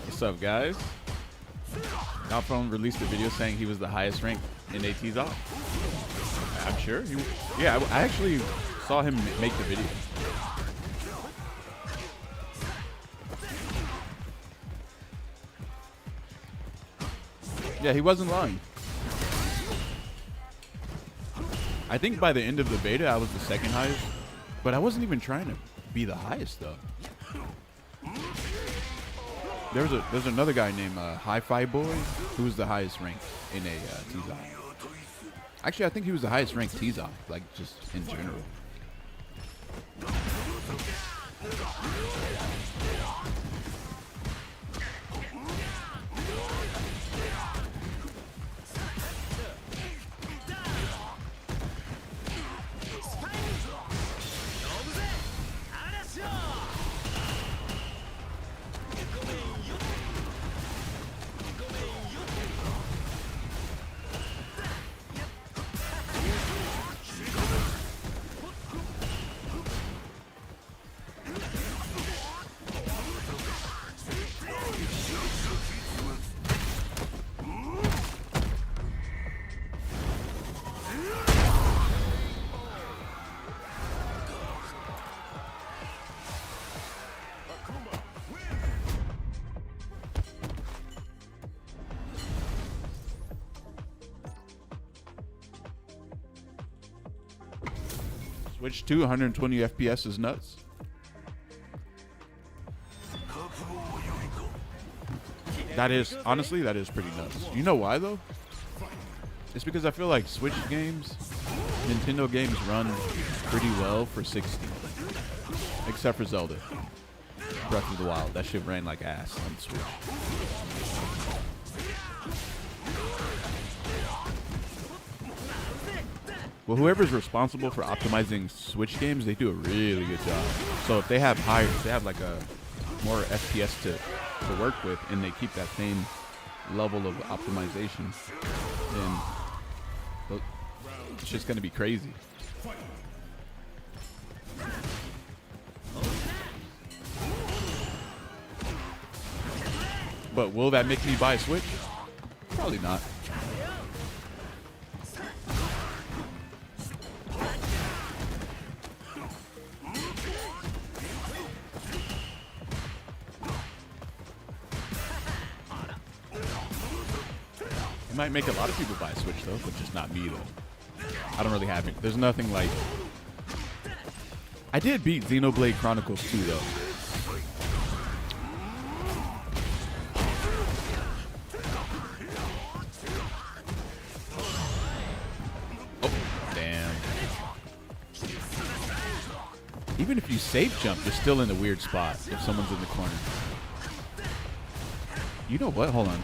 What's up, guys? Alphone released a video saying he was the highest ranked in AT's off. I'm sure. Yeah, I actually saw him make the video. Yeah, he wasn't lying. I think by the end of the beta, I was the second highest, but I wasn't even trying to be the highest though. There's another guy named Hi-Fi Boy who was the highest ranked in a T-Zone. Actually, I think he was the highest ranked T-Zone, like just in general. Switch to 120 FPS is nuts. That is, honestly, that is pretty nuts. You know why though? It's because I feel like Switch games, Nintendo games run pretty well for 60. Except for Zelda. Breath of the Wild. That shit ran like ass on the Switch. Well, whoever's responsible for optimizing Switch games, they do a really good job. So if they have like a more FPS to work with, and they keep that same level of optimization, then it's just gonna be crazy. But will that make me buy a Switch? Probably not. It might make a lot of people buy a Switch though, but just not me though. I don't really have it. There's nothing like... I did beat Xenoblade Chronicles 2 though. Oh, damn. Even if you safe jump, you're still in a weird spot if someone's in the corner. You know what? Hold on.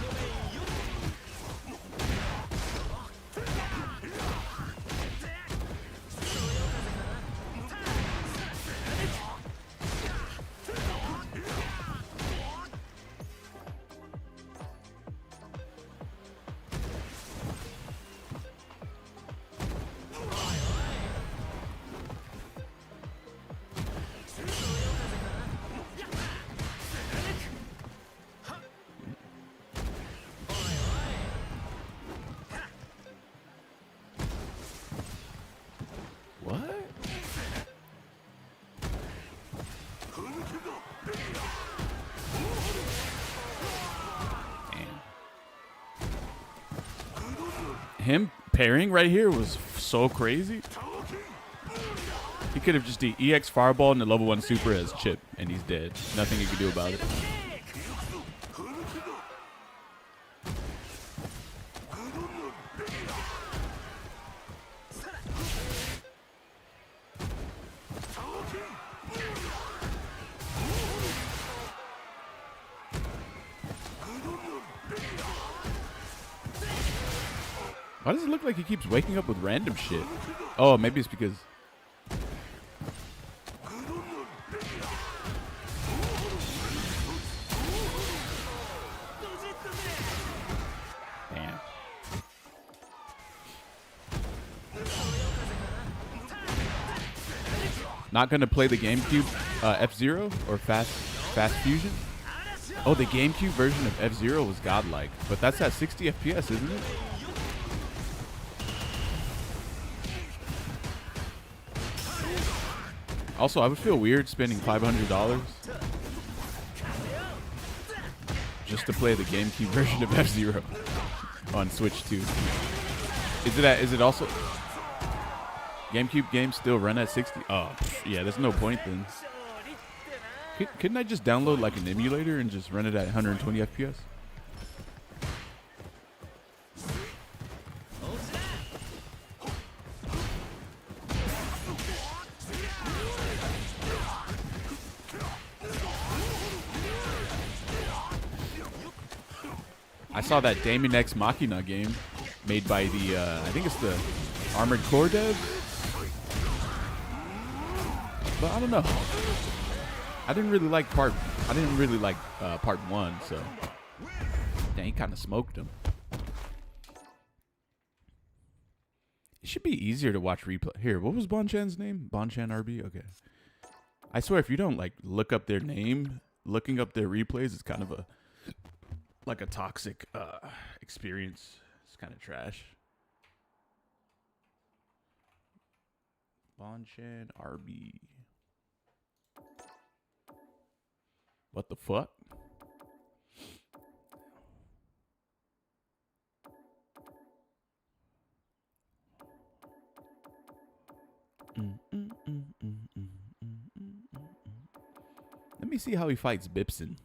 Him pairing right here was so crazy. He could have just did EX Fireball and the level 1 super as chip, and he's dead. Nothing you can do about it. Why does it look like he keeps waking up with random shit? Oh, maybe it's because... Not gonna play the GameCube F-Zero or Fast Fusion. Oh, the GameCube version of F-Zero was godlike, but that's at 60 FPS, isn't it? Also, I would feel weird spending $500 just to play the GameCube version of F-Zero on Switch 2. Is it also GameCube games still run at 60? Oh, yeah, there's no point then. Couldn't I just download like an emulator and just run it at 120 FPS? I saw that Daemon X Machina game made by the, I think it's the Armored Core devs. But I don't know. I didn't really like part 1, so dang, he kind of smoked him. It should be easier to watch replay. Here, what was Bonchan's name? Bonchan RB? Okay. I swear, if you don't like look up their name, looking up their replays is kind of a toxic experience. It's kind of trash. Bonchan RB. What the fuck? Let me see how he fights Bibson.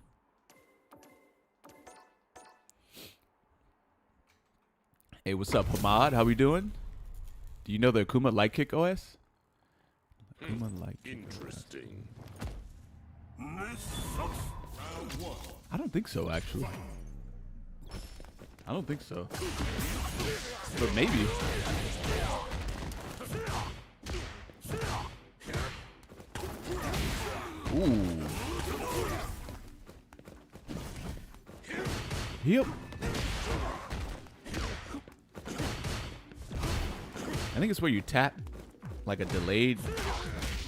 Hey, what's up, Hamad? How we doing? Do you know the Akuma Light Kick OS? Akuma Light Kick. Interesting. I don't think so, actually. I don't think so. But maybe. Ooh. Yep. I think it's where you tap like a delayed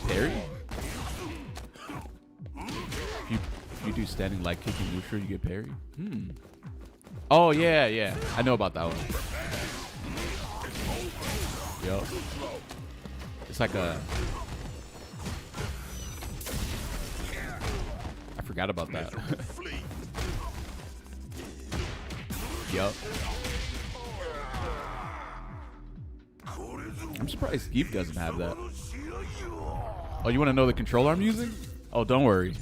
parry. If you do standing light kick and neutral, you get parry. Oh yeah, yeah. I know about that one. Yo. It's like a. I forgot about that. Yup. I'm surprised Zangief doesn't have that. Oh, you want to know the controller I'm using? Oh, don't worry.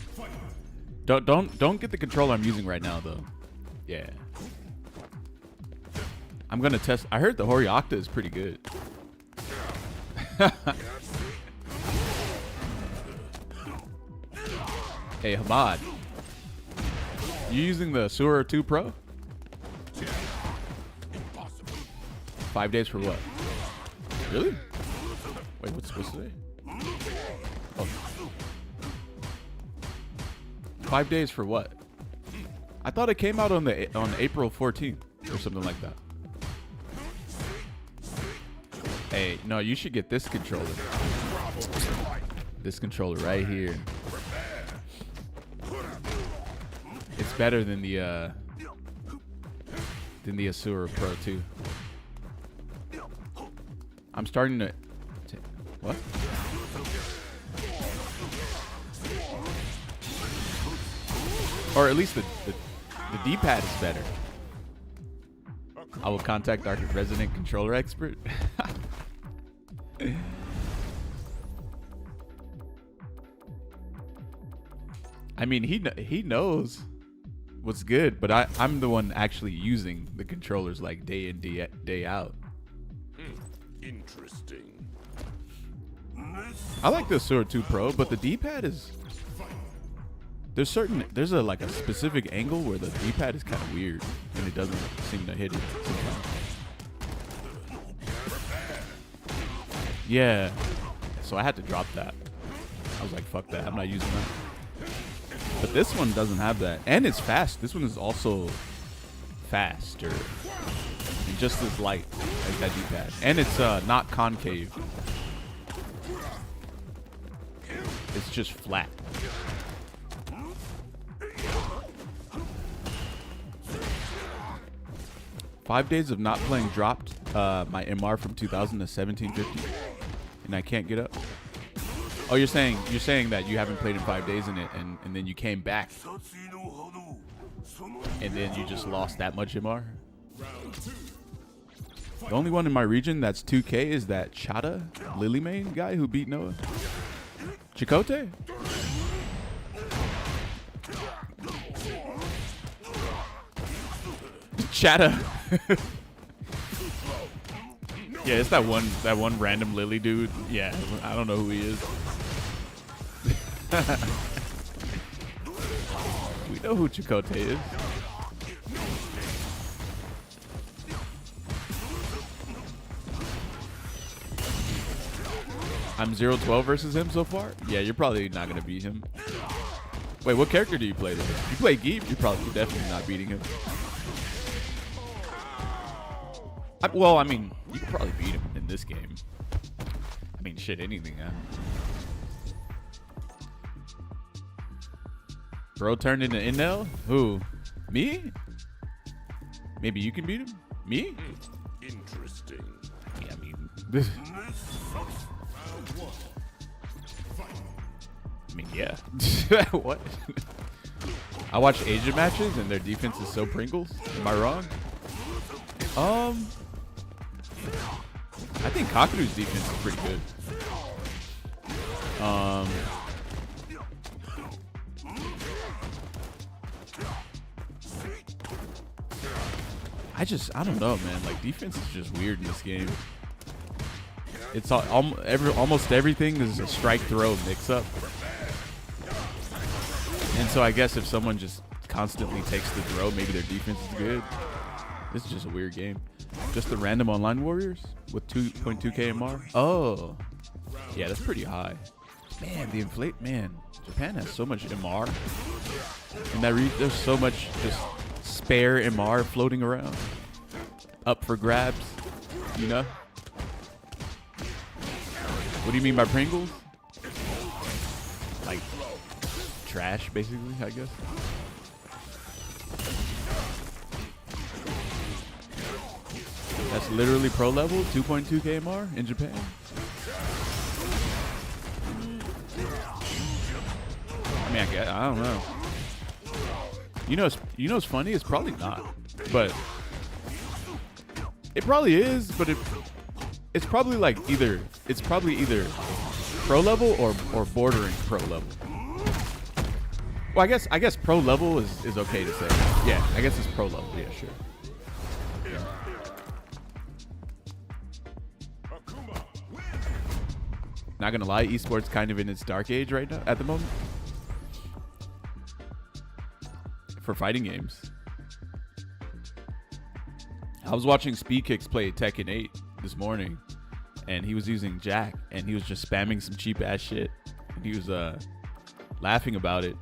Don't get the controller I'm using right now though. Yeah. I'm gonna test. I heard the Hori Octa is pretty good. Hey Hamad, you using the Sura 2 Pro? 5 days for what? Really? Wait, what's today? Oh. 5 days for what? I thought it came out on April 14th or something like that. Hey, no, you should get this controller. This controller right here. It's better than the Asura Pro 2. I'm starting to what? Or at least the D-pad is better. I will contact our resident controller expert. I mean, he knows what's good, but I'm the one actually using the controllers like day in, day out. Interesting. I like the Sword 2 Pro, but the D-pad is there's a specific angle where the D-pad is kind of weird and it doesn't seem to hit it sometimes. Yeah. So I had to drop that. I was like, fuck that. I'm not using that. But this one doesn't have that. And it's fast. This one is also faster. And just as light as that D-pad. And it's not concave. just flat. Five days of not playing dropped my MR from 2000 to 1750, and I can't get up. Oh, you're saying that you haven't played in 5 days in it, and then you came back, and then you just lost that much MR. The only one in my region that's 2K is that Chata Lilymane guy who beat Noah. Chakotay? Chata. Yeah, it's that one random Lily dude. Yeah, I don't know who he is. We know who Chakotay is. I'm 0-12 versus him so far? Yeah, you're probably not going to beat him. Wait, what character do you play then? You play Geef, you're definitely not beating him. Well, I mean, you could probably beat him in this game. I mean, shit, anything, huh? Bro turned into Inel? Who? Me? Maybe you can beat him? Me? Interesting. Yeah, I mean... yeah. What? I watch Asian matches and their defense is so Pringles. Am I wrong? I think Kakuru's defense is pretty good. I don't know, man. Like, defense is just weird in this game. It's almost everything is a strike throw mix up. And so I guess if someone just constantly takes the throw, maybe their defense is good. This is just a weird game. Just the random online warriors with 2.2k MR. Oh, yeah, that's pretty high. Man, Japan has so much MR. And there's so much just spare MR floating around, up for grabs. You know? What do you mean by Pringles? Like trash, basically, I guess. That's literally pro level, 2.2k MR in Japan. I mean, I don't know. You know what's funny? It's probably not, but it probably is. But it's probably like either pro level or bordering pro level. Well, I guess pro level is okay to say. Yeah, I guess it's pro level. Yeah, sure. Not gonna lie, esports kind of in its dark age right now at the moment for fighting games. I was watching Speedkicks play Tekken 8 this morning, and he was using Jack, and he was just spamming some cheap ass shit, and he was laughing about it.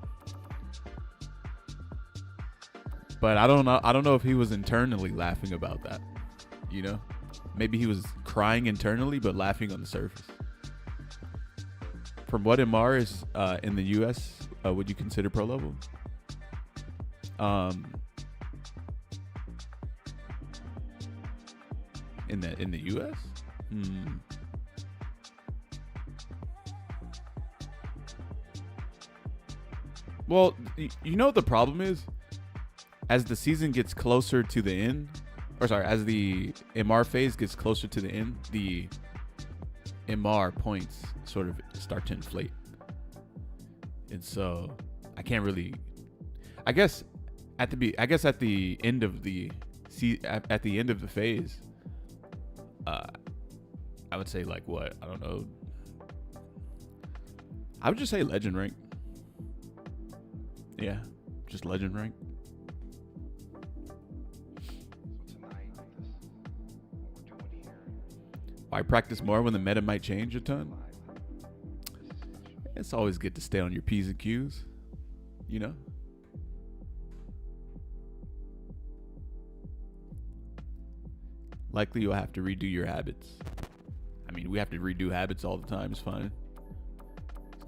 But I don't know if he was internally laughing about that. You know, maybe he was crying internally but laughing on the surface. From what MR is in the US, would you consider pro level? In the US? Well, you know what the problem is? As the season gets closer to the end, as the MR phase gets closer to the end, the MR points sort of start to inflate. And so I can't really, I guess at the end of the phase, I would say like what? I don't know. I would just say legend rank. Yeah, just legend rank. Why practice more when the meta might change a ton? It's always good to stay on your P's and Q's, you know? Likely you'll have to redo your habits. I mean, we have to redo habits all the time. It's fine.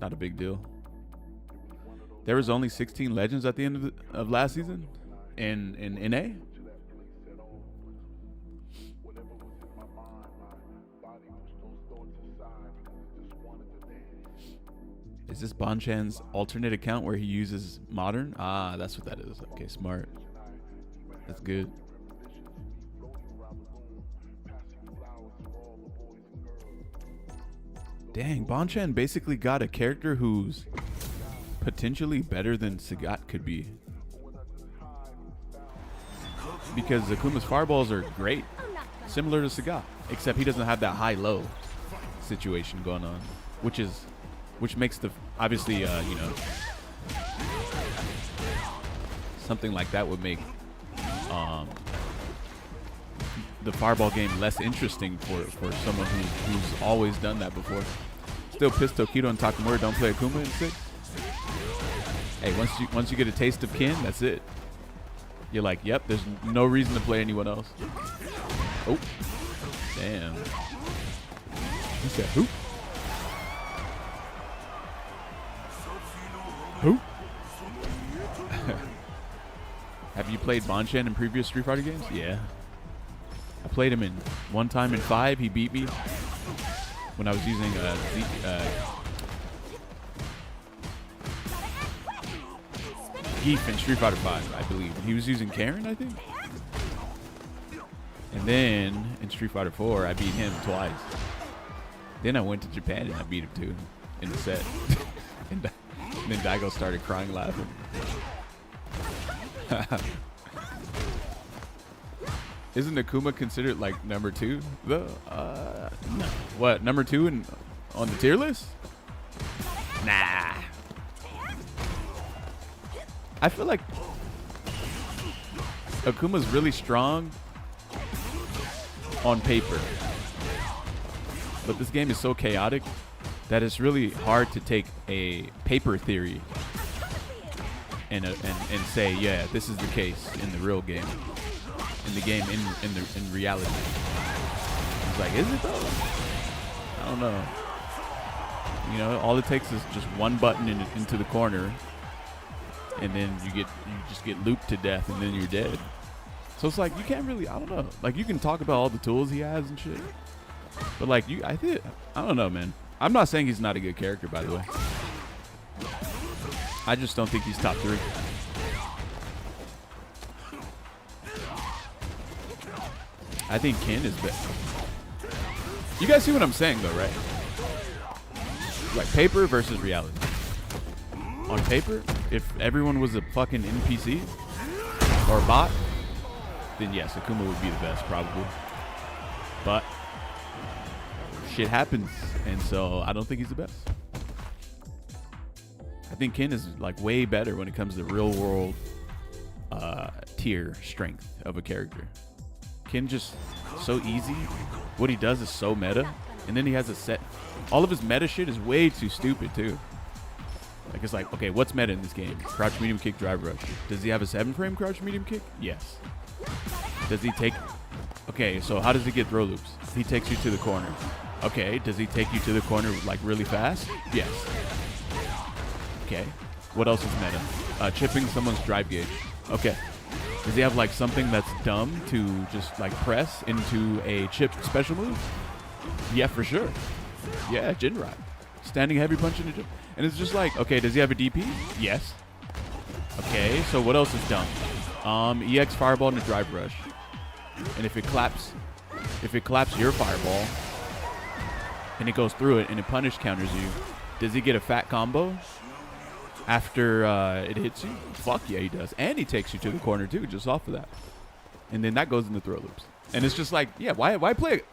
Not a big deal. There was only 16 legends at the end of last season in NA. Is this Bonchan's alternate account where he uses modern? Ah, that's what that is. Okay, smart. That's good. Dang, Bonchan basically got a character who's potentially better than Sagat could be. Because Akuma's fireballs are great. Similar to Sagat. Except he doesn't have that high-low situation going on. Which makes the, obviously, you know, something like that would make the fireball game less interesting for someone who's always done that before. Still pissed Tokido and Takamura don't play Akuma in 6. Hey, once you get a taste of Kin, that's it. You're like, yep, there's no reason to play anyone else. Oh, damn. He said, who? Who? Have you played Bonchan in previous Street Fighter games? Yeah. I played him one time in 5. He beat me when I was using Zangief in Street Fighter 5, I believe. He was using Karen, I think. And then in Street Fighter 4, I beat him twice. Then I went to Japan and I beat him too in the set. And then Daigo started crying laughing. Isn't Akuma considered like number 2 though? No. What, number 2 on the tier list? Nah. I feel like Akuma's really strong on paper, but this game is so chaotic that it's really hard to take a paper theory and say, yeah, this is the case in the real game. In the game, in reality. It's like, is it though? I don't know. You know, all it takes is just one button into the corner, and then you just get looped to death, and then you're dead. So it's like you can't really, I don't know. Like you can talk about all the tools he has and shit, but like I don't know, man. I'm not saying he's not a good character, by the way. I just don't think he's top 3. I think Ken is better. You guys see what I'm saying, though, right? Like paper versus reality. On paper, if everyone was a fucking NPC or a bot, then yes, Akuma would be the best, probably. But shit happens, and so I don't think he's the best. I think Ken is like way better when it comes to real world tier strength of a character. Ken just so easy. What he does is so meta, and then he has a set. All of his meta shit is way too stupid too. Like it's like, okay, what's meta in this game? Crouch medium kick, drive rush. Does he have a 7-frame crouch medium kick? Yes. Does he take? Okay, so how does he get throw loops? He takes you to the corner. Okay, does he take you to the corner like really fast? Yes. Okay. What else is meta? Chipping someone's drive gauge. Okay. Does he have like something that's dumb to just like press into a chip special move? Yeah, for sure. Yeah, Jinrai. Standing heavy punch into chip. And it's just like, okay, does he have a DP? Yes. Okay, so what else is dumb? EX fireball and a drive rush. And if it claps your fireball and it goes through it and it punish counters you, does he get a fat combo after it hits you? Fuck yeah, he does. And he takes you to the corner too, just off of that. And then that goes into throw loops. And it's just like, yeah, why play it?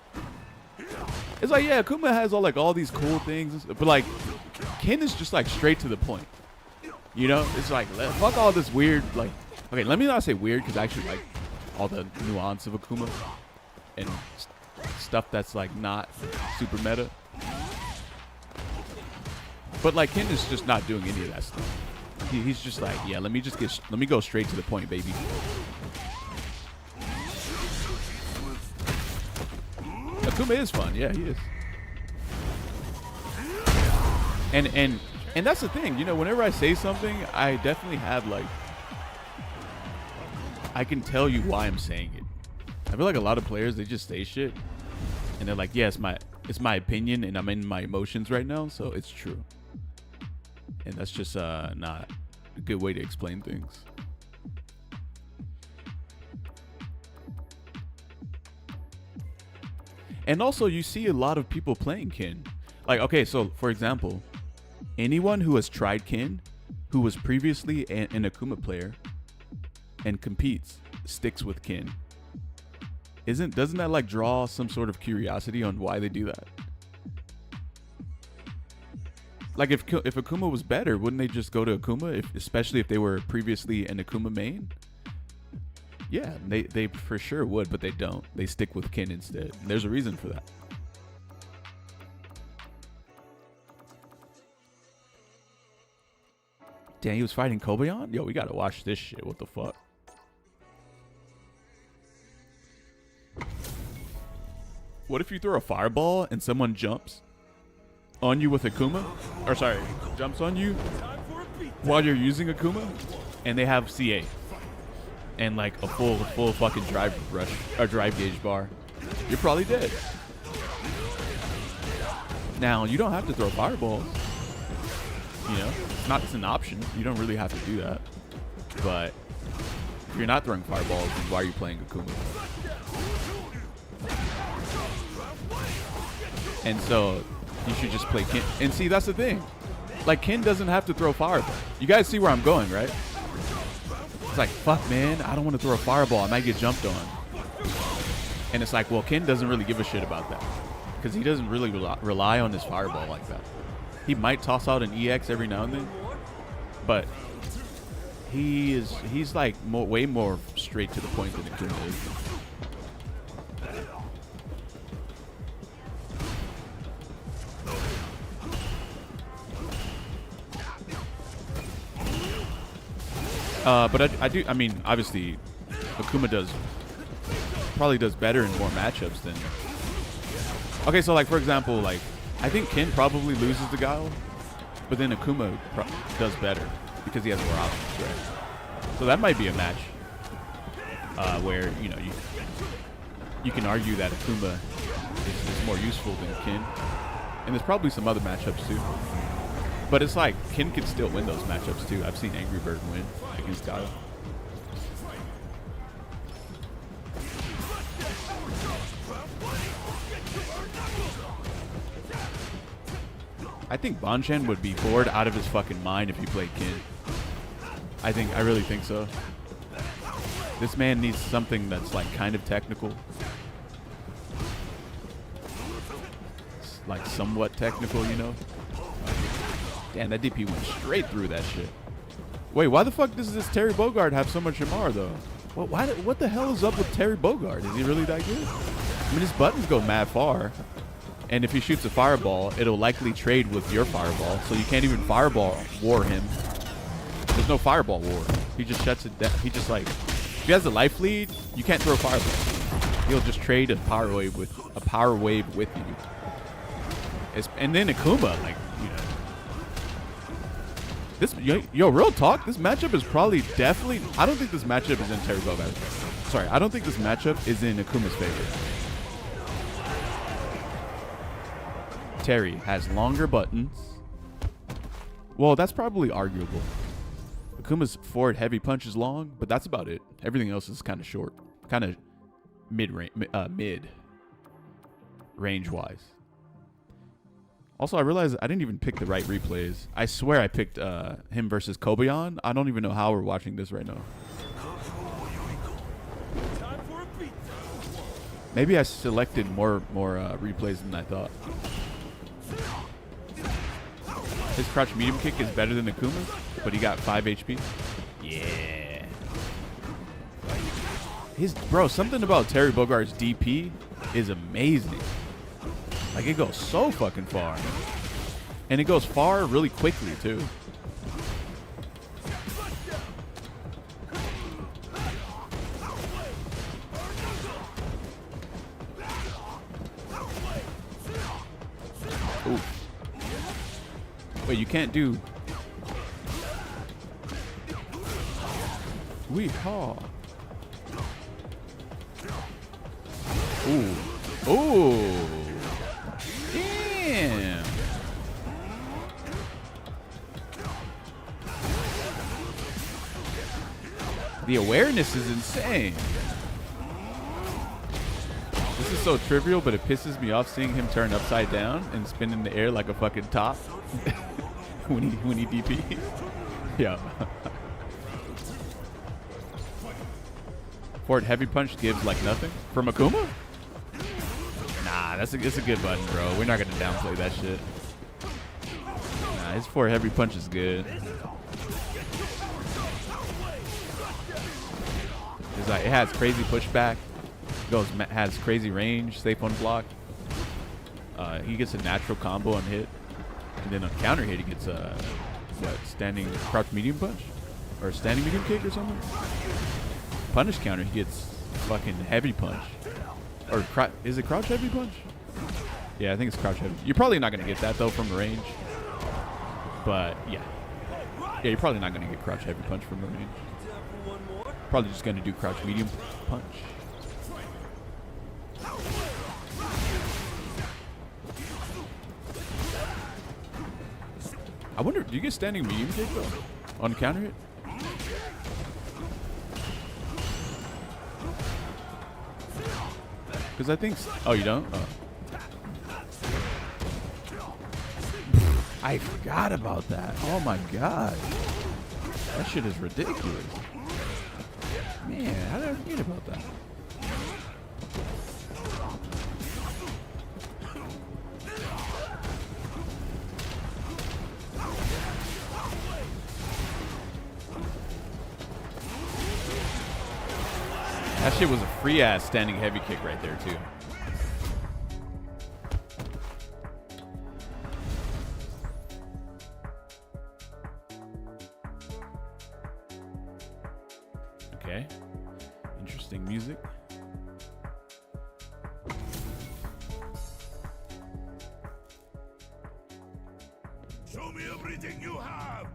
It's like, yeah, Akuma has all these cool things, but like Ken is just like straight to the point. You know, it's like fuck all this weird, like, okay, let me not say weird because I actually like all the nuance of Akuma and stuff that's like not super meta. But like Ken is just not doing any of that stuff. He's just like, yeah, let me go straight to the point, baby. Akuma is fun, yeah, he is. And And that's the thing, you know, whenever I say something, I definitely have, like, I can tell you why I'm saying it. I feel like a lot of players, they just say shit, and they're like, yeah, it's my opinion, and I'm in my emotions right now, so it's true. And that's just not a good way to explain things. And also, you see a lot of people playing Kin. Like, okay, so for example, anyone who has tried Kin, who was previously an Akuma player and competes, sticks with Kin. Doesn't that like draw some sort of curiosity on why they do that? Like if Akuma was better, wouldn't they just go to Akuma, especially if they were previously an Akuma main? Yeah, they for sure would, but they don't. They stick with Kin instead. And there's a reason for that. Damn, he was fighting Kobayan? Yo, we gotta watch this shit. What the fuck? What if you throw a fireball and someone jumps on you with Akuma? Or sorry, jumps on you while you're using Akuma, and they have CA and like a full fucking drive rush or drive gauge bar? You're probably dead. Now you don't have to throw fireballs. You know, it's an option. You don't really have to do that. But if you're not throwing fireballs, then why are you playing Akuma? And so you should just play Kin. And see, that's the thing. Like, Kin doesn't have to throw fireball. You guys see where I'm going, right? It's like, fuck, man, I don't want to throw a fireball. I might get jumped on. And it's like, well, Kin doesn't really give a shit about that, because he doesn't really rely on his fireball like that. He might toss out an EX every now and then, but he's like way more straight to the point than Akuma is. But I mean, obviously, Akuma probably does better in more matchups than. Okay, so like for example, like I think Kin probably loses the Guile, but then Akuma does better because he has more options, right? So that might be a match where you know you can argue that Akuma is more useful than Kin, and there's probably some other matchups too. But it's like Kin can still win those matchups too. I've seen Angry Bird win against Guile. I think Bonchan would be bored out of his fucking mind if he played Kin. I really think so. This man needs something that's like kind of technical. It's like somewhat technical, you know? Damn, that DP went straight through that shit. Wait, why the fuck does this Terry Bogard have so much MR though? What the hell is up with Terry Bogard? Is he really that good? I mean, his buttons go mad far. And if he shoots a fireball, it'll likely trade with your fireball. So you can't even fireball war him. There's no fireball war. He just shuts it down. He just like, if he has a life lead, you can't throw a fireball. He'll just trade a power wave with you. And then Akuma, like, you know, yo, real talk, this matchup is probably definitely. I don't think this matchup is in Terry Bogard. Sorry, I don't think this matchup is in Akuma's favor. Terry has longer buttons. Well, that's probably arguable. Akuma's forward heavy punch is long, but that's about it. Everything else is kind of short, kind of mid range wise. Also, I realized I didn't even pick the right replays. I swear I picked him versus Kobayan. I don't even know how we're watching this right now. Maybe I selected more replays than I thought. His crouch medium kick is better than Akuma, but he got 5 HP. Yeah. Bro, something about Terry Bogard's DP is amazing. Like, it goes so fucking far. And it goes far really quickly, too. Ooh. Wait, you can't do. Weehaw. Ooh. Ooh. Damn. The awareness is insane. This is so trivial, but it pisses me off seeing him turn upside down and spin in the air like a fucking top when he DPs. Yeah. Forward heavy punch gives like nothing from Akuma. Nah, it's a good button, bro. We're not gonna downplay that shit. Nah, his forward heavy punch is good. It's like it has crazy pushback. Has crazy range, safe on block. He gets a natural combo on hit, and then on counter hit he gets a standing crouch medium punch or standing medium kick or something. Punish counter he gets fucking heavy punch, or is it crouch heavy punch? Yeah, I think it's crouch heavy. You're probably not gonna get that though from the range, but yeah, you're probably not gonna get crouch heavy punch from the range. Probably just gonna do crouch medium punch. I wonder, do you get standing medium kick though on counter hit? Because I think, oh, you don't? Oh. I forgot about that. Oh my god, that shit is ridiculous. Man, how did I forget about that? That shit was a free ass standing heavy kick right there too. Okay. Interesting music. Show me everything you have.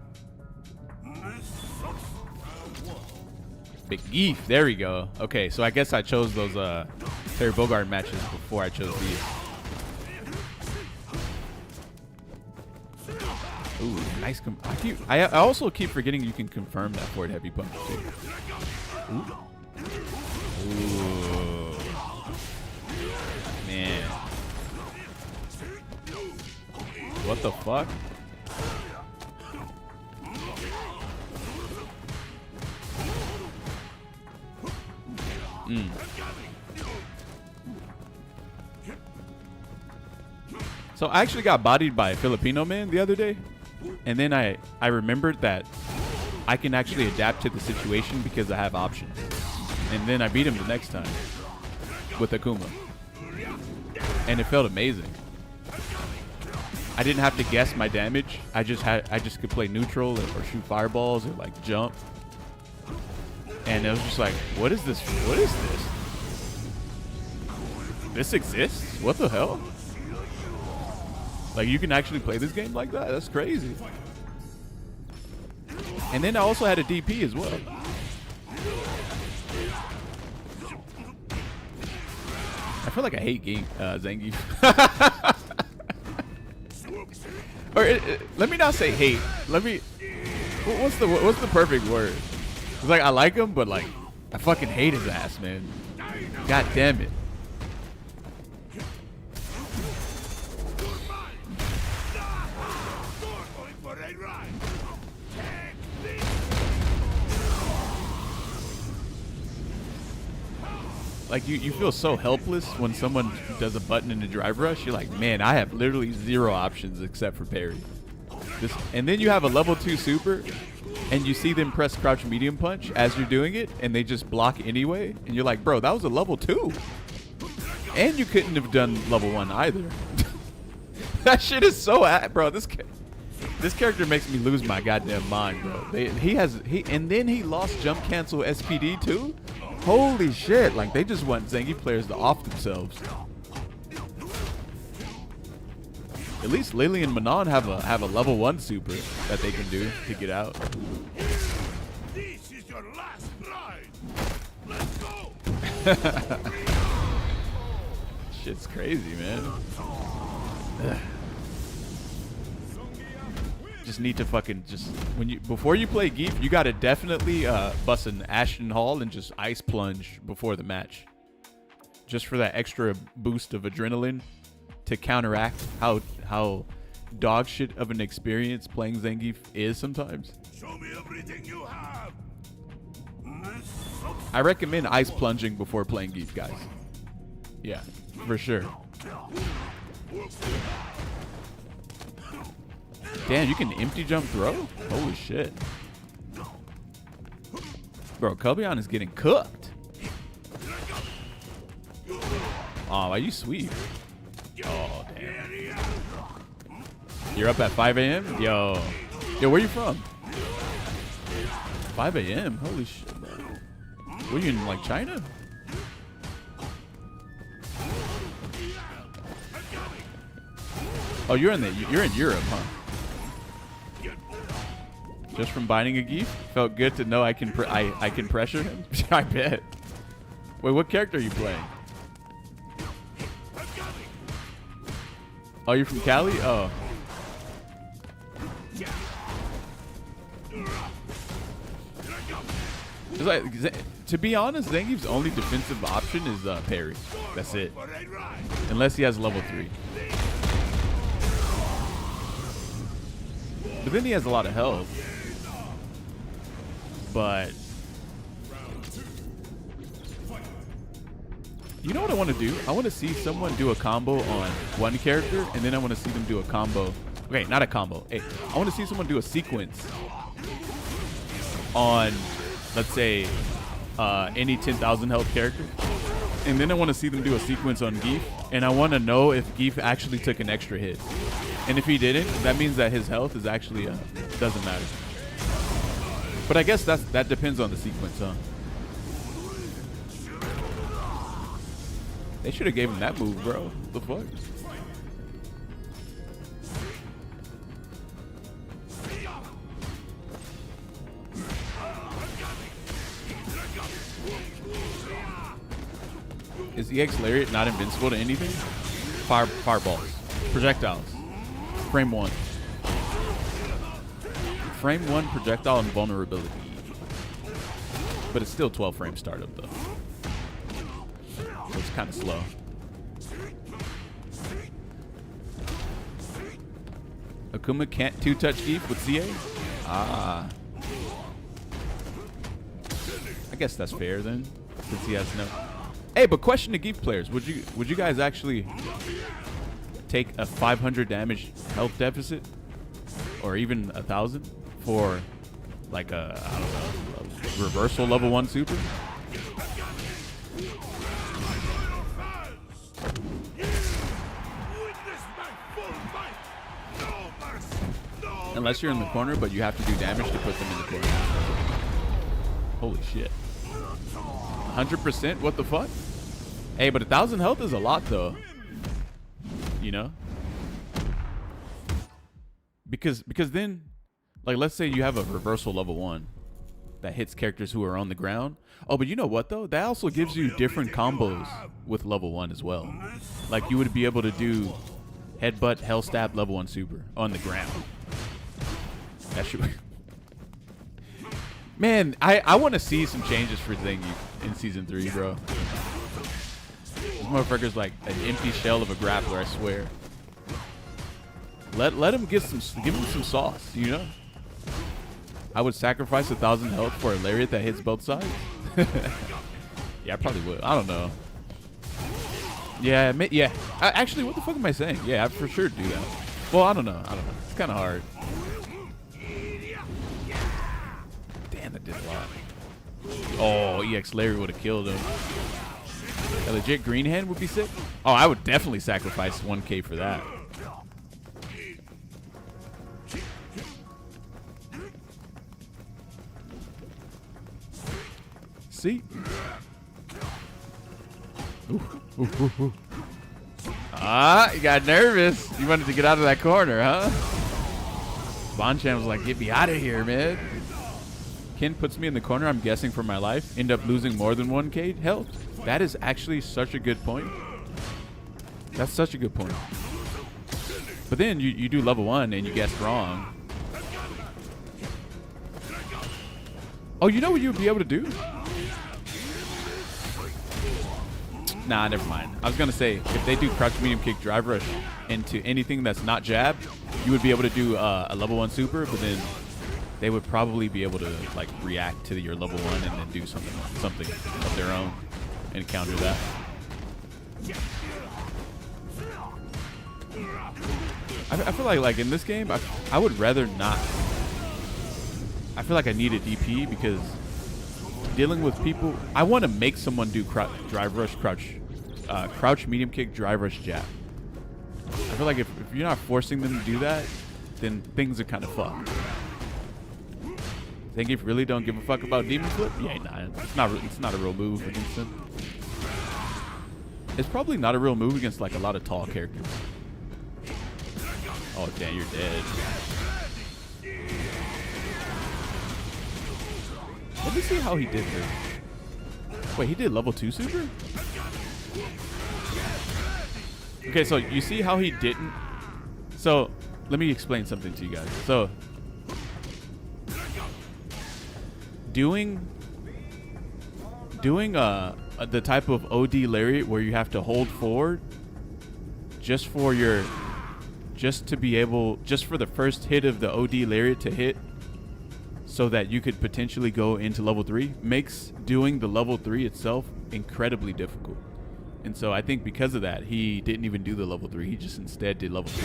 Big Zangief, there we go. Okay, so I guess I chose those Terry Bogard matches before I chose these. Ooh, nice. I also keep forgetting you can confirm that forward heavy punch too. Ooh. Ooh. Man. What the fuck? So I actually got bodied by a Filipino man the other day, and then I remembered that I can actually adapt to the situation because I have options, and then I beat him the next time with Akuma, and it felt amazing. I didn't have to guess my damage. I just could play neutral or shoot fireballs or like jump. And it was just like, what is this? What is this? This exists? What the hell? Like, you can actually play this game like that? That's crazy. And then I also had a DP as well. I feel like I hate Zangief. Or let me not say hate. Let me. What's the perfect word? It's like I like him, but like I fucking hate his ass, man. God damn it. Like you feel so helpless when someone does a button in the drive rush. You're like, man, I have literally zero options except for parry. And then you have a level 2 super, and you see them press crouch medium punch as you're doing it, and they just block anyway. And you're like, bro, that was a level 2. And you couldn't have done level 1 either. That shit is so bro. This character makes me lose my goddamn mind, bro. And then he lost jump cancel SPD too. Holy shit! Like they just want Zangief players to off themselves. At least Lily and Manon have a level 1 super that they can do to get out. This is your last ride. Let's go. Shit's crazy, man. Ugh. Just need to fucking before you play Geef, you gotta definitely bust an Ashton Hall and just ice plunge before the match, just for that extra boost of adrenaline to counteract how dog shit of an experience playing Zangief is sometimes. Show me everything you have. I recommend ice plunging before playing Geef, guys. Yeah, for sure. Damn, you can empty jump throw? Holy shit. Bro, Kelbion is getting cooked. Oh, why you sweep? Oh, damn. You're up at 5 a.m.? Yo, where you from? 5 a.m.? Holy shit, bro. Were you in, like, China? Oh, you're in Europe, huh? Just from binding a Geef? Felt good to know I can pressure him? I bet. Wait, what character are you playing? Oh, you're from Cali? Oh. It's like, to be honest, Zangief's only defensive option is parry. That's it. Unless he has level 3. But then he has a lot of health. But you know what I want to do? I want to see someone do a combo on one character, and then I want to see them do a combo. Okay, not a combo. Hey, I want to see someone do a sequence on, let's say, any 10,000 health character. And then I want to see them do a sequence on Geef, and I want to know if Geef actually took an extra hit. And if he didn't, that means that his health is actually doesn't matter. But I guess that depends on the sequence, huh? They should have gave him that move, bro. What the fuck? Is EX Lariat not invincible to anything? Fireballs. Projectiles. Frame 1. Frame 1 projectile and vulnerability. But it's still 12 frame startup though. So it's kind of slow. Akuma can't 2-touch Geef with CA? Ah. I guess that's fair then, since he has no. Hey, but question to Geef players: Would you guys actually take a 500 damage health deficit, or even 1,000 for like a, I don't know, a reversal level 1 super? Unless you're in the corner, but you have to do damage to put them in the corner. Holy shit. 100%? What the fuck? Hey, but 1,000 health is a lot though. You know? Because then, like, let's say you have a reversal level 1 that hits characters who are on the ground. Oh, but you know what though? That also gives you different combos with level 1 as well. Like you would be able to do headbutt, hell stab, level 1 super on the ground. That should. Man, I want to see some changes for Zangief in season 3, bro. This motherfucker's like an empty shell of a grappler, I swear. Let him give him some sauce, you know? I would sacrifice 1,000 health for a lariat that hits both sides. Yeah, I probably would. I don't know. Yeah, yeah. Actually, what the fuck am I saying? Yeah, I'd for sure do that. Well, I don't know. It's kind of hard. Damn, that did a lot. Oh, EX Larry would have killed him. A legit green hand would be sick. Oh, I would definitely sacrifice 1K for that. See? Ooh. Ah, you got nervous. You wanted to get out of that corner, huh? Bonchan was like, get me out of here, man. Ken puts me in the corner, I'm guessing for my life. End up losing more than 1k health. That is actually such a good point. That's such a good point. But then you do level 1 and you guessed wrong. Oh, you know what you'd be able to do? Nah, never mind. I was going to say, if they do crouch, medium kick, drive rush into anything that's not jab, you would be able to do a level 1 super, but then they would probably be able to like react to your level 1 and then do something of their own and counter that. I feel like in this game, I would rather not. I feel like I need a DP because dealing with people, I want to make someone do drive rush, crouch, medium kick, drive rush, jab. I feel like if you're not forcing them to do that, then things are kind of fucked. Zangief really don't give a fuck about demon flip? Yeah, nah, it's not a real move against him. It's probably not a real move against like a lot of tall characters. Oh damn, you're dead. Let me see how he did this. Wait, he did level 2 super? Okay, so you see how he didn't? So let me explain something to you guys. So doing the type of OD lariat where you have to hold forward just for the first hit of the OD lariat to hit so that you could potentially go into level 3 makes doing the level 3 itself incredibly difficult. And so I think because of that, he didn't even do the level 3. He just instead did level 2.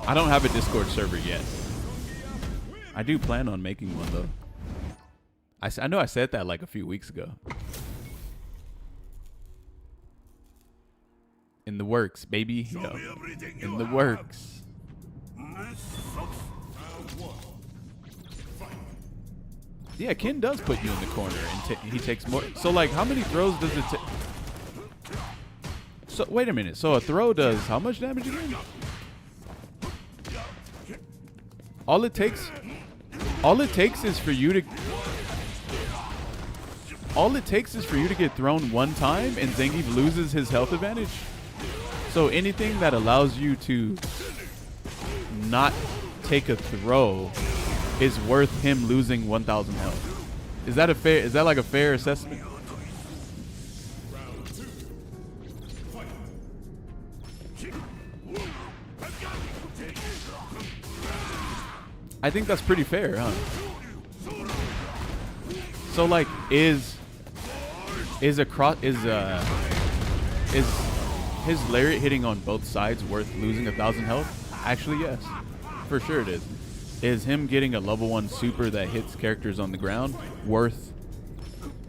I don't have a Discord server yet. I do plan on making one though. I know I said that like a few weeks ago. In the works, baby. Yo, in the works. Yeah, Ken does put you in the corner and he takes more. So like, how many throws does it take? So wait a minute. So a throw does how much damage again? All it takes is for you to get thrown one time and Zangief loses his health advantage. So anything that allows you to not take a throw is worth him losing 1,000 health. Is that like a fair assessment? I think that's pretty fair, huh? So like, is his lariat hitting on both sides worth losing 1,000 health? Actually, yes, for sure it is. Is him getting a level 1 super that hits characters on the ground worth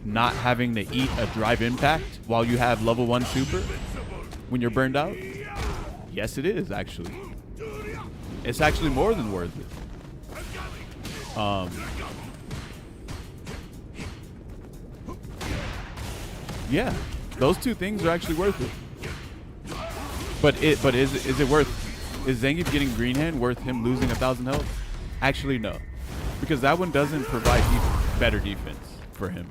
not having to eat a drive impact while you have level 1 super when you're burned out? Yes, it is actually. It's actually more than worth it. Yeah, those two things are actually worth it. But is it worth? Is Zangief getting green hand worth him losing 1,000 health? Actually, no, because that one doesn't provide better defense for him.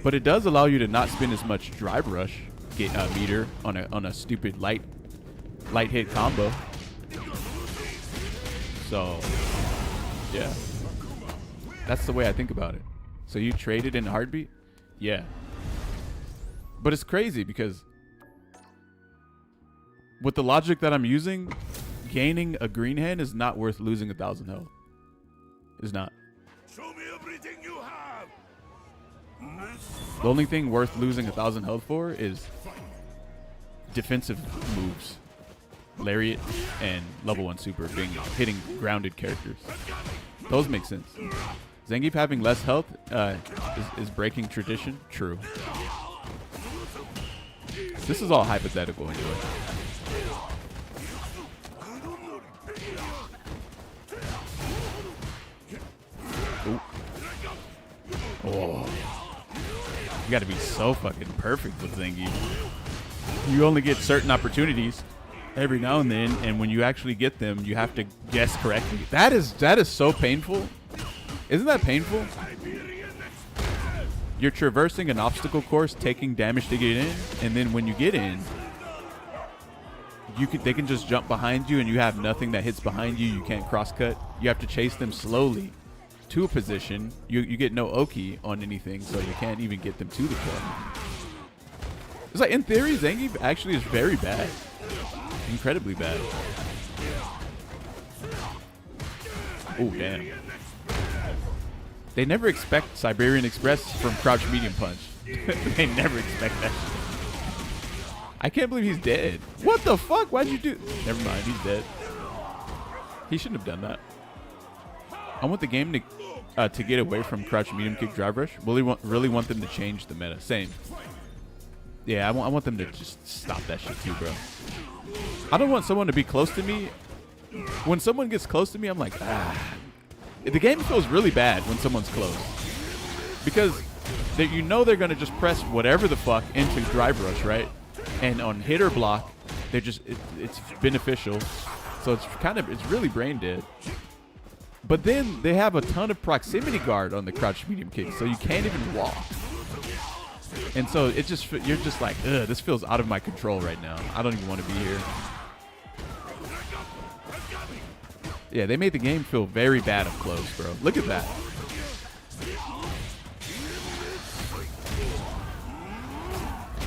But it does allow you to not spend as much drive rush meter on a stupid light hit combo. So yeah, that's the way I think about it. So you traded in a heartbeat? Yeah. But it's crazy because with the logic that I'm using, gaining a green hand is not worth losing 1,000 health. It's not. Show me everything you have. The only thing worth losing 1,000 health for is defensive moves. Lariat and level 1 super hitting grounded characters. Those make sense. Zangief having less health is breaking tradition. True. This is all hypothetical anyway. Oh. You got to be so fucking perfect with Zangief. You only get certain opportunities every now and then, and when you actually get them, you have to guess correctly. That is so painful. Isn't that painful? You're traversing an obstacle course, taking damage to get in, and then when you get in, they can just jump behind you, and you have nothing that hits behind you. You can't cross cut. You have to chase them slowly to a position. You get no Oki on anything, so you can't even get them to the kill. It's like, in theory, Zangief actually is very bad. Incredibly bad. Oh, damn. They never expect Siberian Express from Crouch Medium Punch. They never expect that shit. I can't believe he's dead. What the fuck? Why'd you do? Never mind, he's dead. He shouldn't have done that. I want the game to get away from Crouch Medium Kick Drive Rush. Really want them to change the meta. Same. Yeah, I want them to just stop that shit too, bro. I don't want someone to be close to me. When someone gets close to me, I'm like, ah. The game feels really bad when someone's close. Because you know they're going to just press whatever the fuck into Drive Rush, right? And on hit or block, they're just, it's beneficial. So it's really brain dead. But then they have a ton of proximity guard on the Crouch Medium Kick, so you can't even walk. And so you're just like, ugh, this feels out of my control right now. I don't even want to be here. Yeah, they made the game feel very bad up close, bro. Look at that.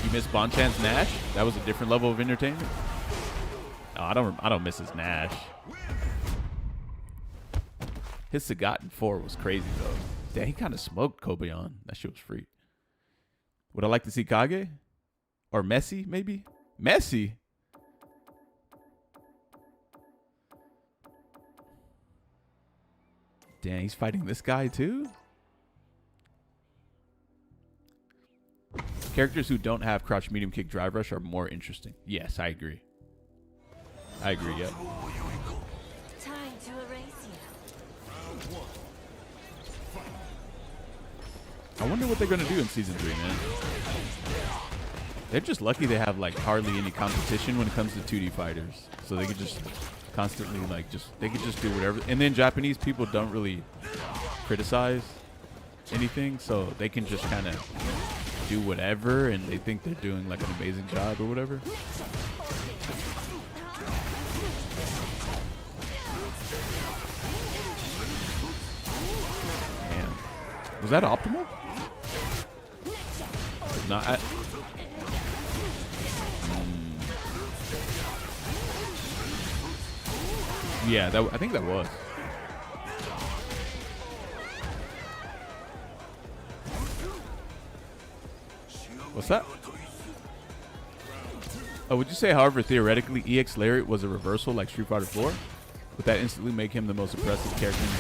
You missed Bonchan's Nash? That was a different level of entertainment? Oh, I don't miss his Nash. His Sagat in 4 was crazy, though. Damn, he kind of smoked Kobayan. That shit was free. Would I like to see Kage? Or Messi, maybe? Messi? Damn, he's fighting this guy, too? Characters who don't have Crouch Medium Kick Drive Rush are more interesting. Yes, I agree. I agree, yep. Time to erase you. I wonder what they're going to do in Season 3, man. They're just lucky they have, like, hardly any competition when it comes to 2D fighters. So they could just constantly, like, they could just do whatever. And then Japanese people don't really criticize anything, so they can just kind of do whatever, and they think they're doing, like, an amazing job or whatever. Man. Was that optimal? Not. Yeah, I think that was. What's that? Oh, would you say, however, theoretically, EX Lariat was a reversal like Street Fighter 4? Would that instantly make him the most impressive character in the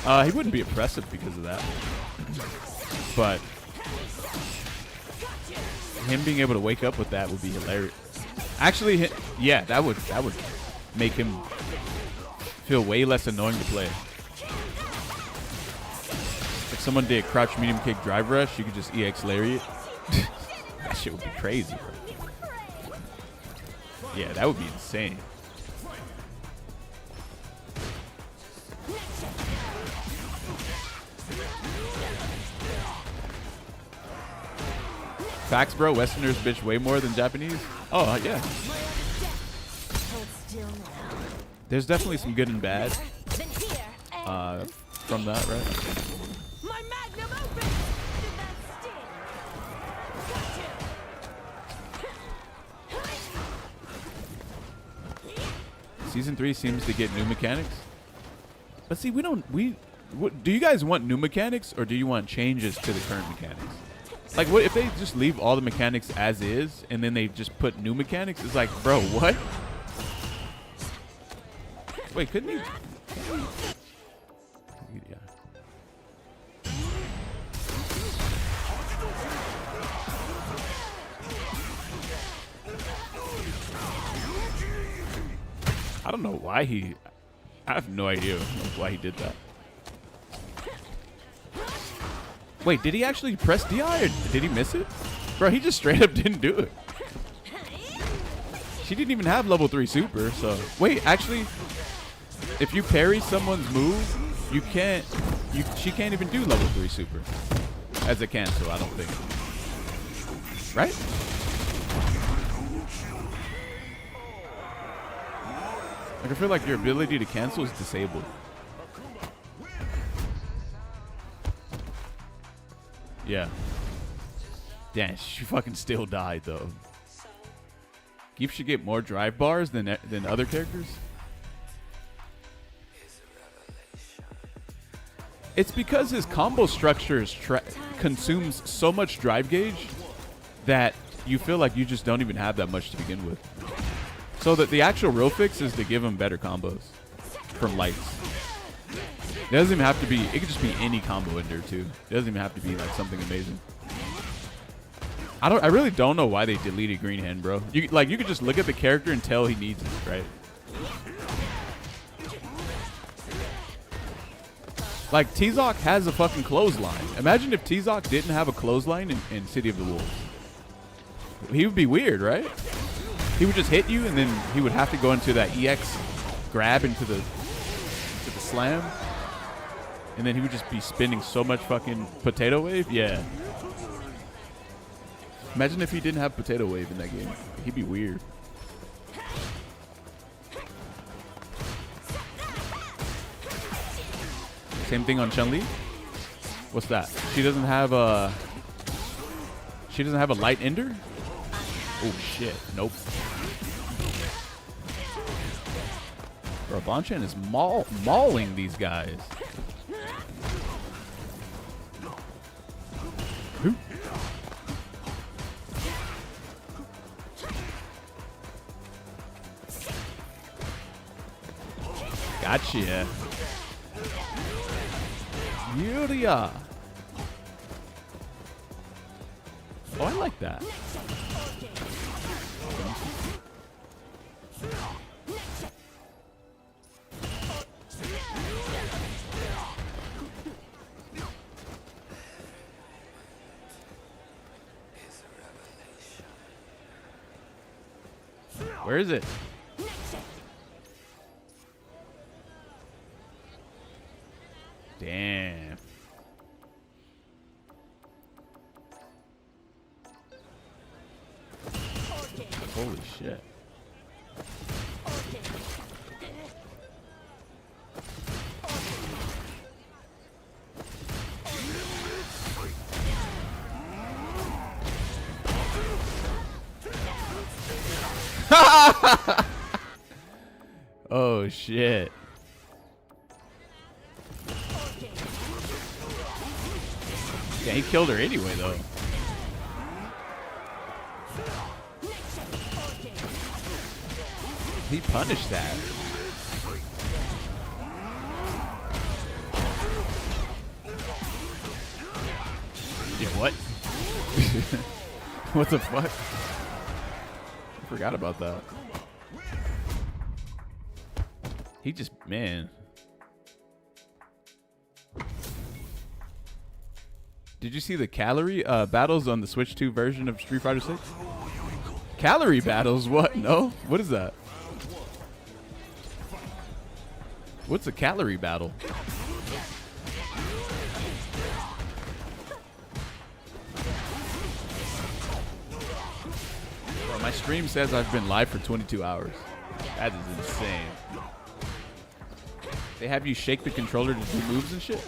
game? He wouldn't be impressive because of that. But him being able to wake up with that would be hilarious. Actually, yeah, that would make him feel way less annoying to play. If someone did Crouch Medium Kick Drive Rush, you could just EX Lariat. That shit would be crazy, bro. Yeah, that would be insane. Facts, bro. Westerners bitch way more than Japanese. Oh, yeah. There's definitely some good and bad from that, right? My magnum opus. Did that sting? Season 3 seems to get new mechanics. But see, do you guys want new mechanics, or do you want changes to the current mechanics? Like, what if they just leave all the mechanics as is, and then they just put new mechanics? It's like, bro, what? Wait, couldn't he? Yeah. I don't know why I have no idea why he did that. Wait, did he actually press DI or did he miss it? Bro, he just straight up didn't do it. She didn't even have level 3 super, so. Wait, actually, if you parry someone's move, you can't, she can't even do level 3 super as a cancel, I don't think. Right? Like, I feel like your ability to cancel is disabled. Yeah. Damn, she fucking still died though. Zangief should get more drive bars than other characters. It's because his combo structure consumes so much drive gauge that you feel like you just don't even have that much to begin with. So that the actual real fix is to give him better combos from lights. It doesn't even have to be, it could just be any combo in there too. It doesn't even have to be like something amazing. I really don't know why they deleted Green Hand, bro. You could just look at the character and tell he needs it, right? Like T-Zoc has a fucking clothesline. Imagine if T-Zoc didn't have a clothesline in City of the Wolves. He would be weird, right? He would just hit you and then he would have to go into that EX grab into the slam. And then he would just be spinning so much fucking potato wave. Yeah. Imagine if he didn't have potato wave in that game. He'd be weird. Same thing on Chun-Li. What's that? She doesn't have a light ender? Oh shit. Nope. Bro, Bonchan is mauling these guys. Who? Gotcha. Yuria. Oh, I like that. Where is it? Damn. Holy shit. Oh shit. Yeah, he killed her anyway though. He punished that. Yeah, what? What the fuck? I forgot about that. He just, man. Did you see the calorie battles on the Switch 2 version of Street Fighter 6? Calorie battles? What? No? What is that? What's a calorie battle? Bro, my stream says I've been live for 22 hours. That is insane. They have you shake the controller to do moves and shit?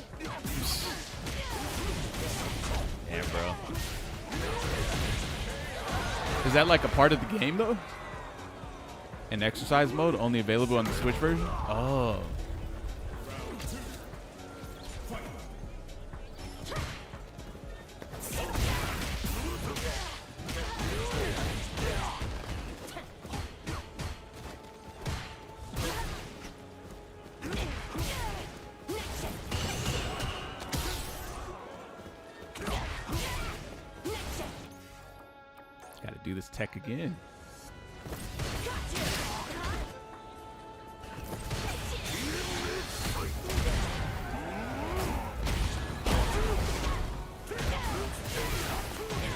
Damn, bro. Is that like a part of the game, though? An exercise mode only available on the Switch version? Oh. Gotta do this tech again.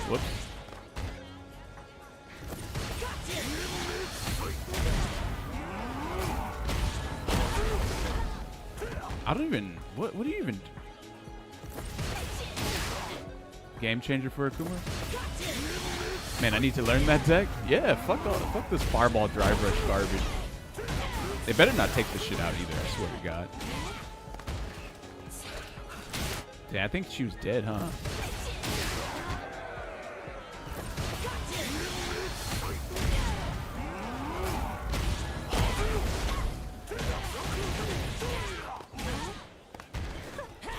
Whoops. I don't even. What do you even? Game changer for Akuma? Man, I need to learn that deck. Yeah, fuck this fireball drive rush garbage. They better not take this shit out either. I swear to God. Yeah, I think she was dead, huh?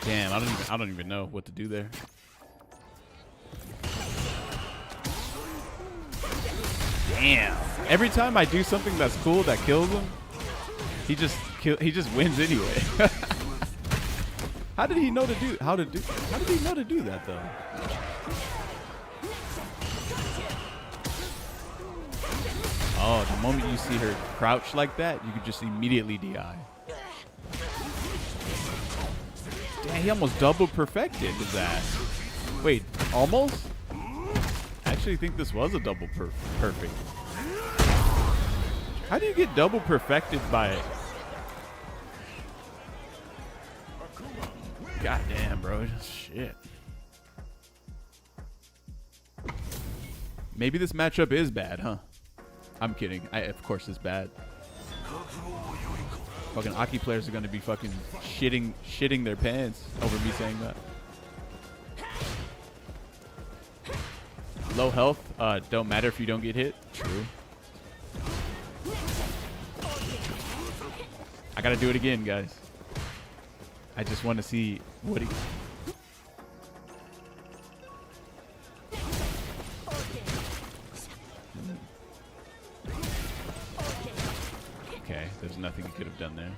Damn, I don't even know what to do there. Damn. Every time I do something that's cool that kills him, he just wins anyway. How did he know to do how did he know to do that though? Oh, the moment you see her crouch like that, you could just immediately DI. Damn, he almost double perfected his ass. Wait, almost? I actually think this was a double perfect. How do you get double perfected by... God damn, bro. Shit. Maybe this matchup is bad, huh? I'm kidding. Of course it's bad. Fucking Aki players are gonna be fucking shitting their pants over me saying that. Low health, don't matter if you don't get hit. True. I gotta do it again, guys. I just want to see what he... Okay, there's nothing he could have done there.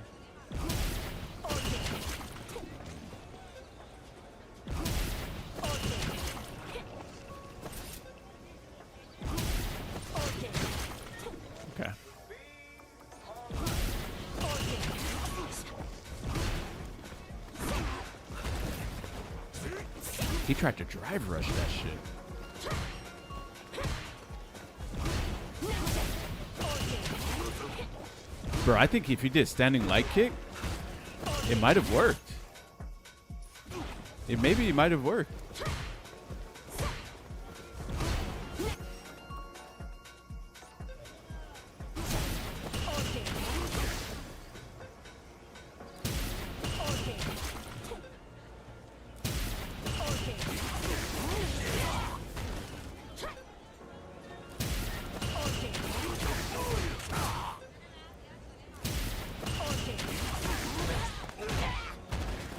Okay. He tried to drive rush that shit. Bro, I think if he did standing light kick, it might have worked. Maybe it might have worked.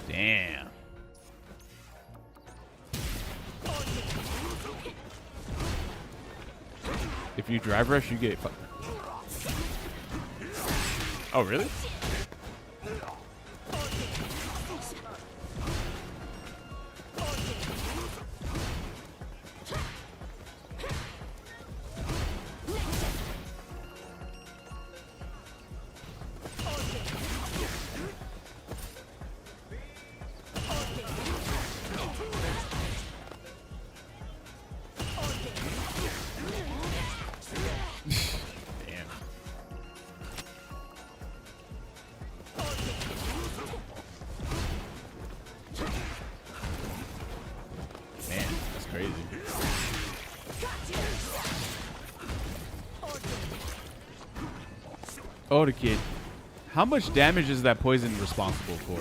Damn. If you drive rush, you get fucked. Oh, really? Oh, the kid. How much damage is that poison responsible for?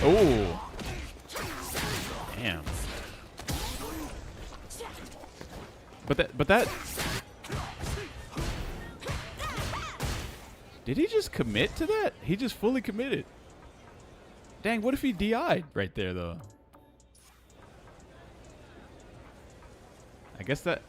Oh. Damn. But that did he just commit to that? He just fully committed. Dang, what if he DI'd right there, though? I guess that...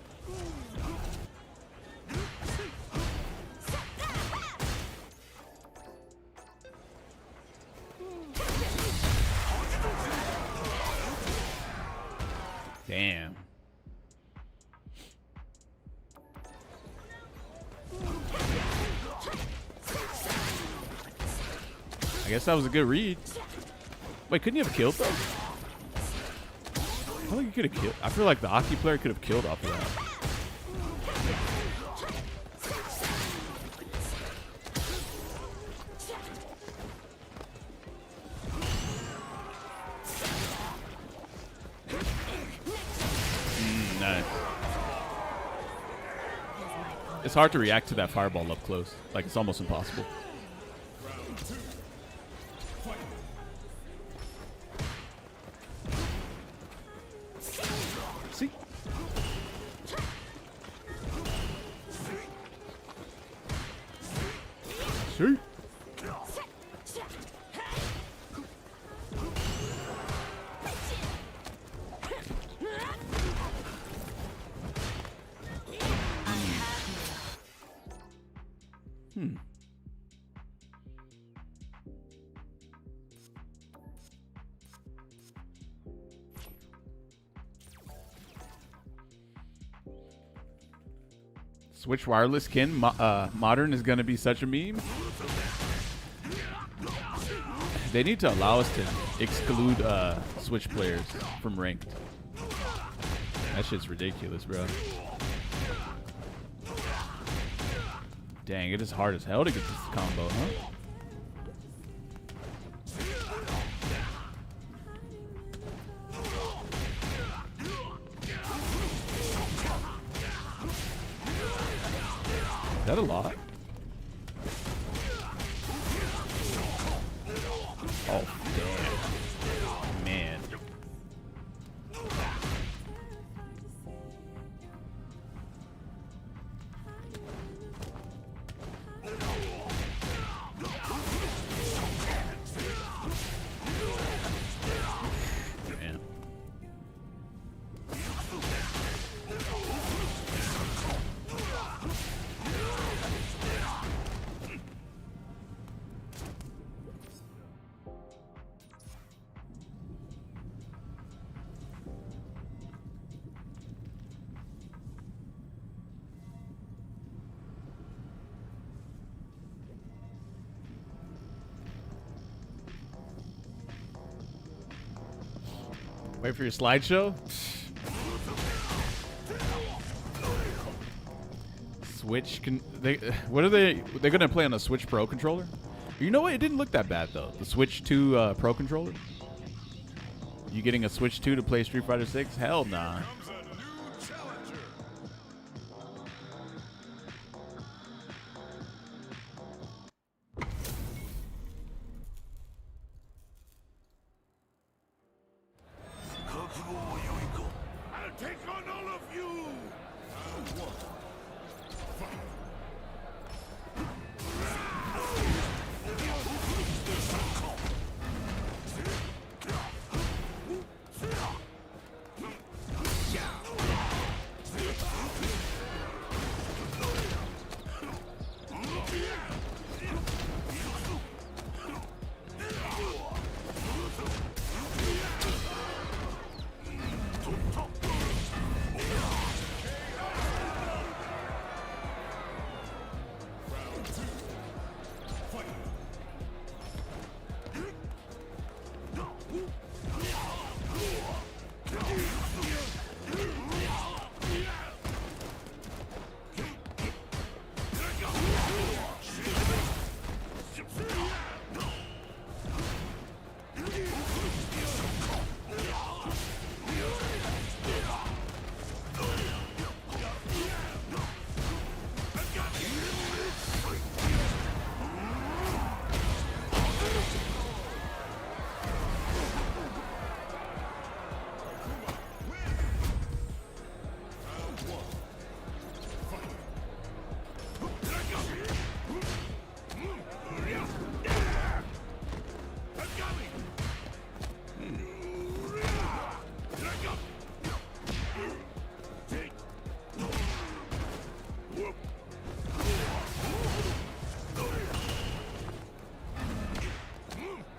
Damn. I guess that was a good read. Wait, couldn't you have killed though? I feel like you could have killed. I feel like the Aki player could have killed off of that. Nice. It's hard to react to that fireball up close. Like, it's almost impossible. See? See? Switch wireless skin modern is going to be such a meme. They need to allow us to exclude Switch players from ranked. That shit's ridiculous, bro. Dang, it is hard as hell to get this combo, huh? Is that a lot? Oh, damn. Man. Man. Wait for your slideshow? Switch can they what are they're gonna play on a Switch Pro controller? You know what? It didn't look that bad though. The Switch 2 Pro controller. You getting a Switch 2 to play Street Fighter 6? Hell nah. I'll take on all of you!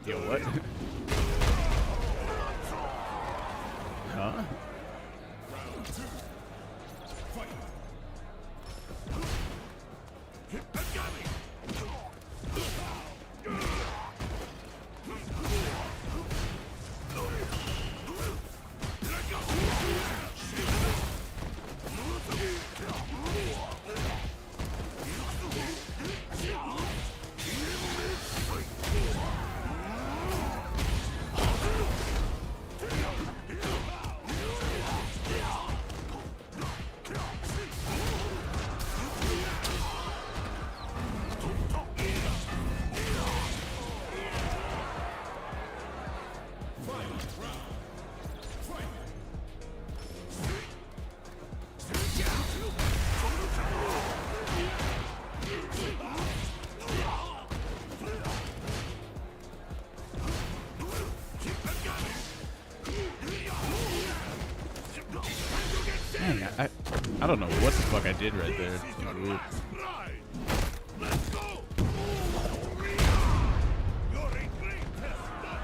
Yo, what? Huh? don't know what the fuck I did right there. It's weird. Right. Let's go. Your great test done.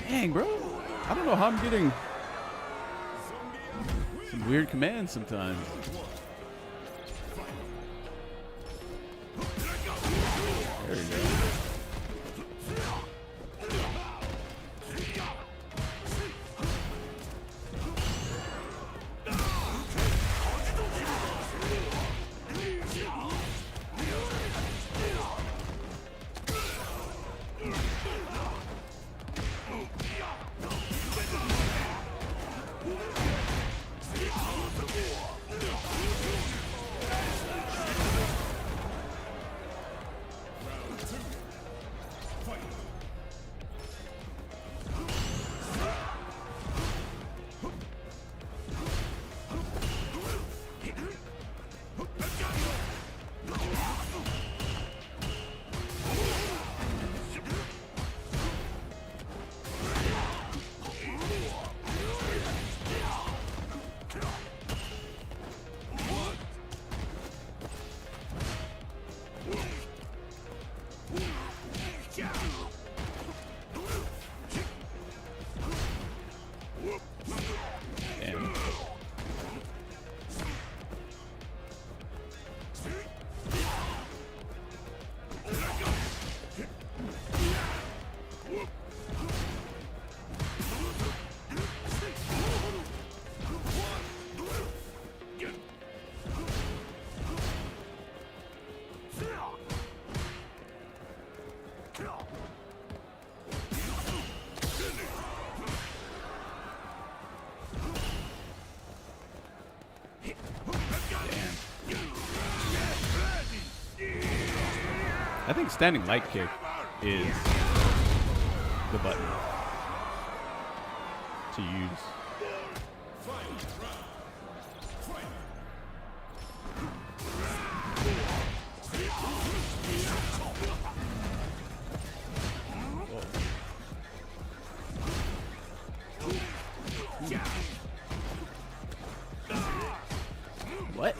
Dang, bro. I don't know how I'm getting some weird commands sometimes. There we go. I think standing light kick is the button to use. What?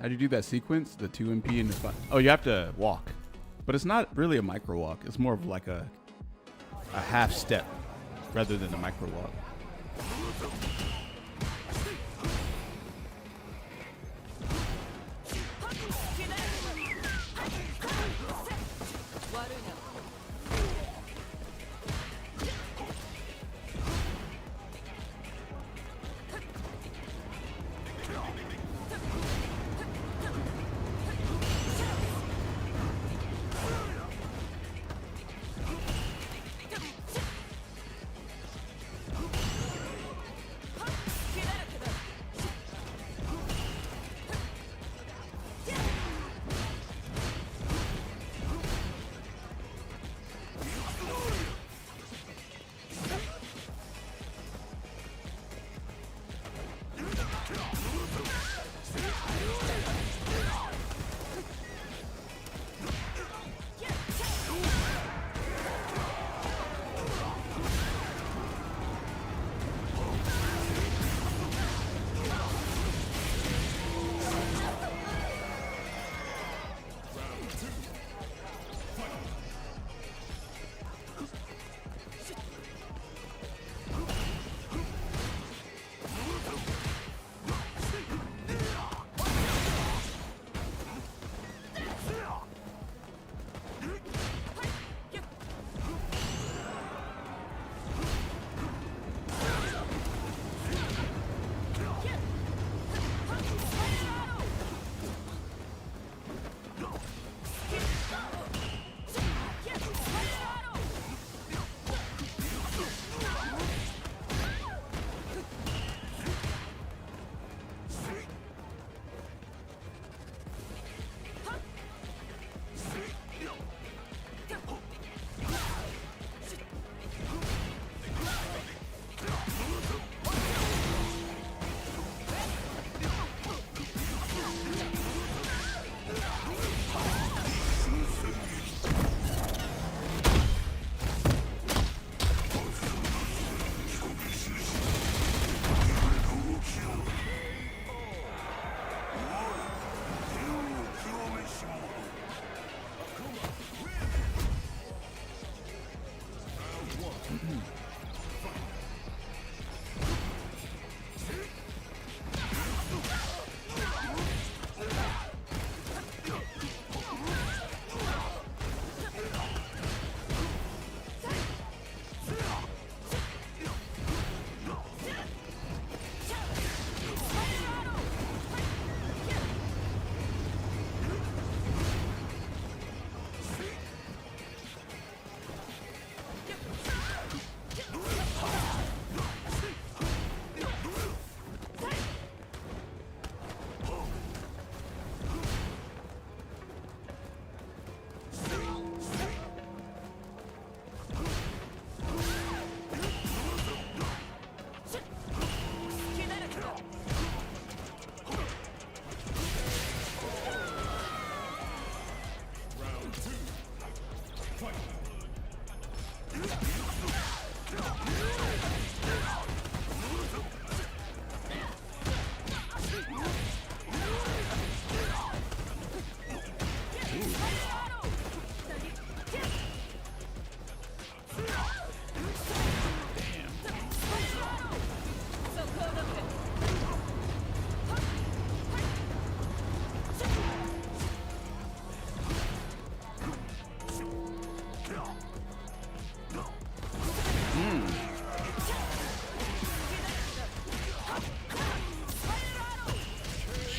How do you do that sequence? The 2 MP and the 5. Oh, you have to walk. But it's not really a micro walk. It's more of like a a half step rather than a micro walk.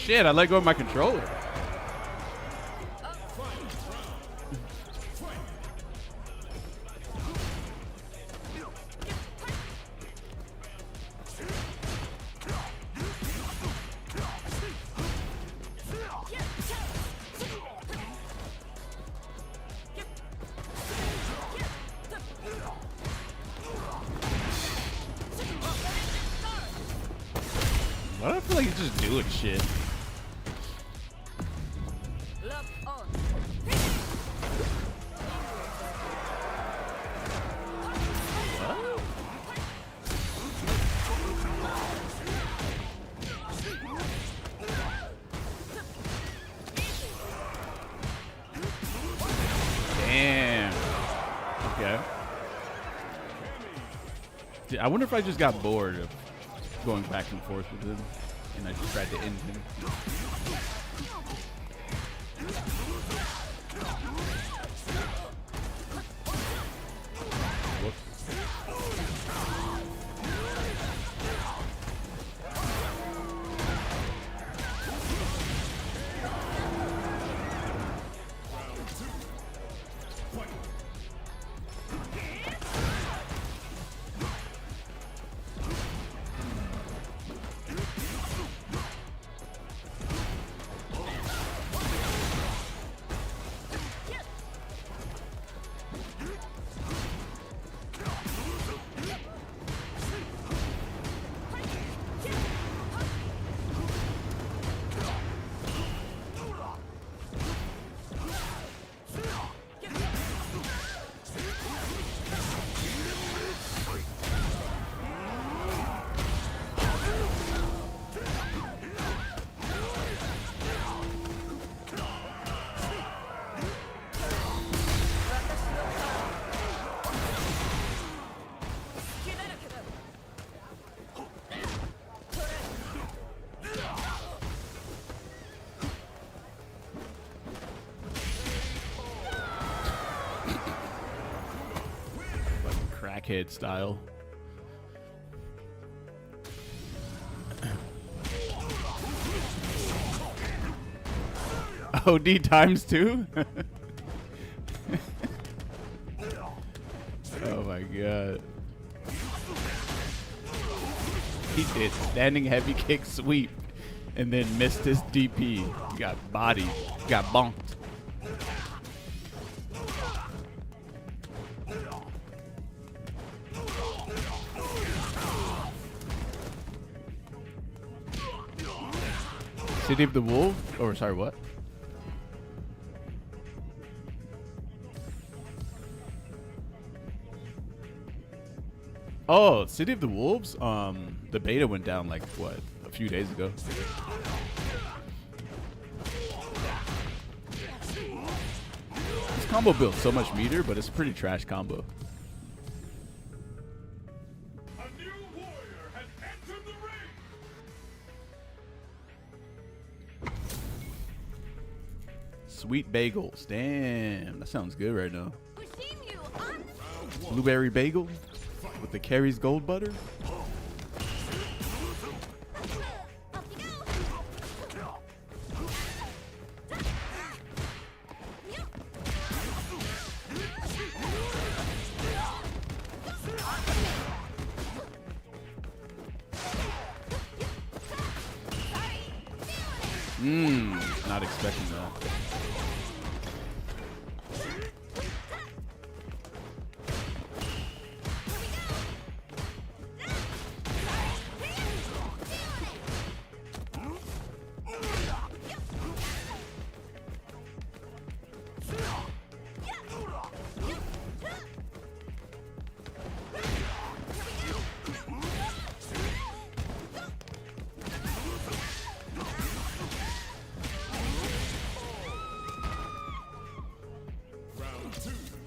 Shit, I let go of my controller. Why do I feel like he's just doing shit? Damn. Okay. I wonder if I just got bored of going back and forth with him, and I just tried to end him. Whoops. Crackhead style. OD times 2? Oh my god. He did standing heavy kick sweep and then missed his DP. He got bodied. Got bonked. City of the Wolves? Or sorry, what? Oh, City of the Wolves? The beta went down like what, a few days ago. This combo builds so much meter, but it's a pretty trash combo. A new warrior has entered the ring. Sweet bagels. Damn, that sounds good right now. Pushing you on. Blueberry bagel with the Carrie's gold butter. Off you go. Not expecting that.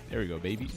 There we go, baby.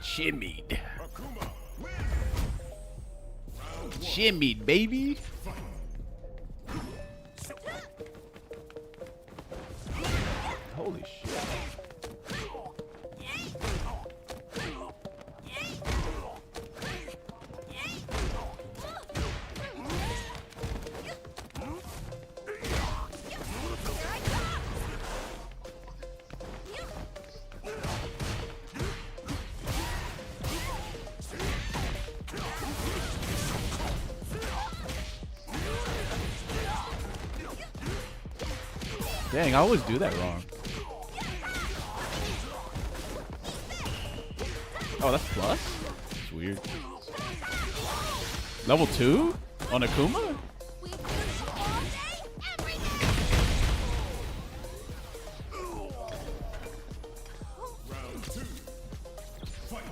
Shimmied. Shimmied, baby. Holy shit. Dang, I always do that wrong. Oh, that's plus? It's weird. Level 2? On Akuma? We do this all day, every day. Round 2. Fight.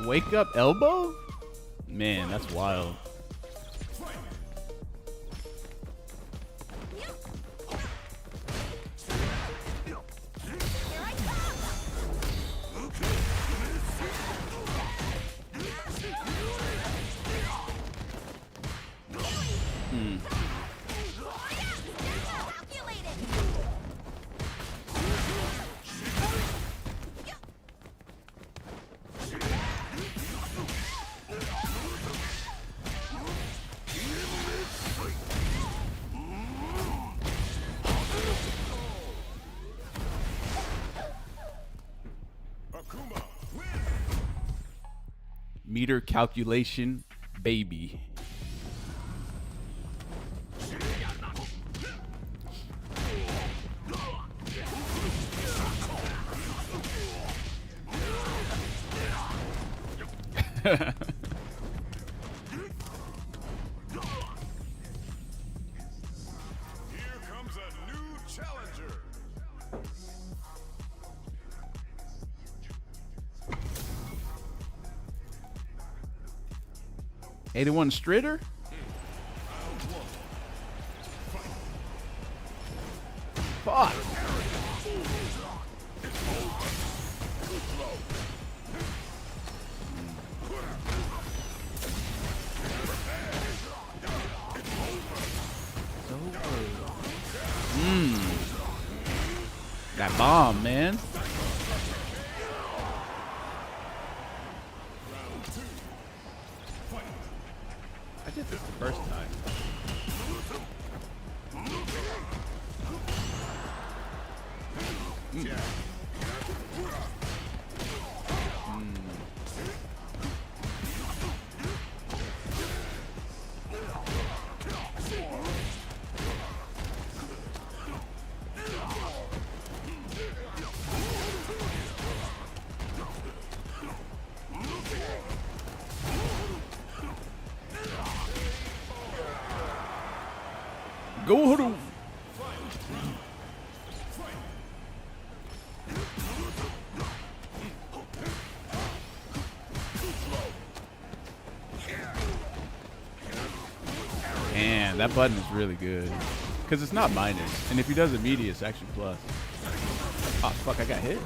Wake up elbow? Man, that's wild. Akuma, win! Meter calculation, baby. Here comes a new challenger. 81 Stritter? Fuck. That bomb, man. I did this the first time. Go Haru. Man, that button is really good. Because it's not minus. And if he does immediate, it's actually plus. Oh, fuck, I got hit.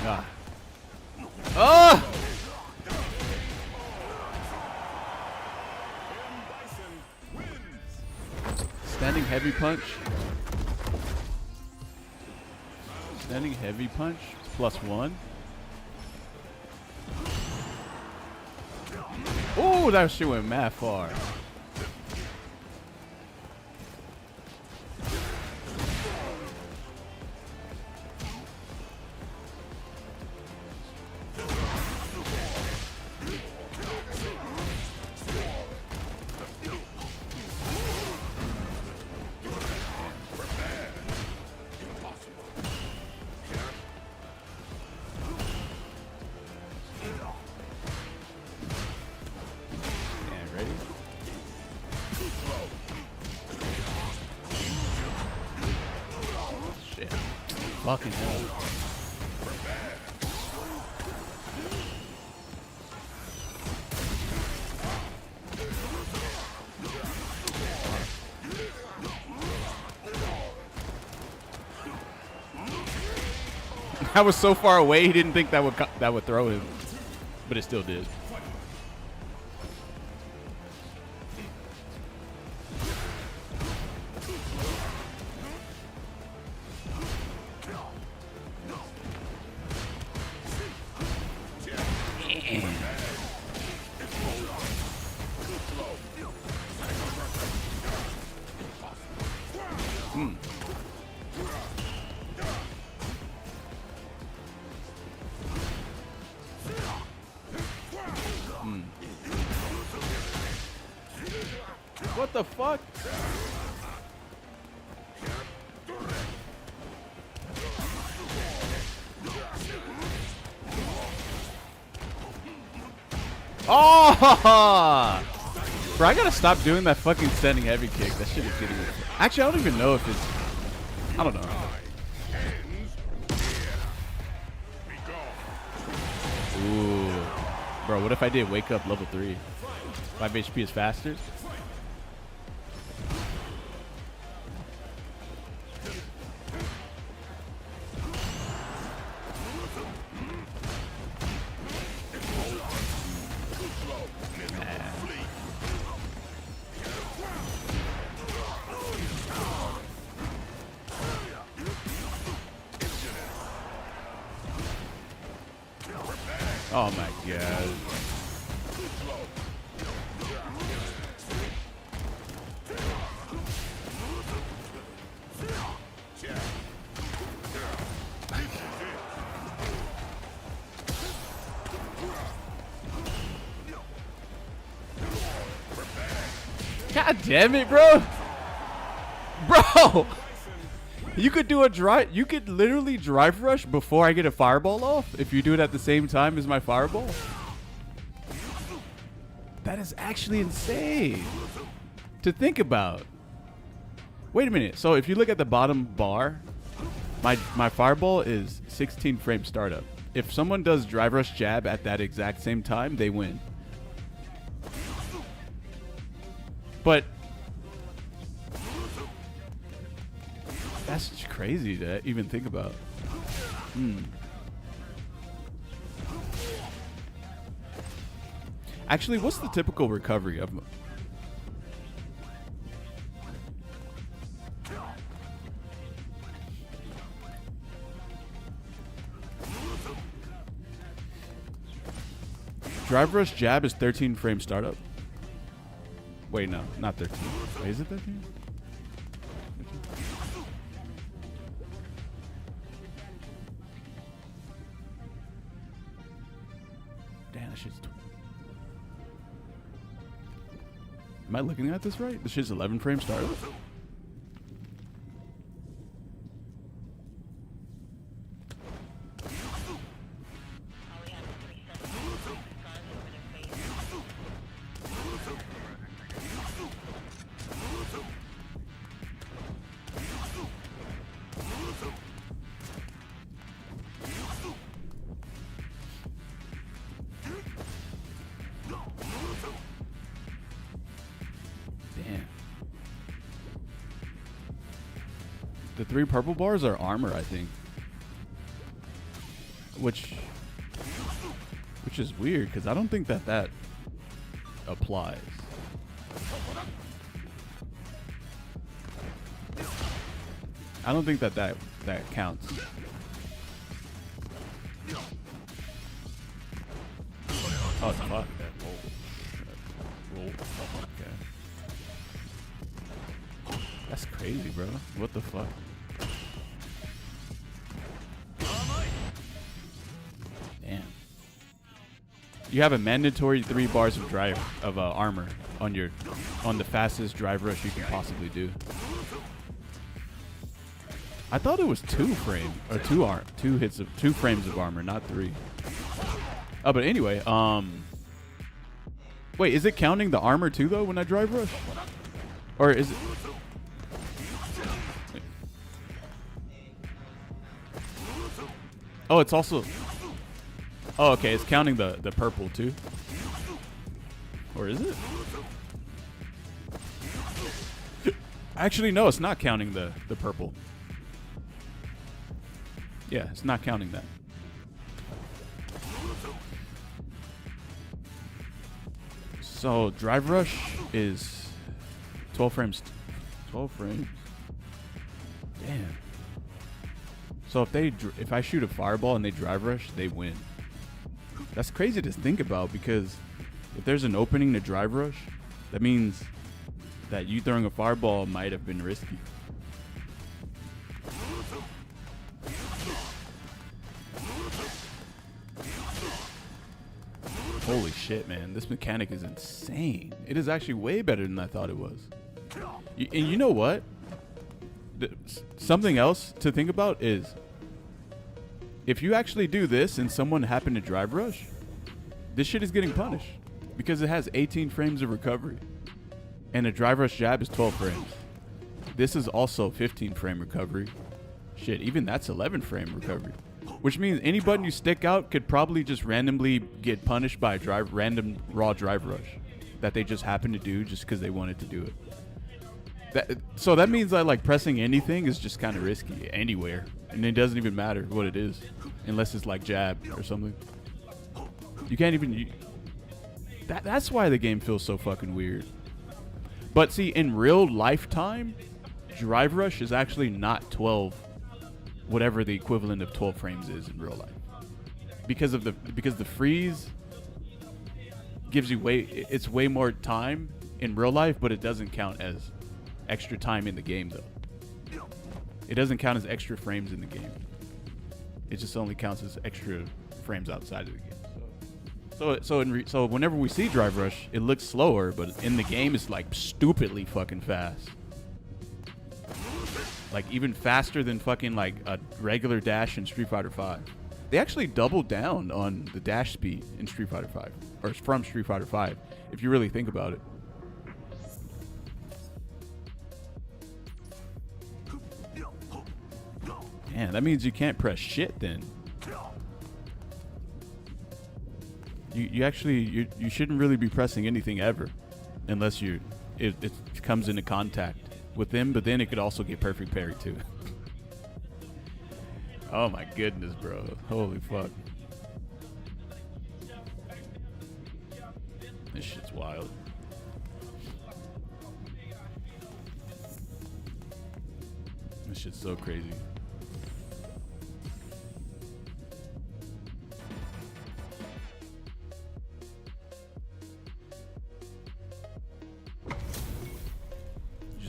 Ah. Oh! Standing heavy punch. Standing heavy punch. +1. Oh, that shit went mad far. Fucking hell. I was so far away, he didn't think that would throw him, but it still did. What the fuck? Oh! Bro, I gotta stop doing that fucking standing heavy kick. That shit is getting me. Actually, I don't even know if it's... I don't know. Ooh. Bro, what if I did wake up level 3? 5 HP is faster? Oh my god. God damn it, bro. Bro. You could do a drive. You could literally drive rush before I get a fireball off if you do it at the same time as my fireball. That is actually insane to think about. Wait a minute. So if you look at the bottom bar, my fireball is 16 frame startup. If someone does drive rush jab at that exact same time, they win. But that's crazy to even think about. Actually, what's the typical recovery of them? Drive rush jab is 13 frame startup. Wait, no, not 13. Wait, is it 13? Damn, that shit's... Am I looking at this right? This shit's 11 frame startup? The 3 purple bars are armor, I think. Which is weird, because I don't think that applies. I don't think that counts. Oh, fuck that. Roll. Okay. That's crazy, bro. What the fuck? Damn. You have a mandatory 3 bars of armor on the fastest drive rush you can possibly do. I thought it was 2 frame or 2 frames of armor, not 3. Oh, but anyway, wait, is it counting the armor too though when I drive rush? Or is it? Oh, it's also. Oh, okay. It's counting the purple too. Or is it? Actually, no. It's not counting the purple. Yeah, it's not counting that. So drive rush is 12 frames. 12 frames. Damn. So if I shoot a fireball and they drive rush, they win. That's crazy to think about, because if there's an opening to drive rush, that means that you throwing a fireball might have been risky. Holy shit, man. This mechanic is insane. It is actually way better than I thought it was. And you know what? Something else to think about is, if you actually do this and someone happened to drive rush, this shit is getting punished, because it has 18 frames of recovery. And a drive rush jab is 12 frames. This is also 15 frame recovery. Shit, even that's 11 frame recovery. Which means any button you stick out could probably just randomly get punished by a random raw drive rush that they just happen to do just because they wanted to do it. So that means that like pressing anything is just kind of risky anywhere, and it doesn't even matter what it is, unless it's like jab or something. You can't even. That's why the game feels so fucking weird. But see, in real lifetime, drive rush is actually not 12. Whatever the equivalent of 12 frames is in real life, because the freeze gives you it's way more time in real life, but it doesn't count as extra time in the game though. It doesn't count as extra frames in the game. It just only counts as extra frames outside of the game. So whenever we see drive rush, it looks slower, but in the game it's like stupidly fucking fast. Like even faster than fucking like a regular dash in Street Fighter V. They actually doubled down on the dash speed in Street Fighter V, or from Street Fighter V, if you really think about it. Man, that means you can't press shit then. You shouldn't really be pressing anything ever, unless it comes into contact with them, but then it could also get perfect parry too. Oh my goodness, bro. Holy fuck. This shit's wild. This shit's so crazy.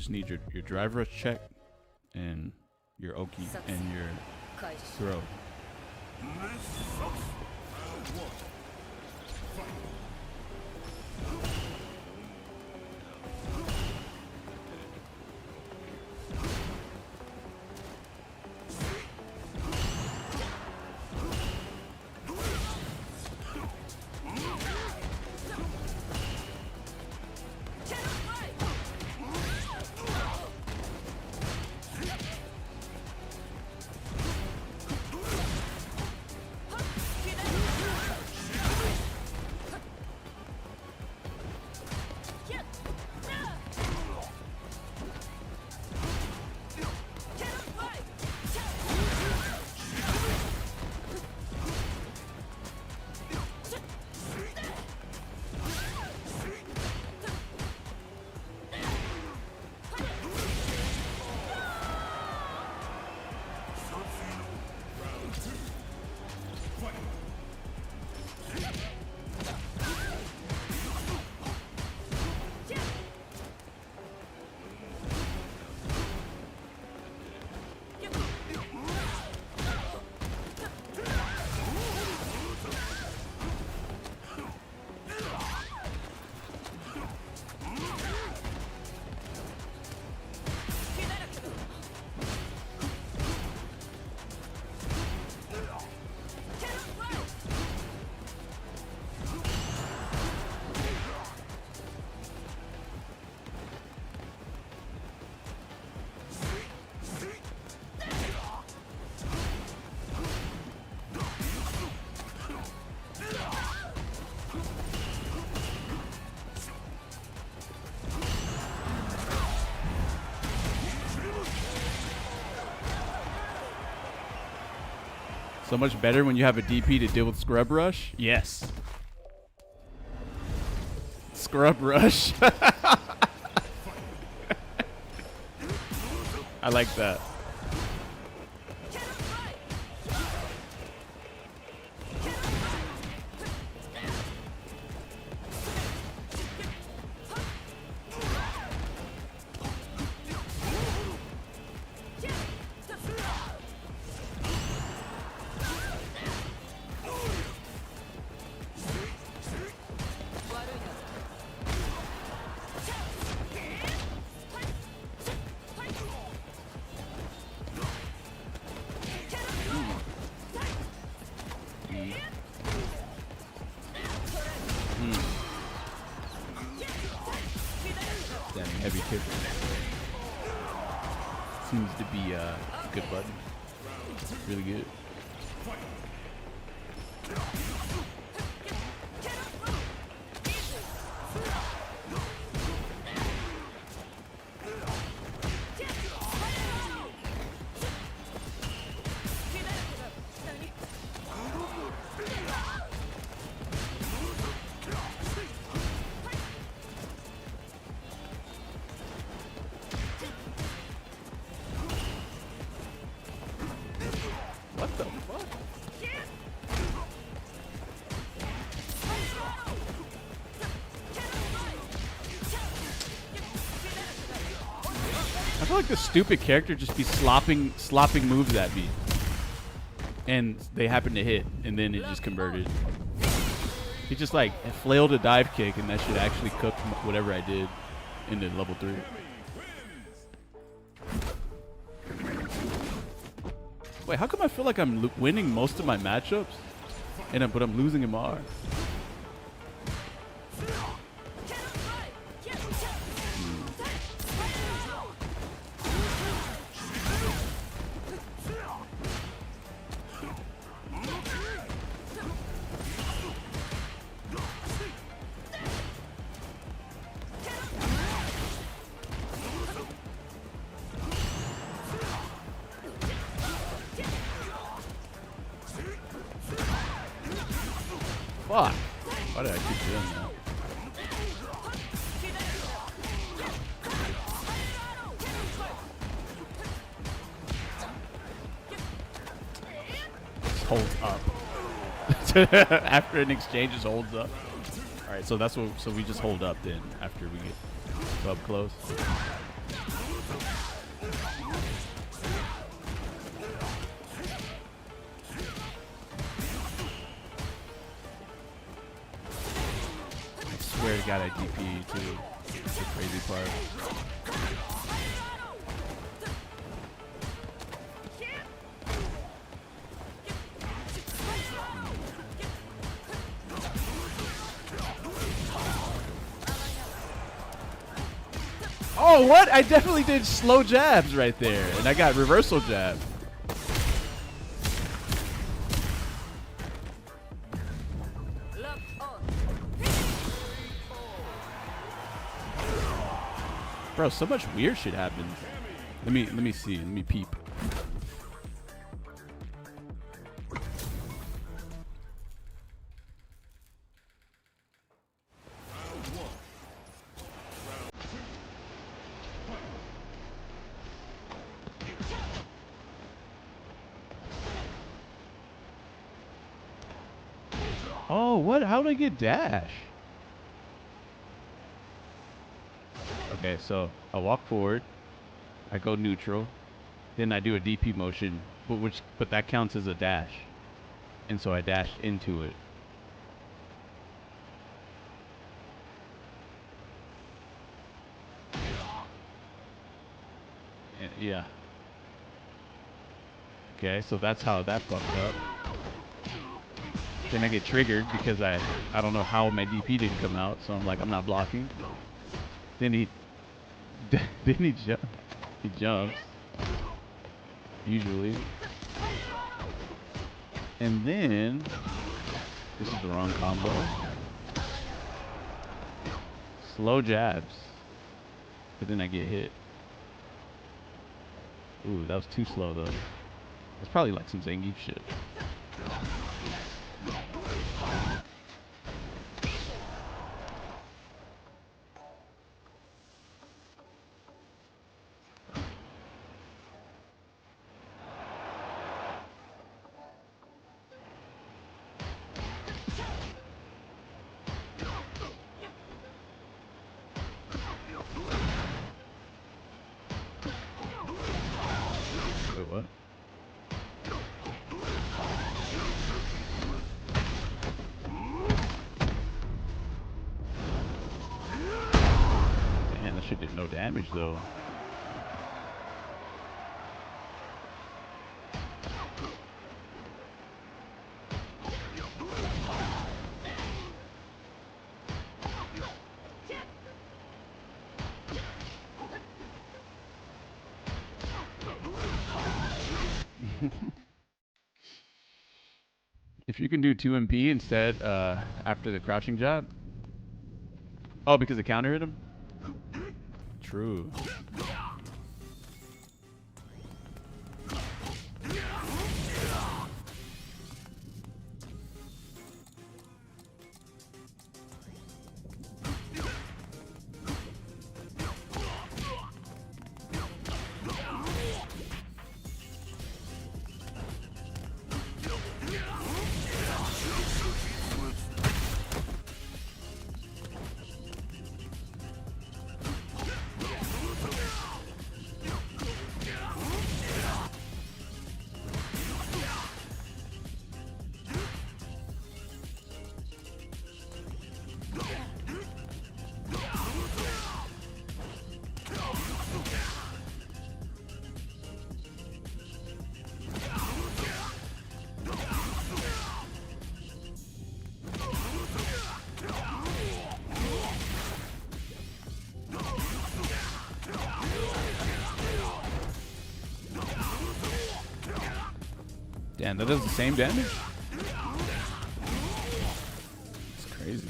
Need your drive rush check and your Oki and your throw. So much better when you have a DP to deal with Scrub Rush? Yes. Scrub Rush. I like that. Heavy kick. Seems to be a good button. Really good. What the fuck? I feel like the stupid character just be slopping moves at me. And they happen to hit, and then it just converted. He just like flailed a dive kick, and that shit actually cooked whatever I did into level 3. Wait, how come I feel like I'm winning most of my matchups, but I'm losing MR? Fuck. Why did I keep doing that? Just holds up. After an exchange, just holds up. Alright, so that's what. So we just hold up then after we get up close. I swear to God, I DP too. That's the crazy part. Oh, what? I definitely did slow jabs right there, and I got reversal jab. Bro, so much weird shit happens. Let me see. Let me peep. Oh, what? How did I get dash? Okay, so I walk forward, I go neutral, then I do a DP motion, but that counts as a dash, and so I dash into it. Yeah. Okay, so that's how that fucked up. Then I get triggered because I don't know how my DP didn't come out, so I'm like, I'm not blocking. Then he jumps usually, and then this is the wrong combo. Slow jabs, but then I get hit. Ooh, that was too slow though. It's probably like some Zangief shit. Wait, what? Man, that shit did no damage though. If you can do 2 MP instead after the crouching jab. Oh, because the counter hit him? True. Damn, that does the same damage? It's crazy.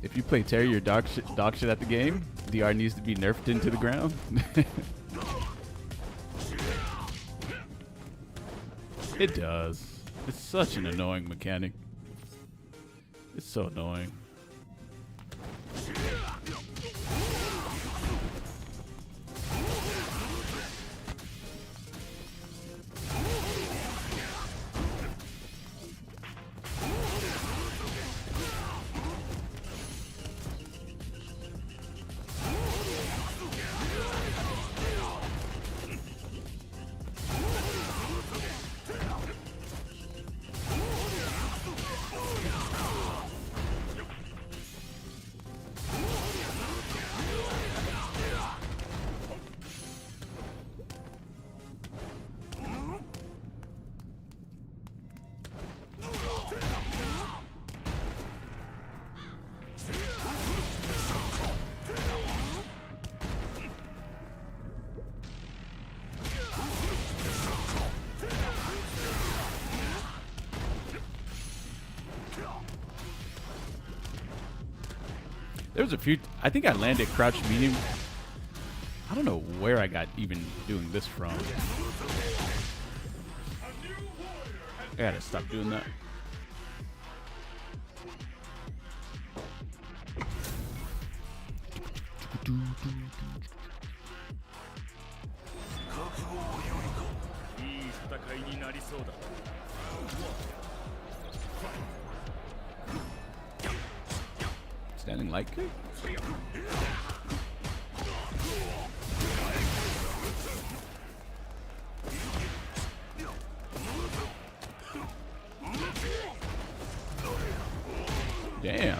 If you play Terry, you're dog shit at the game. DR needs to be nerfed into the ground. It does. It's such an annoying mechanic. It's so annoying. There was a few. I think I landed crouch medium. I don't know where I got even doing this from. I gotta stop doing that. Standing light kick? Damn.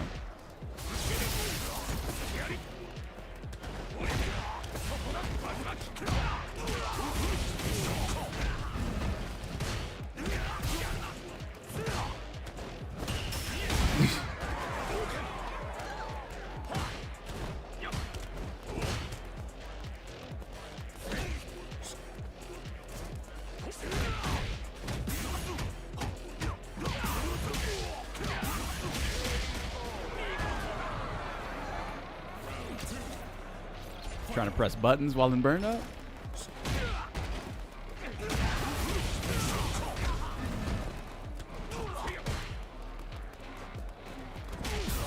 Trying to press buttons while in burnout?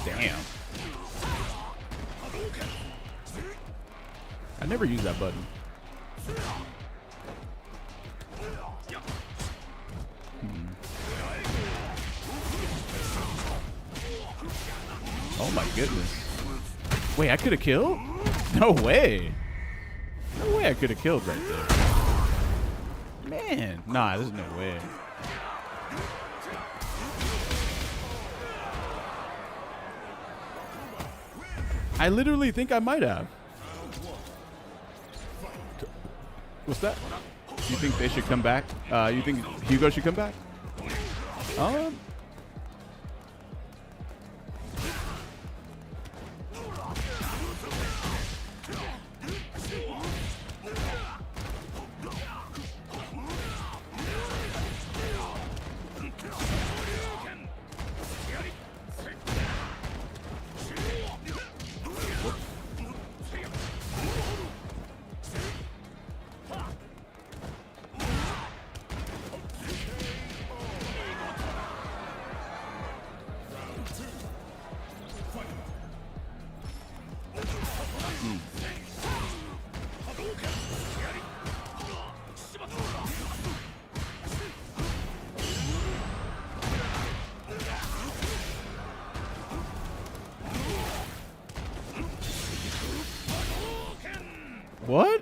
Damn. I never use that button. Oh my goodness. Wait, I could have killed? No way. No way I could have killed right there. Man. Nah, there's no way. I literally think I might have. What's that? You think they should come back? You think Hugo should come back? What?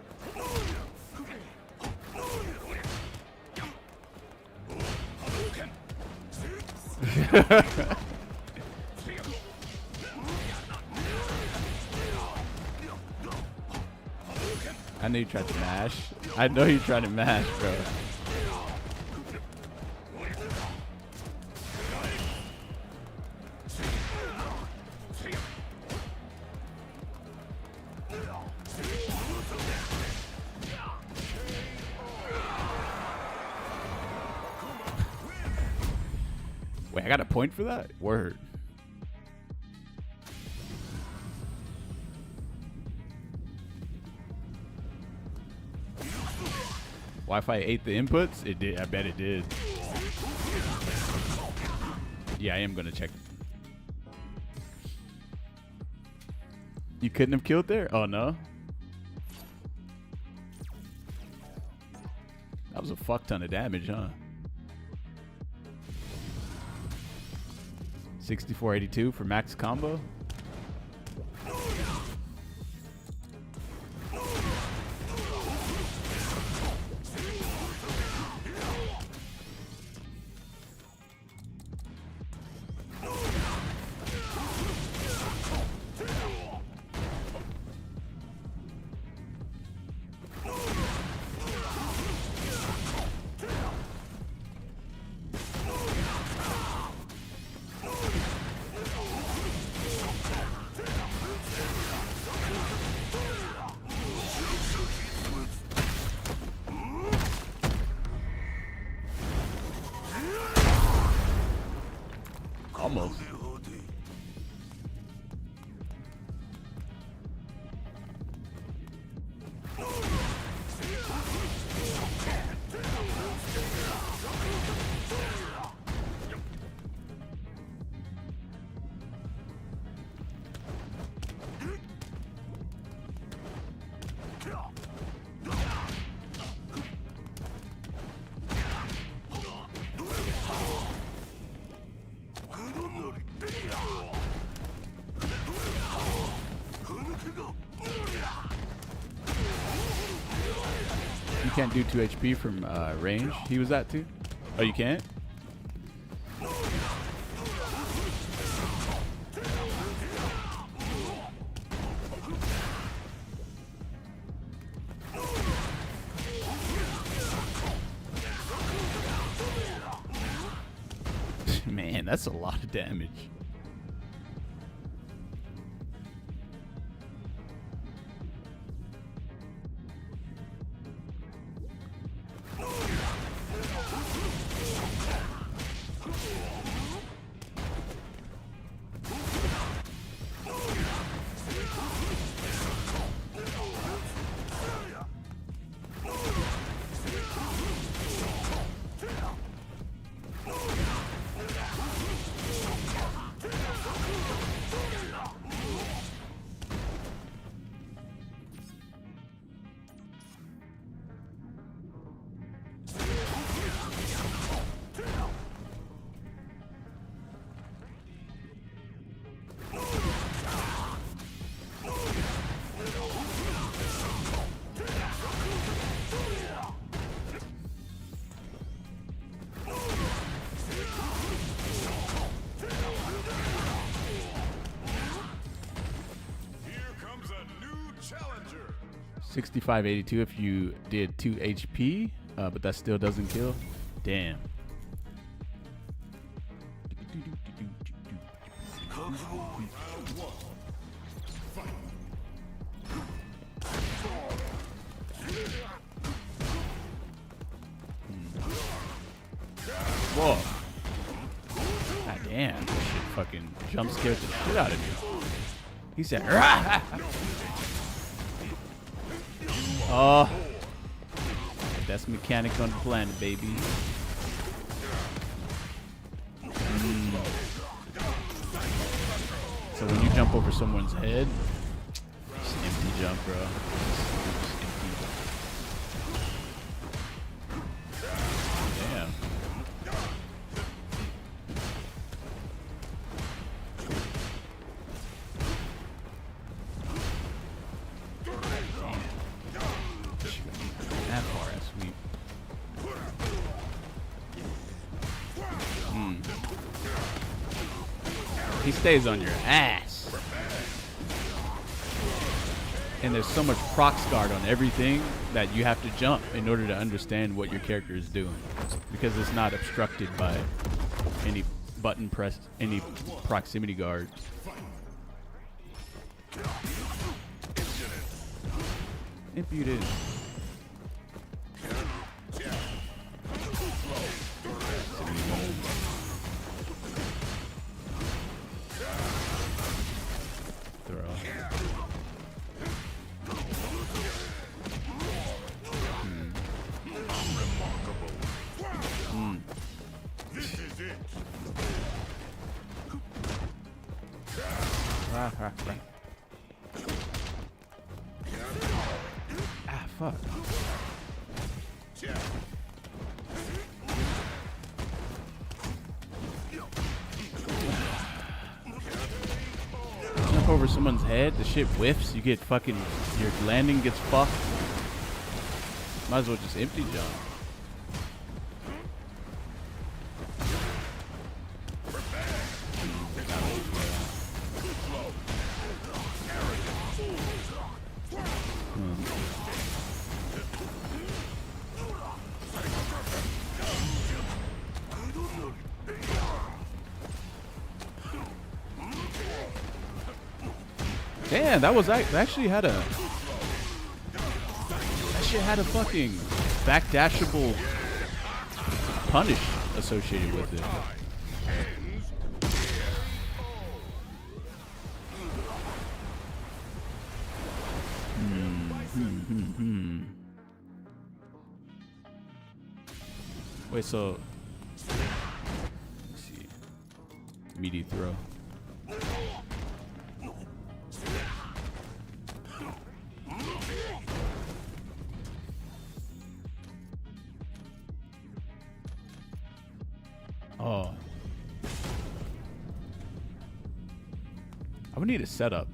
I know you tried to mash. I know you tried to mash, bro. Wait, I got a point for that? Word. Wi-Fi ate the inputs? It did. I bet it did. Yeah, I am going to check. You couldn't have killed there? Oh, no? That was a fuck ton of damage, huh? 6482 for max combo. Almost. You can't do 2 HP from range. He was at 2. Oh, you can't? Man, that's a lot of damage. 6582 if you did 2 HP, but that still doesn't kill. Damn. Whoa. God damn, this shit fucking jump scared the shit out of me. He said, rah! Oh. That's mechanic on the planet, baby. So when you jump over someone's head, it's an empty jump, bro. Just empty. Damn. That far ass sweep. He stays on your ass. And there's so much procs guard on everything that you have to jump in order to understand what your character is doing. Because it's not obstructed by any button press, any proximity guard. Impudent. Ah, fuck. Jump over someone's head, the shit whiffs, you get fucking, your landing gets fucked. Might as well just empty jump. Damn, that was actually had a. That shit had a fucking backdashable punish associated with it. Wait, so. Let's see. Meaty throw. Oh. I would need a setup.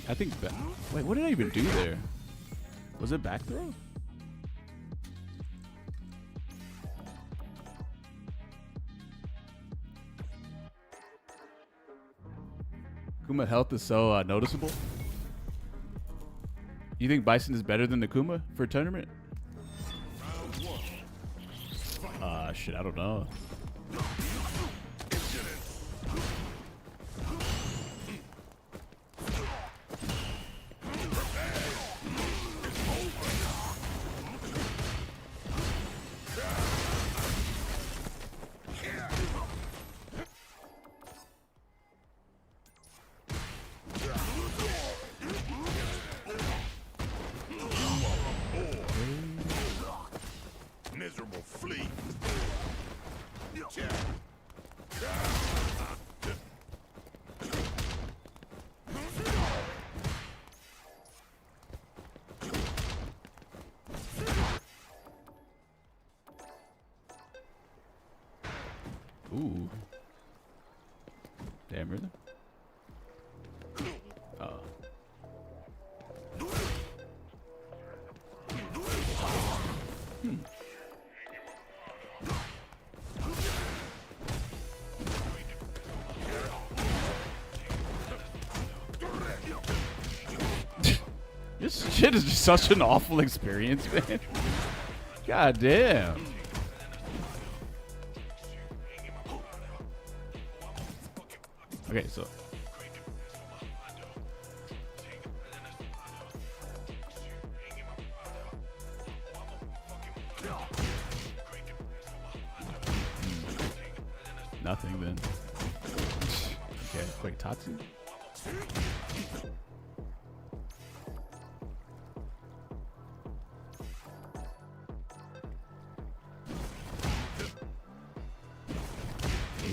I think wait, what did I even do there? Was it back throw? Kuma health is so noticeable. You think Bison is better than the Kuma for a tournament? Shit, I don't know. Miserable flea. Ooh. Damn, really? Oh. This shit is just such an awful experience, man. God damn. Okay, so. Nothing then. Okay, wait, Tatsu?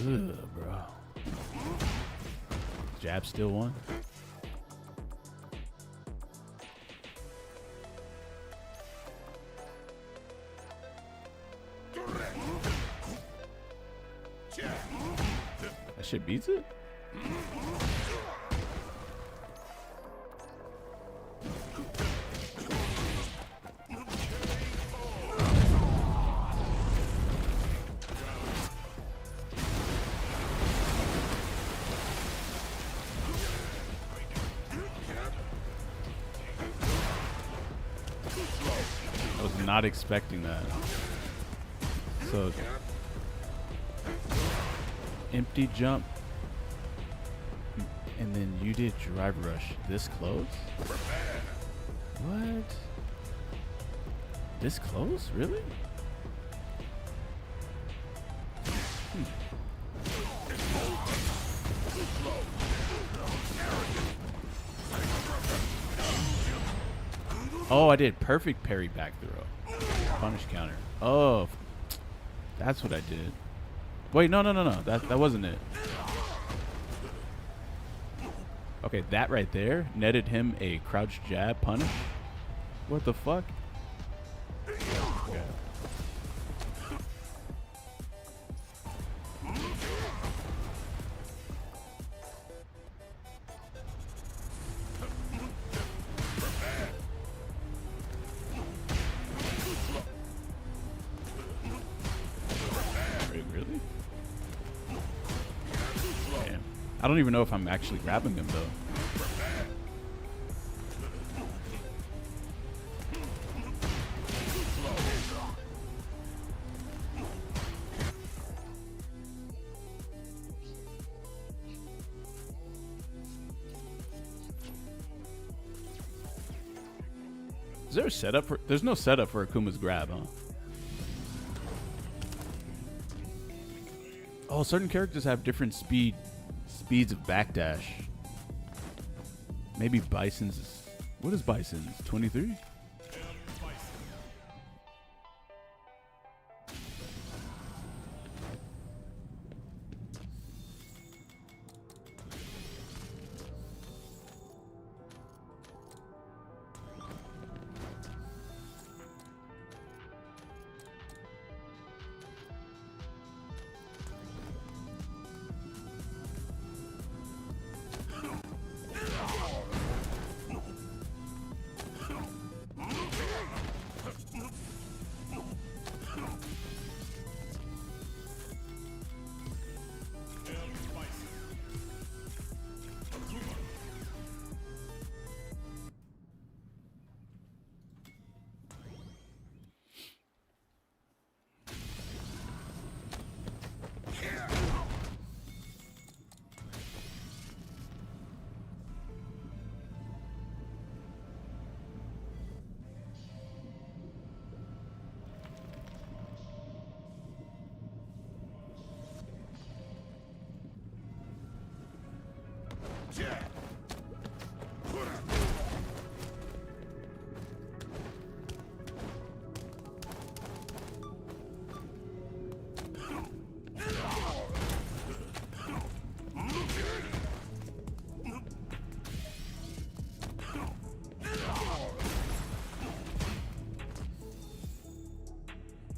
Ugh, bro. Jab still won. That shit beats it? I was not expecting that. So, empty jump, and then you did drive rush this close? What? This close? Really? Oh, I did perfect parry back throw. Punish counter. Oh, that's what I did. Wait, no. That wasn't it. Okay, that right there netted him a crouch jab punish. What the fuck? Okay. Really? Damn. I don't even know if I'm actually grabbing him though. Is there a setup for? There's no setup for Akuma's grab, huh? Oh, certain characters have different speeds of backdash. Maybe Bison's. What is Bison's? 23?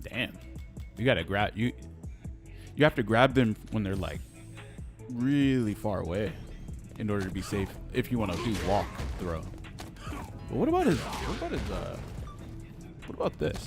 Damn. You gotta grab you have to grab them when they're like really far away in order to be safe if you want to do walk throw. But what about his what about this?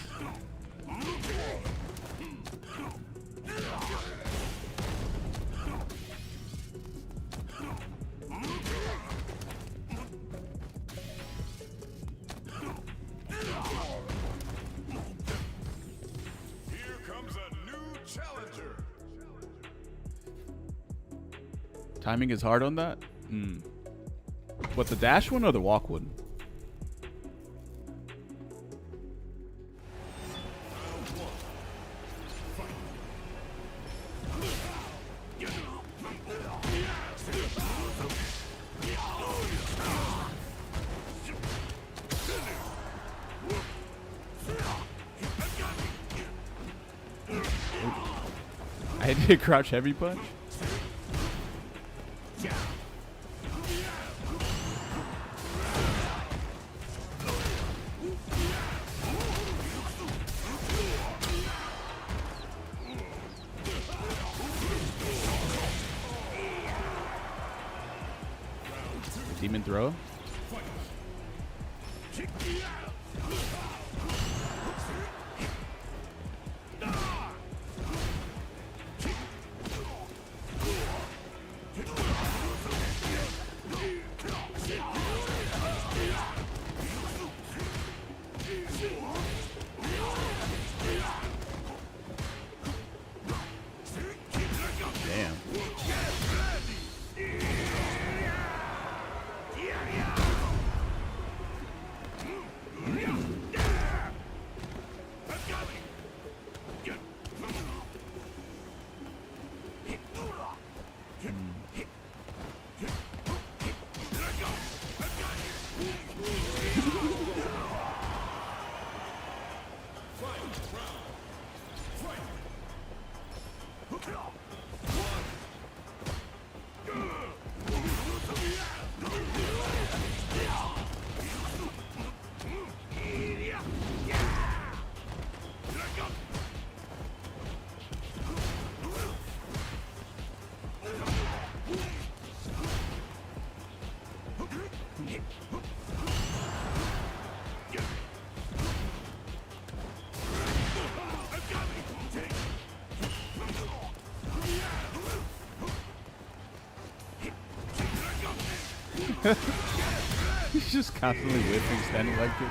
Here comes a new challenger. Timing is hard on that? What, the dash one or the walk one? I did crouch heavy punch. Demon throw. Damn. He's just constantly whipping, standing like it.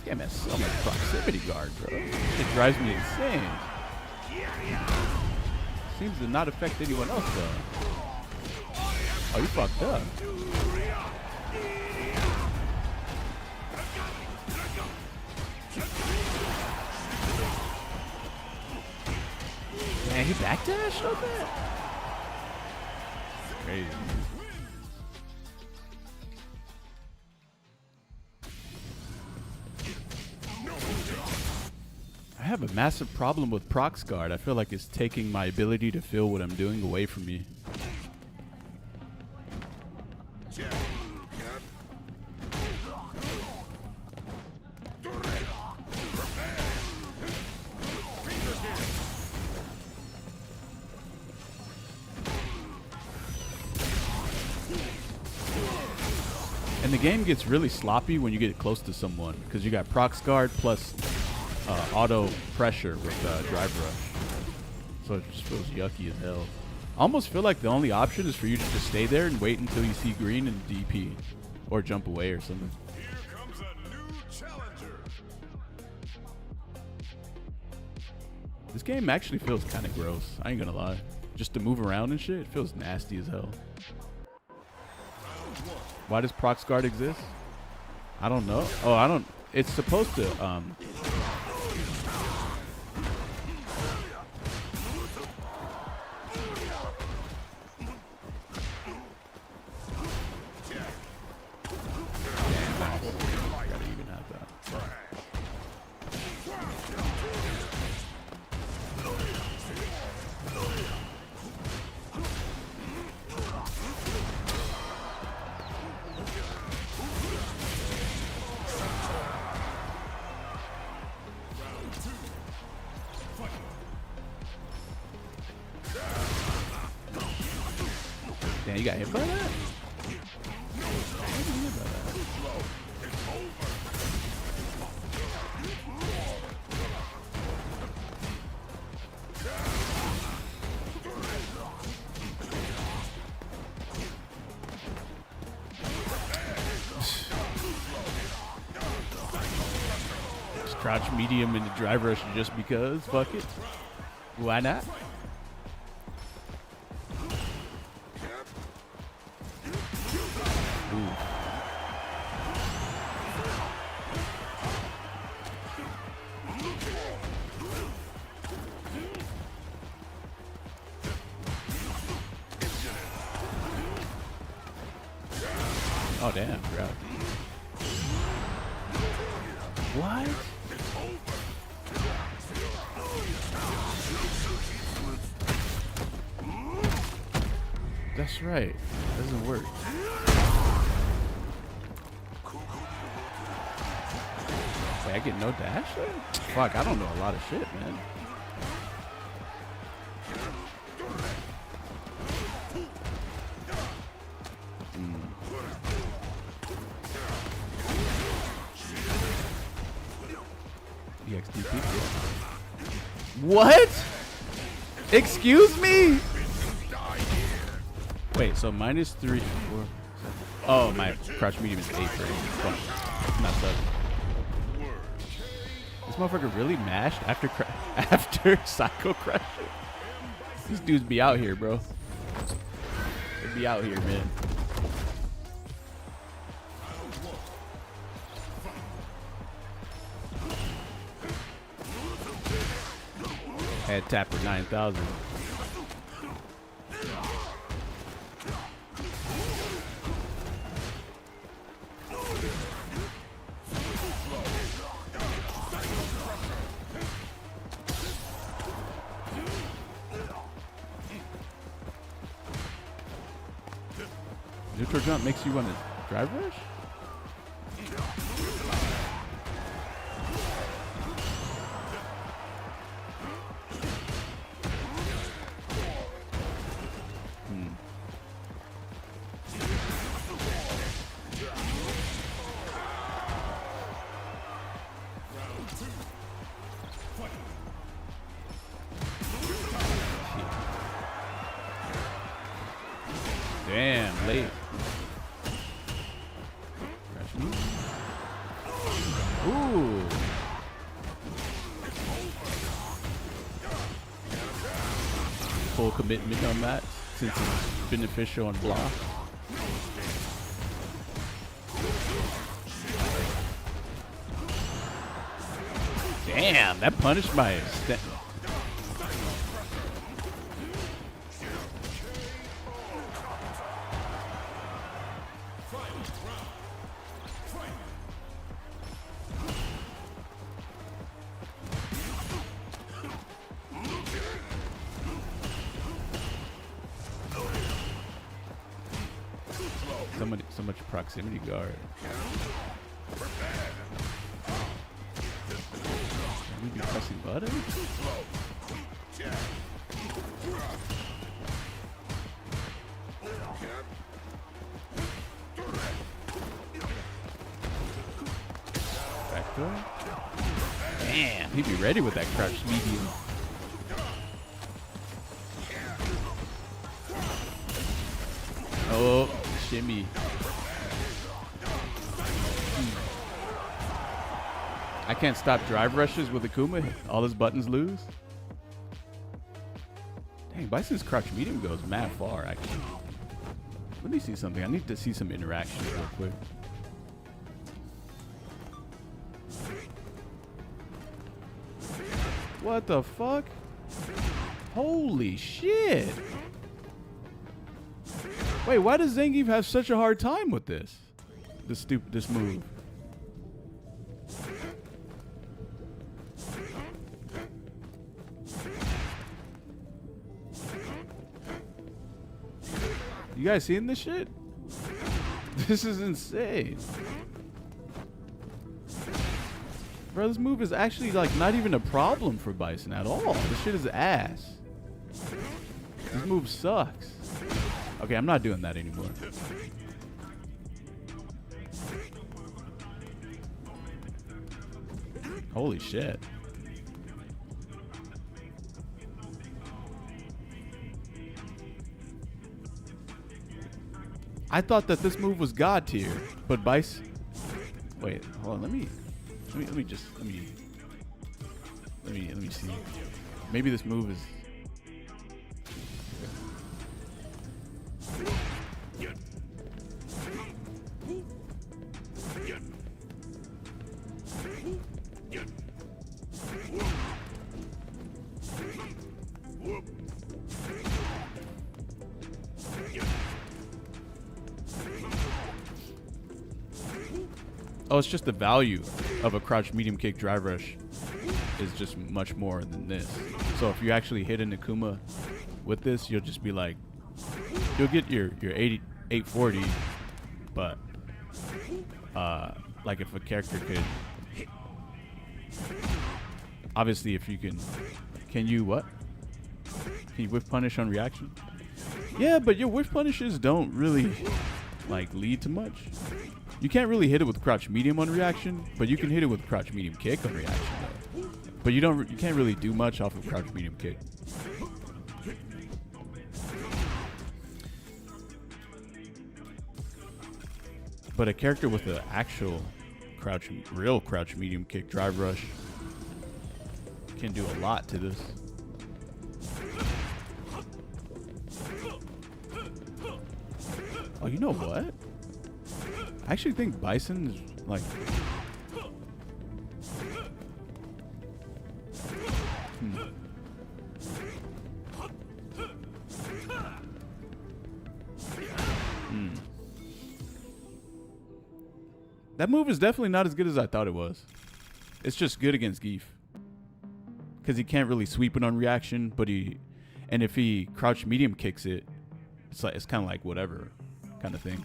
Damn, that's so much proximity guard, bro. It drives me insane. Seems to not affect anyone else, though. Oh, you fucked up. Man, he backdashed so bad. Crazy. I have a massive problem with prox guard. I feel like it's taking my ability to feel what I'm doing away from me. And the game gets really sloppy when you get close to someone because you got prox guard plus auto pressure with drive rush. So it just feels yucky as hell. I almost feel like the only option is for you to just stay there and wait until you see green and DP. Or jump away or something. Here comes a new challenger. This game actually feels kind of gross. I ain't gonna lie. Just to move around and shit, it feels nasty as hell. Why does prox guard exist? I don't know. Oh, I don't. It's supposed to. Gotta even have that. Damn, you got hit by that? Just crouch medium into drive rush just because. Fuck it. Why not? Oh damn, grab. What? That's right. Doesn't work. Wait, I get no dash there? Fuck, I don't know a lot of shit, man. EXDP. What? Excuse me? Wait, so -3, 4, 7. Oh, my crouch medium is 8 for 8. Fuck. Not 7. This motherfucker really mashed after Psycho Crusher? These dudes be out here, bro. They be out here, man. Had tap for 9,000. Neutral jump makes you want to drive rush? Damn, late. Ooh. Full commitment on that since it's beneficial on block. Damn, that punished my extent. So much proximity guard. We be pressing buttons? Back door? Damn, he'd be ready with that crouch medium. Oh, shimmy. I can't stop drive rushes with Akuma. All his buttons lose. Dang, Bison's crouch medium goes mad far, actually. Let me see something. I need to see some interaction real quick. What the fuck? Holy shit. Wait, why does Zangief have such a hard time with this? This move. You guys seeing this shit? This is insane. Bro, this move is actually like not even a problem for Bison at all. This shit is ass. This move sucks. Okay, I'm not doing that anymore. Holy shit. I thought that this move was God tier, but Bice. Wait, hold on. Let me see. Maybe this move is. Oh, it's just the value of a crouch medium kick drive rush is just much more than this. So if you actually hit an Akuma with this, you'll just be like, you'll get your 840, but like if a character could, obviously if you can you what? Can you whiff punish on reaction? Yeah, but your whiff punishes don't really like lead to much. You can't really hit it with crouch medium on reaction, but you can hit it with crouch medium kick on reaction though. But you can't really do much off of crouch medium kick. But a character with an actual real crouch medium kick drive rush can do a lot to this. Oh, you know what? I actually think Bison is like. That move is definitely not as good as I thought it was. It's just good against Zangief. Because he can't really sweep it on reaction, but and if he crouch medium kicks it, it's kind of like whatever kind of thing.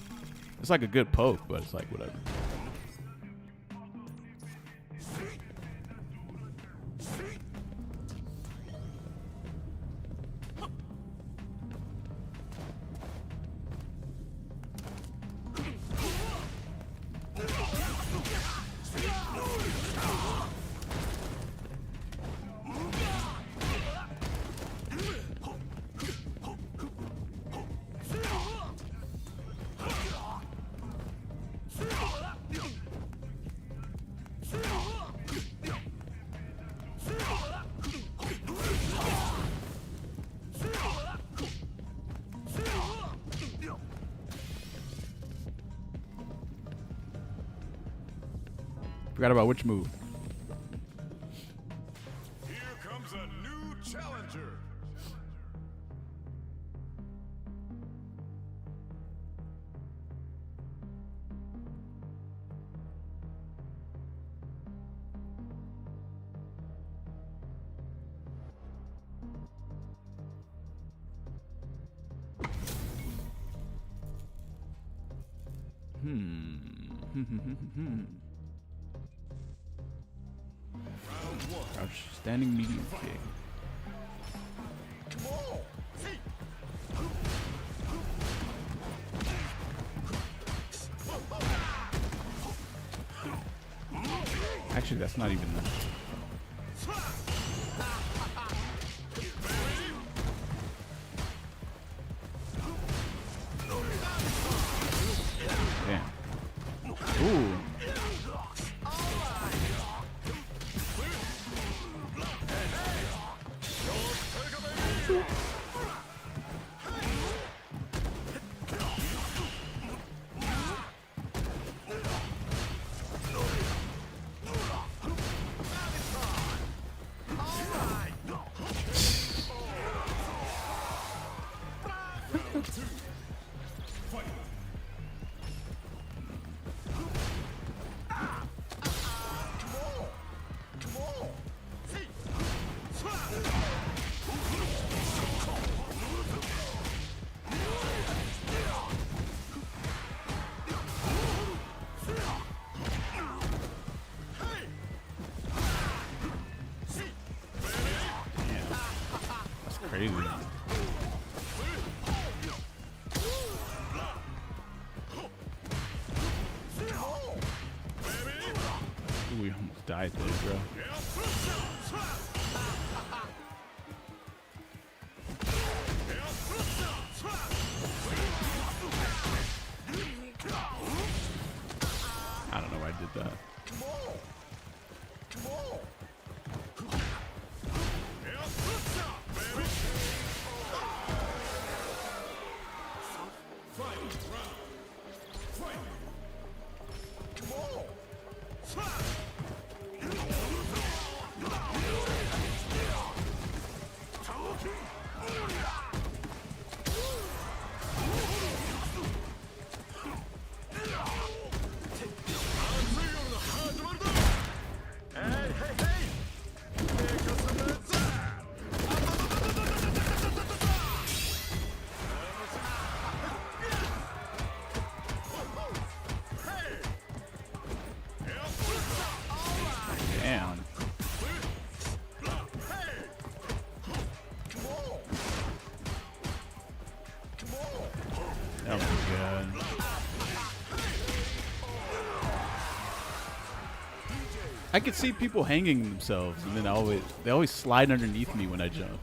It's like a good poke, but it's like whatever. Forgot about which move. Here comes a new challenger. Crouch, standing medium kick. Actually, that's not even that. Damn. Ooh. Crazy. Ooh, we almost died there, bro. I don't know why I did that. Damn. That was good. I could see people hanging themselves, and then they always slide underneath me when I jump.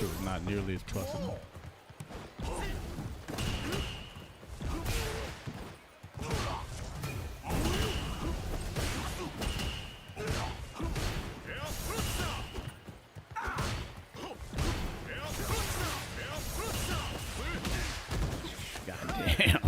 shit was not nearly as busted. Goddamn.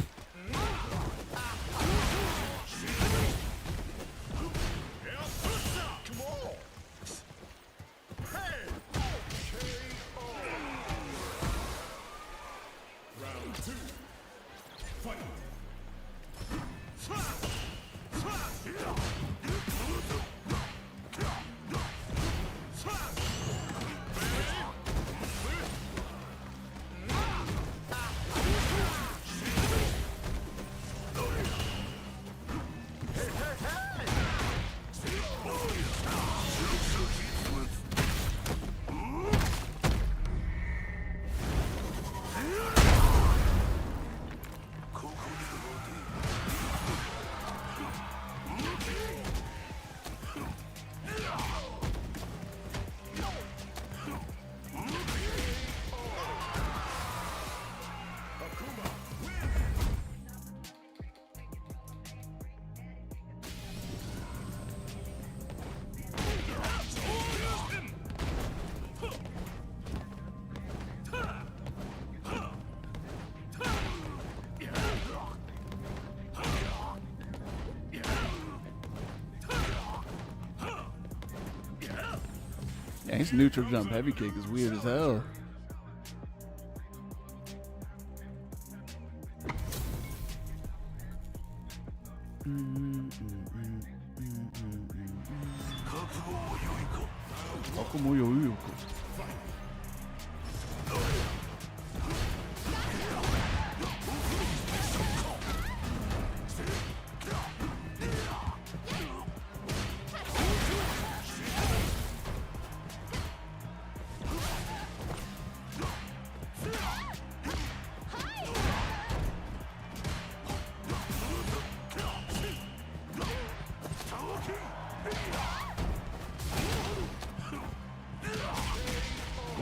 Yeah, his neutral jump heavy kick is weird as hell.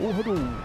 Oh, hold on.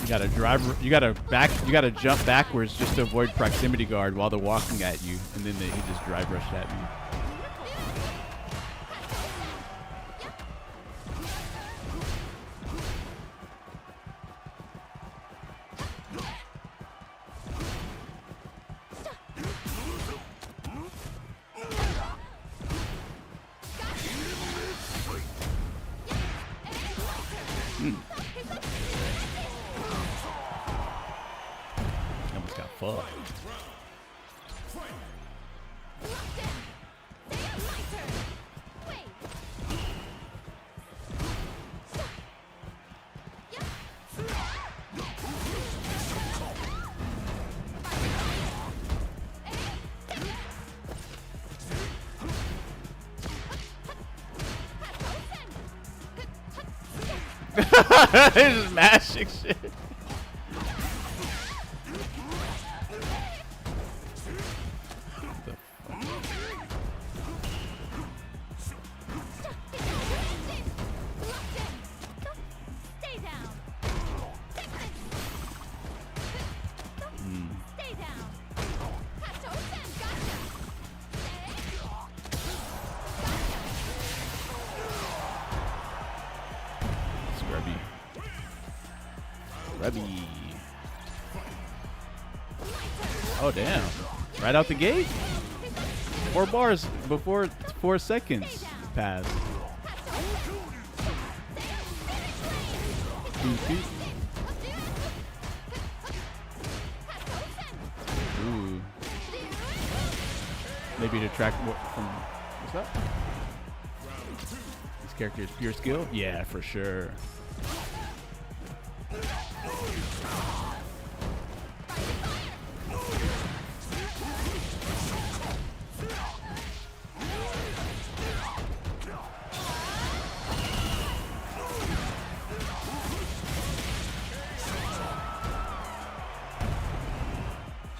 You gotta drive. You gotta jump backwards just to avoid proximity guard while they're walking at you, and then he just drive rushed at me. Almost got fucked. They're just mashing shit. Rebby. Oh damn! Right out the gate. 4 bars before 4 seconds passed. Ooh. Maybe to track more from. What's that? This character is pure skill. Yeah, for sure.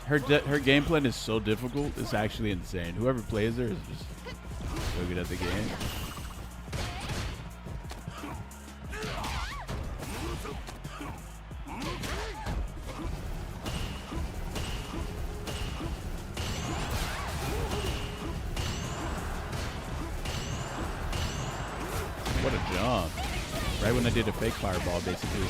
Her game plan is so difficult, it's actually insane. Whoever plays her is just so good at the game. What a jump. Right when I did a fake fireball, basically.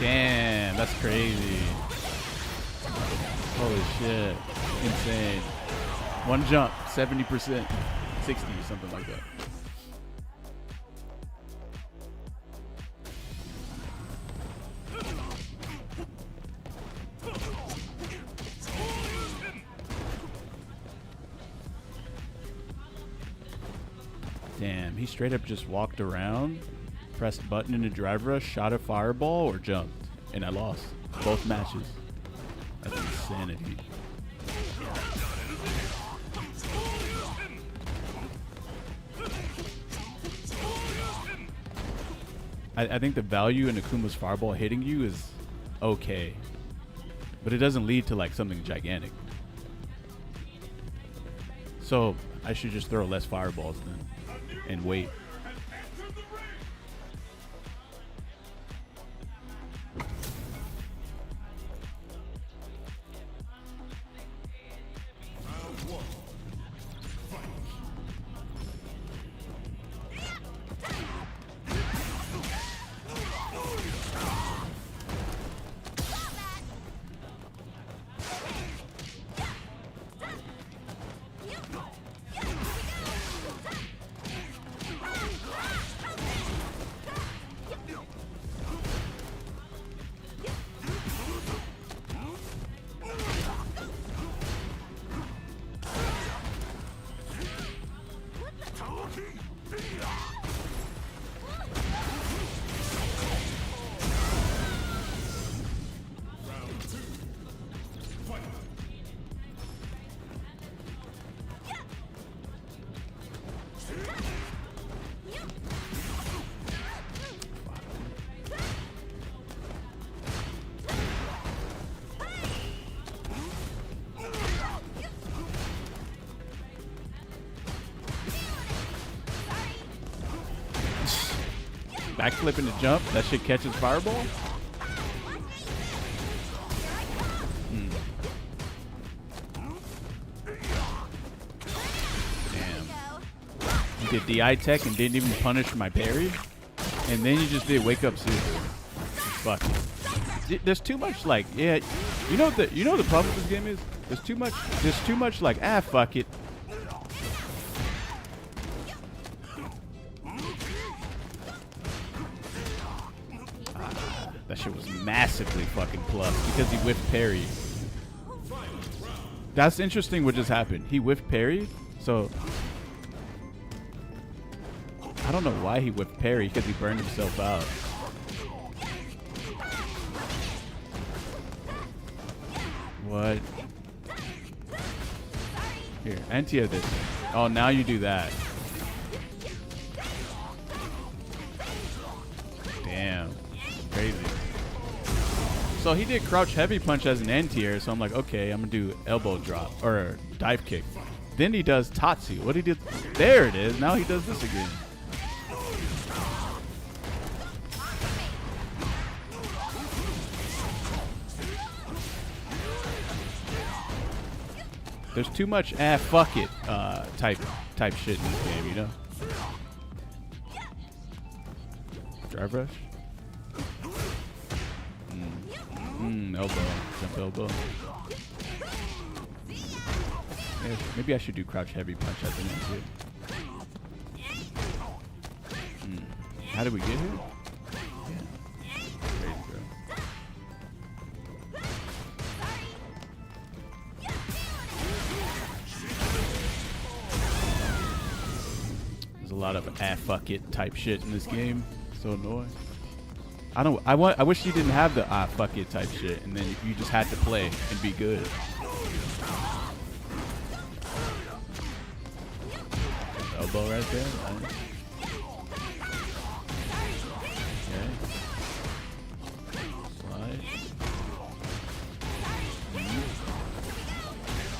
Damn, that's crazy. Holy shit. Insane. One jump, 70%, 60, something like that. Damn, he straight up just walked around, pressed button in a drive rush, shot a fireball, or jumped, and I lost both matches. That's insanity. I think the value in Akuma's fireball hitting you is okay, but it doesn't lead to like something gigantic. So I should just throw less fireballs then and wait. backflip into jump. That shit catches fireball. Damn. You did DI tech and didn't even punish my parry. And then you just did wake up super. Fuck it. There's too much like, yeah, you know the problem with this game is there's too much like, fuck it. That shit was massively fucking plus because he whiffed parry. That's interesting what just happened. He whiffed parry, so I don't know why he whipped parry because he burned himself out. What? Here, anti this. Oh, now you do that. Damn. Crazy. So he did crouch heavy punch as an anti-air, so I'm like, okay, I'm gonna do elbow drop or dive kick. Then he does Tatsu. What he did? There it is. Now he does this again. There's too much fuck it type shit in this game, you know? Drive rush? Elbow. Jump elbow. Yeah, maybe I should do crouch heavy punch at the end too. How did we get here? Yeah. Crazy, bro. There's a lot of fuck it type shit in this game. So annoying. I wish you didn't have the fuck it type shit, and then you just had to play and be good. Elbow right there. Nice. Okay. Slide.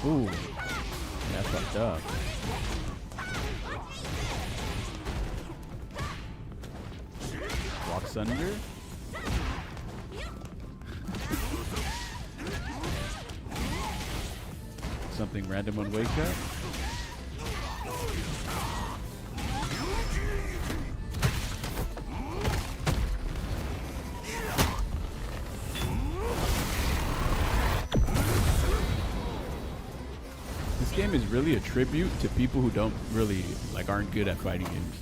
Ooh. That fucked up. Walks under. Something random on wake up. This game is really a tribute to people who don't really aren't good at fighting games.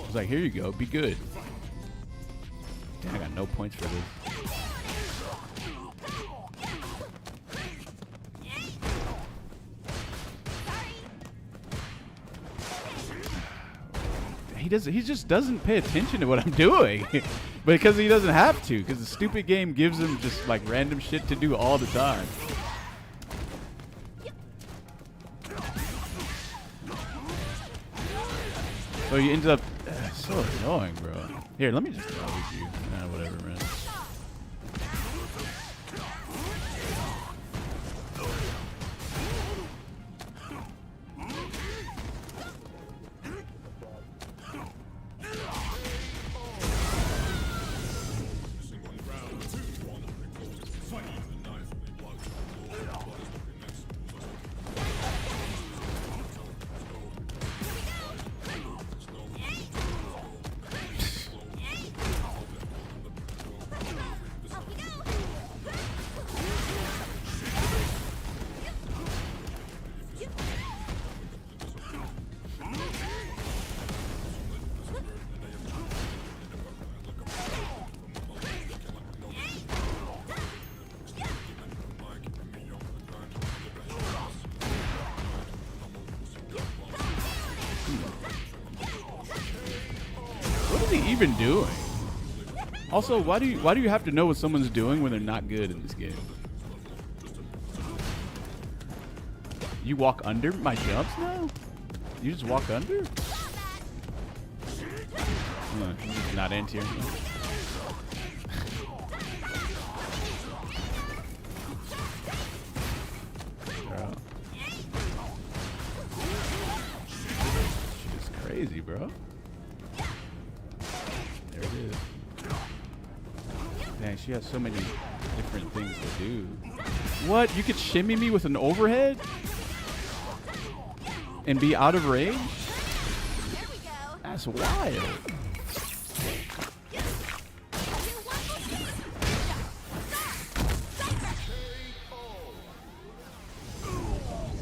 It's like, here you go, be good. Damn, I got no points for this. He just doesn't pay attention to what I'm doing. Because he doesn't have to, because the stupid game gives him just random shit to do all the time. So you ended up so annoying, bro. Here, let me just go with you. Whatever, man. What is he even doing? Also, why do you have to know what someone's doing when they're not good in this game? You walk under my jumps now? You just walk under? Not anti-air. Shit is crazy, bro. There it is. Dang, she has so many different things to do. What? You could shimmy me with an overhead? And be out of range? There we go. That's wild.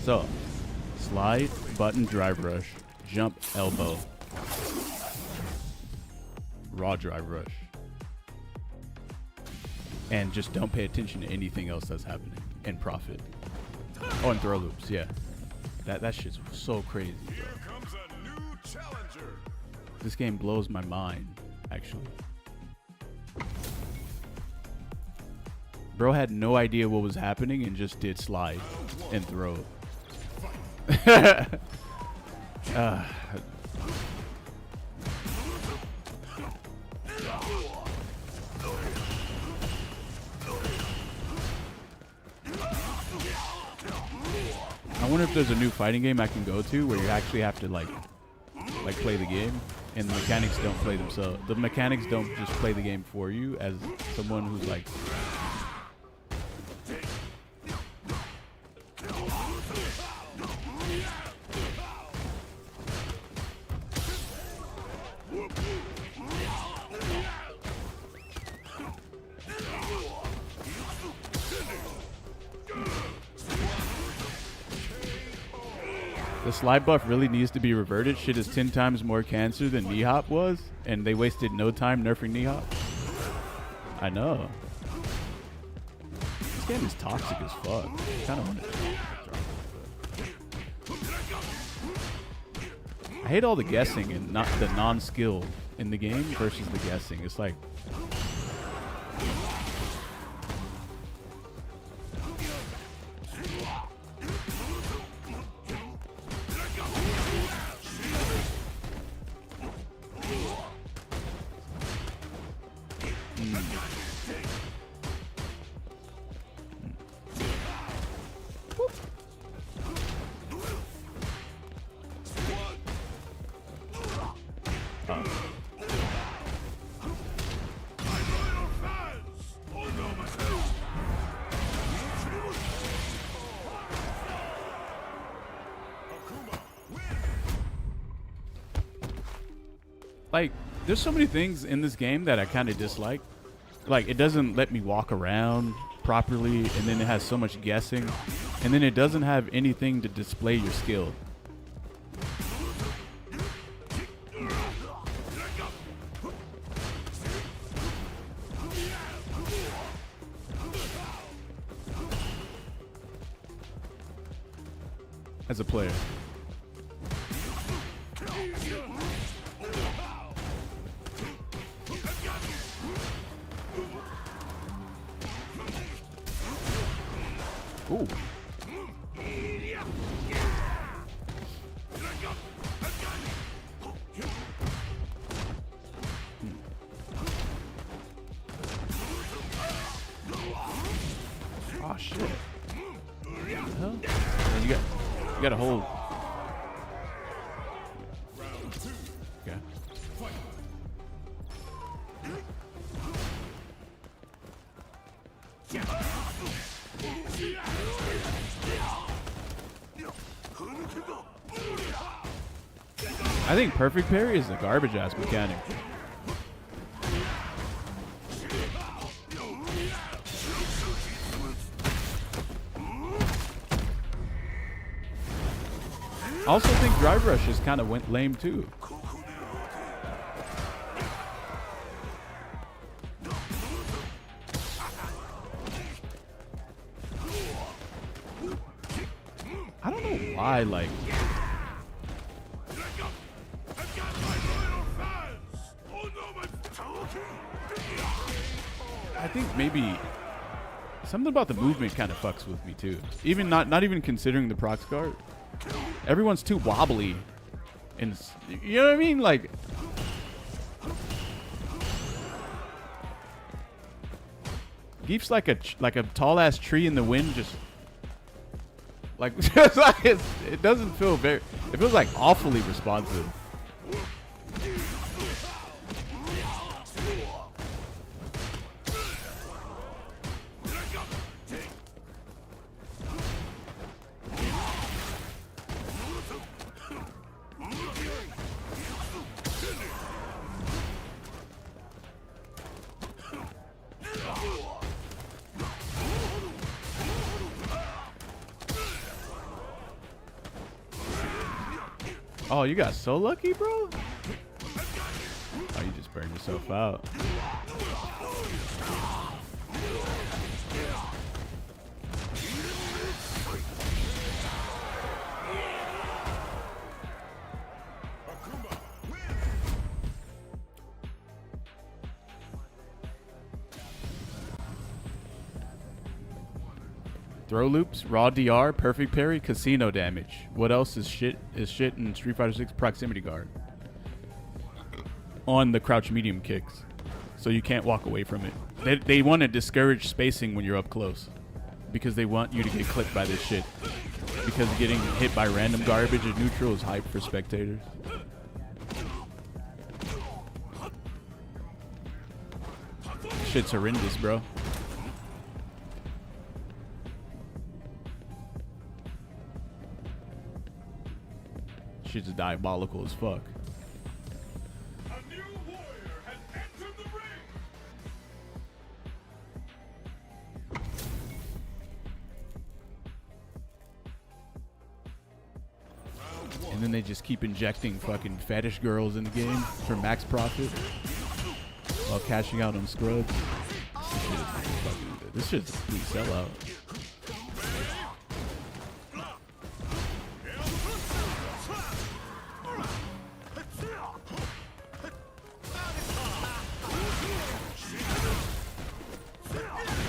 So, slide, button, drive rush, jump, elbow. Raw drive rush. And just don't pay attention to anything else that's happening. And profit. Oh, and throw loops, yeah. That shit's so crazy, bro. Here comes a new challenger. This game blows my mind, actually. Bro had no idea what was happening and just did slide and throw. I wonder if there's a new fighting game I can go to where you actually have to like play the game and the mechanics don't play themselves. The mechanics don't just play the game for you as someone who's like. The slide buff really needs to be reverted. Shit is 10 times more cancer than knee hop was, and they wasted no time nerfing knee hop. I know. This game is toxic as fuck. I kind of want to. I hate all the guessing and not the non-skill in the game versus the guessing. It's like. Like, there's so many things in this game that I kind of dislike. Like, it doesn't let me walk around properly, and then it has so much guessing, and then it doesn't have anything to display your skill. As a player. Ooh. Oh shit. What the hell? You got to hold. Okay. I think perfect parry is a garbage ass mechanic. I also think drive rush is kind of went lame too. I don't know why, like. I think maybe something about the movement kind of fucks with me too. Even not even considering the proc guard. Everyone's too wobbly, and you know what I mean. Like, Geef's like a tall ass tree in the wind, just like it doesn't feel very. It feels like awfully responsive. Oh, you got so lucky, bro. Oh, you just burned yourself out. Throw loops, raw DR, perfect parry, casino damage. What else is shit in Street Fighter 6 proximity guard? On the crouch medium kicks. So you can't walk away from it. They want to discourage spacing when you're up close. Because they want you to get clipped by this shit. Because getting hit by random garbage at neutral is hype for spectators. Shit's horrendous, bro. Shit's diabolical as fuck. A new warrior has entered the ring. And then they just keep injecting fucking fetish girls in the game for max profit while cashing out on scrubs. This shit's a complete sellout.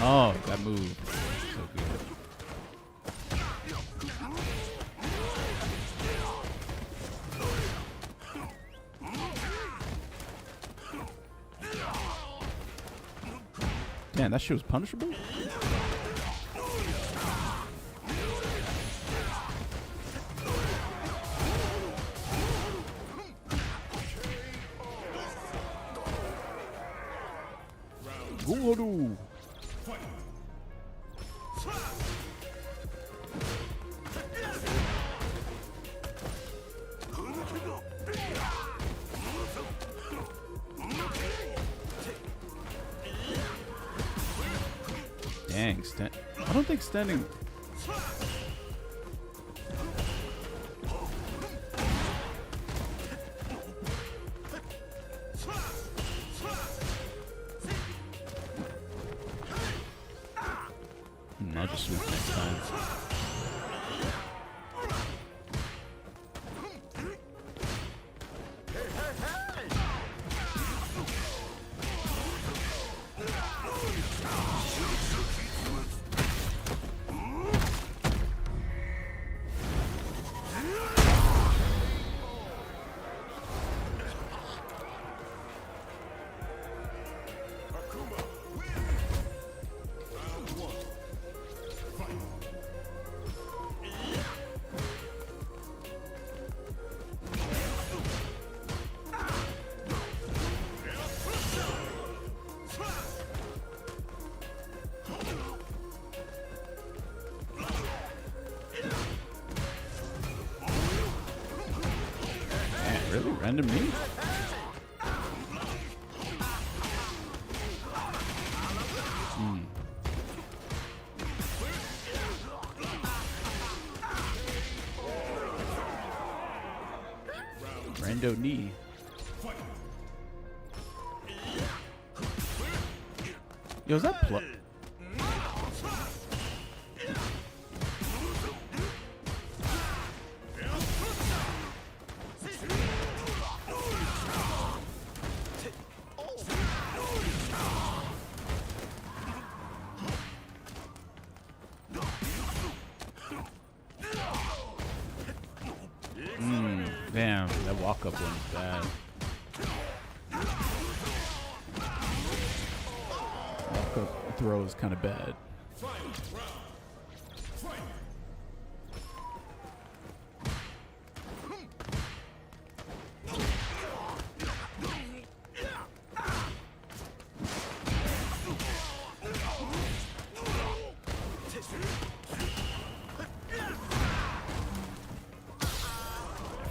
Oh, that move. So good. Damn, that shit was punishable? Bogard. Dang, I don't think standing. I'll just swoop next time. Really? Random me? Rando knee. Yo, is that plug? Damn, that walk-up one is bad. Walk-up throw is kind of bad.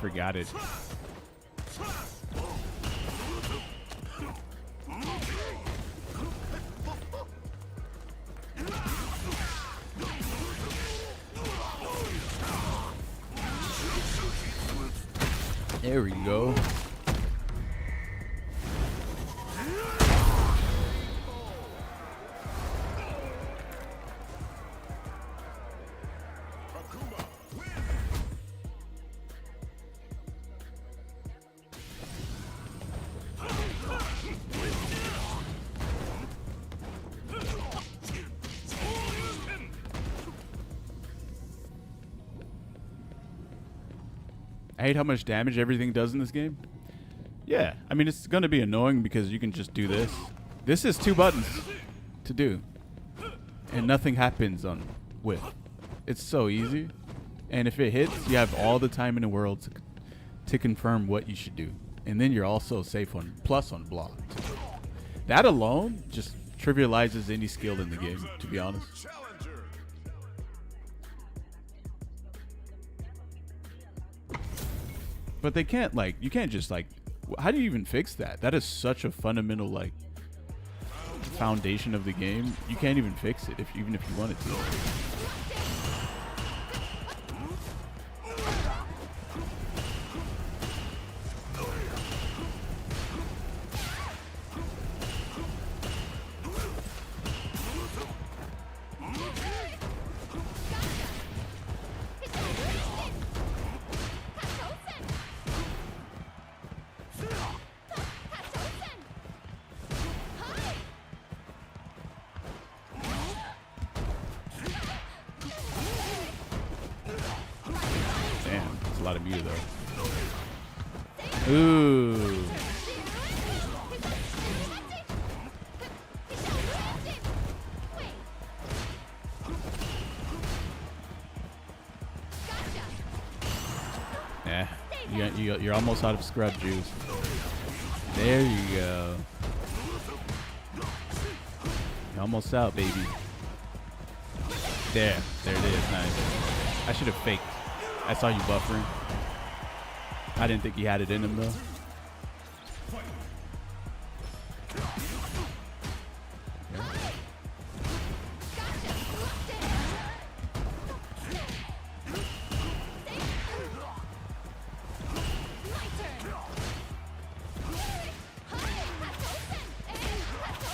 Forgot it. There we go. Akuma, win! I hate how much damage everything does in this game. Yeah, I mean, it's going to be annoying because you can just do this. This is 2 buttons to do. And nothing happens on whiff. It's so easy. And if it hits, you have all the time in the world to confirm what you should do. And then you're also safe on plus on block. That alone just trivializes any skill in the game, to be honest. Challenger. But they can't, like, you can't just, like, how do you even fix that? That is such a fundamental, like, foundation of the game. You can't even fix it, even if you wanted to. Damn, that's a lot of meter though. Ooh. Yeah, you're almost out of scrub juice. There you go. You're almost out, baby. There it is. Nice. I should have faked. I saw you buffering. I didn't think he had it in him though.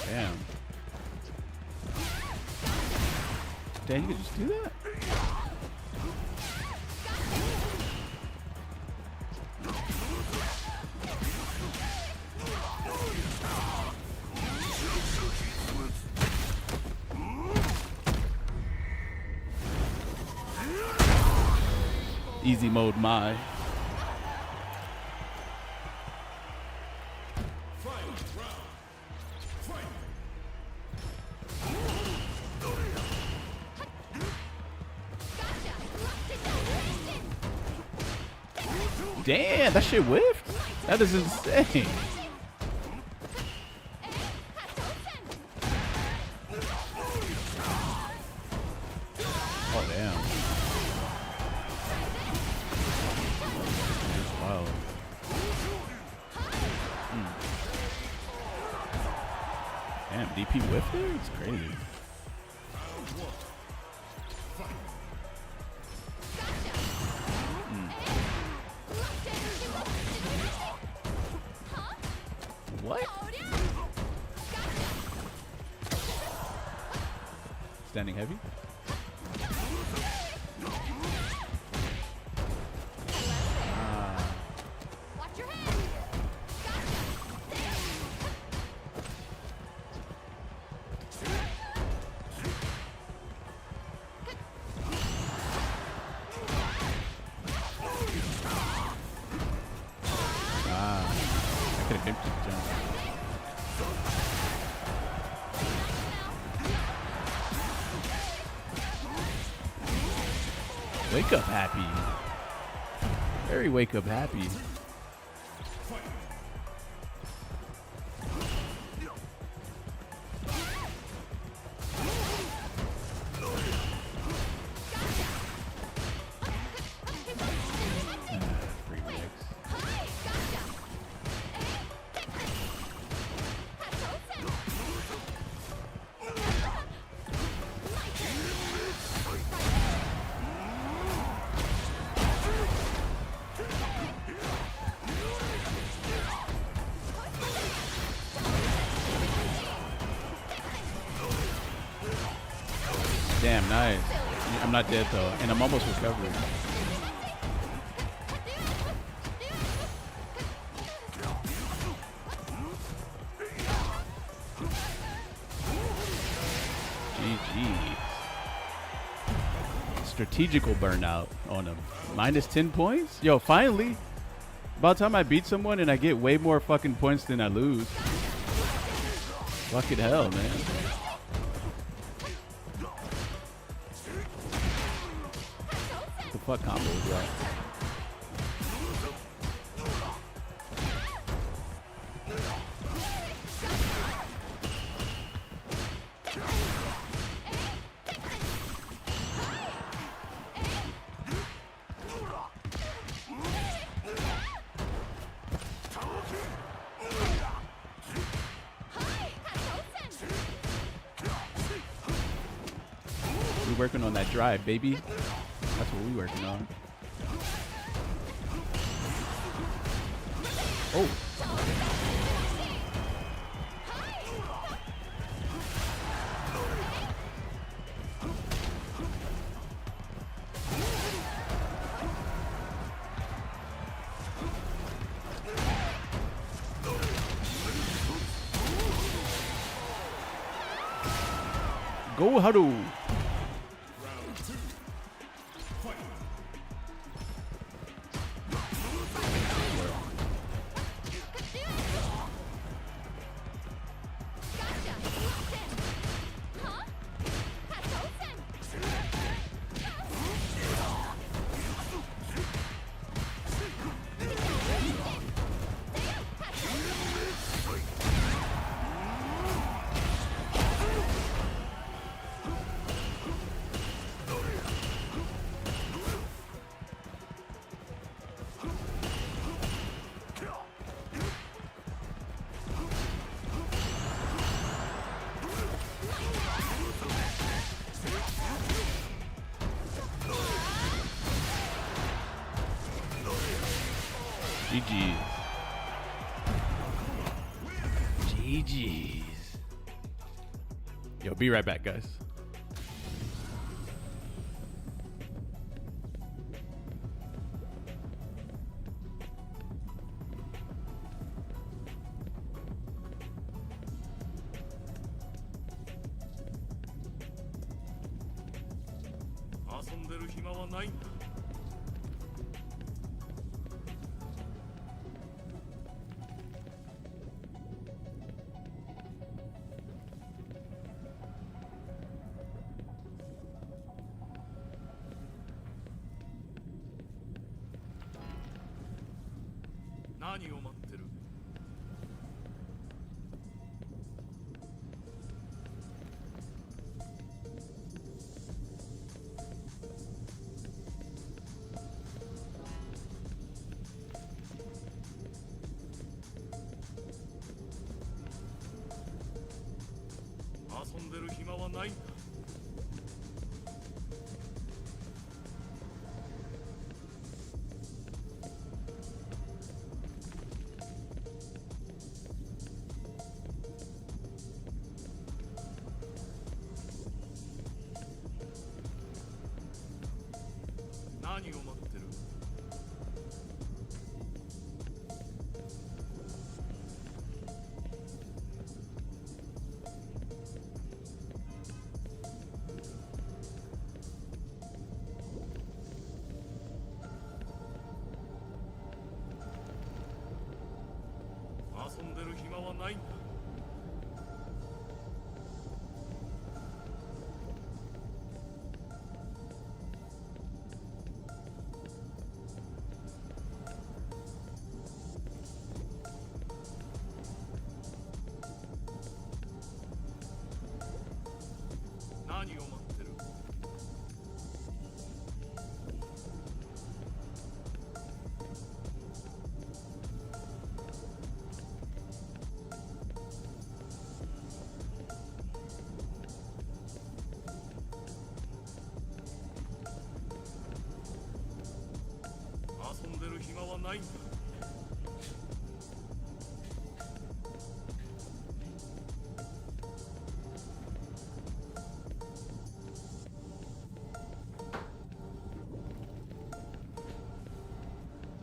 Damn. Damn, you could just do that? Easy mode, my. Damn, that shit whiffed? That is insane. Oh, damn. Wow. Damn, DP whiffed there? It's crazy. What? Standing heavy? Watch your head. I could have pimped the jump. Wake up happy. Very wake up happy. Free mix. Damn, nice. I'm not dead though, and I'm almost recovered. GG. Strategical burnout on him. Minus 10 points? Yo, finally. About time I beat someone and I get way more fucking points than I lose. Fucking hell, man. What the fuck combo is that? We working on that drive, baby. That's what we working on. Oh. Go Haru. GG's. GG's. Yo, be right back, guys.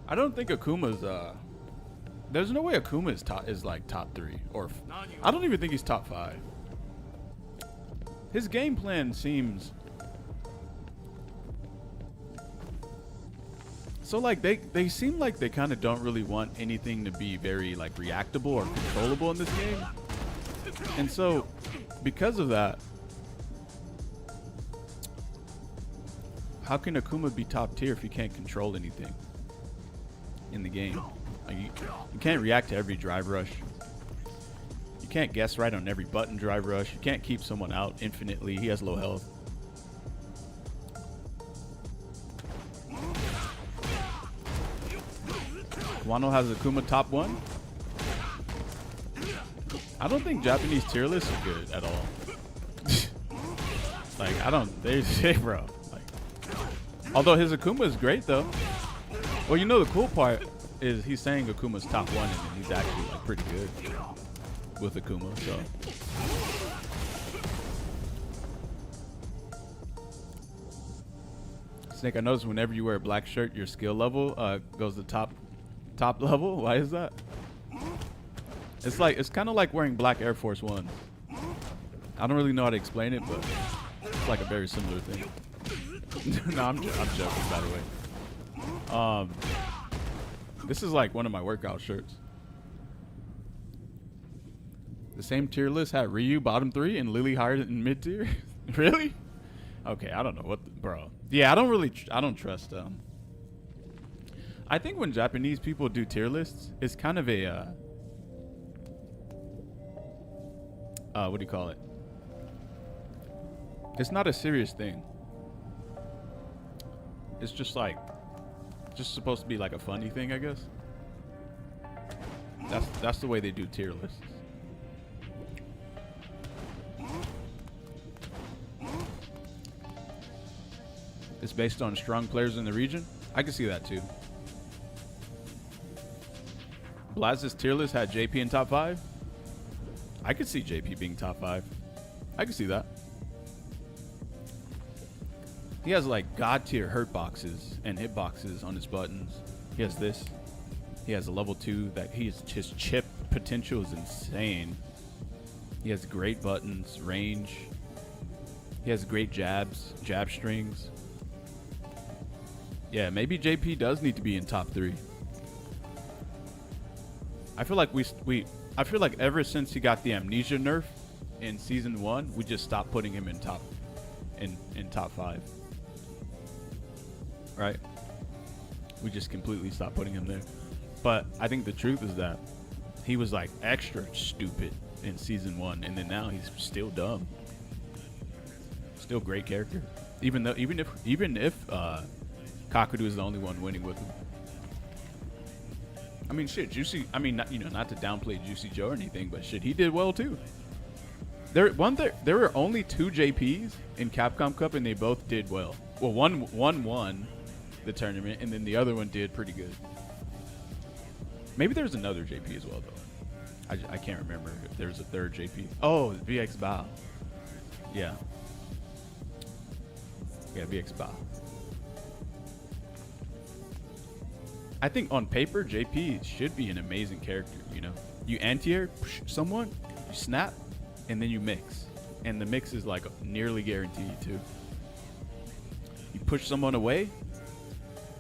I don't think Akuma's there's no way Akuma is like top 3 or I don't even think he's top 5. His game plan seems so like they seem like they kind of don't really want anything to be very like reactable or controllable in this game. And so because of that, how can Akuma be top tier if he can't control anything in the game? Like you can't react to every drive rush. You can't guess right on every button drive rush. You can't keep someone out infinitely. He has low health. Wano has Akuma top 1. I don't think Japanese tier lists are good at all. Like I don't. They bro. Like, although his Akuma is great though. Well, you know the cool part is he's saying Akuma's top 1 and then he's actually like pretty good with Akuma. So Snake, I noticed whenever you wear a black shirt, your skill level goes to top level. Why is that? It's kind of like wearing black Air Force Ones. I don't really know how to explain it, but it's like a very similar thing. No, I'm joking, by the way. This is like one of my workout shirts. The same tier list had Ryu bottom 3 and Lily higher than mid tier. Really? Okay, I don't know what, bro. Yeah, I don't trust them. I think when Japanese people do tier lists, it's kind of a what do you call it? It's not a serious thing. It's just supposed to be like a funny thing, I guess. That's the way they do tier lists. It's based on strong players in the region. I can see that too. Blaz's tier list had JP in top 5. I could see JP being top 5. I could see that. He has like god tier hurt boxes and hit boxes on his buttons. He has this. He has a level 2 that his chip potential is insane. He has great buttons, range. He has great jab strings. Yeah, maybe JP does need to be in top 3. I feel like I feel like ever since he got the amnesia nerf in season 1, we just stopped putting him in top 5. Right? We just completely stopped putting him there. But I think the truth is that he was like extra stupid in season 1, and then now he's still dumb. Still great character. Even if Kakudu is the only one winning with him. I mean, shit, Juicy. I mean, not to downplay Juicy Joe or anything, but shit, he did well too. There were only 2 JPs in Capcom Cup, and they both did well. Well, one won the tournament, and then the other one did pretty good. Maybe there's another JP as well, though. I can't remember if there's a third JP. Oh, VX Bao. Yeah. Yeah, VX Bao. I think on paper, JP should be an amazing character, you know? You anti-air someone, you snap, and then you mix. And the mix is like nearly guaranteed, too. You push someone away,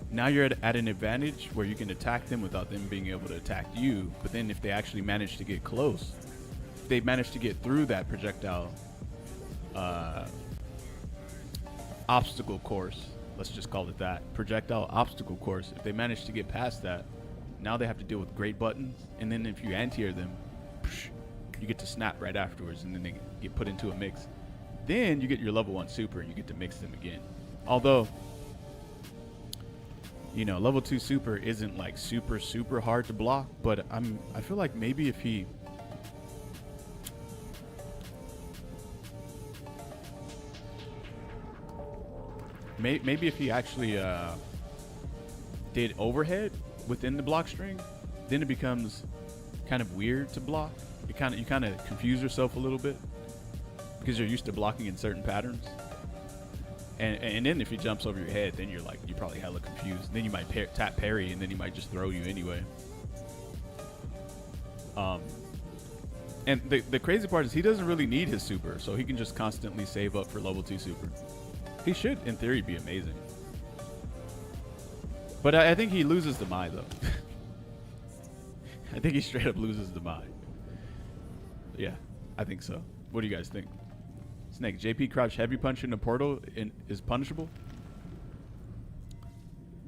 now you're at an advantage where you can attack them without them being able to attack you. But then if they actually manage to get close, if they manage to get through that projectile obstacle course, let's just call it that, projectile obstacle course. If they manage to get past that, now they have to deal with great buttons. And then if you anti-air them, you get to snap right afterwards, and then they get put into a mix. Then you get your level 1 super, and you get to mix them again. Although, you know, level 2 super isn't like super hard to block, but I feel like maybe if he maybe if he actually did overhead within the block string, then it becomes kind of weird to block. You kind of confuse yourself a little bit because you're used to blocking in certain patterns. And then if he jumps over your head, then you're probably hella confused. Then you might tap parry, and then he might just throw you anyway. And the crazy part is he doesn't really need his super, so he can just constantly save up for level 2 super. He should, in theory, be amazing. But I think he loses to Mai, though. I think he straight up loses to Mai. Yeah, I think so. What do you guys think? Snake, JP crouch heavy punch into portal is punishable?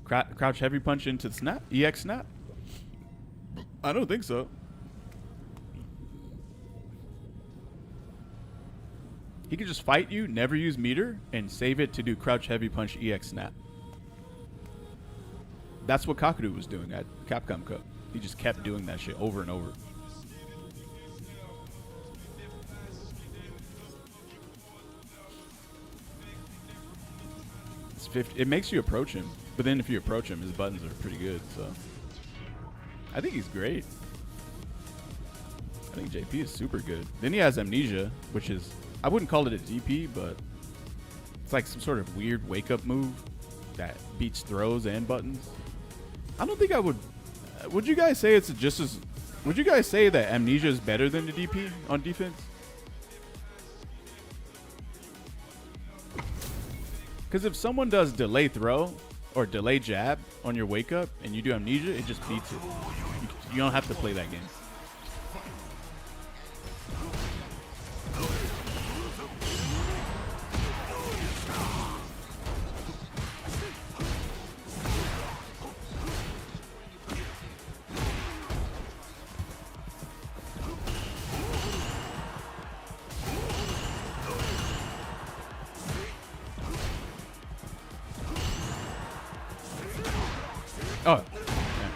Crouch heavy punch into snap? EX snap? I don't think so. He could just fight you, never use meter, and save it to do crouch heavy punch EX snap. That's what Kakadu was doing at Capcom Cup. He just kept doing that shit over and over. It's 50. It makes you approach him, but then if you approach him, his buttons are pretty good. So I think he's great. I think JP is super good. Then he has Amnesia, which is, I wouldn't call it a DP, but it's like some sort of weird wake-up move that beats throws and buttons. I don't think I would. Would you guys say it's just as? Would you guys say that Amnesia is better than the DP on defense? Because if someone does delay throw or delay jab on your wake-up and you do Amnesia, it just beats it. You don't have to play that game. Oh. Yeah.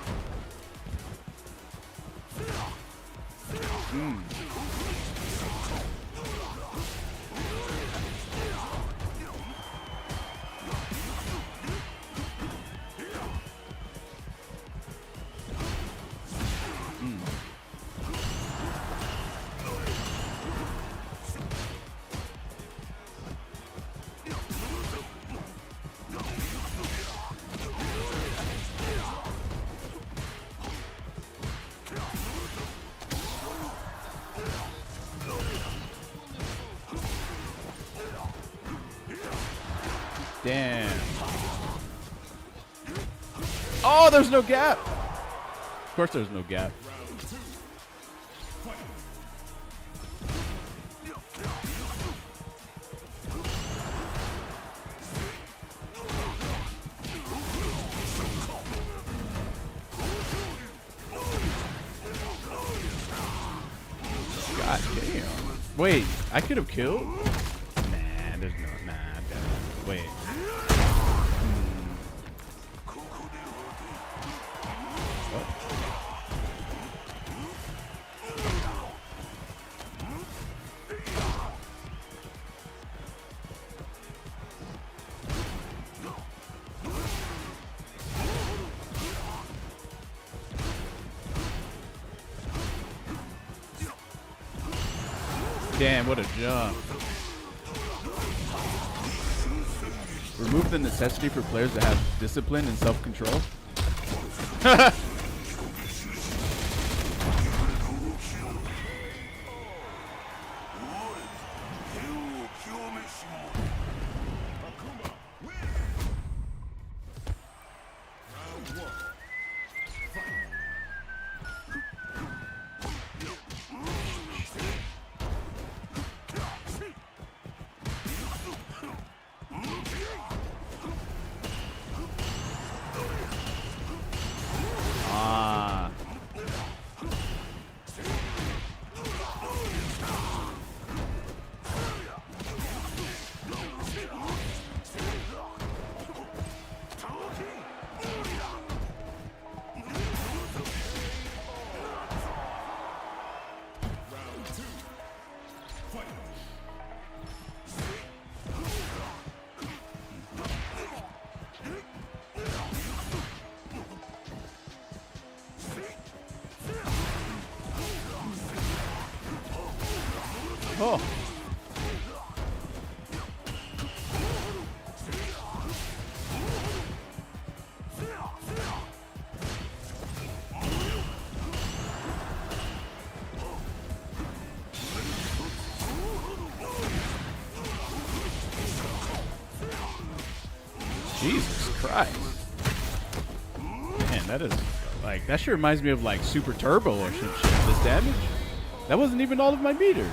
Damn. Oh, there's no gap. Of course there's no gap. God damn. Wait, I could have killed? Nah, there's no. Nah, wait. Damn, what a jump. Remove the necessity for players to have discipline and self-control. Oh. Jesus Christ. Man, that is like, that shit reminds me of like Super Turbo or some shit. This damage? That wasn't even all of my meter.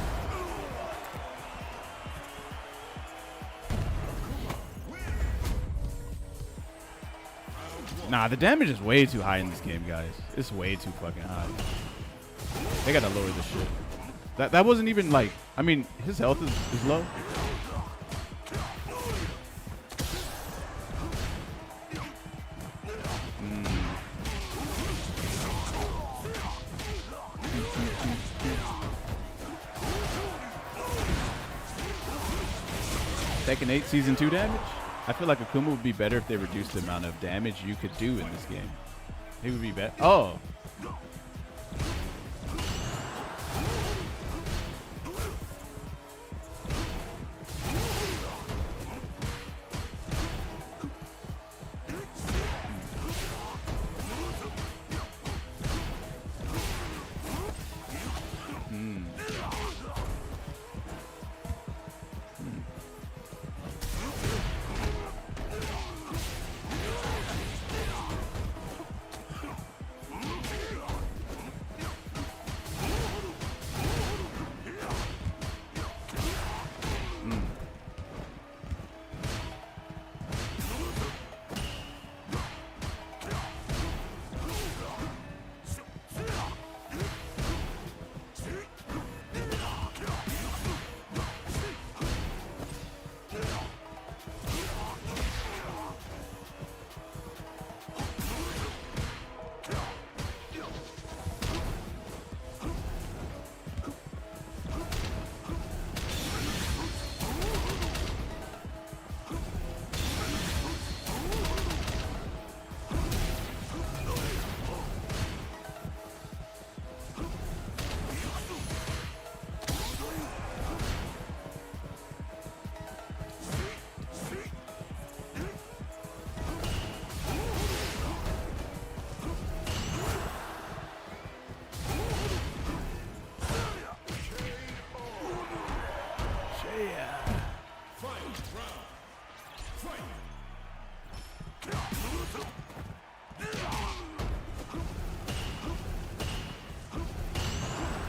Nah, the damage is way too high in this game, guys. It's way too fucking high. They gotta lower this shit. That wasn't even like, I mean, his health is low. Tekken 8 Season 2 damage? I feel like Akuma would be better if they reduced the amount of damage you could do in this game. He would be better. Oh.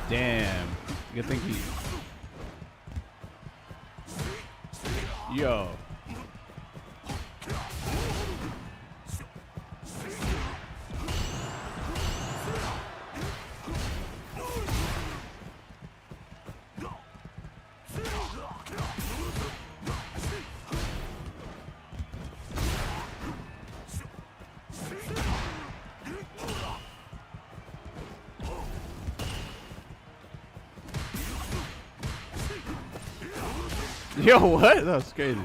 Damn. You think he... Yo. Yo, what? That was crazy.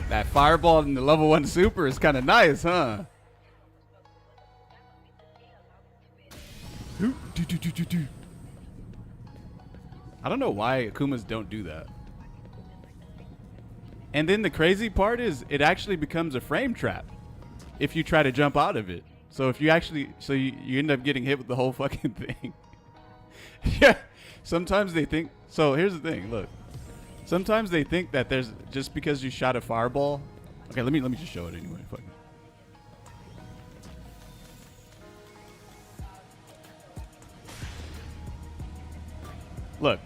That fireball in the level 1 super is kind of nice, huh? I don't know why Akumas don't do that. And then the crazy part is it actually becomes a frame trap if you try to jump out of it. So if you actually, you end up getting hit with the whole fucking thing. Yeah. Sometimes they think, so here's the thing, look. Sometimes they think that there's, just because you shot a fireball. Okay, let me just show it anyway. Fuck it. Look,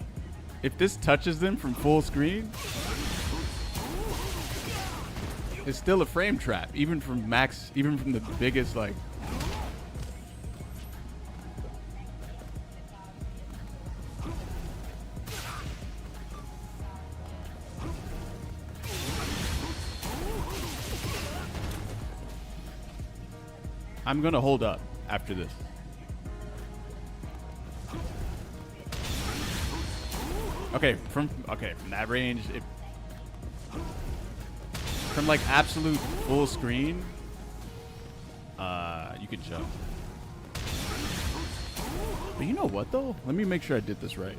if this touches them from full screen, it's still a frame trap, even from max, even from the biggest, like. I'm gonna hold up after this. Okay, from that range, From like absolute full screen, you can jump. But you know what though? Let me make sure I did this right.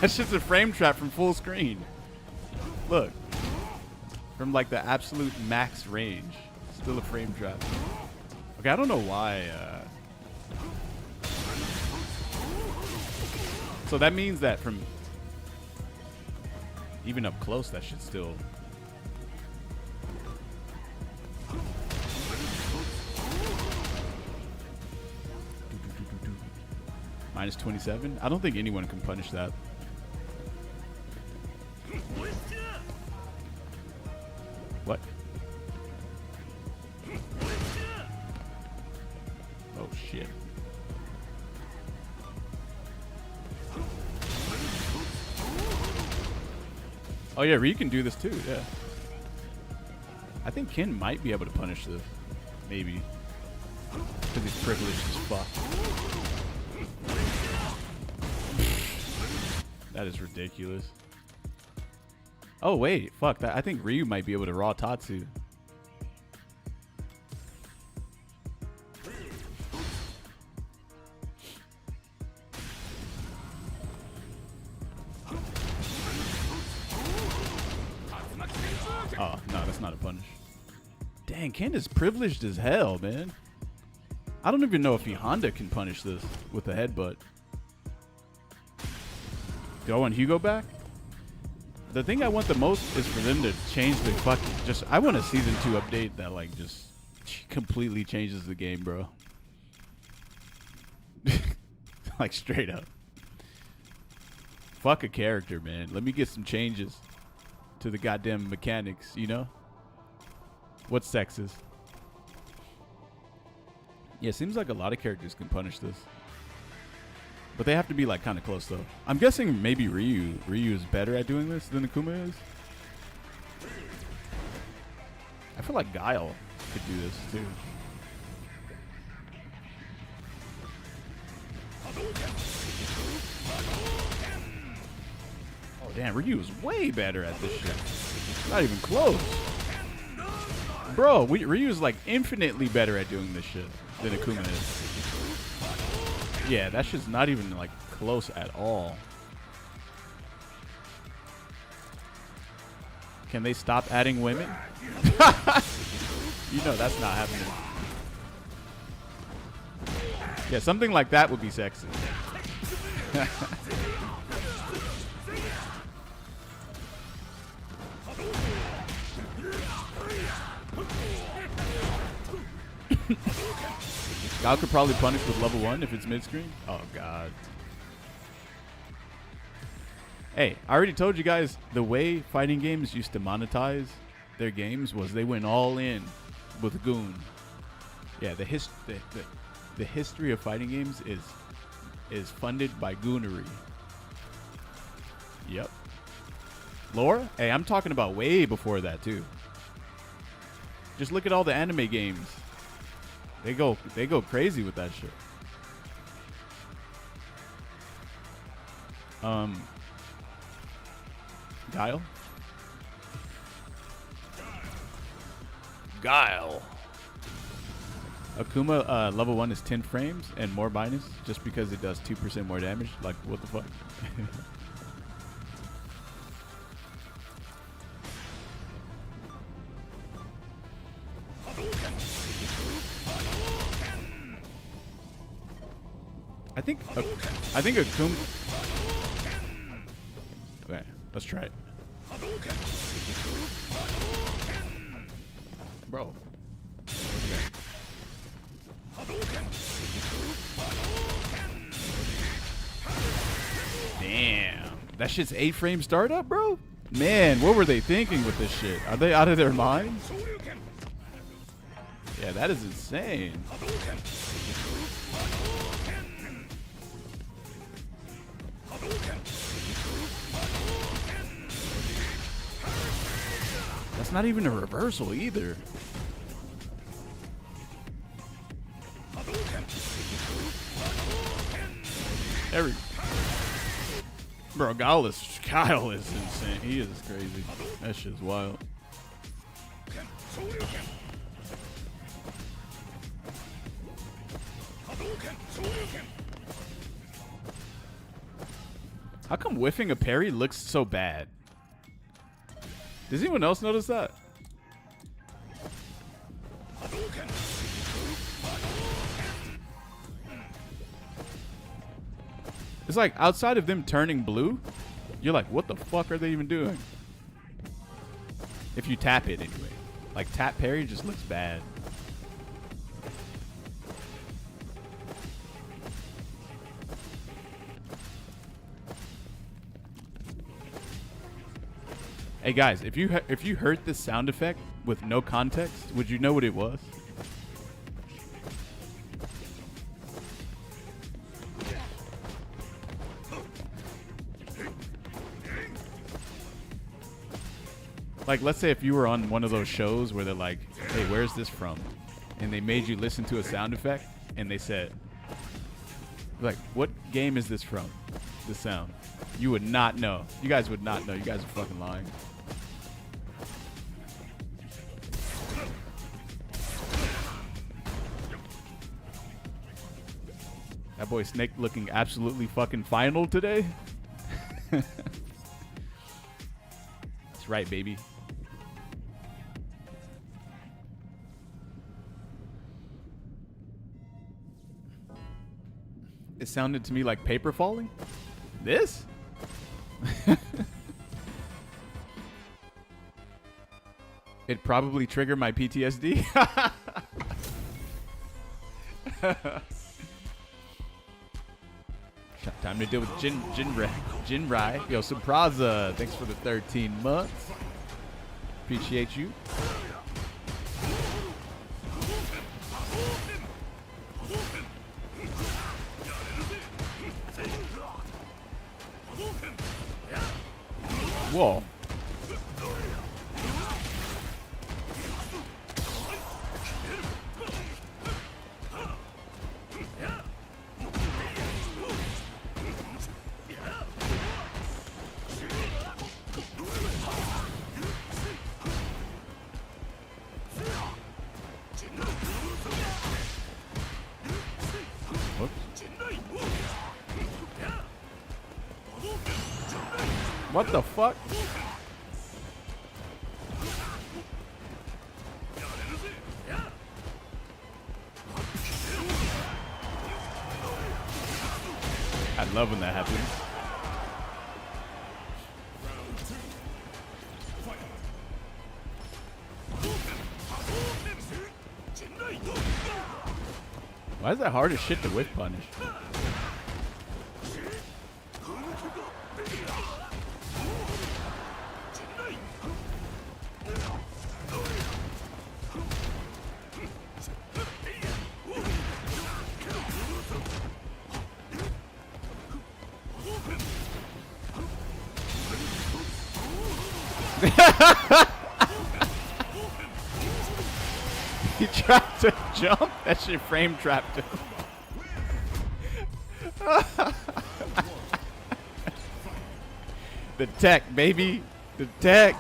That's just a frame trap from full screen. Look. From like the absolute max range. Still a frame trap. Okay, I don't know why. So that means that from even up close, that should still. Minus 27? I don't think anyone can punish that. What? Oh shit. Oh yeah, Ryu can do this too, yeah. I think Ken might be able to punish this. Maybe. Because he's privileged as fuck. That is ridiculous. Oh wait, fuck that. I think Ryu might be able to raw Tatsu. Oh, no, that's not a punish. Dang, Ken is privileged as hell, man. I don't even know if Honda can punish this with a headbutt. Do I want Hugo back? The thing I want the most is for them to change the fucking I want a season 2 update that like just completely changes the game, bro. Like straight up. Fuck a character, man. Let me get some changes to the goddamn mechanics, you know? What's sexist? Yeah, it seems like a lot of characters can punish this. But they have to be like kind of close though. I'm guessing maybe Ryu is better at doing this than Akuma is. I feel like Guile could do this too. Oh damn, Ryu is way better at this shit. Not even close. Bro, Ryu is like infinitely better at doing this shit than Akuma is. Yeah, that shit's not even like close at all. Can they stop adding women? You know that's not happening. Yeah, something like that would be sexy. Gal could probably punish with level 1 if it's mid-screen. Oh, God. Hey, I already told you guys the way fighting games used to monetize their games was they went all in with Goon. Yeah, the history of fighting games is funded by Goonery. Yep. Lore? Hey, I'm talking about way before that, too. Just look at all the anime games. They go crazy with that shit. Guile? Guile. Akuma level 1 is 10 frames and more minus just because it does 2% more damage. Like, what the fuck? I think Akuma. Okay, let's try it. Bro. Damn. That shit's 8 frame startup, bro? Man, what were they thinking with this shit? Are they out of their minds? Yeah, that is insane. not even a reversal either. Bro, Kyle is insane. He is crazy. That shit's wild. How come whiffing a parry looks so bad? Does anyone else notice that? It's like outside of them turning blue, you're like, what the fuck are they even doing? If you tap it anyway. Like tap parry just looks bad. Hey guys, if you heard this sound effect with no context, would you know what it was? Like, let's say if you were on one of those shows where they're like, hey, where's this from? And they made you listen to a sound effect, and they said, like, what game is this from? This sound. You would not know. You guys would not know. You guys are fucking lying. That boy Snake looking absolutely fucking final today. That's right, baby. It sounded to me like paper falling. This? It probably triggered my PTSD. Time to deal with Jinrai. Yo, Supraza, thanks for the 13 months. Appreciate you. Whoa. What the fuck? I love when that happens. Why is that hard as shit to whiff punish? He tried to jump. That shit frame trapped him. The tech, baby. The tech.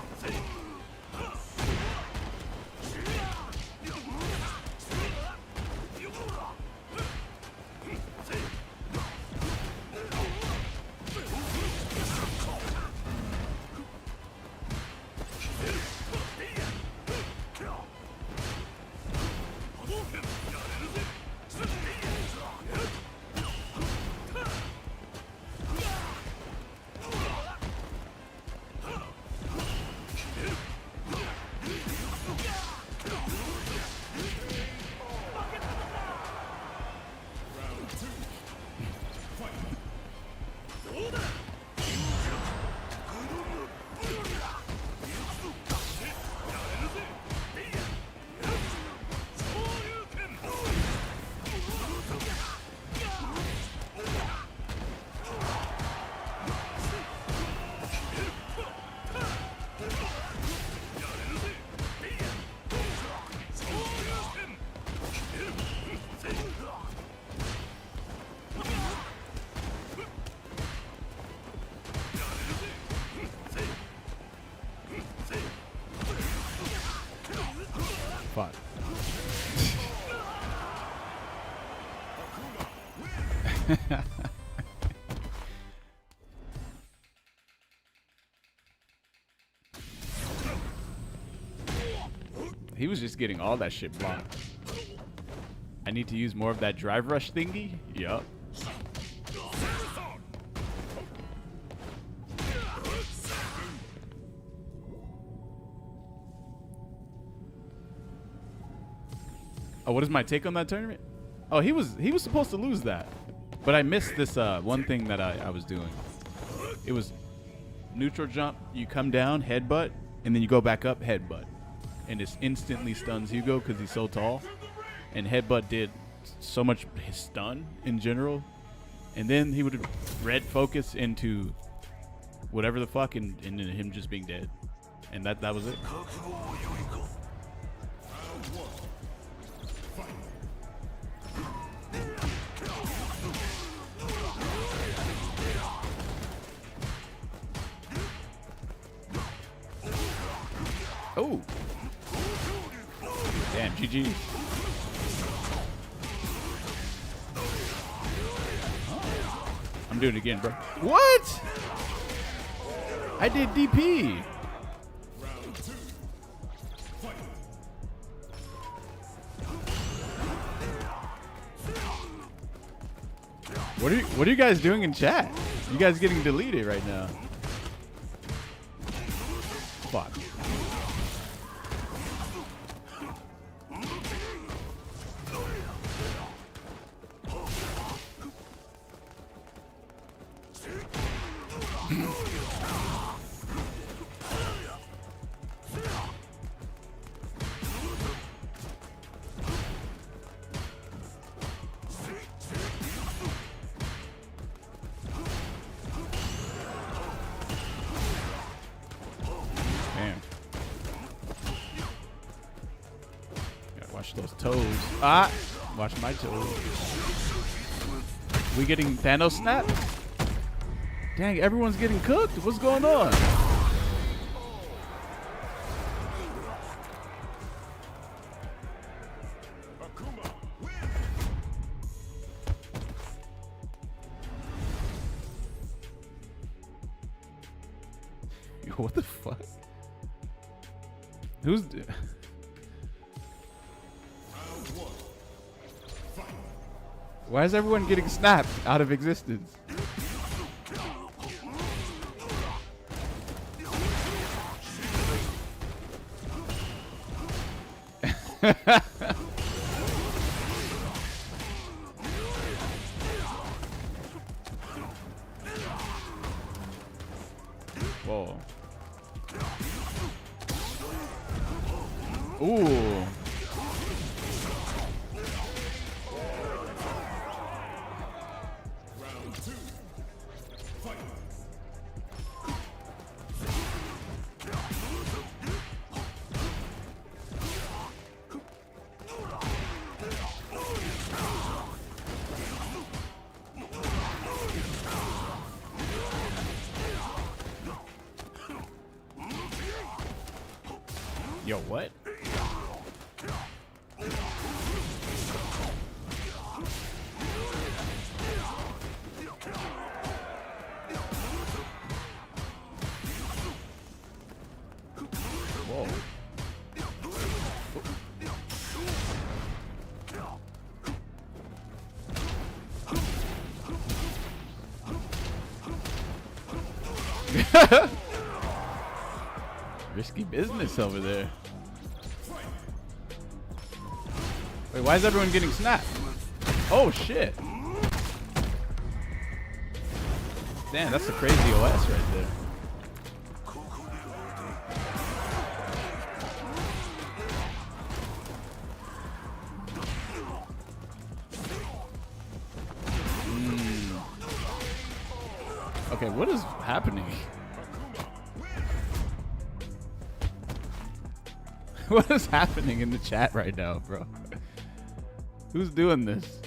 He was just getting all that shit blocked. I need to use more of that drive rush thingy? Yup. Oh, what is my take on that tournament? Oh, he was supposed to lose that. But I missed this one thing that I was doing. It was neutral jump, you come down, headbutt, and then you go back up, headbutt. And it instantly stuns Hugo because he's so tall. And headbutt did so much stun in general. And then he would red focus into whatever the fuck and him just being dead. And that was it. Oh. Damn, GG. I'm doing it again, bro. What? I did DP. What are you guys doing in chat? You guys getting deleted right now. Fuck. Watch those toes. Ah! Watch my toes. We getting Thanos snap? Dang, everyone's getting cooked. What's going on? What the fuck? Who's... Why is everyone getting snapped out of existence? Whoa. Ooh. Yo, what? Whoa. Risky business over there. Wait, why is everyone getting snapped? Oh shit. Damn, that's a crazy OS right there. Okay, what is happening? What is happening in the chat right now, bro? Who's doing this?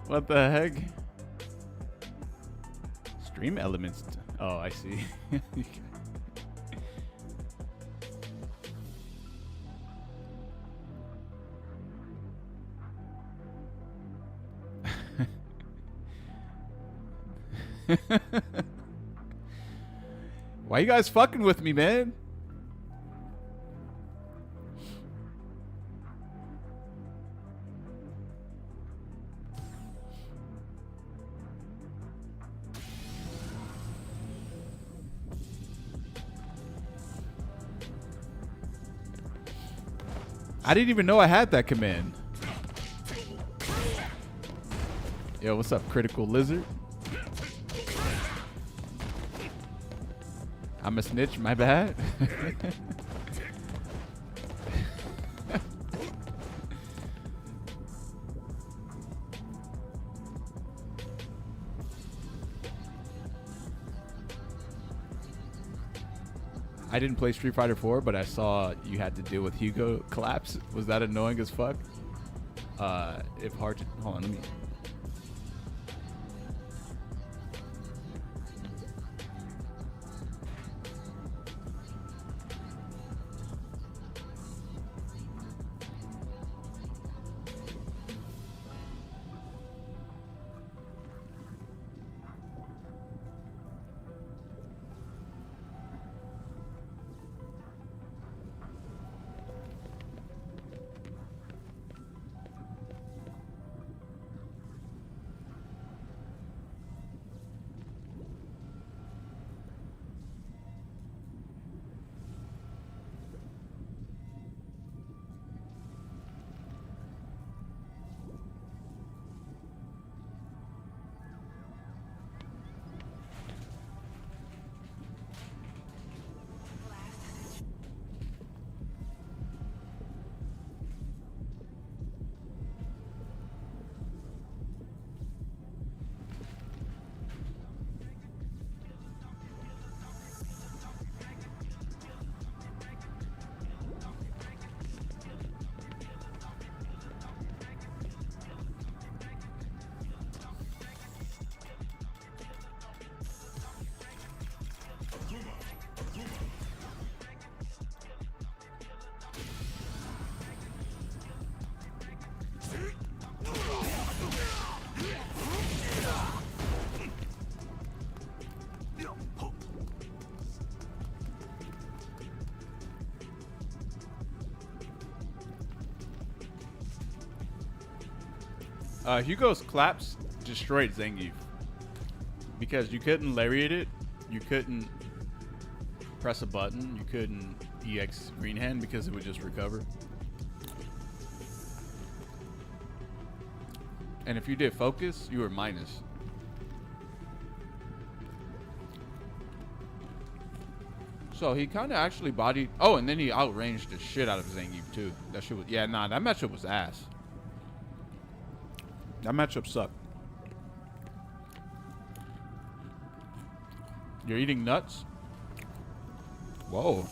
What the heck? Stream elements. Oh, I see. Why you guys fucking with me, man? I didn't even know I had that command. Yo, what's up, Critical Lizard? I'm a snitch, my bad. I didn't play Street Fighter 4, but I saw you had to deal with Hugo collapse. Was that annoying as fuck? If hard to... Hold on, let me... Hugo's collapse destroyed Zangief because you couldn't lariat it, you couldn't press a button, you couldn't EX green hand because it would just recover. And if you did focus, you were minus. So he kind of actually bodied. Oh, and then he outranged the shit out of Zangief too. That shit was, yeah, nah, that matchup was ass. That matchup sucked. You're eating nuts? Whoa.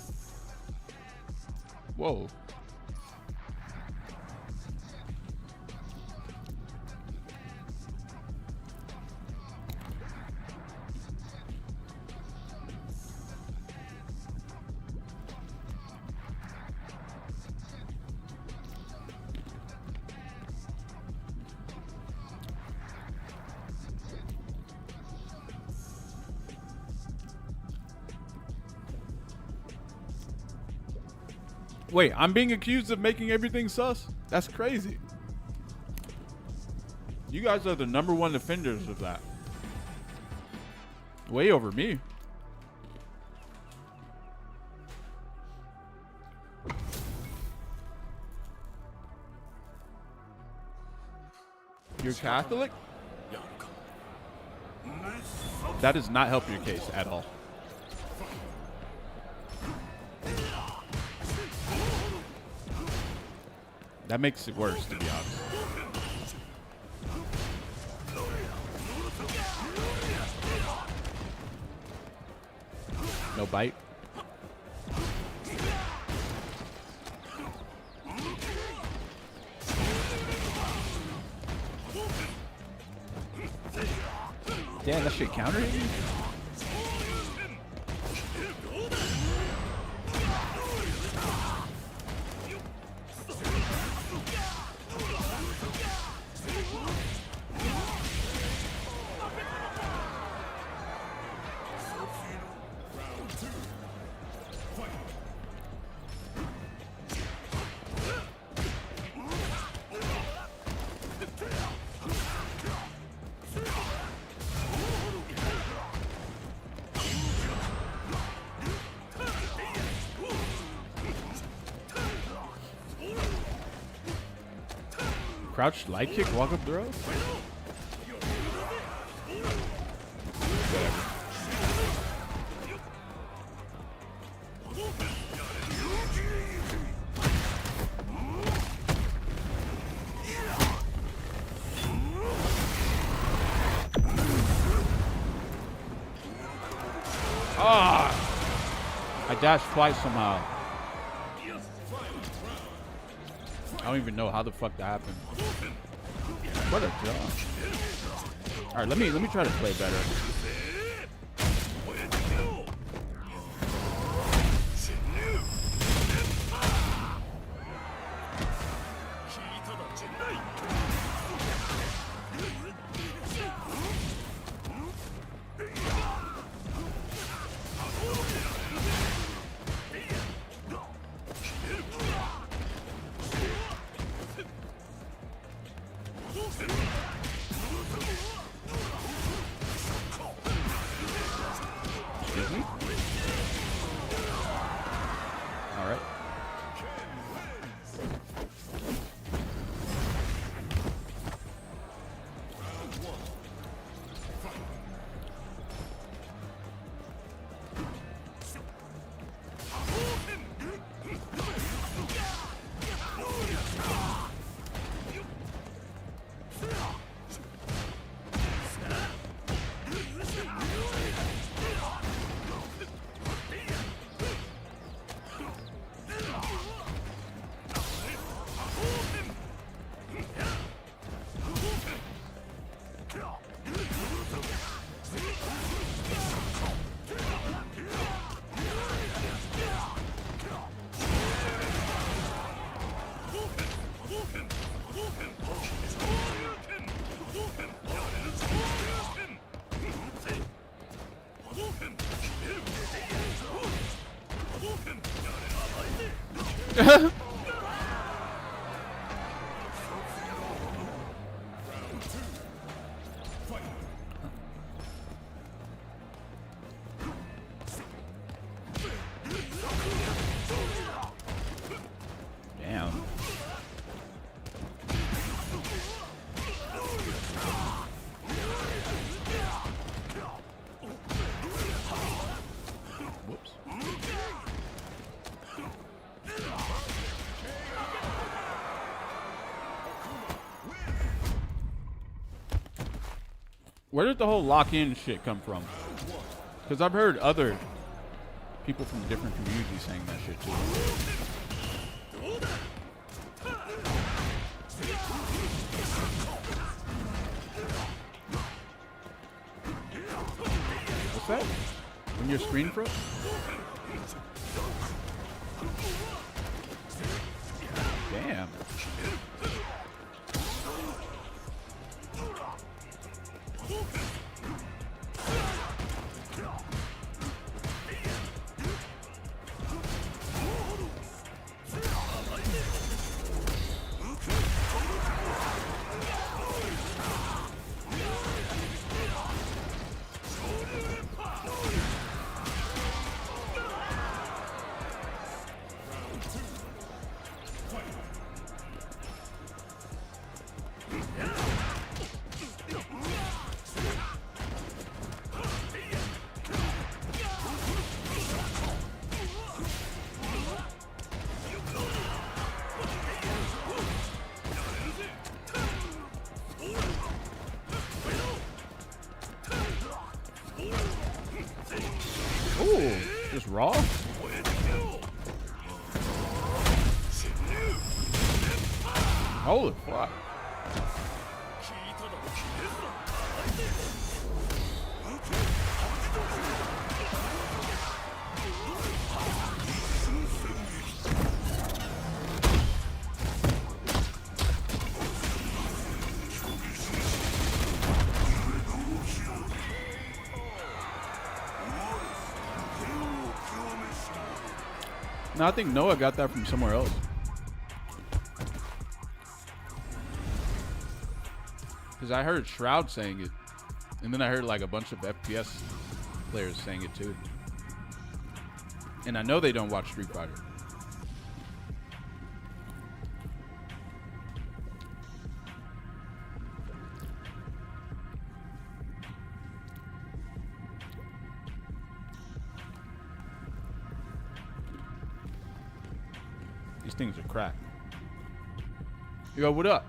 Whoa. Wait, I'm being accused of making everything sus? That's crazy. You guys are the #1 defenders of that. Way over me. You're Catholic? That does not help your case at all. That makes it worse, to be honest. No bite. Damn, that shit countered you? Crouch light kick, walk up throw? Whatever. Ah! I dashed twice somehow. I don't even know how the fuck that happened. What a job. Alright, let me try to play better. Excuse me? Alright. Damn. Whoops. Where did the whole lock-in shit come from? Because I've heard other people from different communities saying that shit too. What's that? When your screen froze? Damn. Ooh, just raw? Holy fuck. No, I think Noah got that from somewhere else. Because I heard Shroud saying it. And then I heard like a bunch of FPS players saying it too. And I know they don't watch Street Fighter. things are cracked. Yo, what up?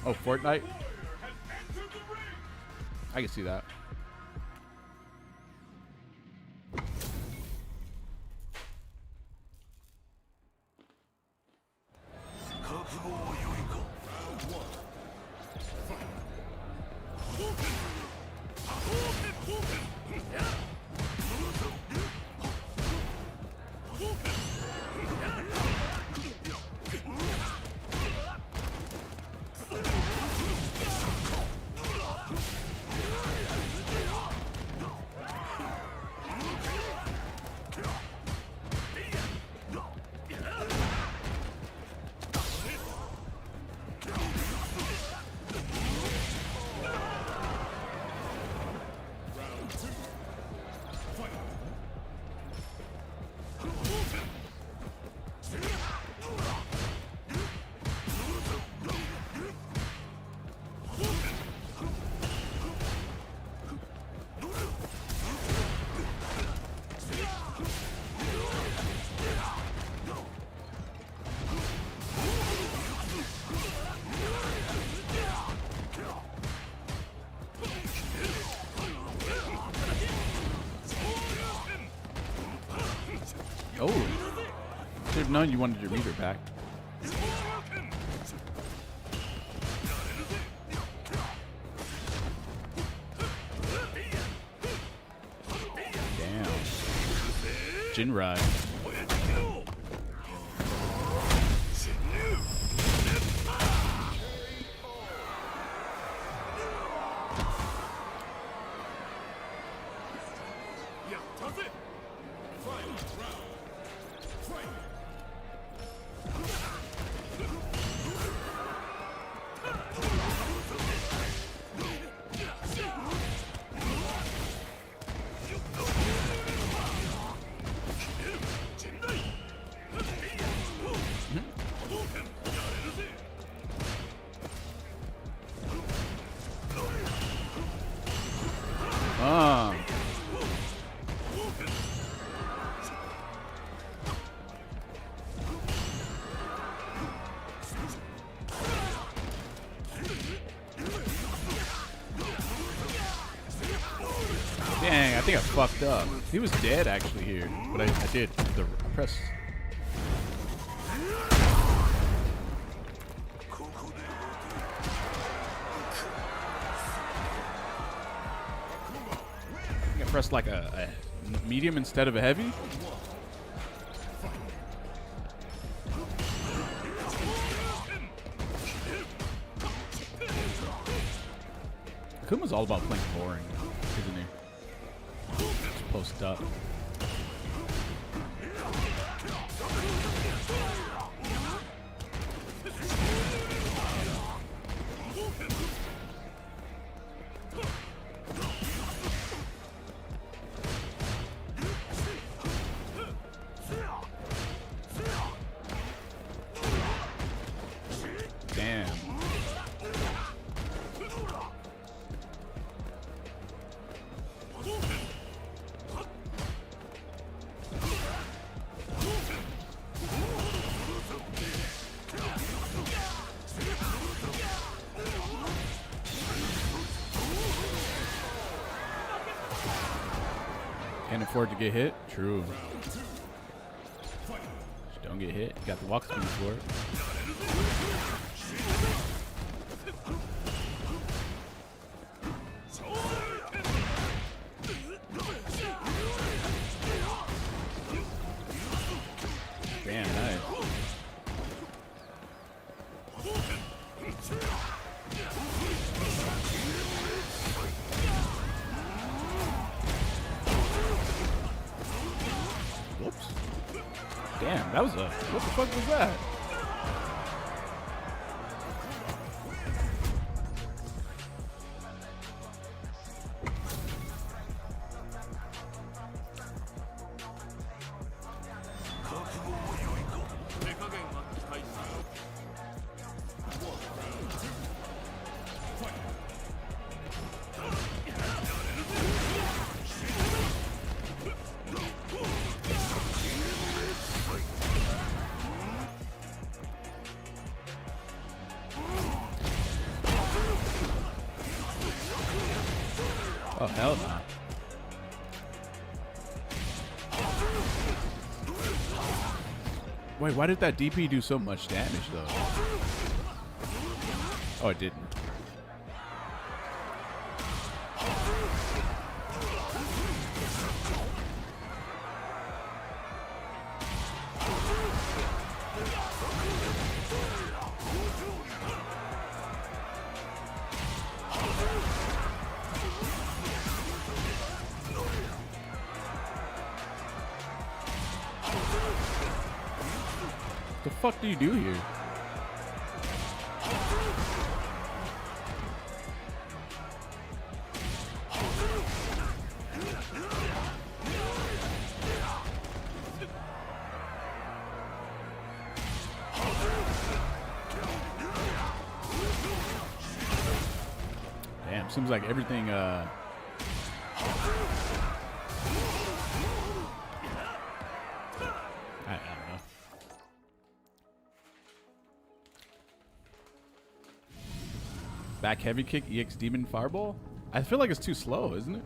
Oh, Fortnite? I can see that. Oh, should have known you wanted your meter back. Damn. Jinrai. Dang, I think I fucked up. He was dead actually here, but I did the press. I pressed like a medium instead of a heavy. Akuma's all about playing boring, isn't he? Just post up. Damn. Can't afford to get hit? True. Just don't get hit. You got the walk speed for it. Damn, nice. Whoops. Damn, that was a... What the fuck was that? Oh, hell no. Wait, why did that DP do so much damage, though? Oh, it didn't. The fuck do you do here? Damn, seems like everything I don't know. Back heavy kick, EX demon fireball? I feel like it's too slow, isn't it?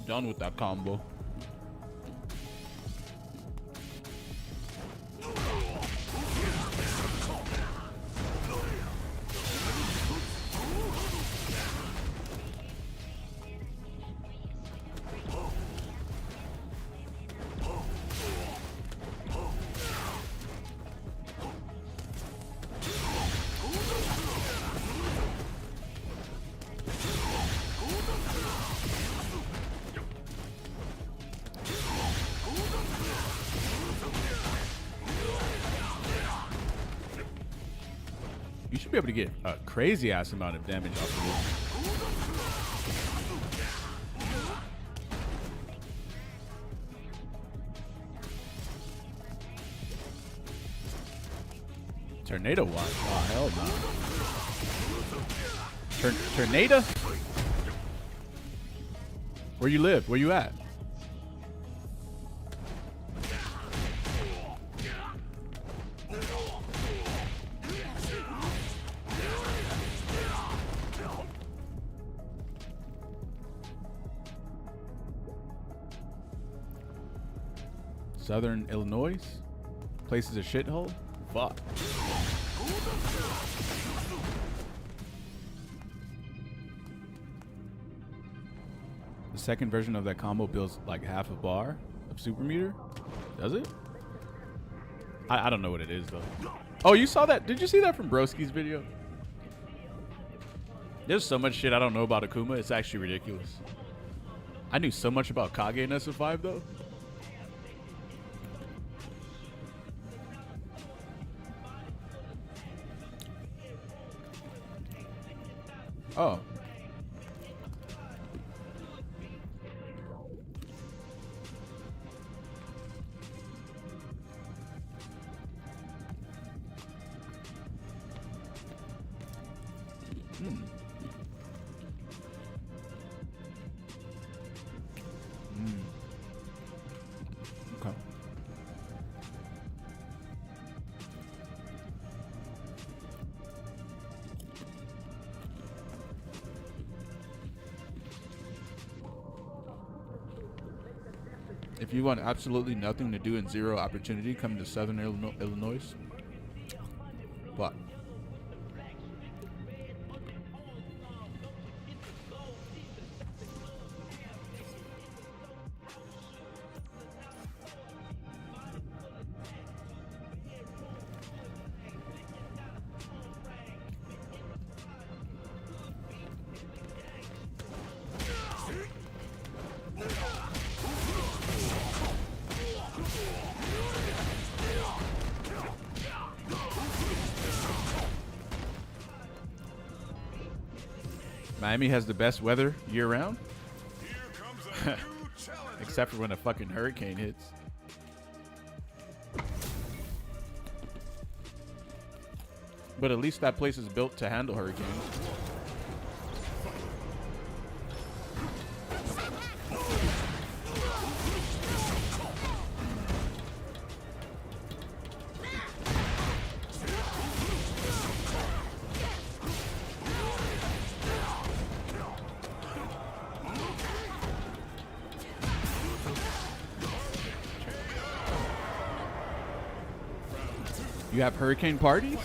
Done with that combo. You should be able to get a crazy ass amount of damage off of this. Tornado watch. Oh, hell no. Tornado? Where you live? Where you at? Southern Illinois? Place is a shithole? Fuck. The second version of that combo builds like half a bar of super meter? Does it? I don't know what it is though. Oh, you saw that? Did you see that from Broski's video? There's so much shit I don't know about Akuma. It's actually ridiculous. I knew so much about Kage in SF5 though. Oh. Okay. If you want absolutely nothing to do and zero opportunity, come to Southern Illinois. What? Miami has the best weather year-round, except for when a fucking hurricane hits. But at least that place is built to handle hurricanes. You have hurricane parties?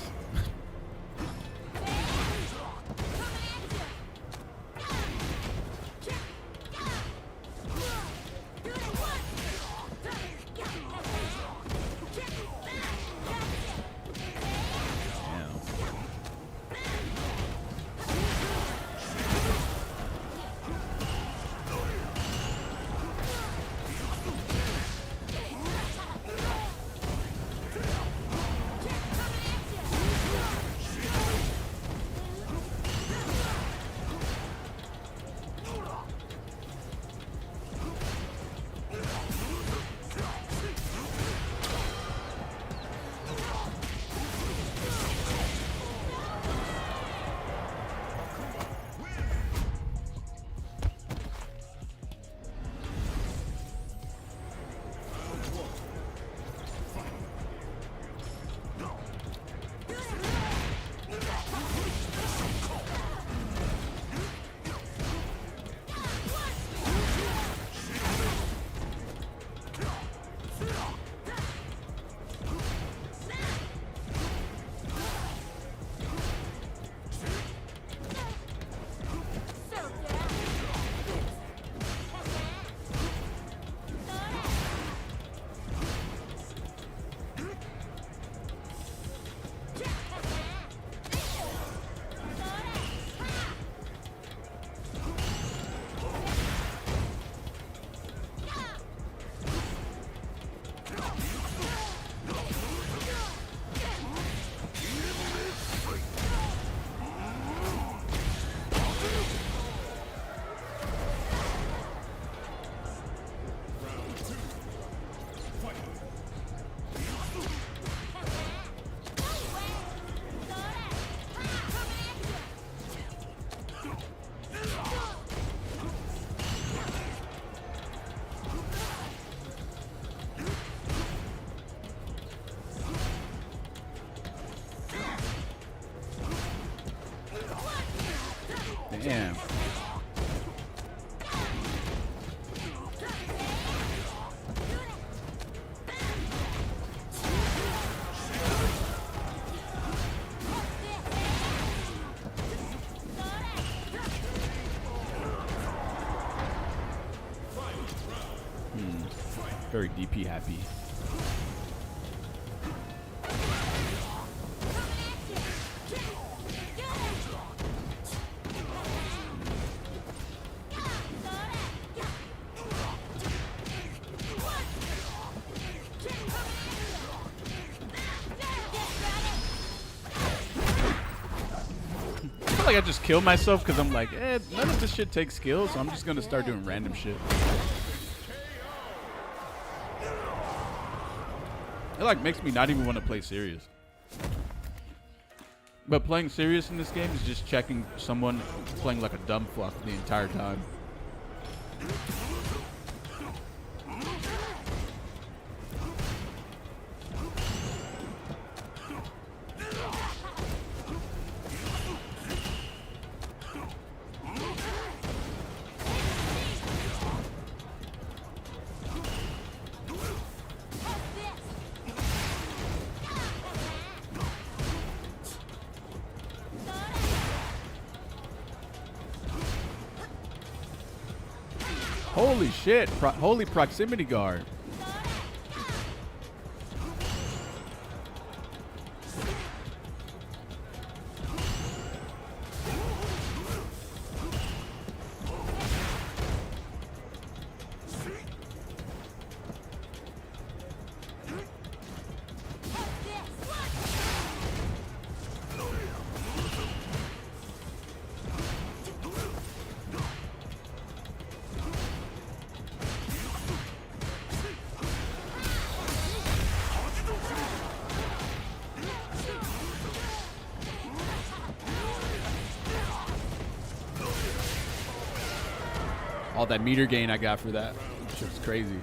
Damn. Very DP happy. I feel like I just killed myself because I'm like, none of this shit takes skills, so I'm just gonna start doing random shit. It like makes me not even want to play serious. But playing serious in this game is just checking someone playing like a dumb fuck the entire time. Holy shit, holy proximity guard. All that meter gain I got for that. Shit's crazy.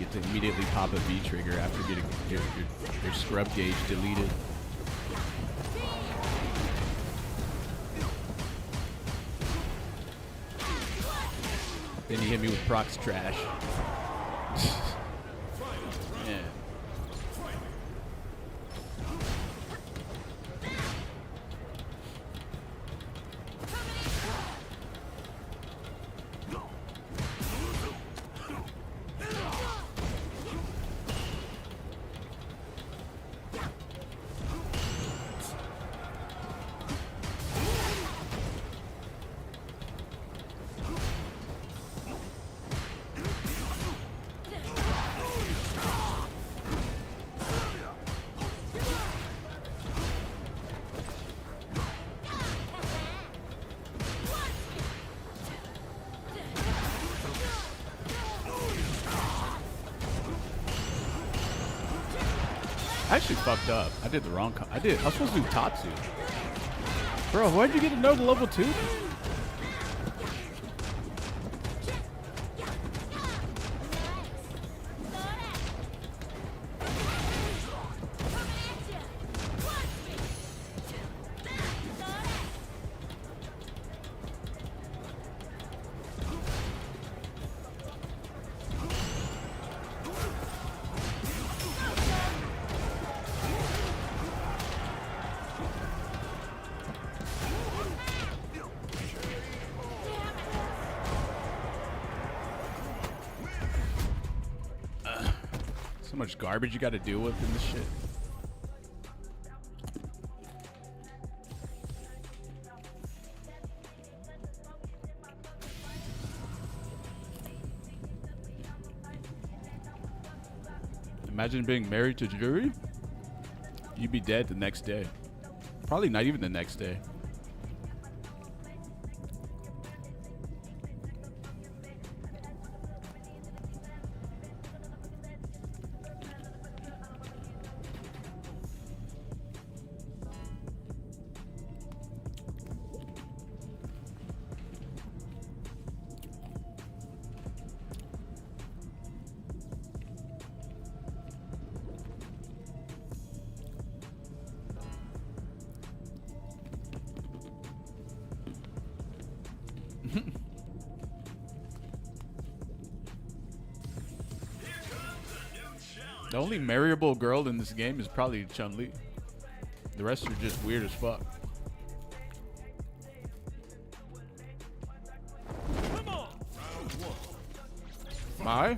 get to immediately pop a V trigger after getting your scrub gauge deleted. Then he hit me with Proc's trash. Yeah. I actually fucked up. I did the wrong. I was supposed to do Tatsu. Bro, why'd you get to know the level 2? So much garbage you got to deal with in this shit. Imagine being married to Jury. You'd be dead the next day. Probably not even the next day. The only marryable girl in this game is probably Chun-Li. The rest are just weird as fuck. My?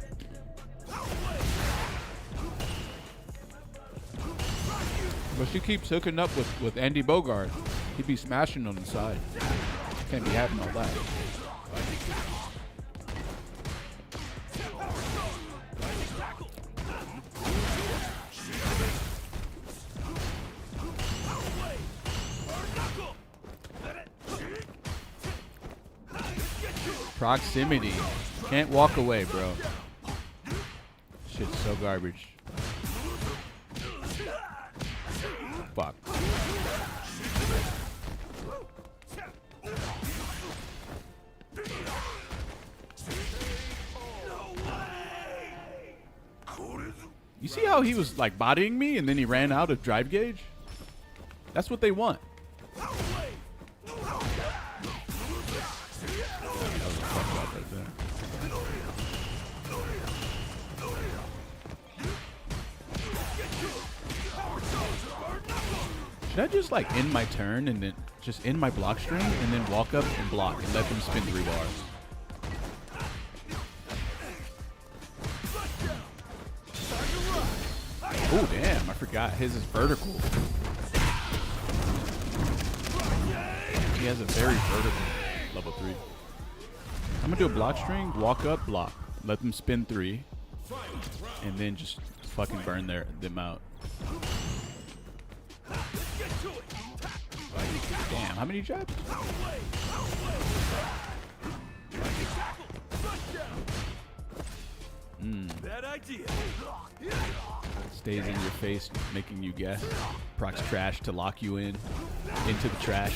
But she keeps hooking up with Andy Bogard. He'd be smashing on the side. Can't be having all that. Proximity. Can't walk away, bro. Shit's so garbage. Fuck. You see how he was like bodying me and then he ran out of drive gauge? That's what they want. Should I just like end my turn and then just end my block string and then walk up and block and let them spin 3 bars? Oh damn, I forgot his is vertical. He has a very vertical level 3. I'm gonna do a block string, walk up, block, let them spin 3, and then just fucking burn them out. Damn, how many jabs? Stays in your face, making you guess. Procs trash to lock you in. Into the trash.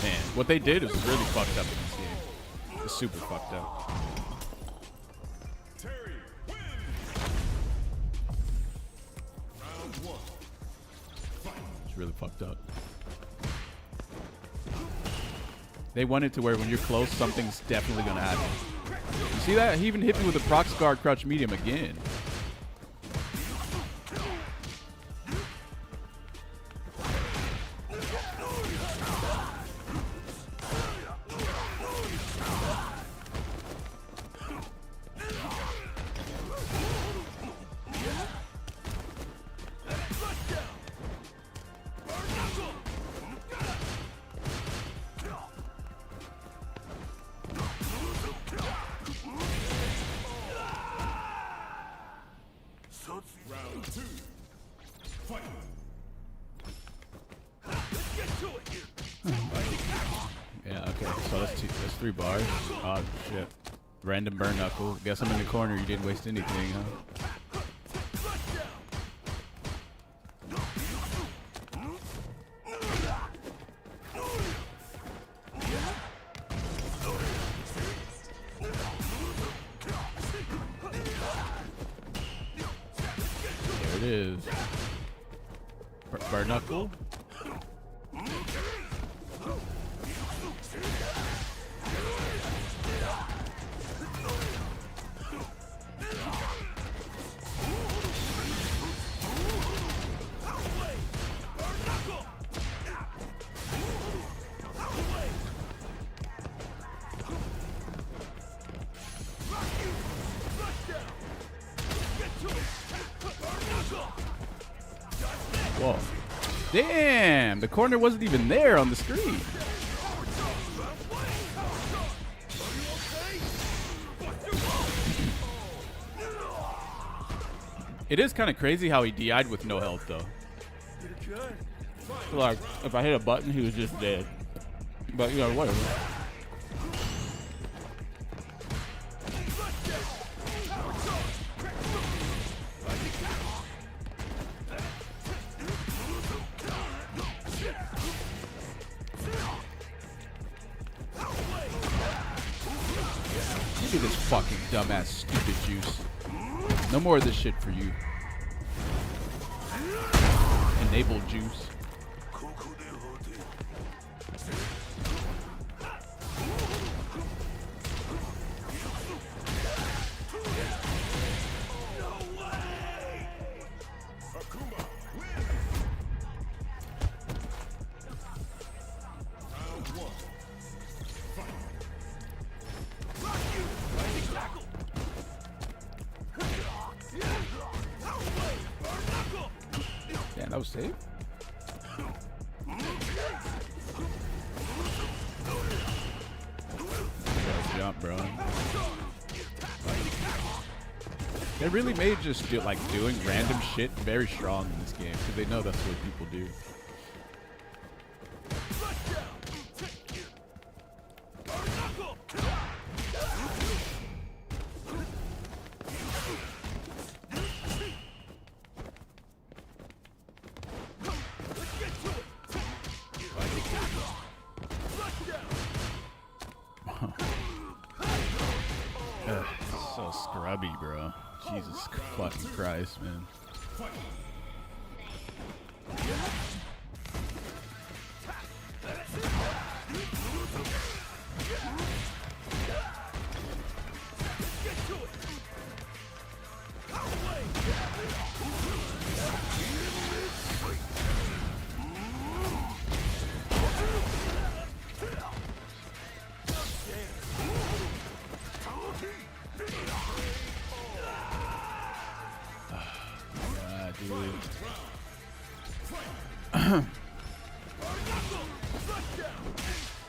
Man, what they did was really fucked up in this game. It's super fucked up. It's really fucked up. They want it to where when you're close, something's definitely gonna happen. You see that? He even hit me with a prox guard crouch medium again. Yeah, okay, so that's 3 bars. Oh, shit. Random burn knuckle. Guess I'm in the corner. You didn't waste anything, huh? There it is. Burn knuckle. Whoa. Damn, the corner wasn't even there on the screen. It is kind of crazy how he DI'd with no health, though. Like, if I hit a button, he was just dead. But, you know, whatever. Look at this fucking dumbass stupid juice. No more of this shit for you. Enable juice. Damn, that was safe. Jump, bro. They really made just like doing random shit very strong in this game because they know that's what people do. So scrubby, bro. Jesus fucking Christ, man.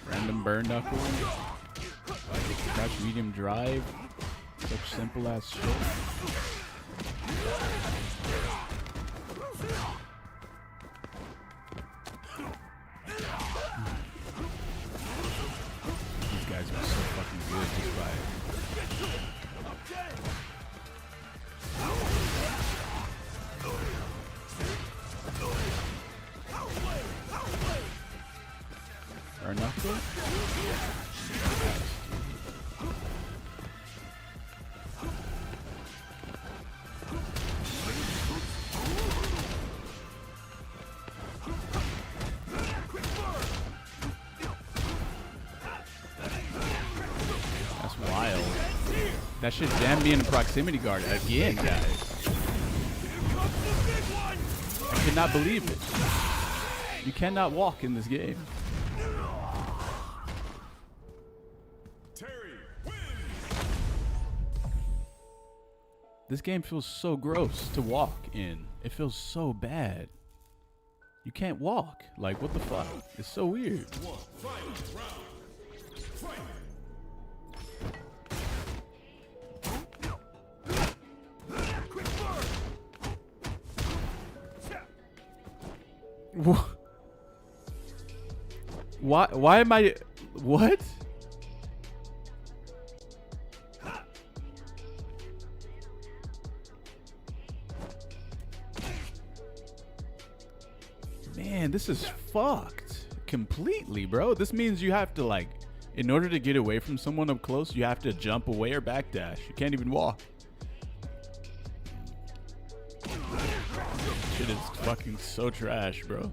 Random burn knuckle. Crouch medium drive. Such simple ass shit. These guys are so fucking good just by Burn knuckle? That shit jammed me in the proximity guard again, guys. I cannot believe it. You cannot walk in this game. This game feels so gross to walk in. It feels so bad. You can't walk. Like, what the fuck? It's so weird. Why am I... What? Man, this is fucked completely, bro. This means you have to, like, in order to get away from someone up close, you have to jump away or backdash. You can't even walk. Shit is fucking so trash, bro.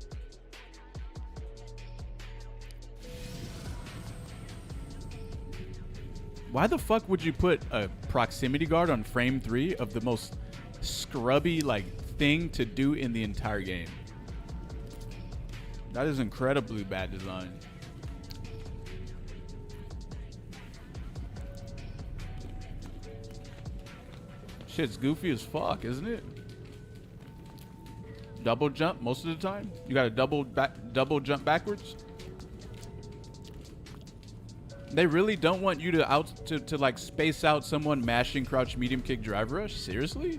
Why the fuck would you put a proximity guard on frame 3 of the most scrubby, like, thing to do in the entire game? That is incredibly bad design. Shit's goofy as fuck, isn't it? Double jump most of the time? You got to double jump backwards? They really don't want you to like space out someone mashing crouch medium kick drive rush? Seriously?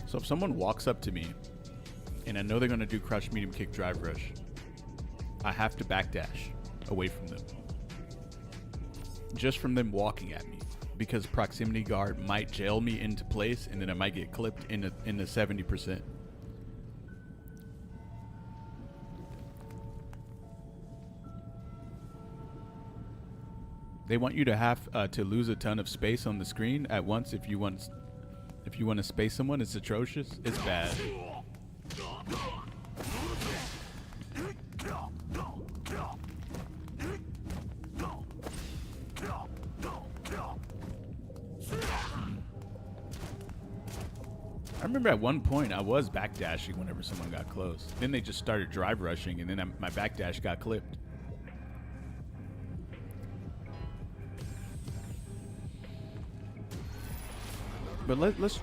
So if someone walks up to me and I know they're going to do crouch medium kick drive rush, I have to backdash away from them. Just from them walking at me, because proximity guard might jail me into place and then I might get clipped in the 70%. They want you to have to lose a ton of space on the screen at once if you want to space someone. It's atrocious. It's bad. I remember at one point I was backdashing whenever someone got close. Then they just started drive rushing, and then my backdash got clipped. But let's...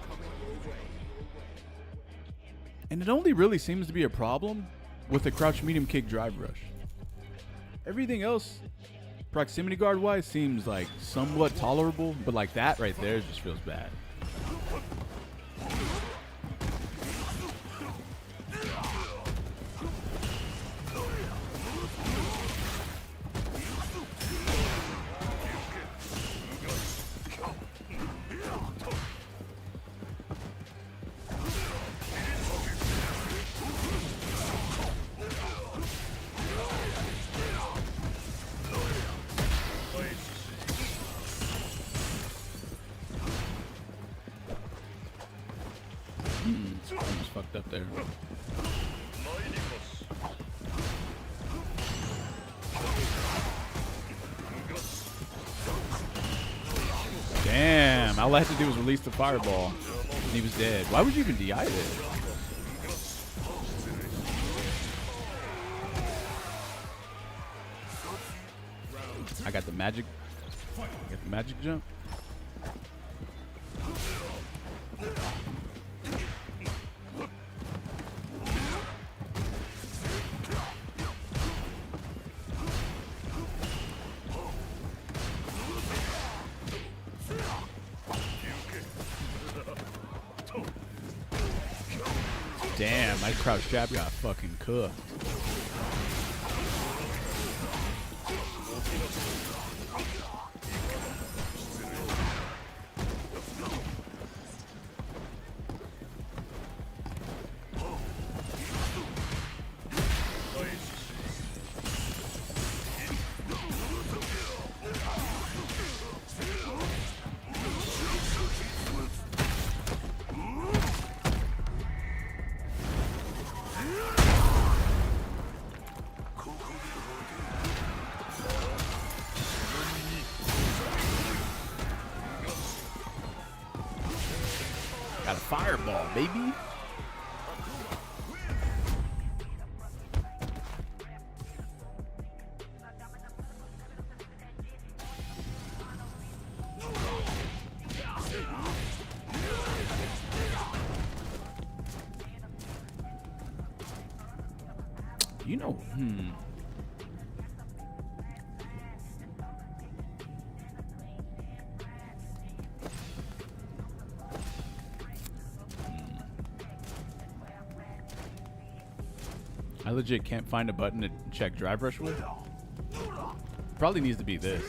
And it only really seems to be a problem with the crouch medium kick drive rush. Everything else, proximity guard wise, seems like somewhat tolerable, but like that right there just feels bad. Almost fucked up there. Damn, all I had to do was release the fireball and he was dead. Why would you even DI there? I got the magic. Got the magic jump. Damn, my crouch jab got fucking cooked. baby. You know, I legit can't find a button to check drive rush with. Probably needs to be this.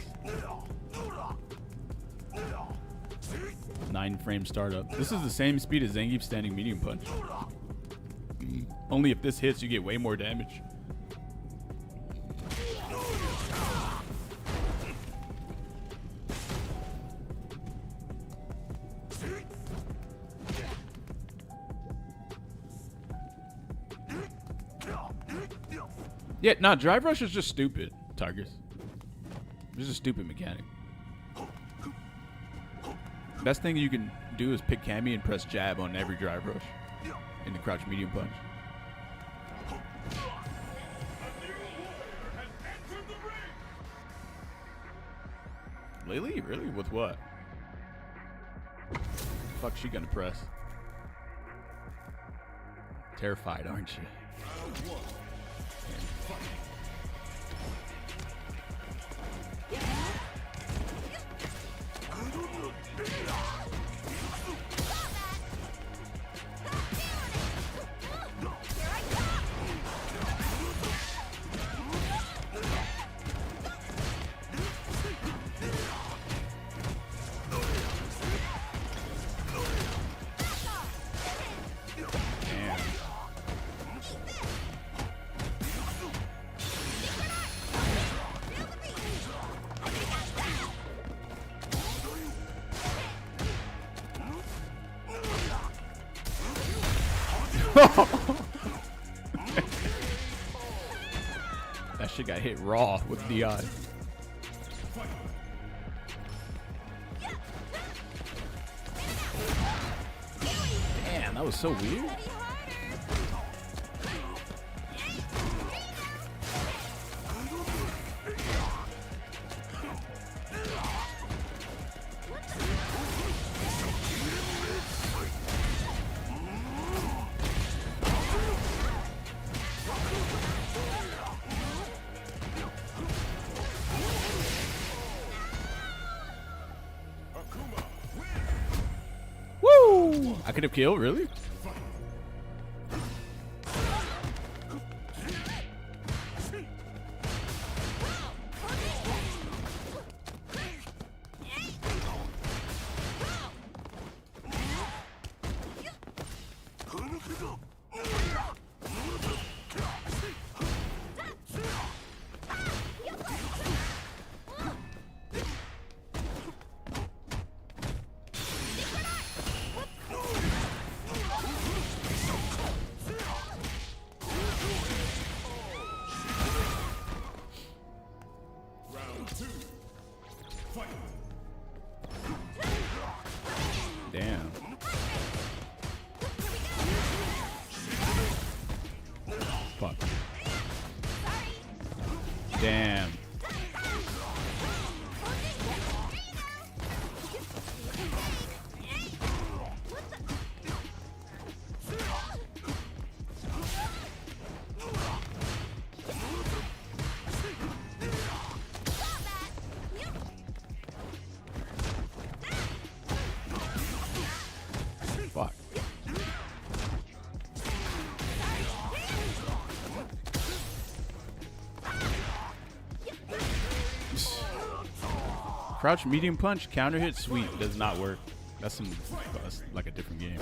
9-frame startup. This is the same speed as Zangief standing medium punch. Only if this hits, you get way more damage. Yeah, nah, drive rush is just stupid, Targus. It's a stupid mechanic. Best thing you can do is pick Cammy and press jab on every drive rush in the crouch medium punch. Lily? Really? With what? Fuck she gonna press? Terrified, aren't you? That shit got hit raw with DI. Damn, that was so weird. I could have killed, really? Damn. Fuck. Damn. Fuck. Crouch medium punch, counter hit sweep does not work. That's like a different game.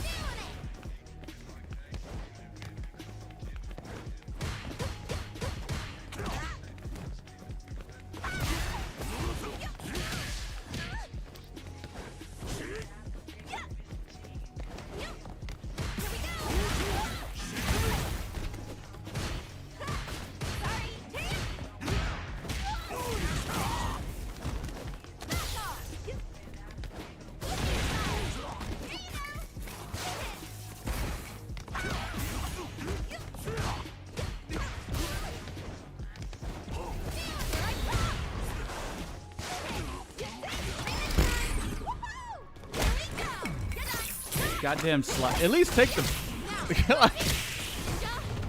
goddamn slide. At least take the.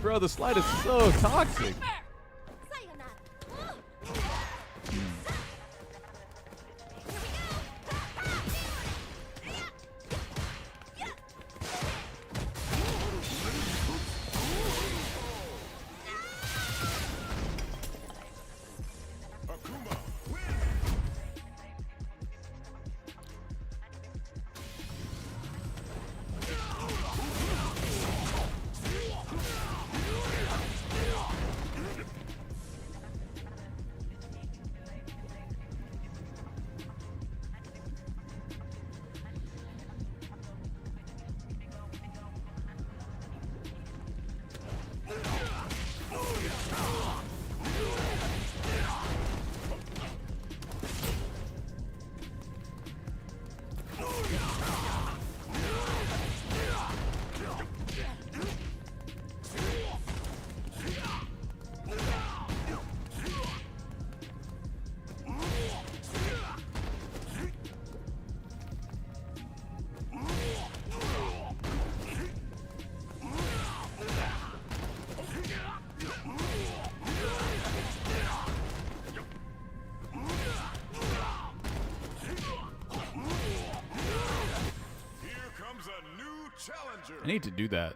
Bro, the slide is so toxic. I need to do that.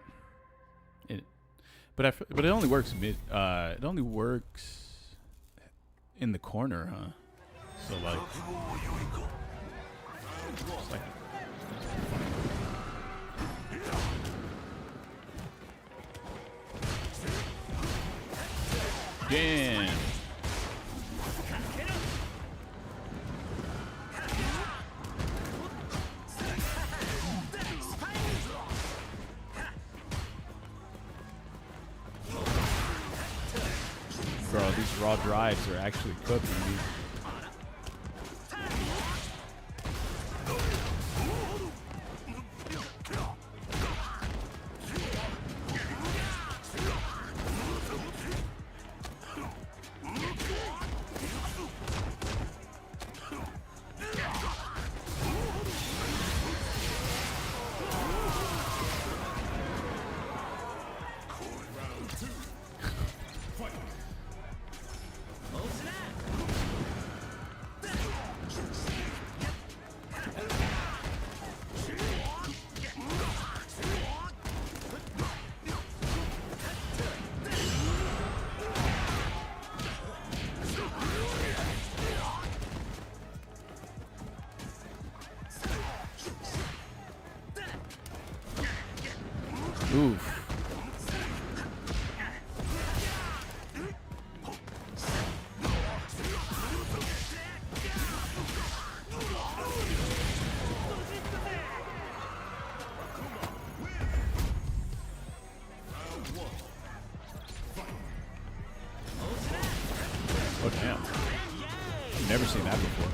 But it only works mid. It only works in the corner, huh? So like, it's like damn. Bro, these raw drives are actually cooking me. Oof. Oh, damn. I've never seen that before.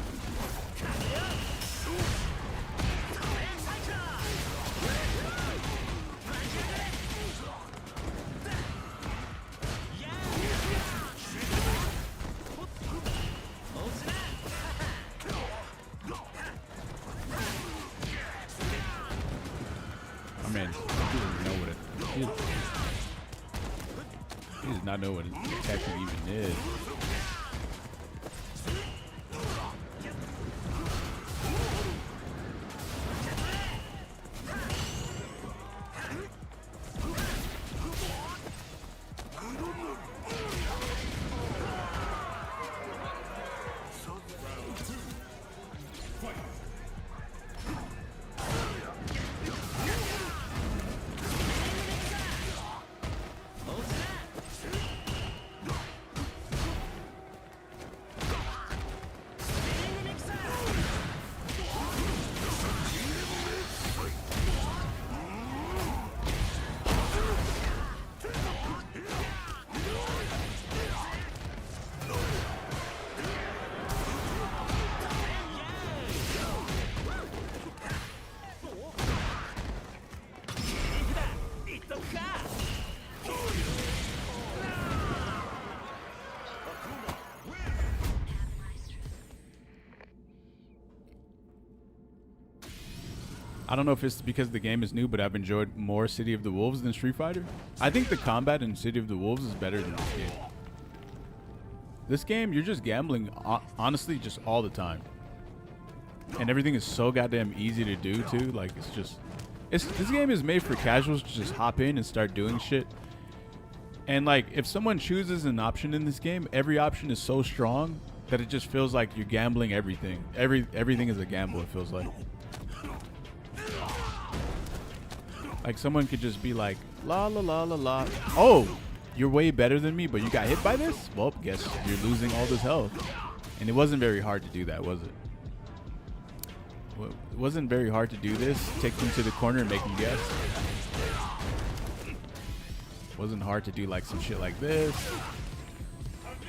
I mean, he doesn't know what it is. He does not know what his tactic even is. I don't know if it's because the game is new, but I've enjoyed more City of the Wolves than Street Fighter. I think the combat in City of the Wolves is better than this game. This game, you're just gambling, honestly, just all the time. And everything is so goddamn easy to do, too. Like, it's just... this game is made for casuals to just hop in and start doing shit. And, like, if someone chooses an option in this game, every option is so strong that it just feels like you're gambling everything. Everything is a gamble, it feels like. Like, someone could just be like, la la la la la. Oh, you're way better than me, but you got hit by this? Well, guess you're losing all this health. And it wasn't very hard to do that, was it? Well, it wasn't very hard to do this. Take them to the corner and make them guess. Wasn't hard to do like some shit like this.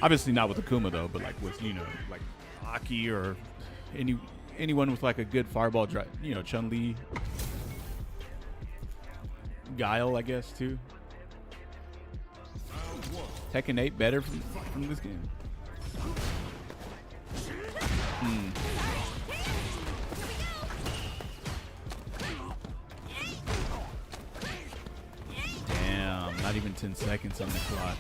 Obviously not with Akuma though, but like with, you know, like Aki or anyone with like a good fireball drive, you know, Chun-Li. Guile, I guess, too. Tekken 8 better from this game. Damn, not even 10 seconds on the clock.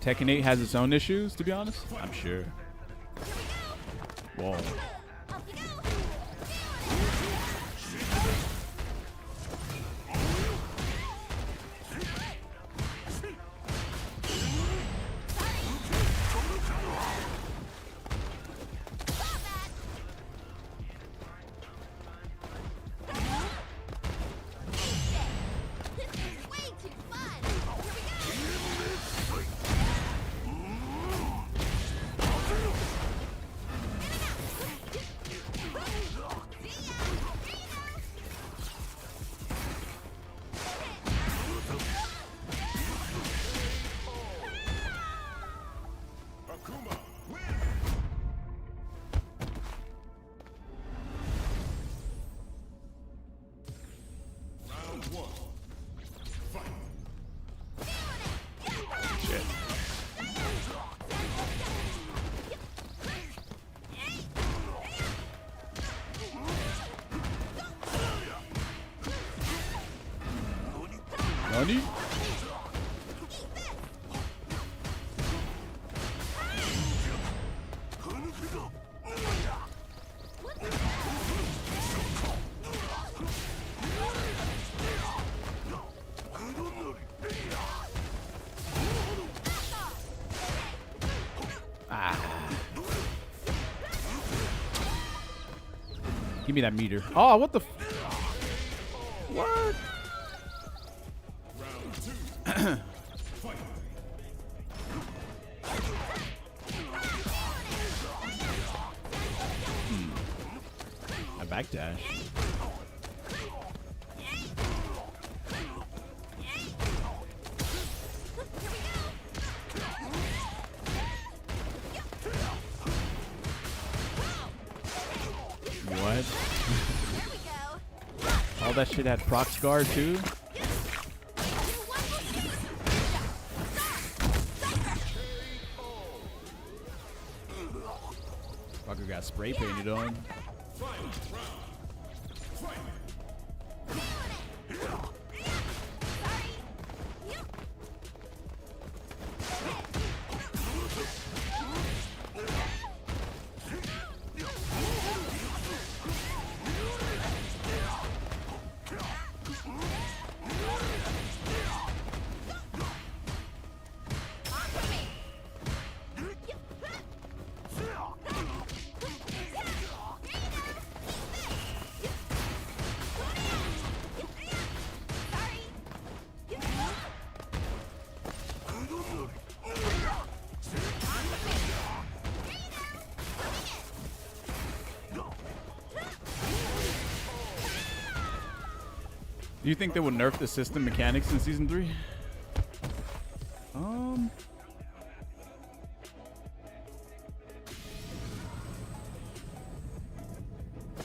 Tekken 8 has its own issues, to be honest. I'm sure. Whoa. Nani? Give me that meter. Oh, what the? What? I backdash. What? All that shit had proc scar too? Fucker got spray painted on. Do you think they will nerf the system mechanics in Season 3?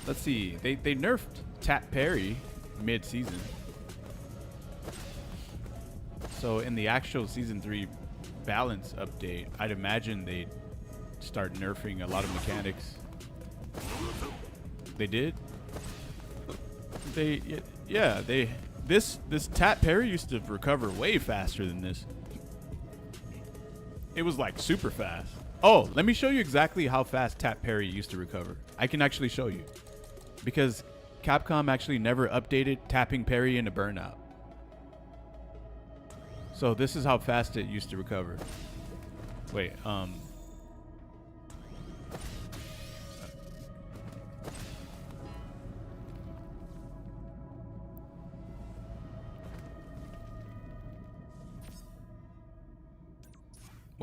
Let's see. They nerfed tap parry mid-season. So in the actual season 3 balance update, I'd imagine they'd start nerfing a lot of mechanics. They did. This tap parry used to recover way faster than this. It was like super fast. Oh, let me show you exactly how fast tap parry used to recover. I can actually show you. Because Capcom actually never updated tapping parry into Burnout. So this is how fast it used to recover. Wait,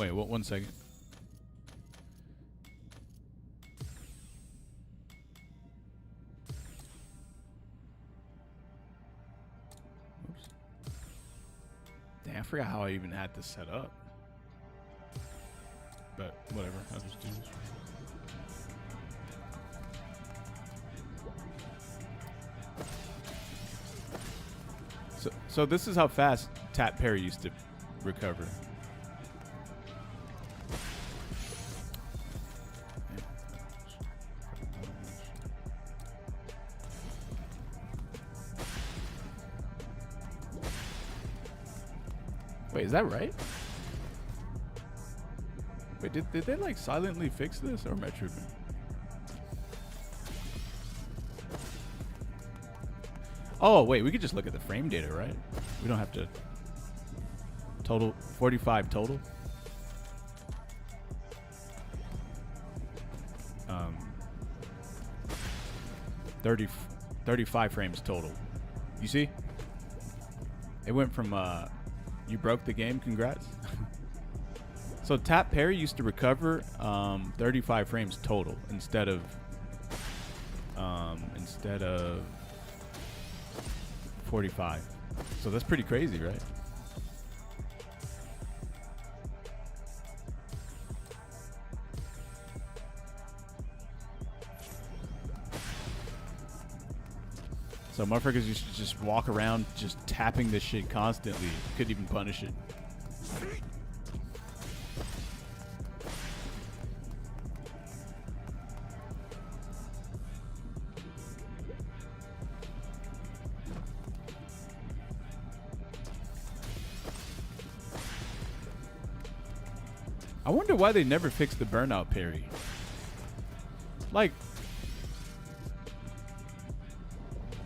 Wait, what? 1 second. Oops. Damn, I forgot how I even had this set up. But whatever, I'll just do this. So this is how fast tap parry used to recover. Wait, is that right? Wait, did they like silently fix this, or am I tripping? Oh, wait, we could just look at the frame data, right? We don't have to. Total 45 total. 35 frames total. You see? It went from you broke the game, congrats. So tap parry used to recover 35 frames total instead of 45. So that's pretty crazy, right? So motherfuckers used to just walk around just tapping this shit constantly. Couldn't even punish it. I wonder why they never fixed the burnout parry. Like,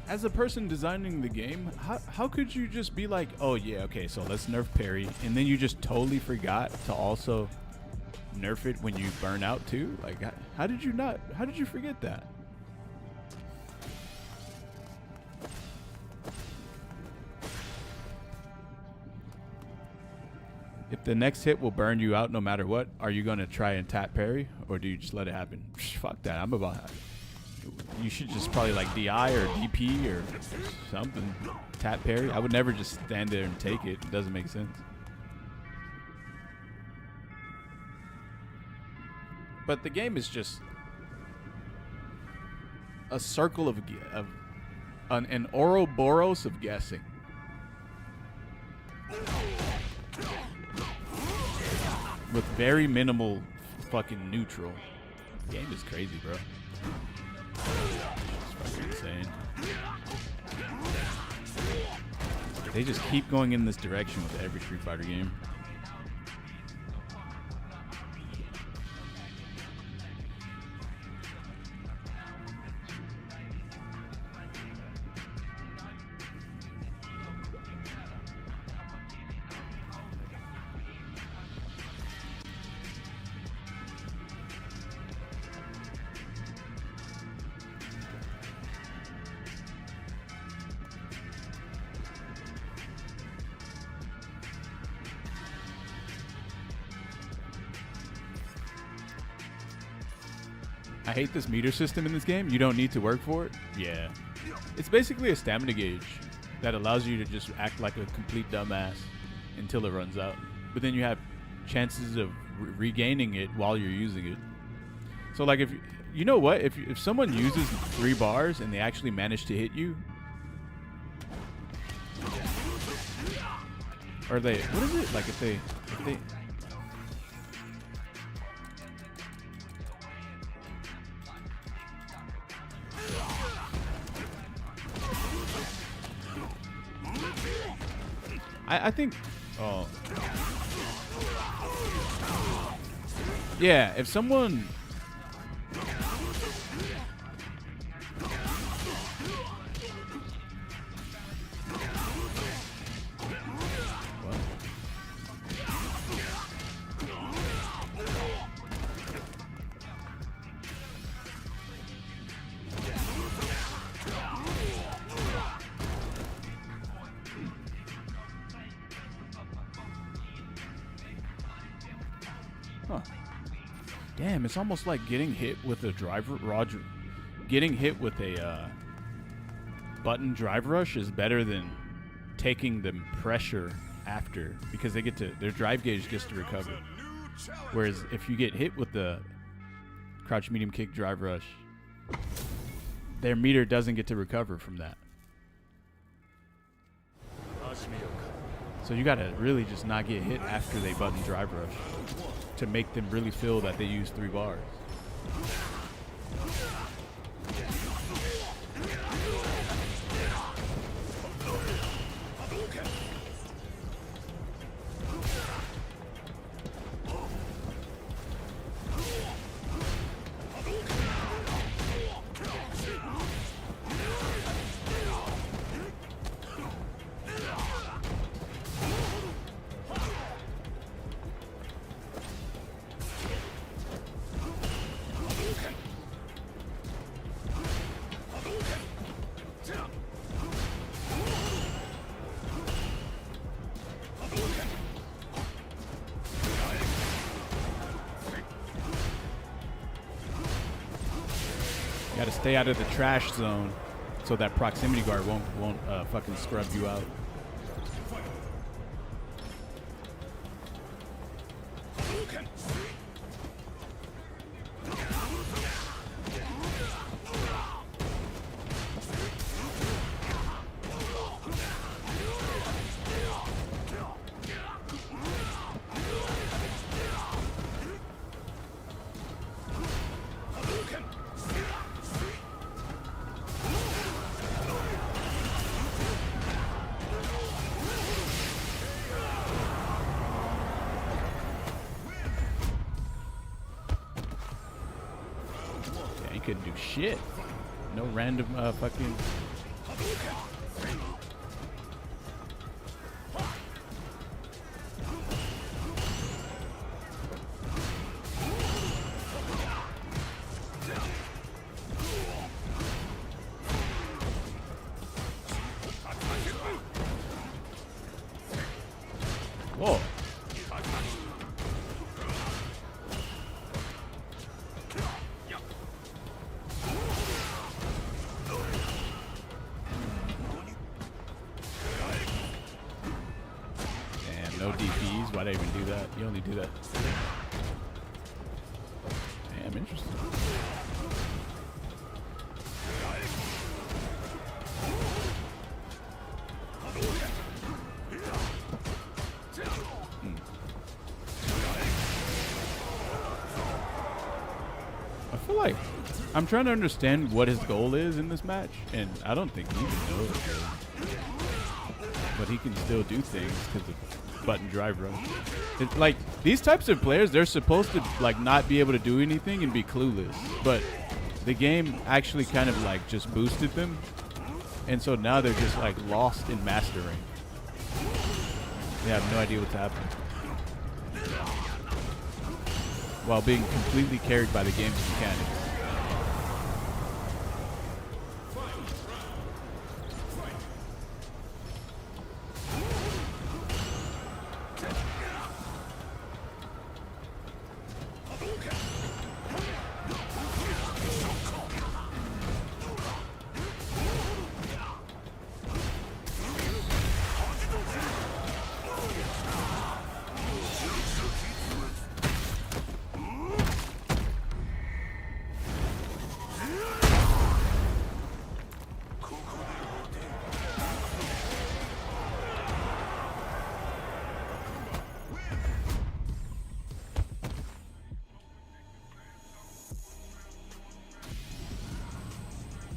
as a person designing the game, how could you just be like, oh yeah, okay, so let's nerf parry, and then you just totally forgot to also nerf it when you burn out too? Like, how did you forget that? If the next hit will burn you out no matter what, are you going to try and tap parry, or do you just let it happen? Fuck that, I'm about that. You should just probably like DI or DP or something. Tap parry. I would never just stand there and take it. It doesn't make sense. But the game is just a circle of an Ouroboros of guessing. With very minimal fucking neutral. The game is crazy, bro. It's fucking insane. They just keep going in this direction with every Street Fighter game. I hate this meter system in this game. You don't need to work for it. Yeah. It's basically a stamina gauge that allows you to just act like a complete dumbass until it runs out. But then you have chances of regaining it while you're using it. So like if you know what, if someone uses 3 bars and they actually manage to hit you, or they, what is it like if they I think, oh yeah, if someone huh. Damn, it's almost like getting hit with a getting hit with a button drive rush is better than taking the pressure after, because they get to, their drive gauge gets to recover. Whereas if you get hit with the crouch medium kick drive rush, their meter doesn't get to recover from that. So you gotta really just not get hit after they button drive rush to make them really feel that they use 3 bars. You gotta stay out of the trash zone so that proximity guard won't fucking scrub you out. Couldn't do shit. No random fucking. Whoa. No DPs. Why'd I even do that? You only do that. Damn, interesting. I feel like I'm trying to understand what his goal is in this match, and I don't think he even knows. But he can still do things because of button drive rush. It's like these types of players, they're supposed to like not be able to do anything and be clueless, but the game actually kind of like just boosted them, and so now they're just like lost in mastering. They have no idea what's happening while being completely carried by the game's mechanics.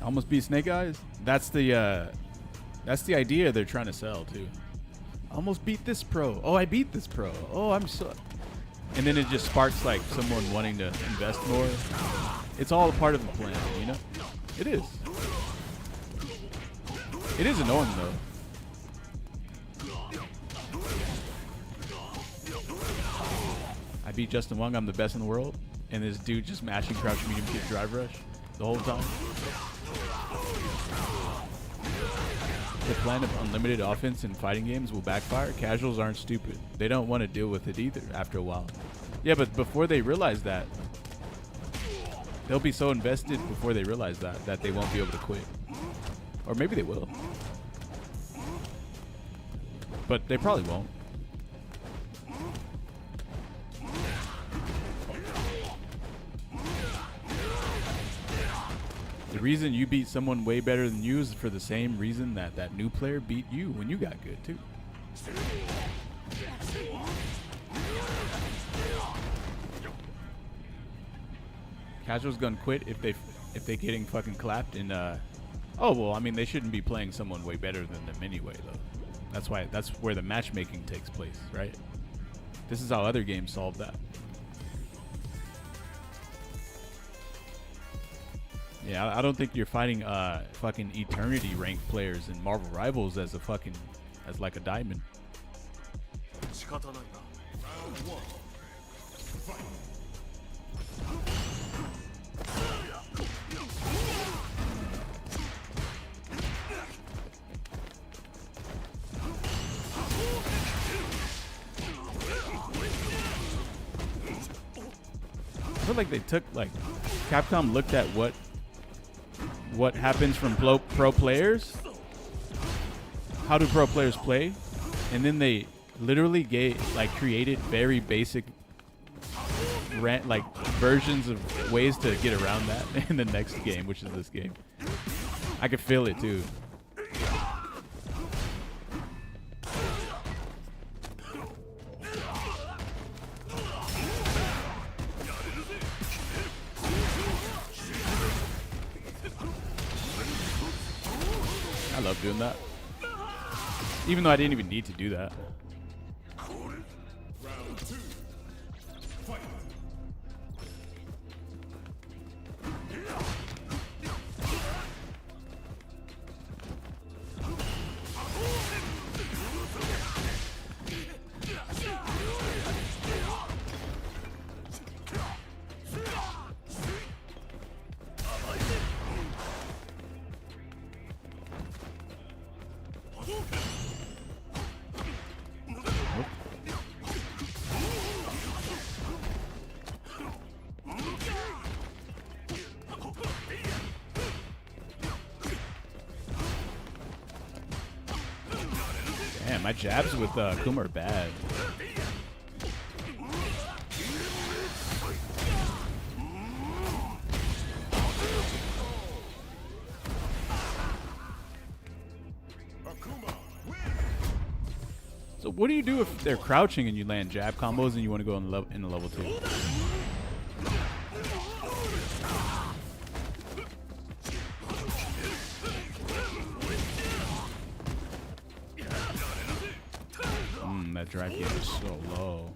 Almost beat Snake Eyes. That's the idea they're trying to sell too. Almost beat this pro. Oh, I beat this pro. Oh, I'm so. And then it just sparks like someone wanting to invest more. It's all a part of the plan, you know. It is. It is annoying though. I beat Justin Wong. I'm the best in the world. And this dude just mashing crouch medium kick drive rush the whole time. The plan of unlimited offense in fighting games will backfire. Casuals aren't stupid. They don't want to deal with it either after a while. Yeah, but before they realize that, they'll be so invested before they realize that they won't be able to quit. Or maybe they will. But they probably won't. The reason you beat someone way better than you is for the same reason that new player beat you when you got good too. Casuals gonna quit if they getting fucking clapped in oh well, I mean they shouldn't be playing someone way better than them anyway though. That's where the matchmaking takes place, right? This is how other games solve that. Yeah, I don't think you're fighting fucking eternity ranked players in Marvel Rivals as like a diamond. I feel like they took Capcom looked at what happens from pro players, how do pro players play, and then they literally created very basic versions of ways to get around that in the next game, which is this game. I could feel it too. I love doing that. Even though I didn't even need to do that. Round 2. Fight. Man, my jabs with Akuma are bad. So what do you do if they're crouching and you land jab combos and you want to go in the level 2? That drive game is so low.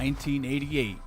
1988.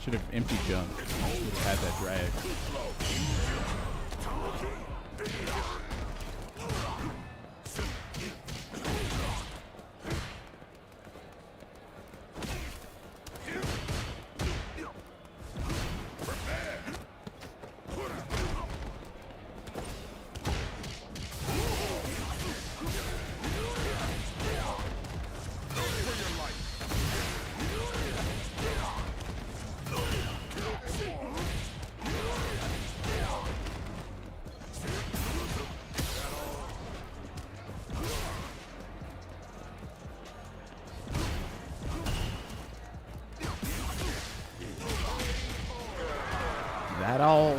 Should have empty jumped. Would have had that drag. That all.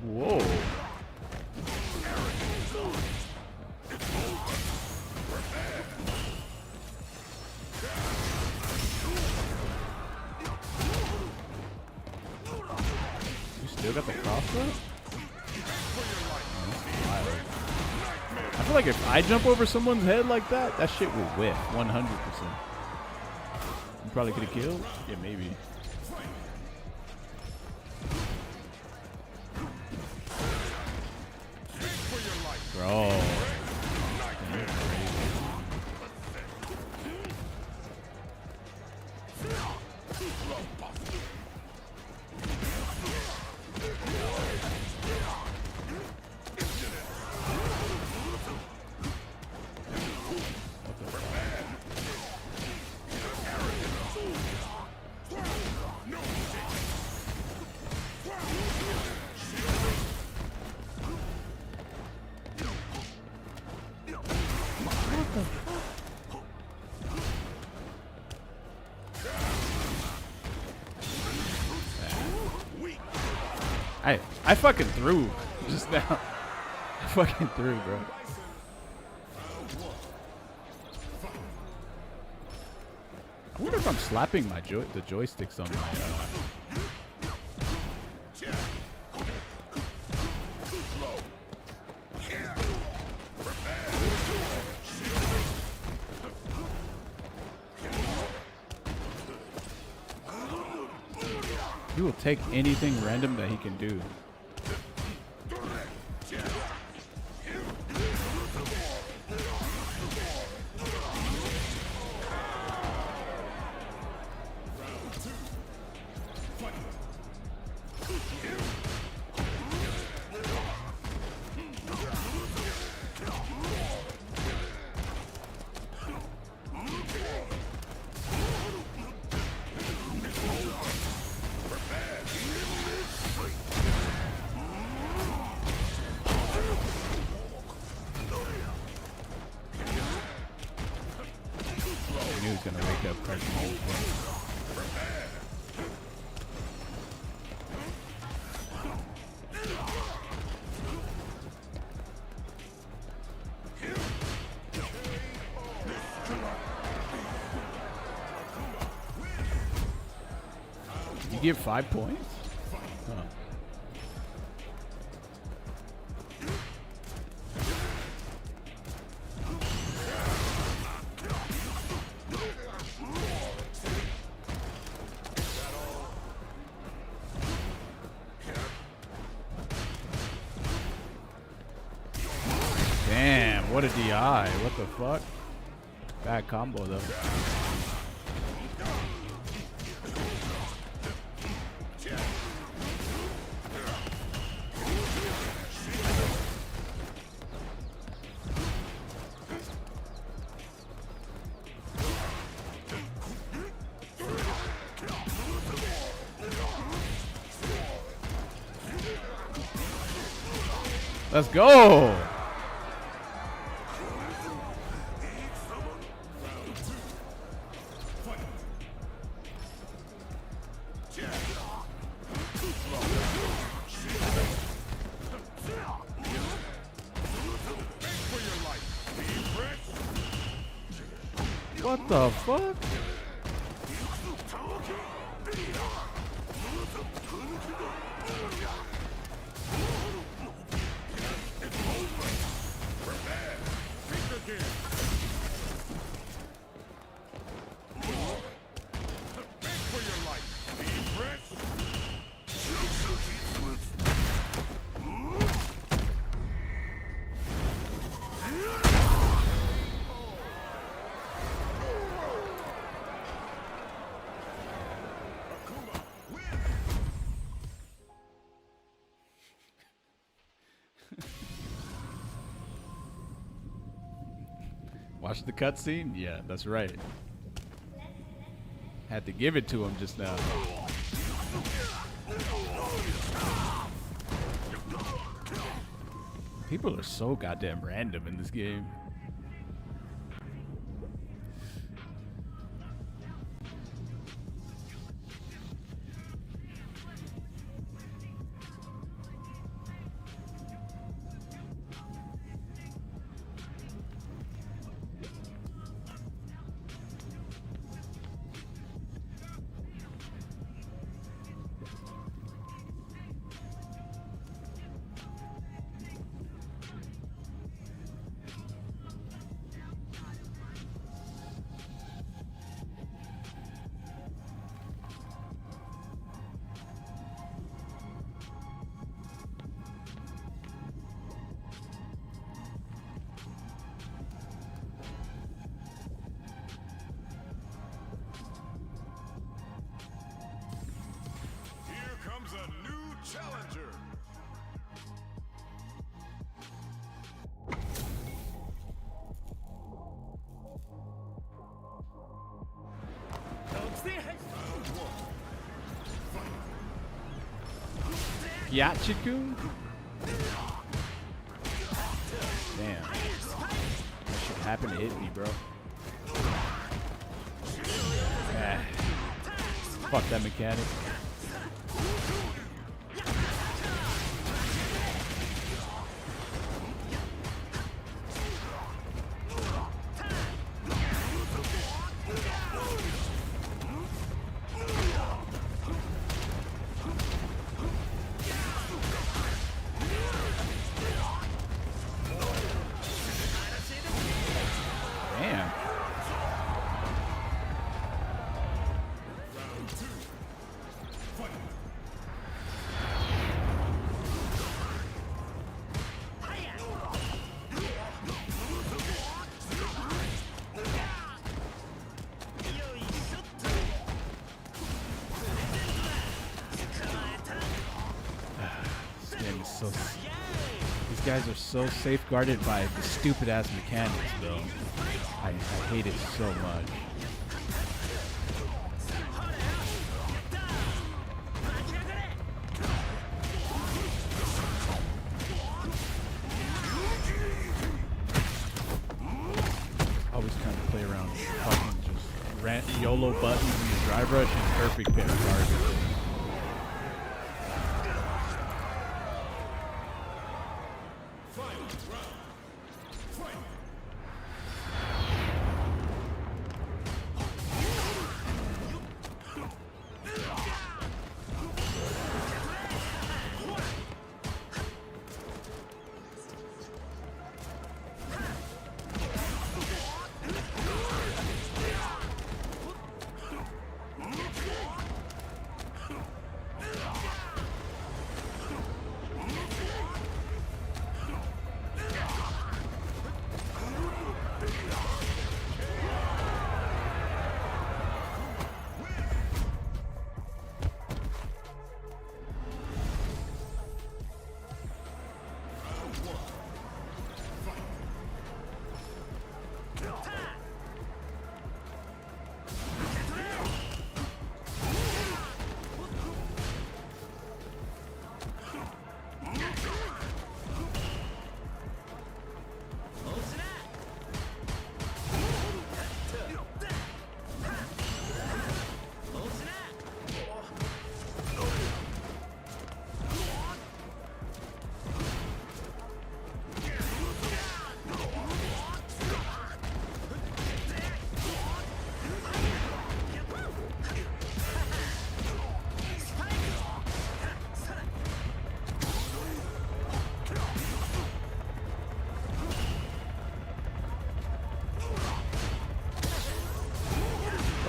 Whoa. You still got the crossbow? I feel like if I jump over someone's head like that, that shit will whiff 100%. You probably could have killed? Yeah, maybe. Bro. I fucking threw just now. I fucking threw, bro. I wonder if I'm slapping my the joysticks on my He will take anything random that he can do. You give 5 points? Huh. Damn, what a DI. What the fuck? Bad combo though. Let's go! What the fuck? Watch the cutscene? Yeah, that's right. Had to give it to him just now. People are so goddamn random in this game. Challenger. Yachiku? Damn. That shit happened to hit me, bro. Ah. Fuck that mechanic. These guys are so safeguarded by the stupid ass mechanics, bro. I hate it so much. Always kind of play around, fucking just YOLO buttons and the drive rush and perfect pair of garbage.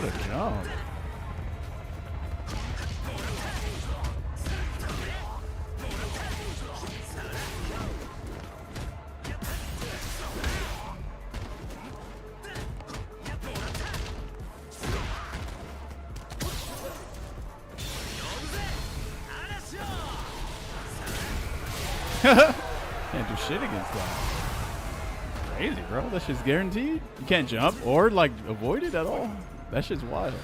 What a jump. Can't do shit against that. Crazy, bro. That shit's guaranteed. You can't jump or like avoid it at all. That shit's wild.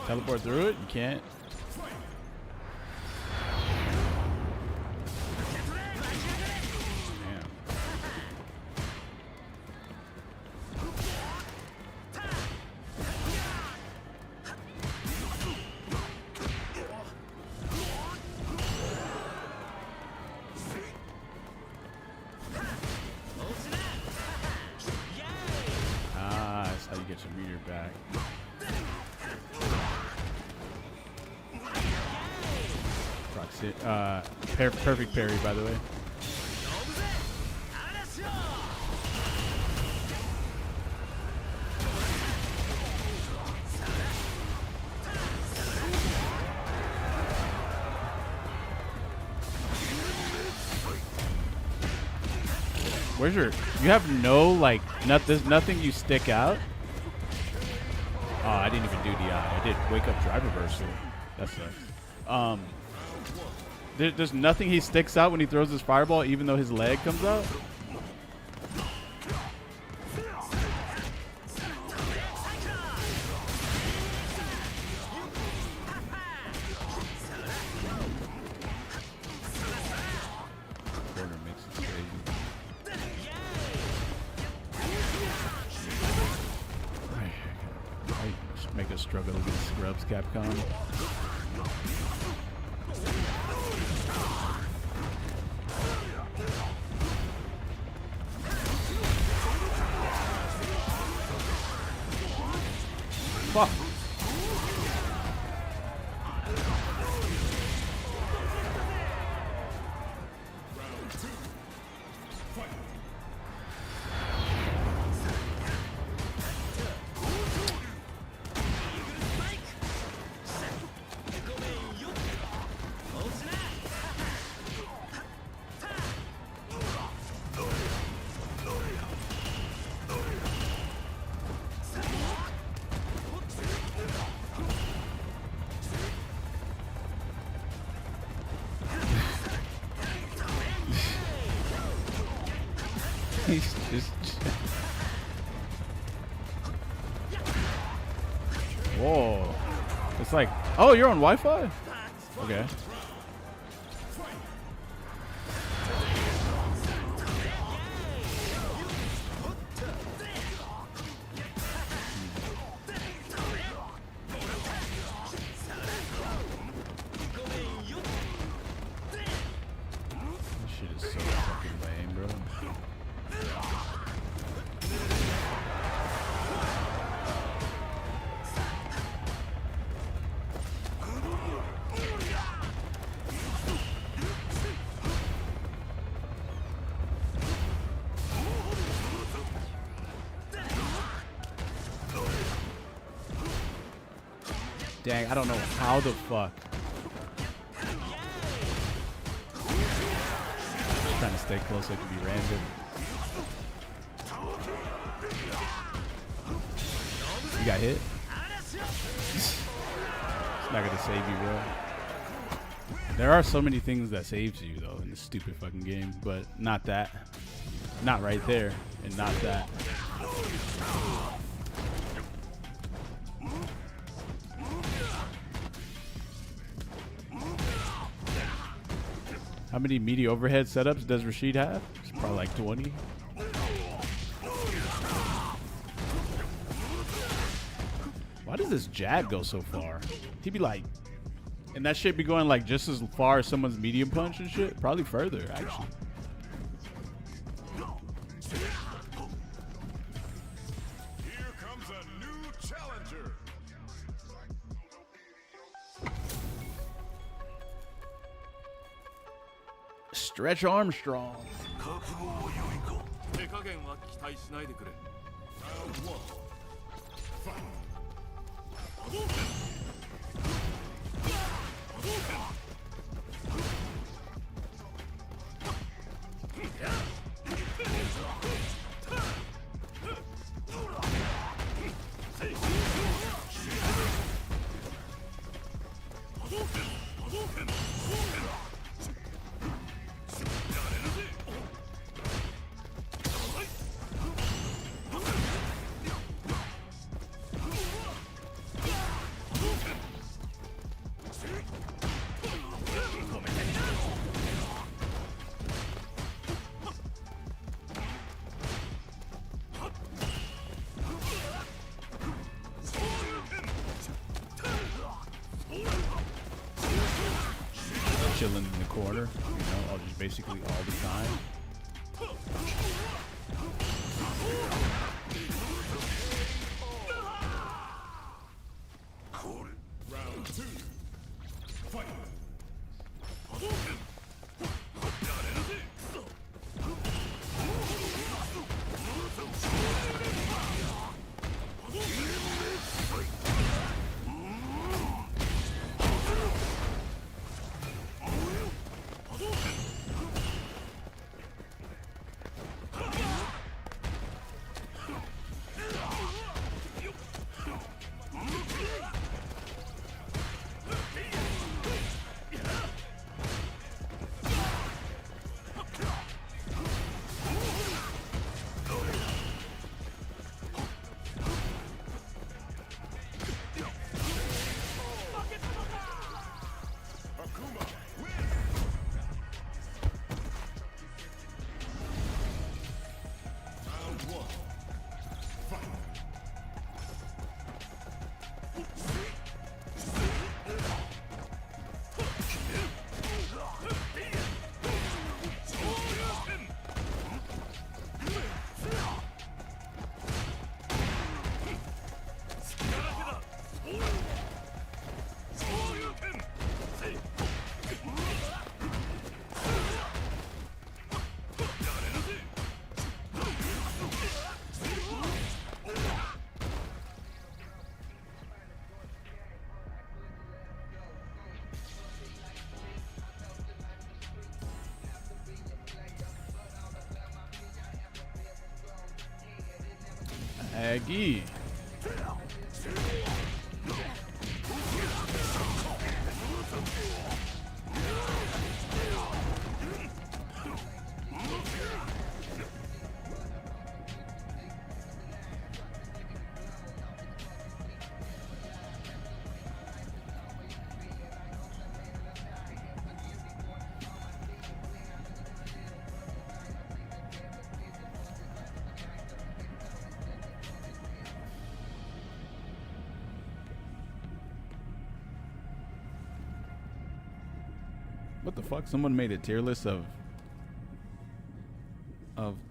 Teleport through it? You can't. Damn. Ah, that's how you get your meter back. Perfect parry, by the way. Where's your? You have no like, there's nothing you stick out. Oh, I didn't even do DI. I did wake up drive reversal. That sucks. There's nothing he sticks out when he throws his fireball, even though his leg comes out. Corner mix is crazy. I make us struggle against Scrubs, Capcom. Fuck. He's just. Whoa. It's like, oh, you're on Wi-Fi? Okay. This shit is so fucking lame, bro. Dang, I don't know how the fuck. Just trying to stay close so it can be random. You got hit? It's not gonna save you, bro. There are so many things that saves you though in this stupid fucking game, but not that. Not right there, and not that. How many media overhead setups does Rashid have? It's probably like 20. Why does this jab go so far? He'd be like, and that shit be going like just as far as someone's medium punch and shit? Probably further, actually. Here comes a new challenger. Stretch Armstrong. 覚悟を良いか。手加減は期待しないでくれ。Chilling in the corner, you know, all just basically all the time. Round 2. Fight. Akuma, win. Round 1. Fight. Aggie. What the fuck? Someone made a tier list of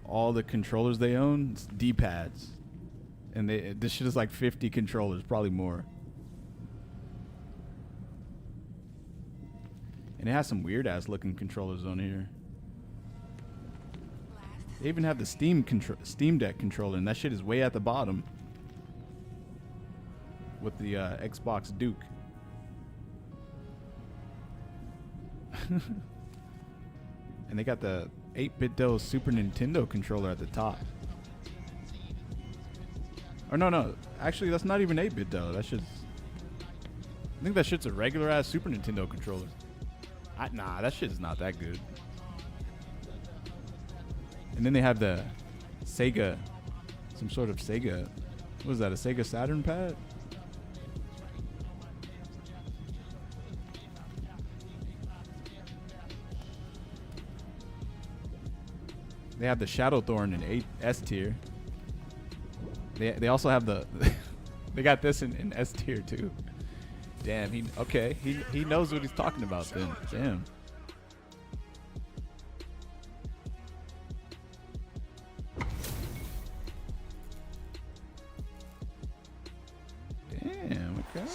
all the controllers they own. It's D-pads, and this shit is like 50 controllers, probably more. And it has some weird ass looking controllers on here. They even have the Steam Deck controller, and that shit is way at the bottom with the Xbox Duke. And they got the 8-bit Super Nintendo controller at the top. Or no. Actually, that's not even 8-bit That shit's... I think that shit's a regular ass Super Nintendo controller. Nah, that shit is not that good. And then they have the Sega, some sort of Sega. What is that? A Sega Saturn pad? They have the Shadow Thorn in S tier. They also have the they got this in S tier too. Damn, he knows what he's talking about then. Damn. Damn, okay.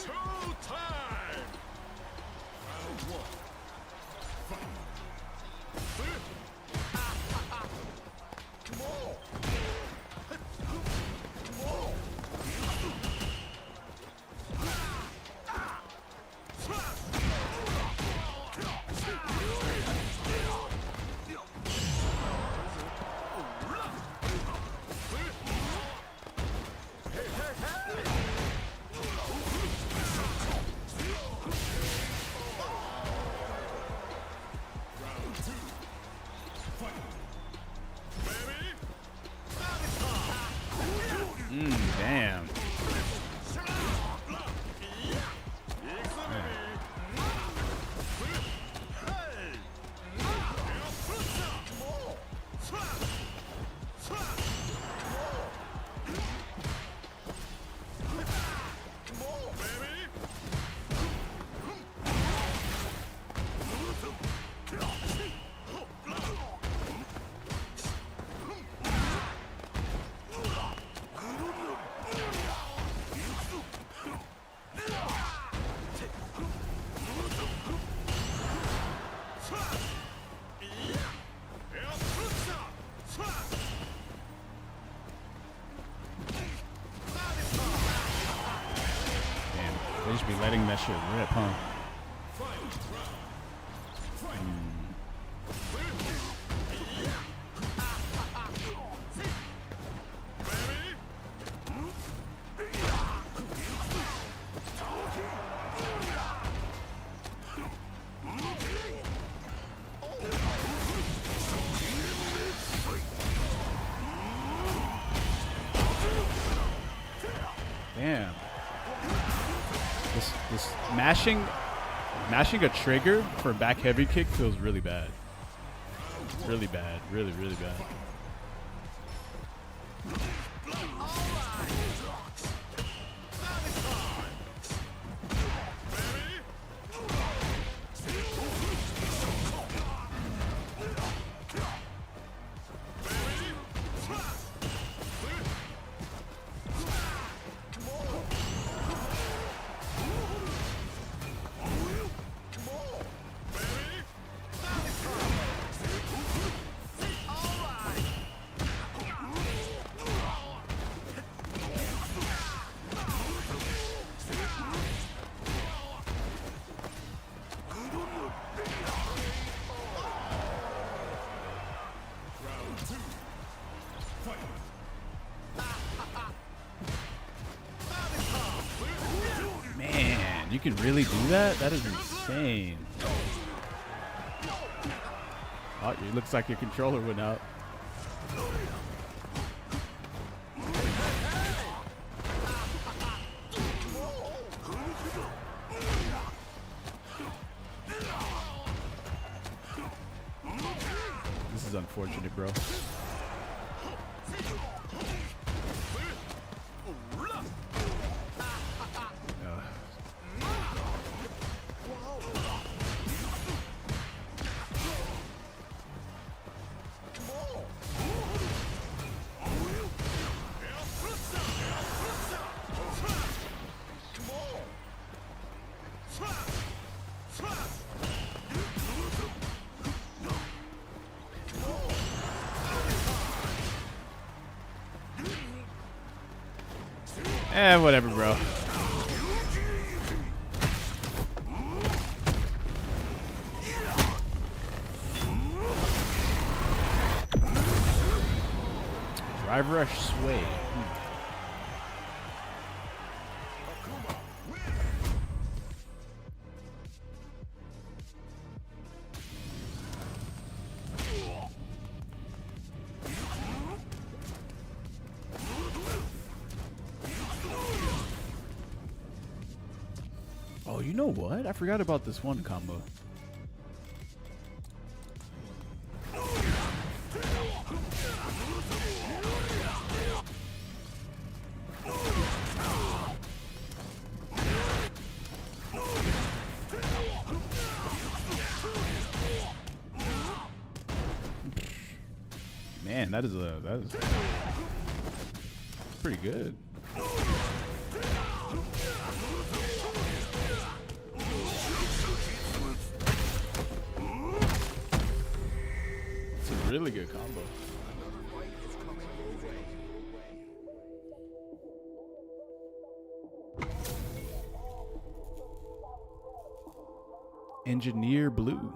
Damn. They should be letting that shit rip, huh? Damn. This mashing a trigger for a back heavy kick feels really bad. Really bad. Really, really bad. Man, you can really do that? That is insane. Oh, it looks like your controller went out. This is unfortunate, bro. Whatever, bro. Drive rush sway. Oh, you know what? I forgot about this one combo. Man, that is pretty good. It's a really good combo. Engineer Blue.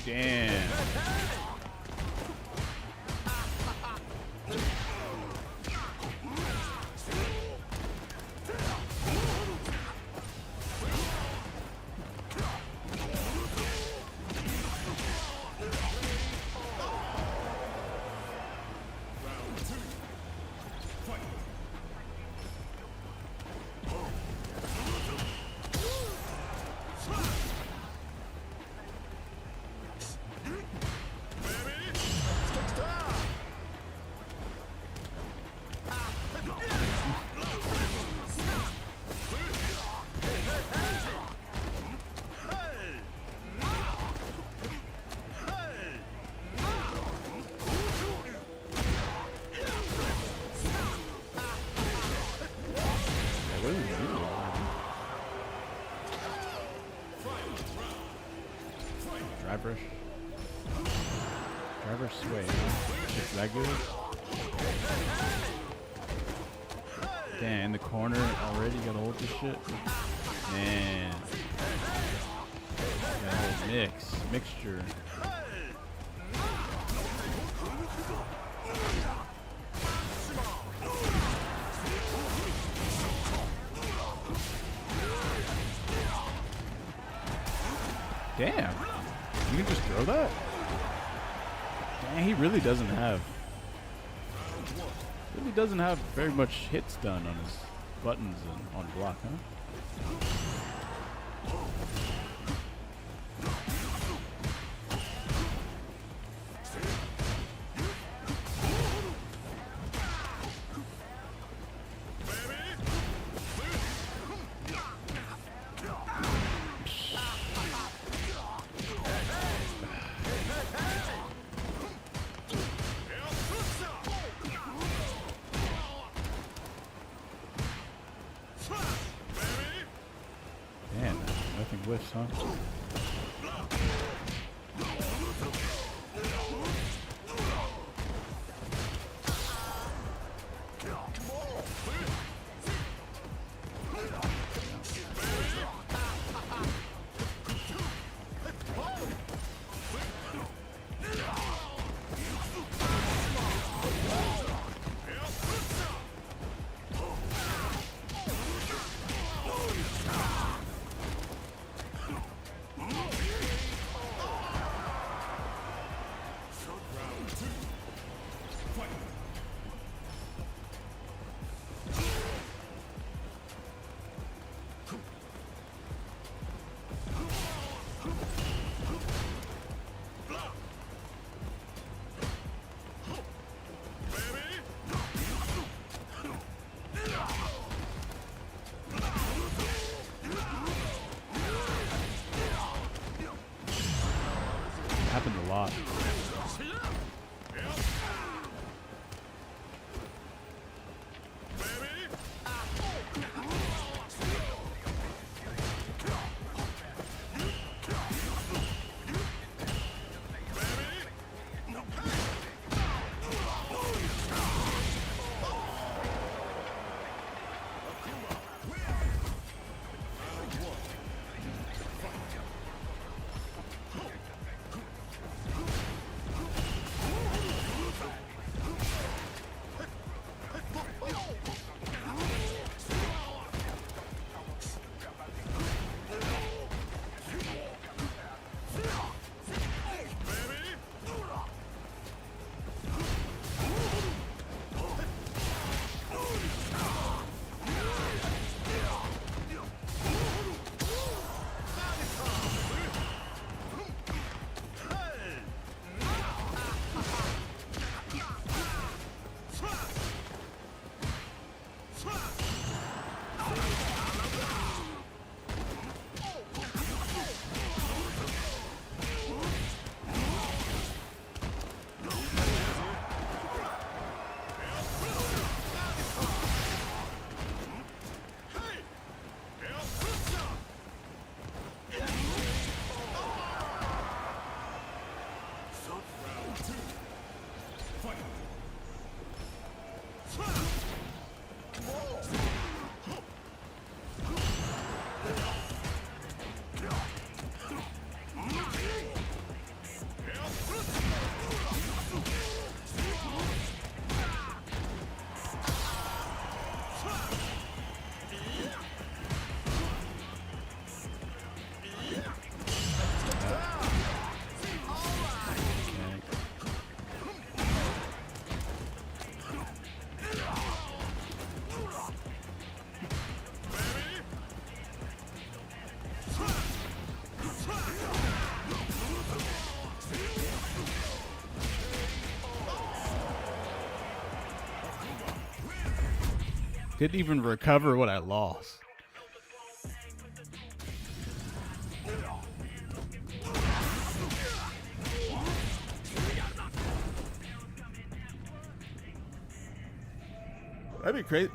Damn. Drive rush. Drive rush sway. Is that good? Damn, in the corner already. Gotta hold this shit. Man. Gotta hold mixture. Damn. You can just throw that? Dang, he really doesn't have very much hits done on his buttons and on block, huh? Man, nothing whiffs, huh? Happens a lot. Didn't even recover what I lost. That'd be crazy.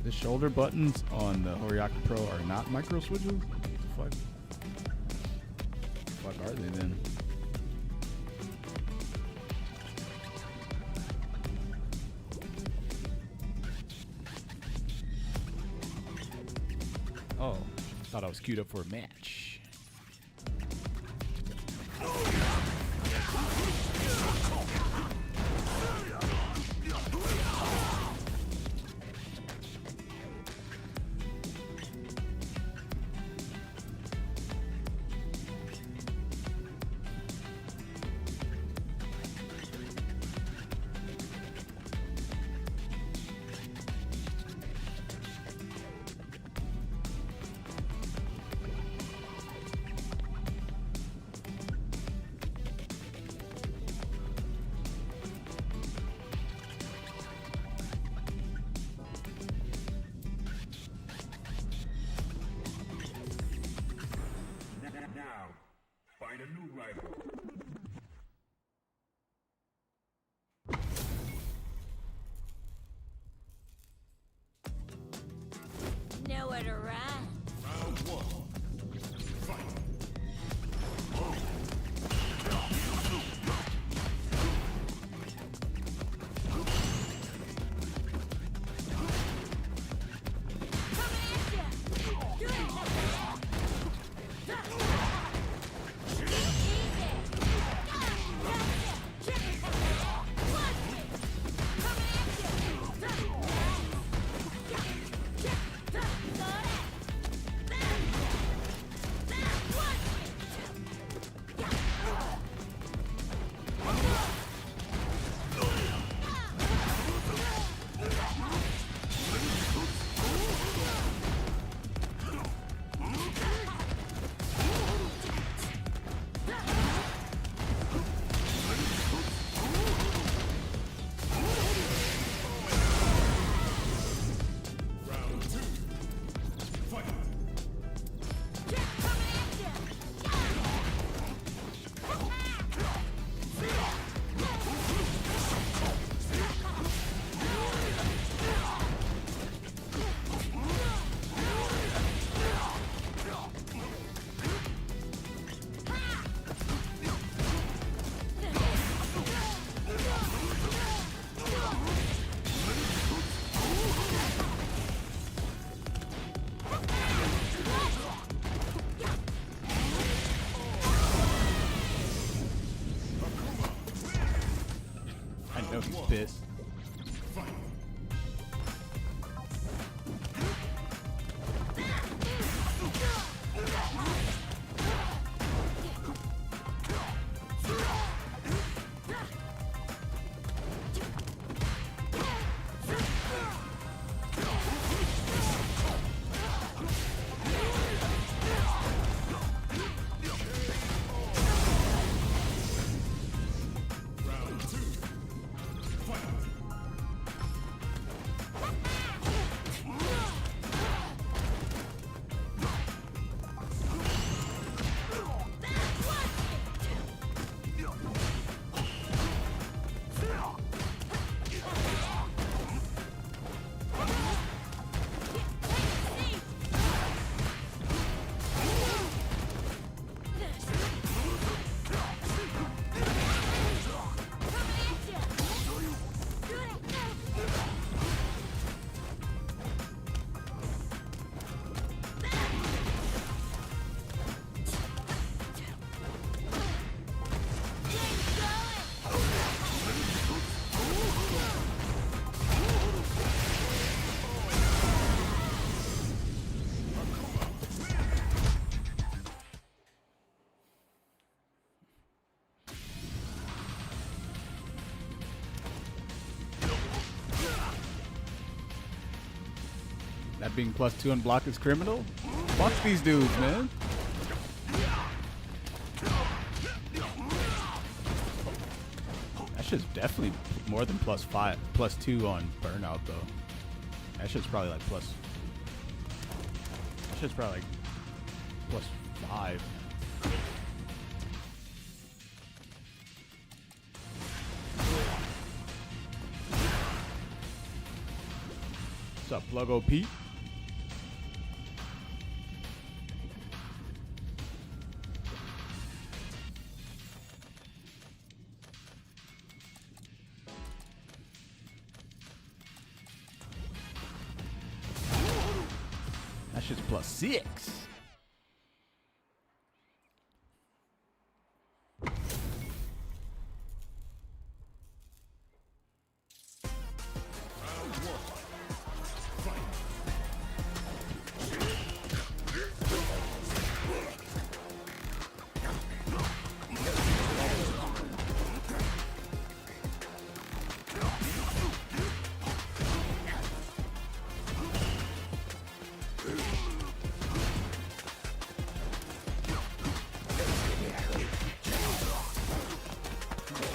The shoulder buttons on the Horiyaki Pro are not micro switches? What the fuck are they then? Oh, thought I was queued up for a match. Find a new rival. Nowhere to run. Round one. pissed. That being +2 on block is criminal? Fuck these dudes, man. That shit's definitely more than +2 on burnout though. That shit's probably like plus. That shit's probably like +5. What's up, Plug OP? That shit's +6.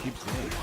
Keeps it.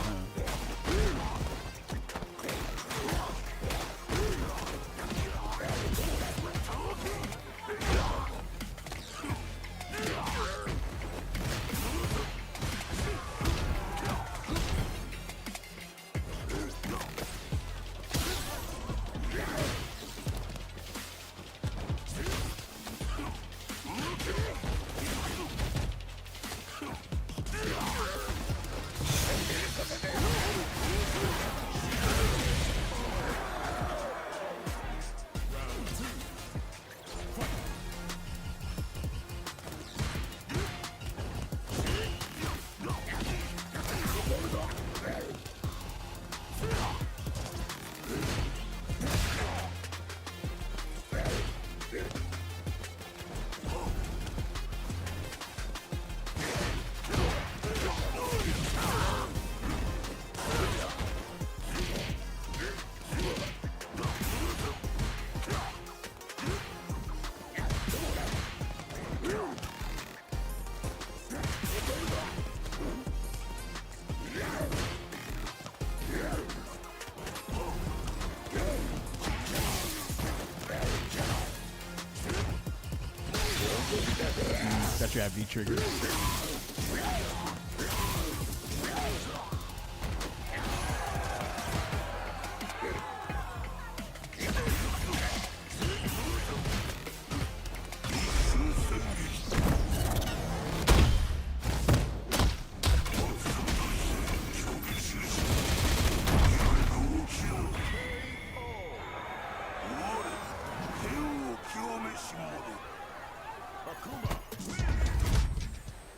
Got your V triggers.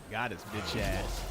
Got his bitch ass.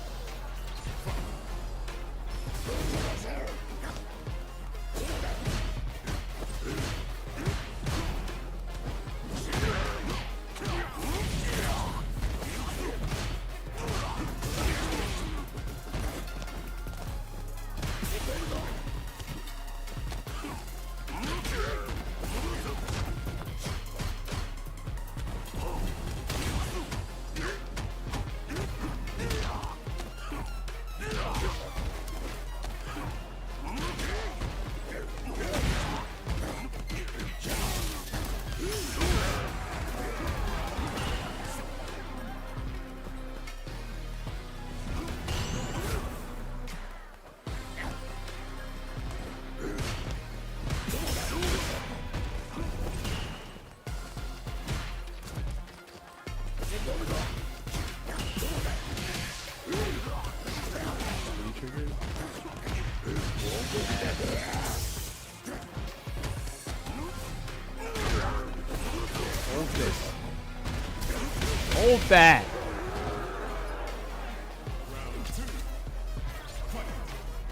Triggered. Hold this. Hold that.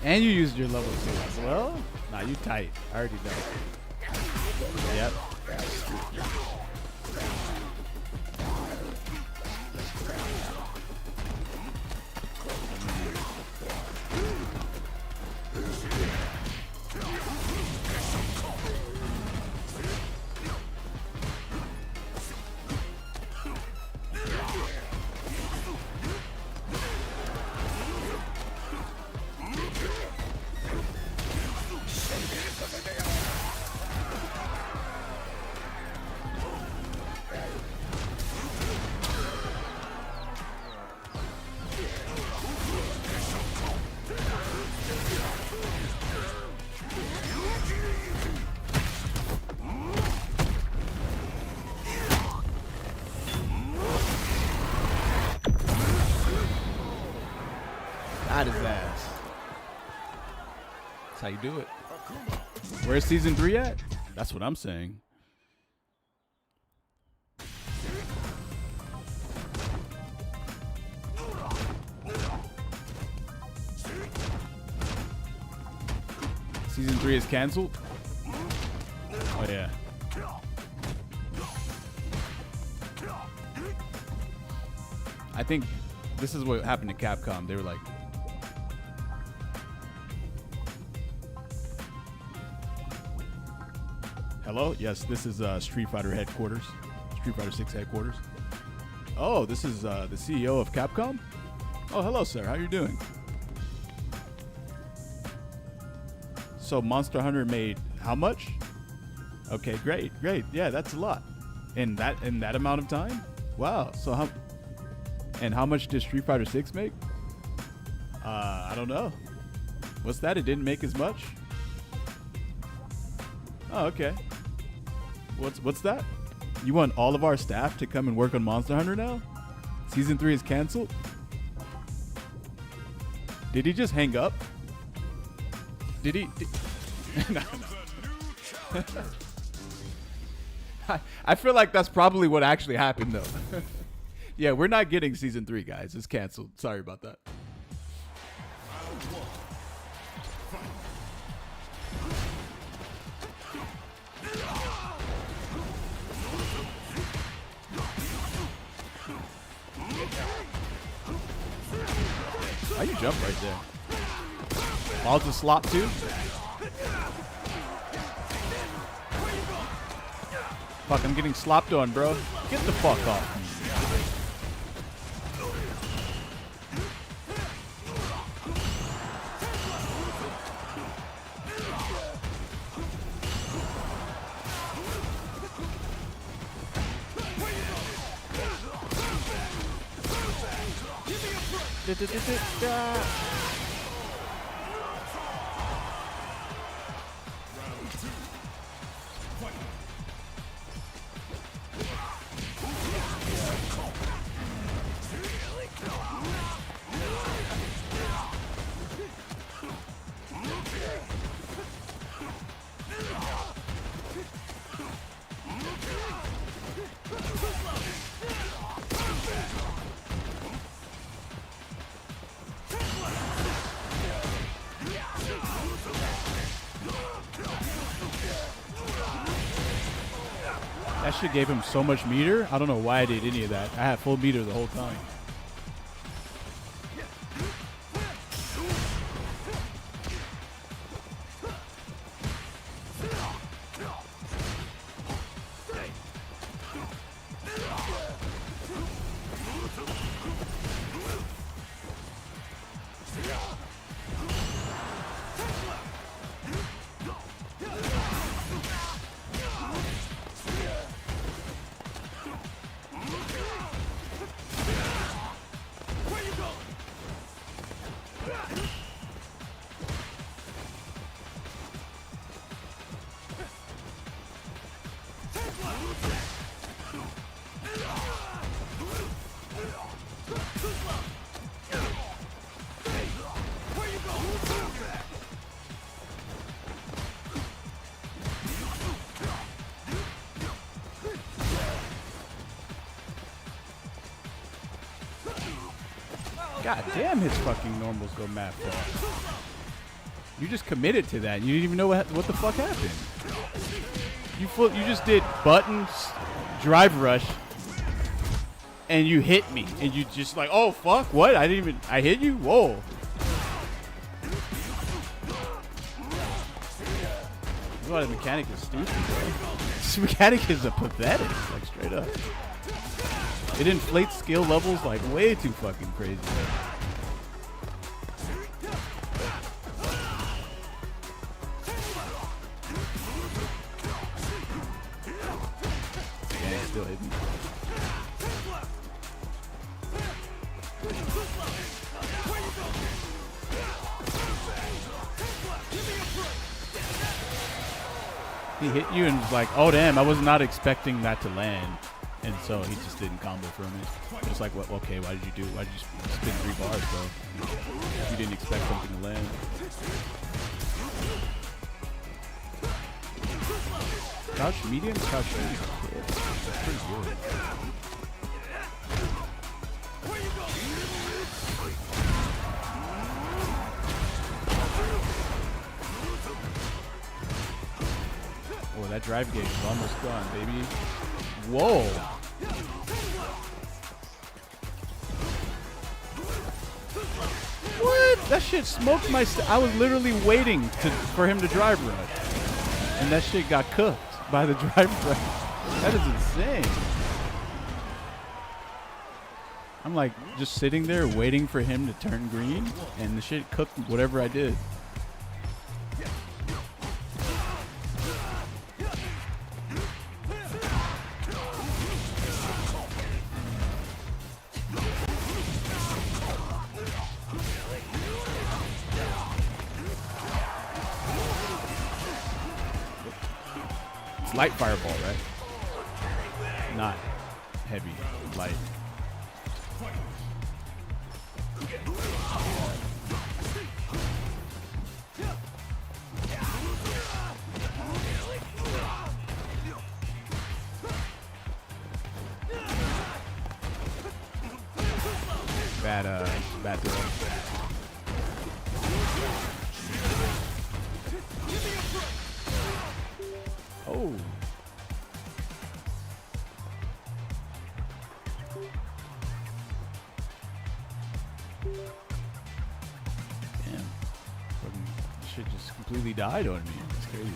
And you used your level 2 as well? Nah, you tight. I already know. Yep. Got his ass. That's how you do it. Where's season 3 at? That's what I'm saying. Season 3 is canceled? Oh yeah. I think this is what happened to Capcom. They were like, hello? Yes, this is Street Fighter headquarters. Street Fighter 6 headquarters. Oh, this is the CEO of Capcom? Oh, hello, sir. How you doing? So Monster Hunter made how much? Okay, great. Yeah, that's a lot. In that amount of time? Wow. So how much did Street Fighter 6 make? I don't know. What's that? It didn't make as much? Oh, okay. What's that? You want all of our staff to come and work on Monster Hunter now? Season 3 is canceled? Did he just hang up? Did he? I feel like that's probably what actually happened, though. Yeah, we're not getting season 3, guys. It's canceled. Sorry about that. Why you jump right there? Ball to slop too? Fuck, I'm getting slopped on, bro. Get the fuck off. That shit gave him so much meter. I don't know why I did any of that. I had full meter the whole time. God damn, his fucking normals go mad fast. You just committed to that. You didn't even know what the fuck happened. You just did buttons, drive rush, and you hit me, and you just like, oh fuck, what? I hit you? Whoa. That's why the mechanic is stupid, bro. This mechanic is pathetic, like straight up. It inflates skill levels like way too fucking crazy. Yeah, it's still hitting. He hit you and was like, oh damn, I was not expecting that to land. And so he just didn't combo from it. Just like, what? Okay, why did you do? Why did you spin 3 bars, bro? You didn't expect something to land. Couch medium, couch medium. Yeah, that's pretty good. Oh, that drive gauge is almost gone, baby. Whoa. What? That shit smoked my I was literally waiting for him to drive rush. And that shit got cooked by the drive rush. That is insane. I'm like just sitting there waiting for him to turn green, and the shit cooked whatever I did. Light fireball, right? Not heavy, light. Bad throw. Oh. Damn. Fucking shit just completely died on me. It's crazy.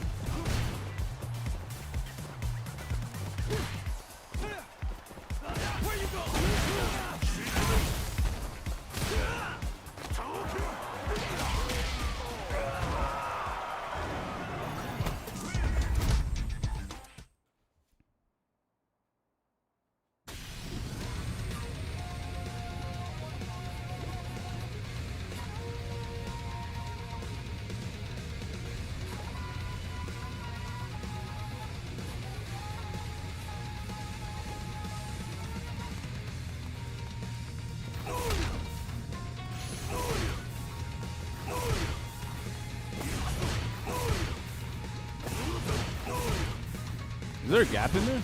Is there a gap in there?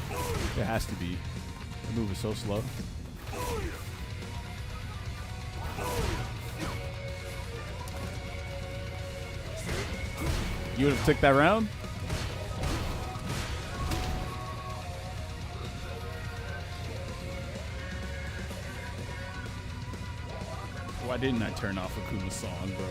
There has to be. The move is so slow. You would have took that round? Why didn't I turn off Akuma's song, bro?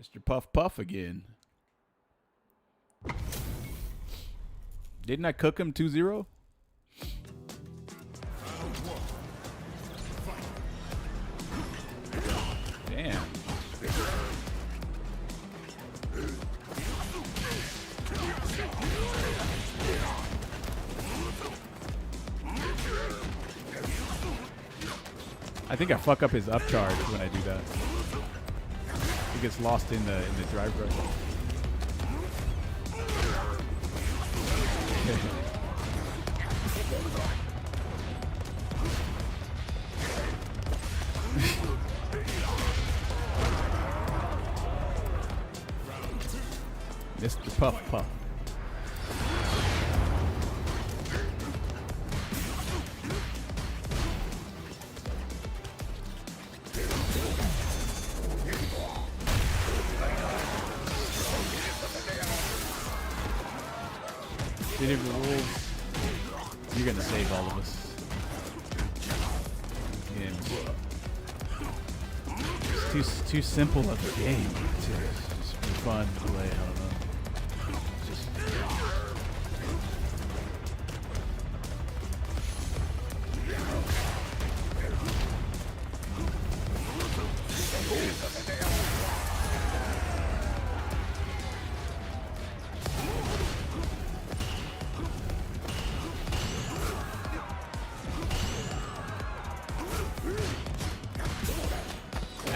Mr. Puff Puff again. Didn't I cook him 2-0? Damn. I think I fuck up his upcharge when I do that. He gets lost in the drive rush. Mr. Puff Puff. City of the Wolves. You're gonna save all of us. And it's too simple of a game to just be fun to play. I don't know. Just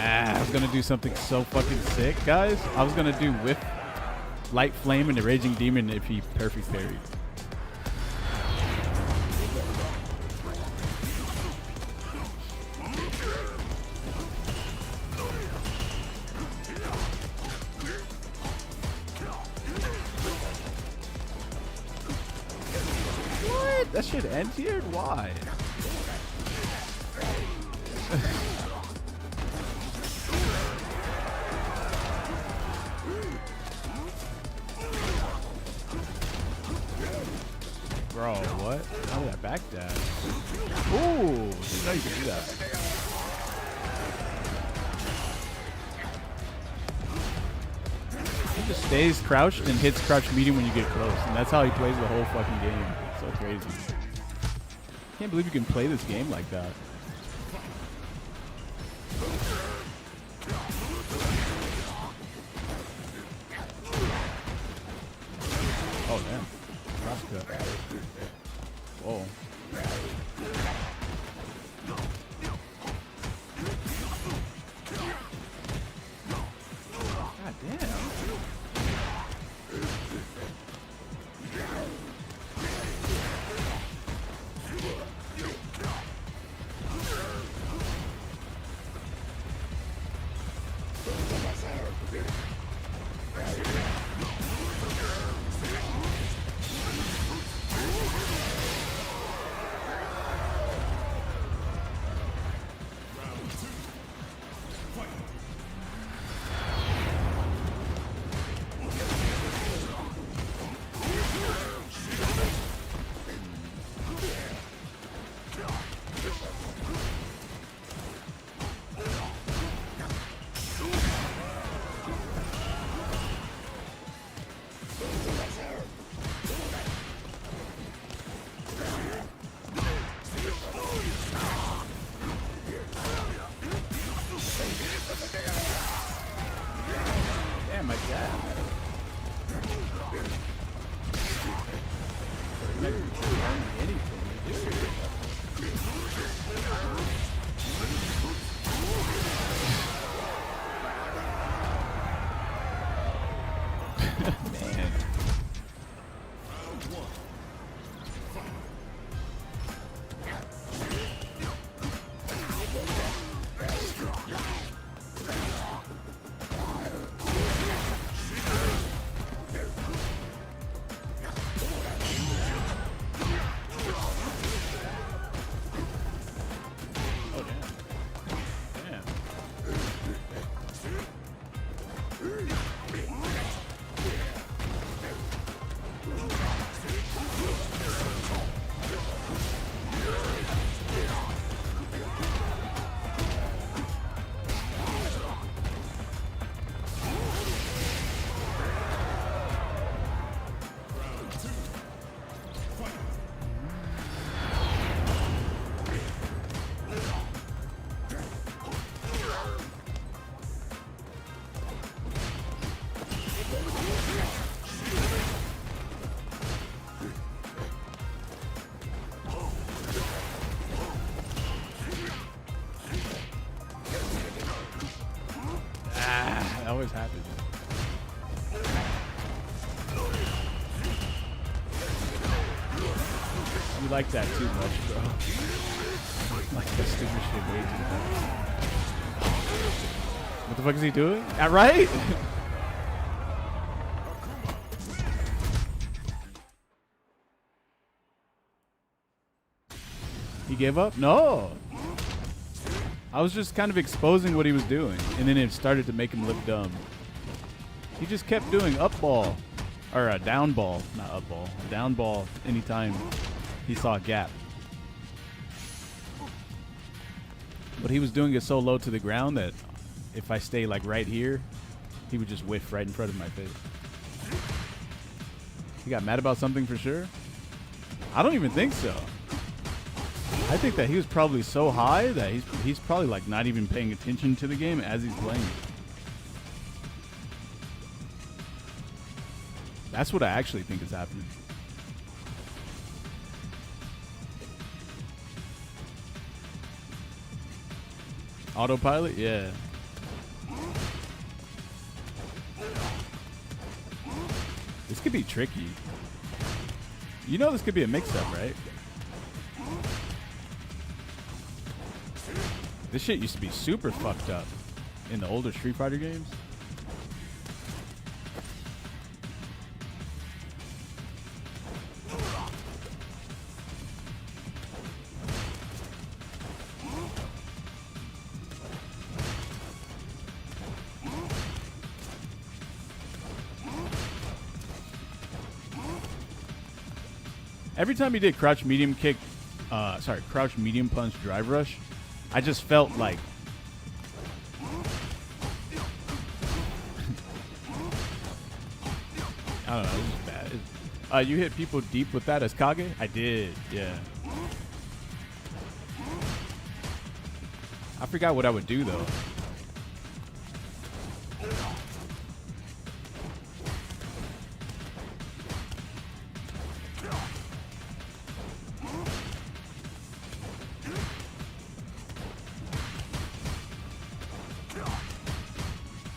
I was gonna do something so fucking sick, guys. I was gonna do whiff, light flame, and the raging demon if he perfect parried. What? That shit ends here? Why? Bro, what? How did I backdash? Ooh, didn't know you could do that. He just stays crouched and hits crouch medium when you get close, and that's how he plays the whole fucking game. It's so crazy. Can't believe you can play this game like that. Oh damn. Whoa. God damn. Damn, my God. Man. stupid. You like that too much, bro. Like that stupid shit way too much. What the fuck is he doing? Right? He gave up? No. I was just kind of exposing what he was doing, and then it started to make him look dumb. He just kept doing up ball, or a down ball, not up ball, down ball anytime he saw a gap. But he was doing it so low to the ground that if I stay like right here, he would just whiff right in front of my face. He got mad about something for sure? I don't even think so. I think that he was probably so high that he's probably like not even paying attention to the game as he's playing it. That's what I actually think is happening. Autopilot? Yeah. This could be tricky. You know this could be a mix-up, right? This shit used to be super fucked up in the older Street Fighter games. Every time he did crouch medium kick, crouch medium punch drive rush, I just felt like I don't know, it was just bad. You hit people deep with that as Kage? I did, yeah. I forgot what I would do though.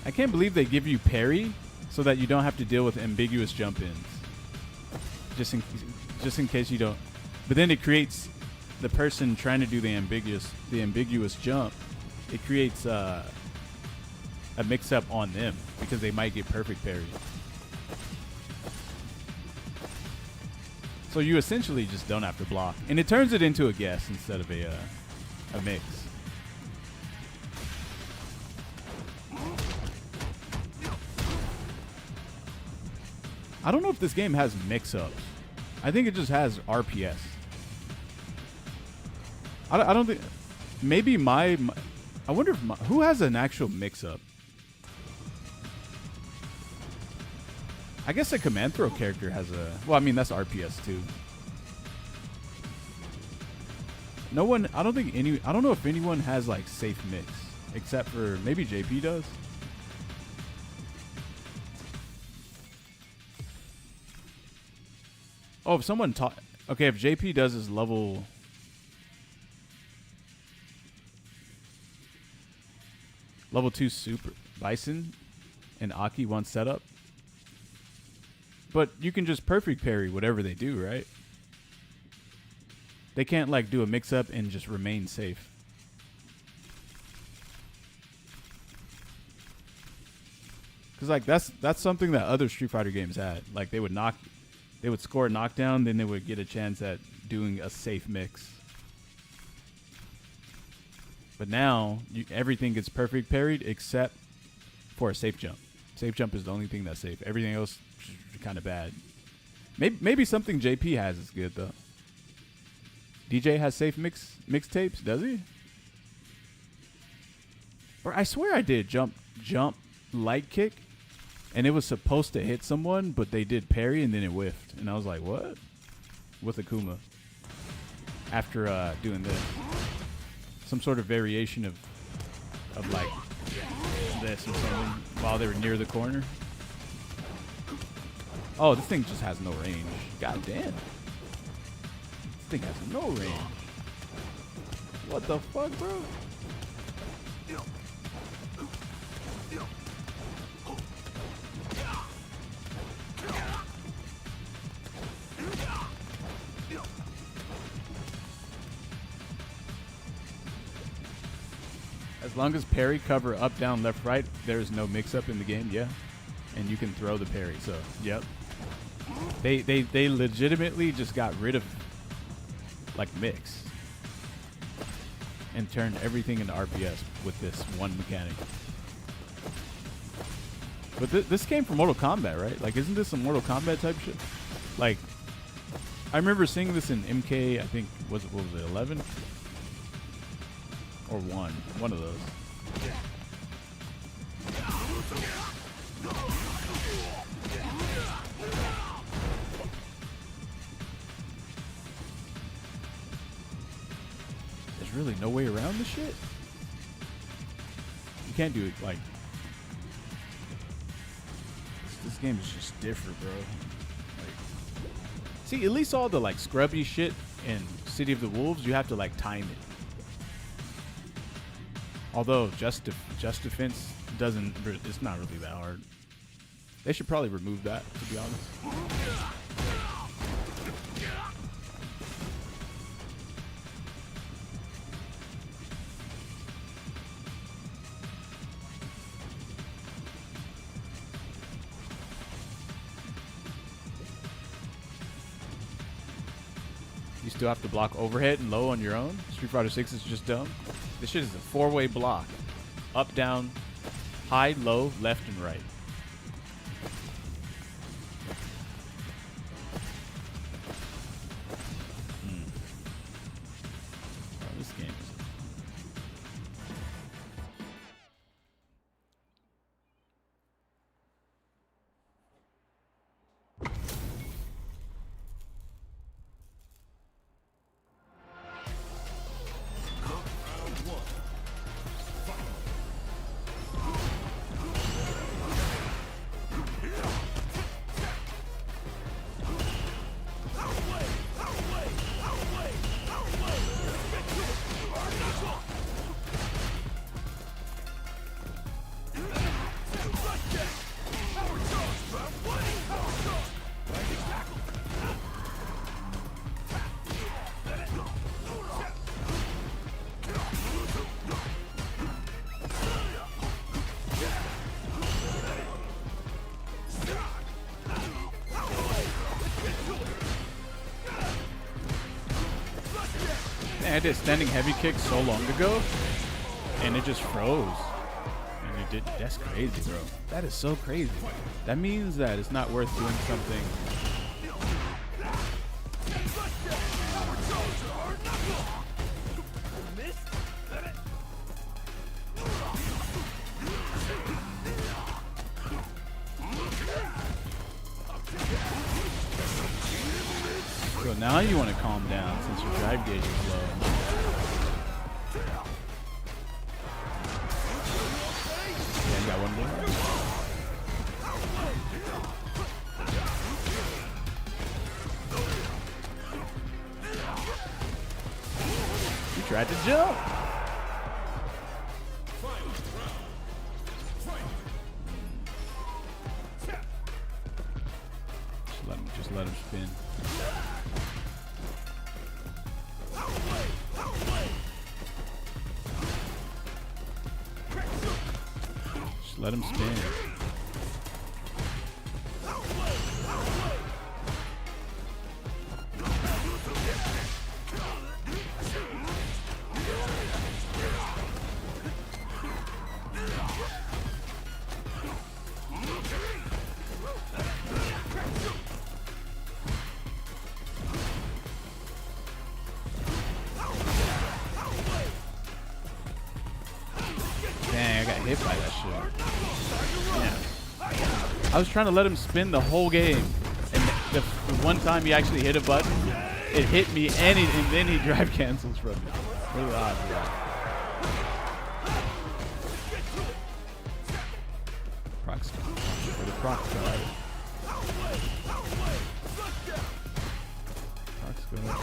I can't believe they give you parry so that you don't have to deal with ambiguous jump-ins. Just in case you don't. But then it creates the person trying to do the ambiguous jump. It creates a mix-up on them because they might get perfect parry. So you essentially just don't have to block, and it turns it into a guess instead of a mix. I don't know if this game has mix-ups. I think it just has RPS. I don't think... Maybe I wonder if... Who has an actual mix-up? I guess a command throw character has a... Well, I mean, that's RPS too. No one... I don't know if anyone has, like, safe mix. Except for... Maybe JP does. Oh, if someone taught... Okay, if JP does his level... Level 2 Super Bison and Aki one setup. But you can just perfect parry whatever they do, right? They can't, like, do a mix-up and just remain safe. Because, like, that's something that other Street Fighter games had. Like, they would score a knockdown, then they would get a chance at doing a safe mix. But now, everything gets perfect parried except for a safe jump. Safe jump is the only thing that's safe. Everything else is kind of bad. Maybe something JP has is good, though. DJ has safe mixtapes, does he? Or I swear I did jump light kick, and it was supposed to hit someone, but they did parry, and then it whiffed. And I was like, what? With Akuma. After doing this. Some sort of variation of like this or something while they were near the corner. Oh, this thing just has no range. God damn. This thing has no range. What the fuck, bro? As long as parry, cover, up, down, left, right, there is no mix-up in the game, yeah. And you can throw the parry, so, yep. They legitimately just got rid of, like, mix. And turned everything into RPS with this one mechanic. But this came from Mortal Kombat, right? Like, isn't this some Mortal Kombat type shit? Like, I remember seeing this in MK, I think, what was it, 11? Or 1. One of those. There's really no way around this shit? You can't do it, like... This game is just different, bro. Like, see, at least all the, like, scrubby shit in City of the Wolves, you have to, like, time it. Although Just Defense doesn't, it's not really that hard. They should probably remove that, to be honest. You still have to block overhead and low on your own. Street Fighter 6 is just dumb. This shit is a 4-way block. Up, down, high, low, left, and right. Oh, this game is... I did standing heavy kick so long ago, and it just froze. And it did. That's crazy, bro. That is so crazy. That means that it's not worth doing something. So now you want to calm down since your drive gauge is low. Yeah, you got one more. You tried to jump. Just let him spin. Let him spin. Dang, I got hit by that shit. Yeah. I was trying to let him spin the whole game, and the one time he actually hit a button, it hit me, and then he drive cancels from me. Really odd, yeah. Proc star. For the proc star. Proc star.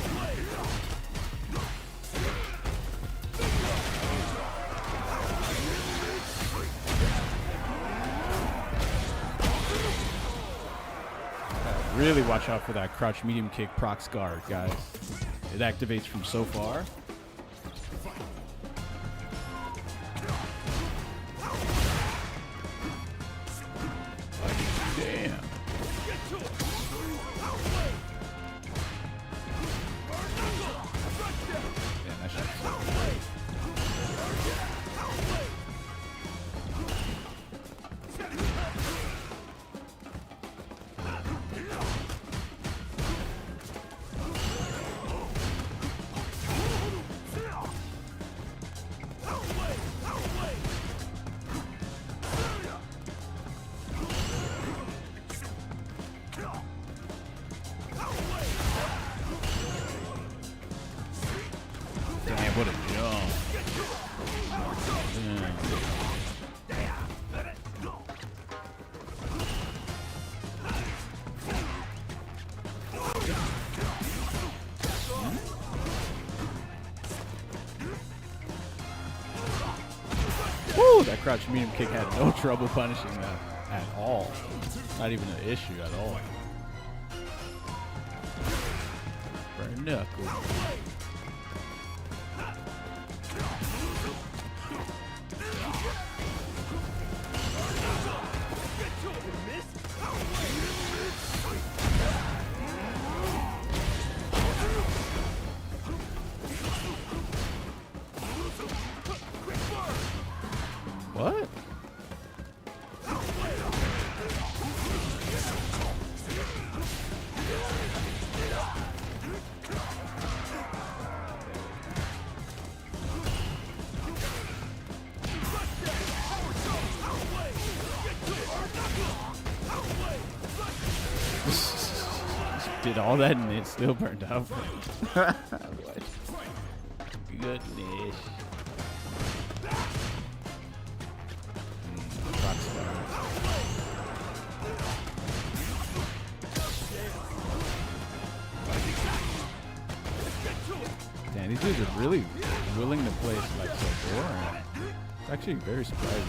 Really watch out for that crouch medium kick proc scar, guys. It activates from so far. Damn. Damn, that shot's so great. Damn, what a jump. Woo! That crouch medium kick had no trouble punishing that at all. Not even an issue at all. Burn knuckle. What? Did all that and it still burned out. What? Goodness. Damn, these dudes are really willing to play like so boring. It's actually very surprising.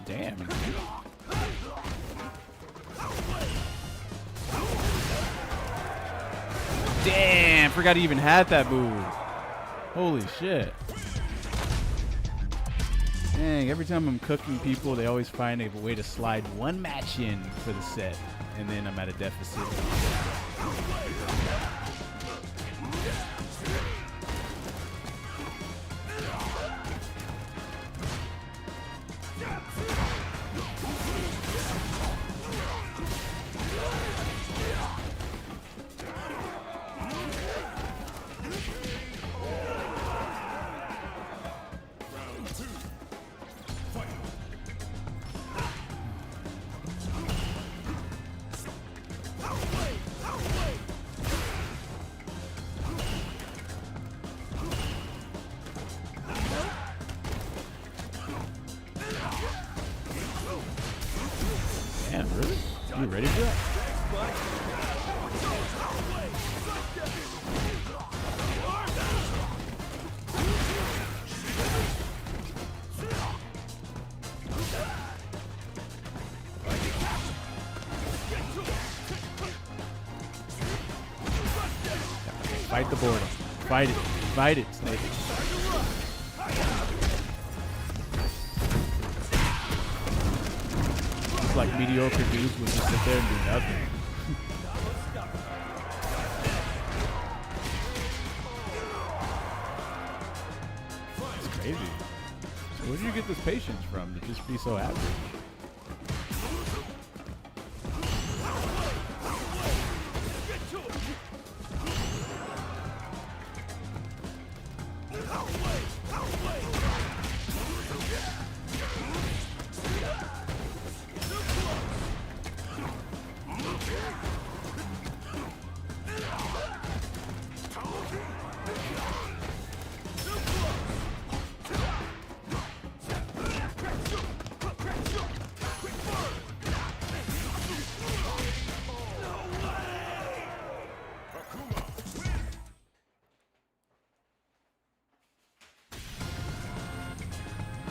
Damn. Damn, forgot he even had that move. Holy shit. Dang, every time I'm cooking people, they always find a way to slide one match in for the set, and then I'm at a deficit. Damn, really? You ready for that? Fight the boredom. Fight it. Fight it, Snake. It's like mediocre dudes would just sit there and do nothing. It's crazy. So where did you get this patience from to just be so average?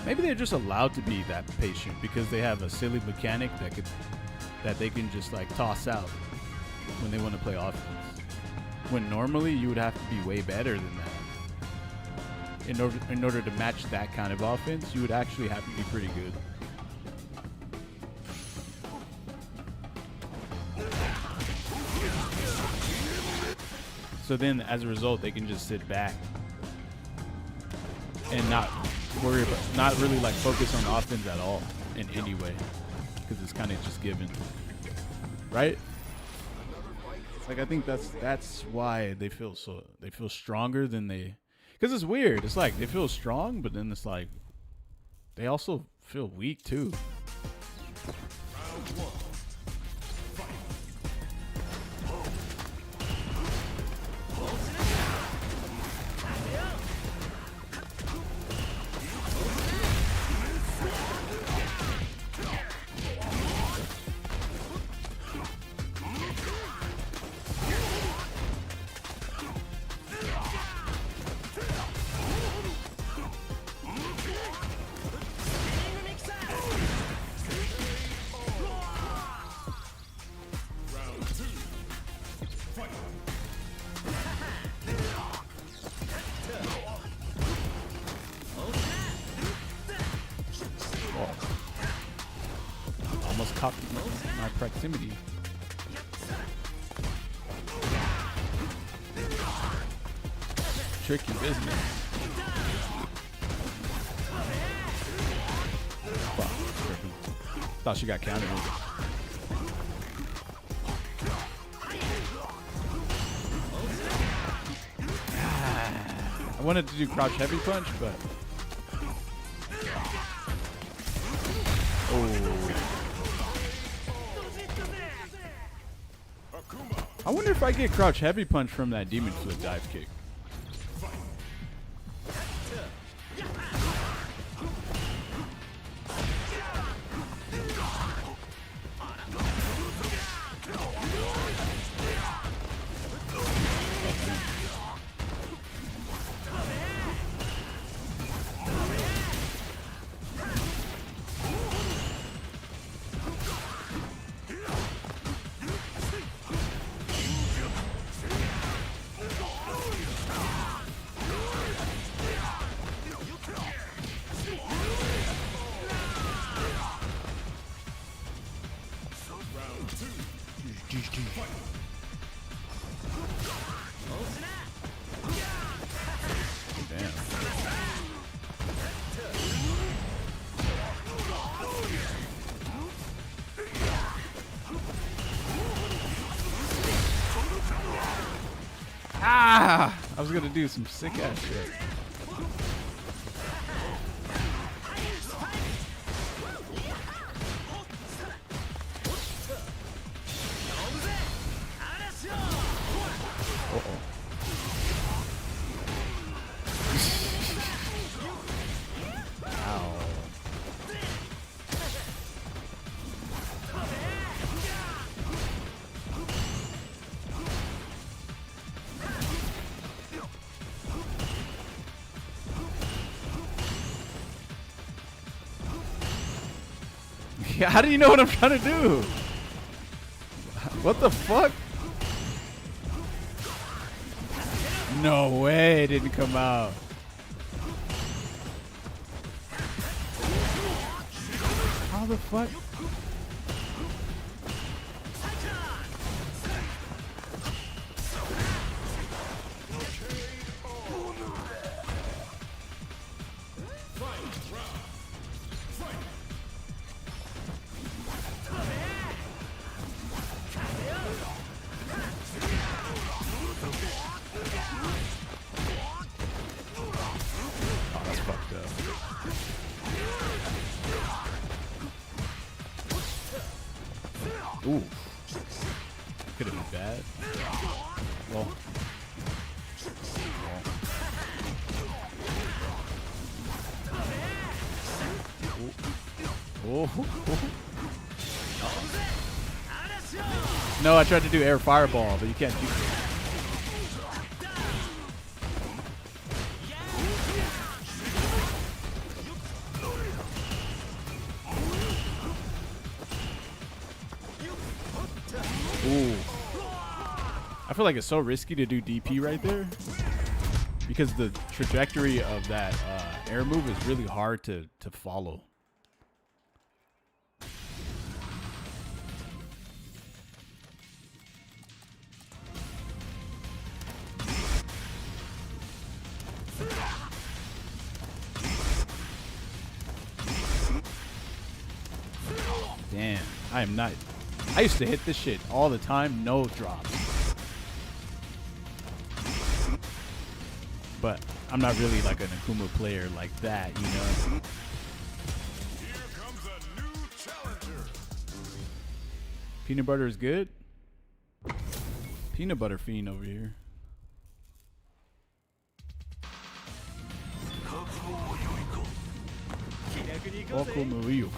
Maybe they're just allowed to be that patient because they have a silly mechanic that they can just like toss out when they want to play offense. When normally you would have to be way better than that. In order to match that kind of offense, you would actually have to be pretty good. So then, as a result, they can just sit back and not worry about, not really like focus on offense at all in any way, because it's kind of just given, right? Like I think that's why they feel stronger than they, because it's weird. It's like they feel strong, but then it's like they also feel weak too. Almost caught my proximity. Tricky business. Fuck. Thought she got countered. I wanted to do crouch heavy punch, but I wonder if I get crouch heavy punch from that demon flip dive kick. Ah! I was gonna do some sick ass shit. How do you know what I'm trying to do? What the fuck? No way it didn't come out. How the fuck? Ooh. Could have been bad. Well. Oh. No, I tried to do air fireball, but you can't do it. feel like it's so risky to do DP right there because the trajectory of that air move is really hard to follow. Damn, I am not. I used to hit this shit all the time, no drops. But I'm not really like an Akuma player like that, you know? Here comes a new challenger. Peanut butter is good. Peanut butter fiend over here. Akuma Ryu.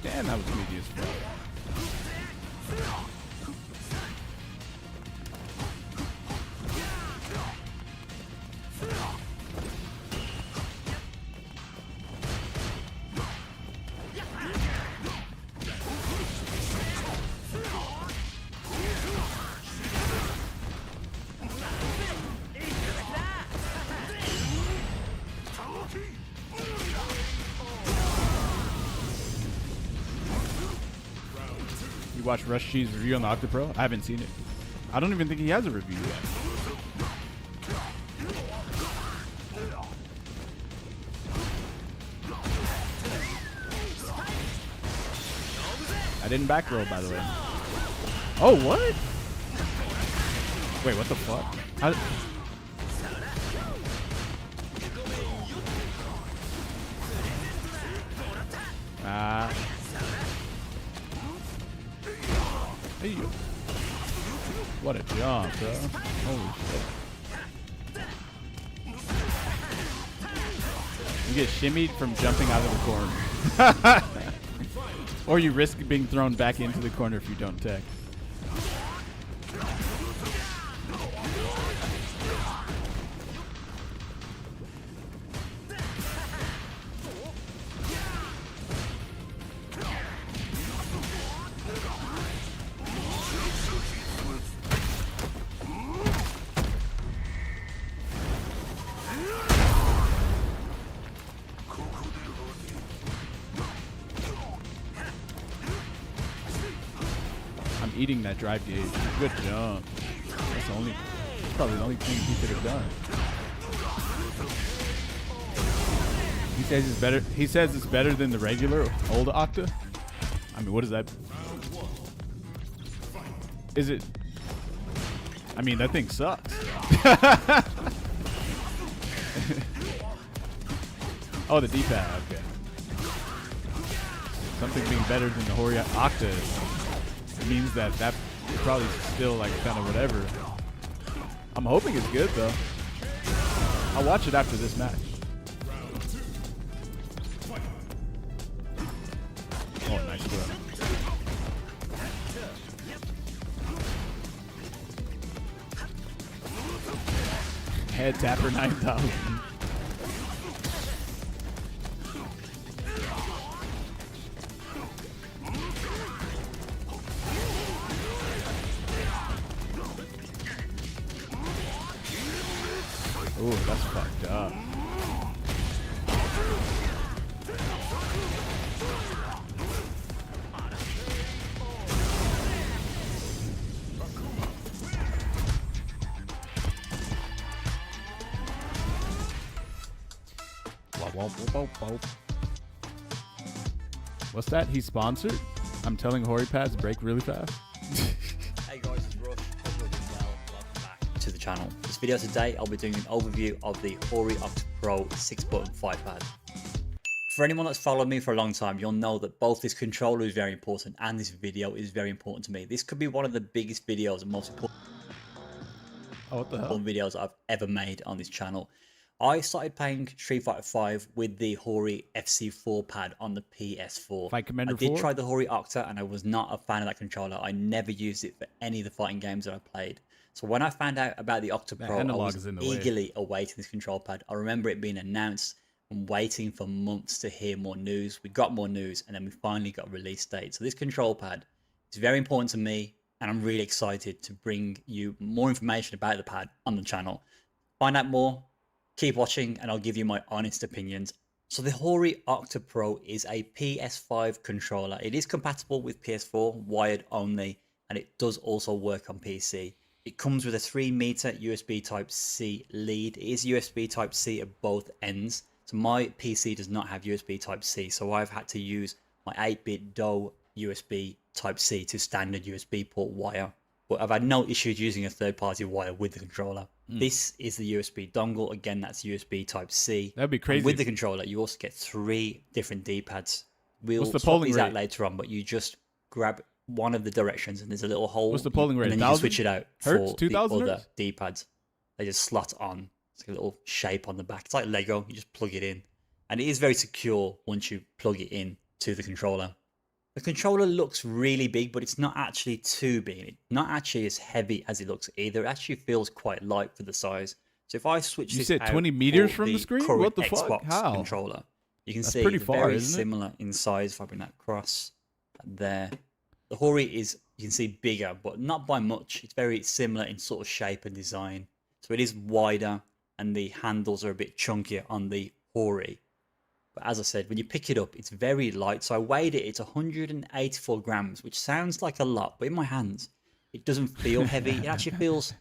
Damn, that was meaty as fuck. You watch Rush G's review on the Octopro? I haven't seen it. I don't even think he has a review yet. I didn't back roll, by the way. Oh, what? Wait, what the fuck? How Hey, what a jump, bro. Holy shit. You get shimmied from jumping out of the corner. Or you risk being thrown back into the corner if you don't tech. Eating that drive gauge. Good jump. That's probably the only thing he could have done. He says it's better. He says it's better than the regular old Octa. I mean, what is that? Is it? I mean, that thing sucks. Oh, the D-pad. Okay. Something being better than the Hori Octa means that probably still like kind of whatever. I'm hoping it's good though. I'll watch it after this match. Oh, nice throw. Head tapper 9,000. Ooh, that's fucked up. What's that? He's sponsored? I'm telling Hori pads break really fast. Hey guys, it's Rush. Hope you're doing well. Welcome back to the channel. This video today, I'll be doing an overview of the Hori Octa Pro 6-button fight pad. For anyone that's followed me for a long time, you'll know that both this controller is very important and this video is very important to me. This could be one of the biggest videos and most important Oh, what the hell? videos I've ever made on this channel. I started playing Street Fighter 5 with the Hori FC4 pad on the PS4. Fight Commander I did 4? try the Hori Octa, and I was not a fan of that controller. I never used it for any of the fighting games that I played. So when I found out about the Octa Pro, I analog was is in the way. eagerly awaiting this control pad. I remember it being announced and waiting for months to hear more news. We got more news, and then we finally got a release date. So this control pad is very important to me, and I'm really excited to bring you more information about the pad on the channel. Find out more, keep watching, and I'll give you my honest opinions. So the Hori Octa Pro is a PS5 controller. It is compatible with PS4, wired only, and it does also work on PC. It comes with a 3-meter USB Type-C lead. It is USB Type-C at both ends. So my PC does not have USB Type-C, so I've had to use my 8-bit DOE USB Type-C to standard USB port wire. But I've had no issues using a third-party wire with the controller. This is the USB dongle. Again, that's USB Type-C. That'd be crazy. And with the controller, you also get 3 different D-pads. We'll What's the swap polling these out rate? later on, but you just grab one of the directions and there's a little hole. What's the polling rate? And then you can 1,000 switch it out hertz? for 2,000 the other hertz? D-pads. They just slot on. It's like a little shape on the back. It's like Lego. You just plug it in. And it is very secure once you plug it in to the controller. The controller looks really big, but it's not actually too big. It's not actually as heavy as it looks either. It actually feels quite light for the size. So if I switch You this said out 20 meters for from the screen? current What the fuck? Xbox How? controller, you can That's see pretty it's far, very isn't it? similar in size. If I bring that across there, the Hori is, you can see, bigger, but not by much. It's very similar in sort of shape and design. So it is wider, and the handles are a bit chunkier on the Hori. But as I said, when you pick it up, it's very light. So I weighed it. It's 184 grams, which sounds like a lot, but in my hands, it doesn't feel heavy. It actually feels...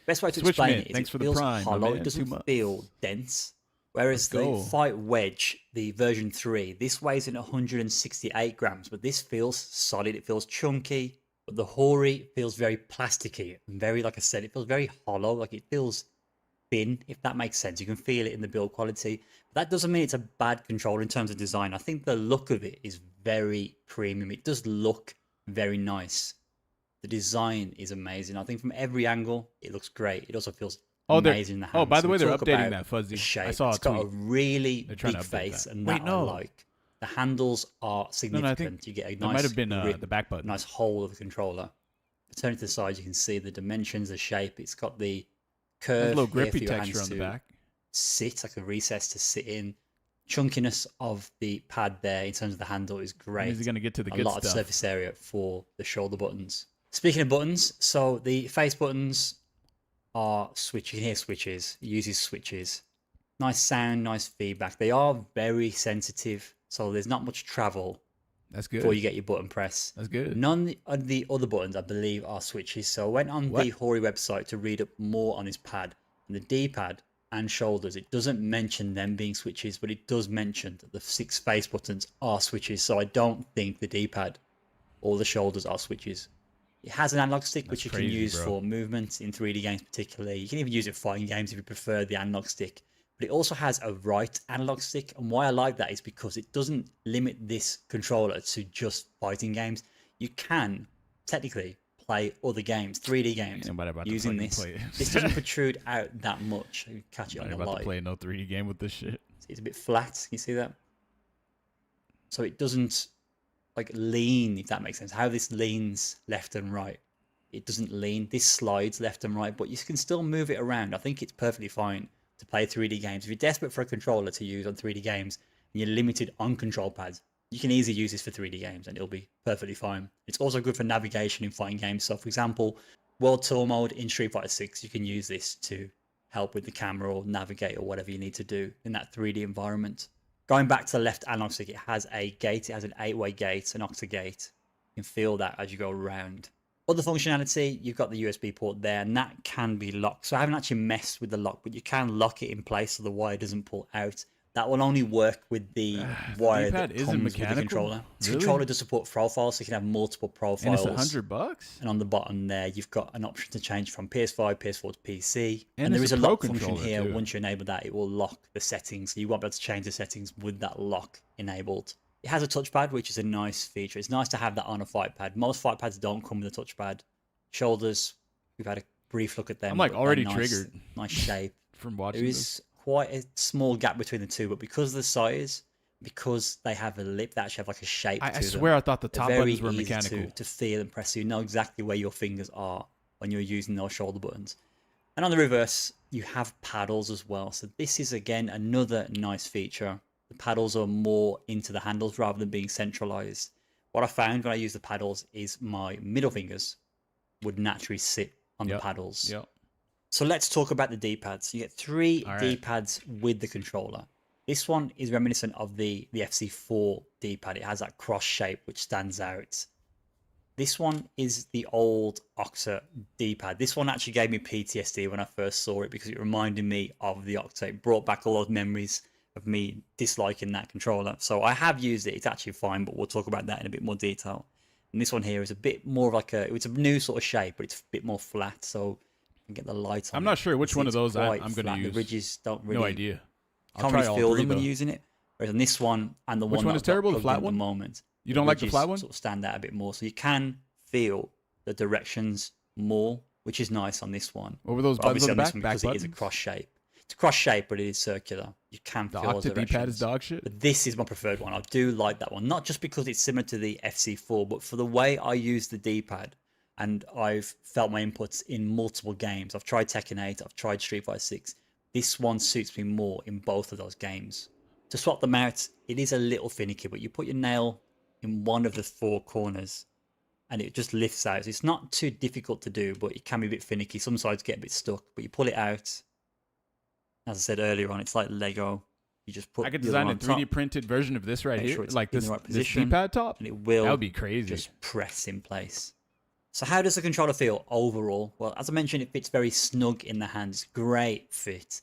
Best way to Switch explain mint. it is Thanks it for the feels prime, my hollow. man. It 2 doesn't months. feel dense. Whereas the go. Fight Wedge, the version 3, this weighs in 168 grams, but this feels solid. It feels chunky. But the Hori feels very plasticky and very, like I said, it feels very hollow. Like it feels thin, if that makes sense. You can feel it in the build quality. But that doesn't mean it's a bad controller in terms of design. I think the look of it is very premium. It does look very nice. The design is amazing. I think from every angle, it looks great. It also feels amazing in the hands. Oh, by the way, they're Talk updating about that fuzzy. the shape. I saw a It's got a tweet. really They're trying big to update face, that. and Wait, that no. I like. The handles are significant. I think you get a that nice might have been grip, the back button. nice hole of the controller. If you turn it to the side, you can see the dimensions, the shape. It's got the There's curve a little here for grippy your texture hands on the to back. sit, like a recess to sit in. Chunkiness of the pad there in terms of the handle is great. He's going to get to the A good lot of stuff. surface area for the shoulder buttons. Speaking of buttons, so the face buttons are switch. You can hear switches. It uses switches. Nice sound, nice feedback. They are very sensitive, so there's not much travel That's good. before you get your button press. That's good. None of the other buttons, I believe, are switches. So I went on What? the Hori website to read up more on his pad. And the D-pad and shoulders, it doesn't mention them being switches, but it does mention that the 6 face buttons are switches. So I don't think the D-pad or the shoulders are switches. It has an analog stick, which you can crazy, use bro. for movement in 3D games particularly. You can even use it for fighting games if you prefer the analog stick. But it also has a right analog stick. And why I like that is because it doesn't limit this controller to just fighting games. You can technically play other games, 3D games, Ain't nobody about to using fucking this. play it. This doesn't protrude out that much. You can catch it on I'm the about light. to play no 3D game with this shit. It's a bit flat. You see that? So it doesn't like lean, if that makes sense. How this leans left and right. It doesn't lean. This slides left and right, but you can still move it around. I think it's perfectly fine to play 3D games. If you're desperate for a controller to use on 3D games and you're limited on control pads, you can easily use this for 3D games and it'll be perfectly fine. It's also good for navigation in fighting games. So for example, World Tour mode in Street Fighter 6, you can use this to help with the camera or navigate or whatever you need to do in that 3D environment. Going back to the left analog stick, it has a gate. It has an 8-way gate, an octa gate. You can feel that as you go around. Other functionality, you've got the USB port there, and that can be locked. So I haven't actually messed with the lock, but you can lock it in place so the wire doesn't pull out. That will only work with the wire that D-pad isn't comes with the mechanical? controller. This Really? controller does support profiles, so you can have multiple And it's profiles. $100. And on the bottom there, you've got an option to change from PS5, PS4 to PC. And And there it's is a a Pro lock function controller here. too. Once you enable that, it will lock the settings. So you won't be able to change the settings with that lock enabled. It has a touchpad, which is a nice feature. It's nice to have that on a fight pad. Most fight pads don't come with a touchpad. Shoulders, we've had a brief look at them. I'm, like, but they're already nice, triggered. Nice shape. From watching There this. is quite a small gap between the two, but because of the size, because they have a lip, they actually have like a shape to I them. swear I thought the They're top very buttons were easy mechanical. to feel and press, so you know exactly where your fingers are when you're using those shoulder buttons. And on the reverse, you have paddles as well. So this is, again, another nice feature. The paddles are more into the handles rather than being centralized. What I found when I use the paddles is my middle fingers would naturally sit on the paddles. Yep. So let's talk about the D-pads. You get three All right. D-pads with the controller. This one is reminiscent of the FC4 D-pad. It has that cross shape which stands out. This one is the old Octa D-pad. This one actually gave me PTSD when I first saw it because it reminded me of the Octa. It brought back all those memories of me disliking that controller. So I have used it. It's actually fine, but we'll talk about that in a bit more detail. And this one here is a bit more of like it's a new sort of shape, but it's a bit more flat. So you can get the light on. I'm not sure which one of those I'm going to flat. use. The ridges don't really. No idea. I'll Can't try really all feel three, them when though. you're using it. Whereas on this one and the Which one one that is terrible? The I've got flat plugged in one? at the moment. You don't like the ridges flat one? Sort of stand out a bit more, so you can feel the directions more, which is nice on this one. What were those But buttons obviously on the on this back? one, Back because it is a buttons? cross shape. It's a cross shape, but it is circular. You can The feel those Octa D-pad is directions. dog shit? But this is my preferred one. I do like that one, not just because it's similar to the FC4, but for the way I use the D-pad, and I've felt my inputs in multiple games. I've tried Tekken 8, I've tried Street Fighter 6. This one suits me more in both of those games. To swap them out, it is a little finicky, but you put your nail in one of the four corners and it just lifts out. So it's not too difficult to do, but it can be a bit finicky. Some sides get a bit stuck, but you pull it out. As I said earlier on, it's like Lego. You just put I could the other design one a on 3D top, printed version of this right make here. sure it's Like in this, the right this position, D-pad top? and it will That would be crazy. just press in place. So how does the controller feel overall? Well, as I mentioned, it fits very snug in the hands. Great fit.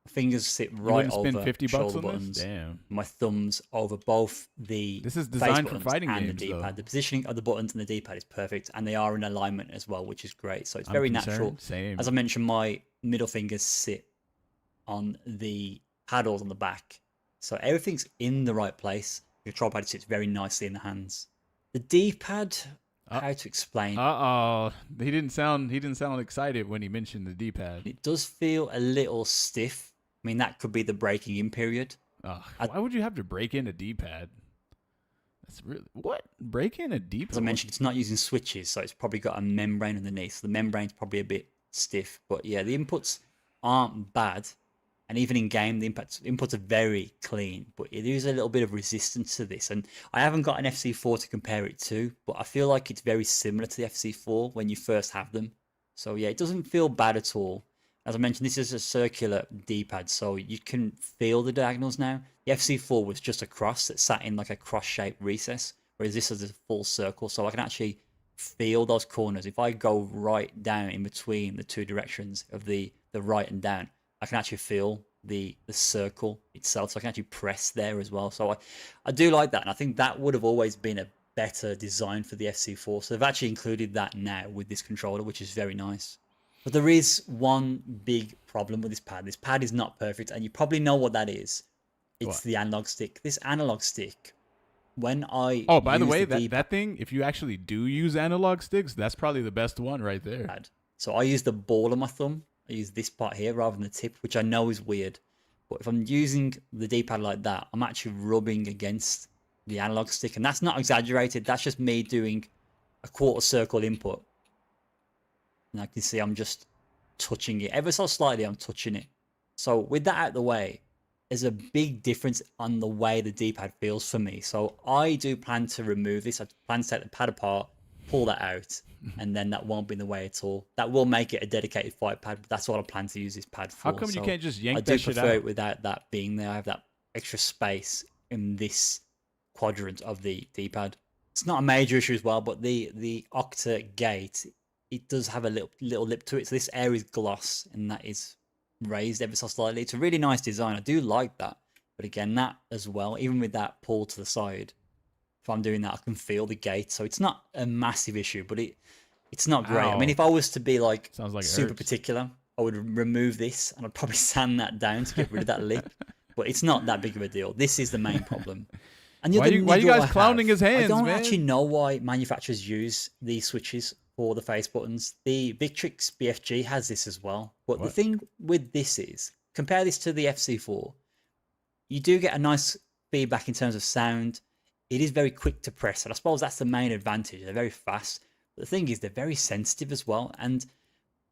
My fingers sit You right wouldn't over spend 50 bucks shoulder on buttons. this? Damn. My thumbs over both the This is face designed for buttons fighting and games, the though. D-pad. The positioning of the buttons and the D-pad is perfect, and they are in alignment as well, which is great. So it's I'm very concerned. natural. Same. As I mentioned, my middle fingers sit on the paddles on the back, so everything's in the right place. Your control pad sits very nicely in the hands. The D-pad, how to explain? Uh-oh. He didn't sound excited when he mentioned the D-pad. It does feel a little stiff. I mean, that could be the breaking in period. Why would you have to break in a D-pad? That's really what? Break in a D-pad? As I mentioned, it's not using switches, so it's probably got a membrane underneath. So the membrane's probably a bit stiff, but yeah, the inputs aren't bad. And even in game, the inputs are very clean, but it is a little bit of resistance to this. And I haven't got an FC4 to compare it to, but I feel like it's very similar to the FC4 when you first have them. So yeah, it doesn't feel bad at all. As I mentioned, this is a circular D-pad, so you can feel the diagonals now. The FC4 was just a cross that sat in like a cross-shaped recess, whereas this is a full circle, so I can actually feel those corners. If I go right down in between the two directions of the right and down, I can actually feel the circle itself, so I can actually press there as well. So I do like that, and I think that would have always been a better design for the FC4, so they've actually included that now with this controller, which is very nice. But there is one big problem with this pad. This pad is not perfect, and you probably know what that is. It's the analog stick. This analog stick, when I Oh, by the way, use that thing, if you actually do use analog sticks, that's probably the best one right there. D-pad. So I use the ball of my thumb. I use this part here rather than the tip, which I know is weird. But if I'm using the D-pad like that, I'm actually rubbing against the analog stick, and that's not exaggerated. That's just me doing a quarter circle input. And I can see I'm just touching it. Ever so slightly, I'm touching it. So with that out of the way, there's a big difference on the way the D-pad feels for me. So I do plan to remove this. I plan to take the pad apart, pull that out, and then that won't be in the way at all. That will make it a dedicated fight pad, but that's what I plan to use this pad for. How come you can't just yank I do that shit prefer out? it without that being there. I have that extra space in this quadrant of the D-pad. It's not a major issue as well, but the Octa gate, it does have a little lip to it. So this area is gloss, and that is raised ever so slightly. It's a really nice design. I do like that. But again, that as well, even with that pull to the side, if I'm doing that, I can feel the gate. So it's not a massive issue, but it's not great. I mean, Ow. if I was to be like Sounds like it super hurts. particular, I would remove this and I'd probably sand that down to get rid of that lip. But it's not that big of a deal. This is the main problem. And the Why other you niggle guys I have, clowning his hands, I don't man? actually know why manufacturers use these switches for the face buttons. The Victrix BFG has this as well. But the thing with this is, compare this to the FC4. You do get a nice feedback in terms of sound. It is very quick to press, and I suppose that's the main advantage. They're very fast. But the thing is, they're very sensitive as well. And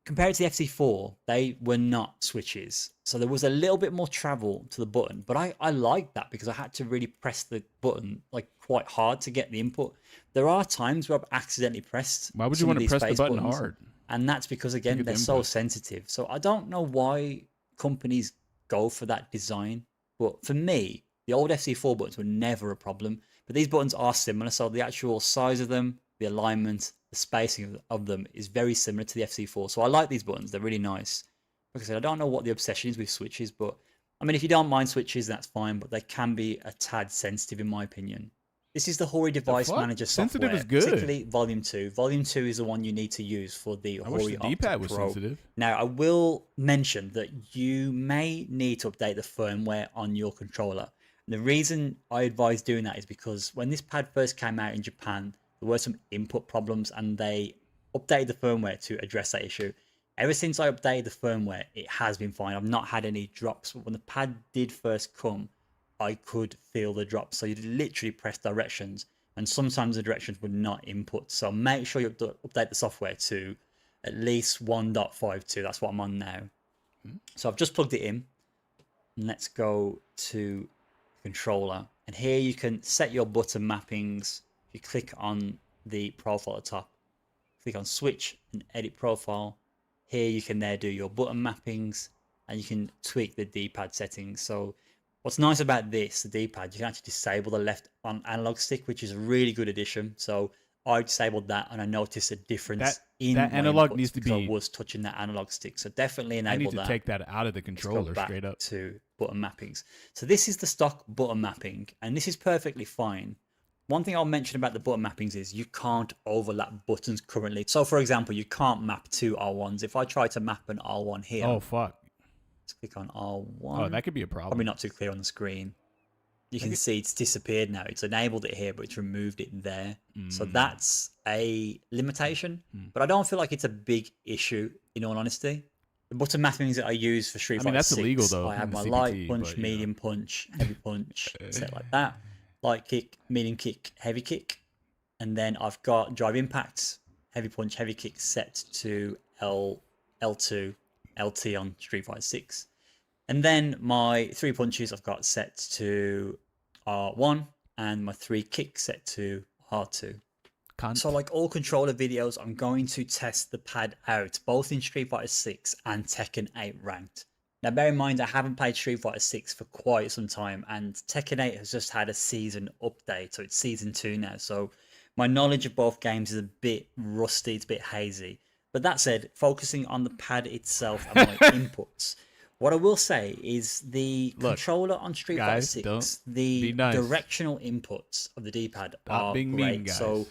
compared to the FC4, they were not switches. So there was a little bit more travel to the button. But I liked that because I had to really press the button like quite hard to get the input. There are times where I've accidentally pressed. Why would you want to press the button buttons, hard? and that's because, again, they're so sensitive. So I don't know why companies go for that design. But for me, the old FC4 buttons were never a problem. But these buttons are similar. So the actual size of them, the alignment, the spacing of them is very similar to the FC4. So I like these buttons. They're really nice. Like I said, I don't know what the obsession is with switches. But, I mean, if you don't mind switches, that's fine. But they can be a tad sensitive, in my opinion. This is the Hori Device Manager software, sensitive is good. particularly Volume 2. Volume 2 is the one you need to use for the I Hori wish the D-pad was Pro. sensitive. Now, I will mention that you may need to update the firmware on your controller. And the reason I advise doing that is because when this pad first came out in Japan, there were some input problems and they updated the firmware to address that issue. Ever since I updated the firmware, it has been fine. I've not had any drops, but when the pad did first come, I could feel the drops. So you'd literally press directions, and sometimes the directions would not input. So make sure you update the software to at least 1.52. That's what I'm on now. So I've just plugged it in. And let's go to controller. And here you can set your button mappings. If you click on the profile at the top, click on switch and edit profile. Here you can there do your button mappings, and you can tweak the D-pad settings. So what's nice about this, the D-pad, you can actually disable the left on analog stick, which is a really good addition. So I disabled that, and I noticed a difference in that my analog inputs needs to because I be. was touching that analog stick. So definitely enable I need to that. take that out of the Let's go controller back straight up. to button mappings. So this is the stock button mapping, and this is perfectly fine. One thing I'll mention about the button mappings is you can't overlap buttons currently. So for example, you can't map two R1s. If I try to map an R1 here, Oh fuck! let's click on R1. Oh, that could be a problem. Probably not too clear on the screen. You can see it's disappeared now. It's enabled it here, but it's removed it there. So that's a limitation. But I don't feel like it's a big issue, in all honesty. The button mappings that I use for Street Fighter that's 6, illegal, though, I have in my the light CPT, punch, but, you medium punch, heavy punch, set like that. Light kick, medium kick, heavy kick. And then I've got drive impact, heavy punch, heavy kick set to L2, LT on Street Fighter 6. And then my 3 punches I've got set to R1, and my 3 kicks set to R2. So like all controller videos, I'm going to test the pad out, both in Street Fighter 6 and Tekken 8 Ranked. Now bear in mind, I haven't played Street Fighter 6 for quite some time, and Tekken 8 has just had a season update, so it's season 2 now. So my knowledge of both games is a bit rusty, it's a bit hazy. But that said, focusing on the pad itself and my inputs, what I will say is the controller on Street Fighter 6, the directional inputs of the D-pad are great. So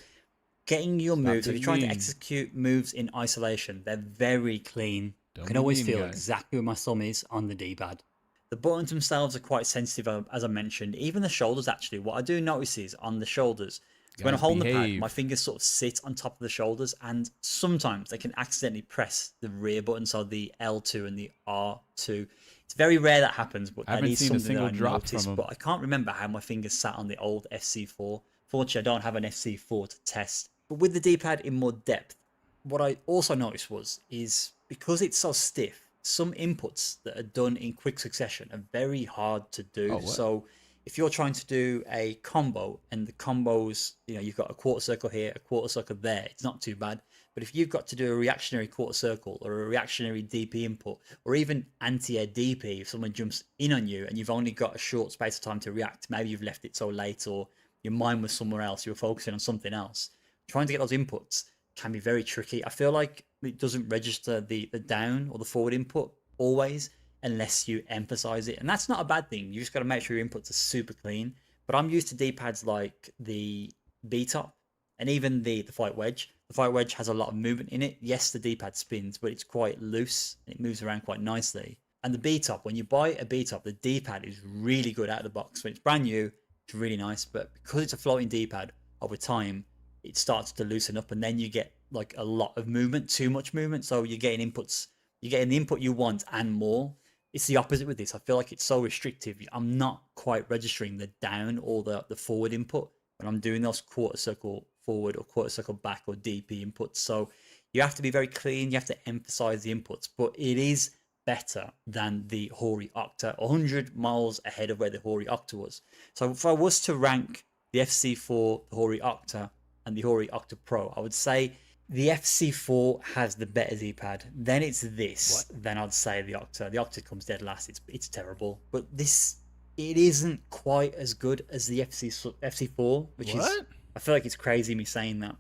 getting your moves, if you're trying to execute moves in isolation, they're very clean. I can always feel exactly where my thumb is on the D-pad. The buttons themselves are quite sensitive, as I mentioned. Even the shoulders, actually. What I do notice is on the shoulders, when I'm holding the pad, my fingers sort of sit on top of the shoulders, and sometimes they can accidentally press the rear button, so the L2 and the R2. It's very rare that happens, but that is something that I noticed. But I can't remember how my fingers sat on the old FC4. Fortunately, I don't have an FC4 to test. But with the D-pad in more depth, what I also noticed is because it's so stiff, some inputs that are done in quick succession are very hard to do. So if you're trying to do a combo and the combos, you've got a quarter circle here, a quarter circle there, it's not too bad. But if you've got to do a reactionary quarter circle or a reactionary DP input, or even anti-air DP, if someone jumps in on you and you've only got a short space of time to react, maybe you've left it so late or your mind was somewhere else, you were focusing on something else, trying to get those inputs can be very tricky. I feel like it doesn't register the down or the forward input always unless you emphasize it. And that's not a bad thing. You just got to make sure your inputs are super clean. But I'm used to D-pads like the B-top and even the fight wedge. The fight wedge has a lot of movement in it. Yes, the D-pad spins, but it's quite loose. It moves around quite nicely. And the B-top, when you buy a B-top, the D-pad is really good out of the box. When it's brand new, it's really nice. But because it's a floating D-pad, over time, it starts to loosen up, and then you get like a lot of movement, too much movement. So you're getting inputs, you're getting the input you want and more. it's the opposite with this. I feel like it's so restrictive. I'm not quite registering the down or the forward input when I'm doing those quarter circle forward or quarter circle back or DP inputs. So you have to be very clean. You have to emphasize the inputs, but it is better than the Hori Octa, 100 miles ahead of where the Hori Octa was. So if I was to rank the FC4, the Hori Octa, and the Hori Octa Pro, I would say the FC4 has the better D-pad. Then it's this. Then I'd say the Octa. The Octa comes dead last. It's terrible. But this, it isn't quite as good as the FC4, which is, I feel like it's crazy me saying that.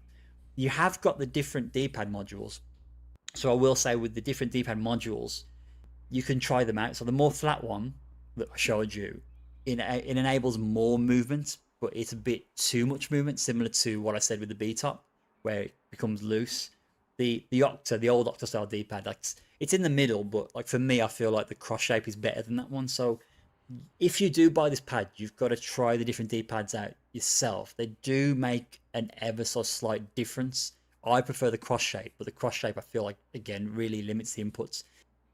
You have got the different D-pad modules. So I will say with the different D-pad modules, you can try them out. So the more flat one that I showed you, it enables more movement, but it's a bit too much movement, similar to what I said with the B-top, where it becomes loose. The Octa, the old Octa style D-pad, like it's in the middle, but like for me, I feel like the cross shape is better than that one. So if you do buy this pad, you've got to try the different D-pads out yourself. They do make an ever so slight difference. I prefer the cross shape, but the cross shape I feel like again really limits the inputs.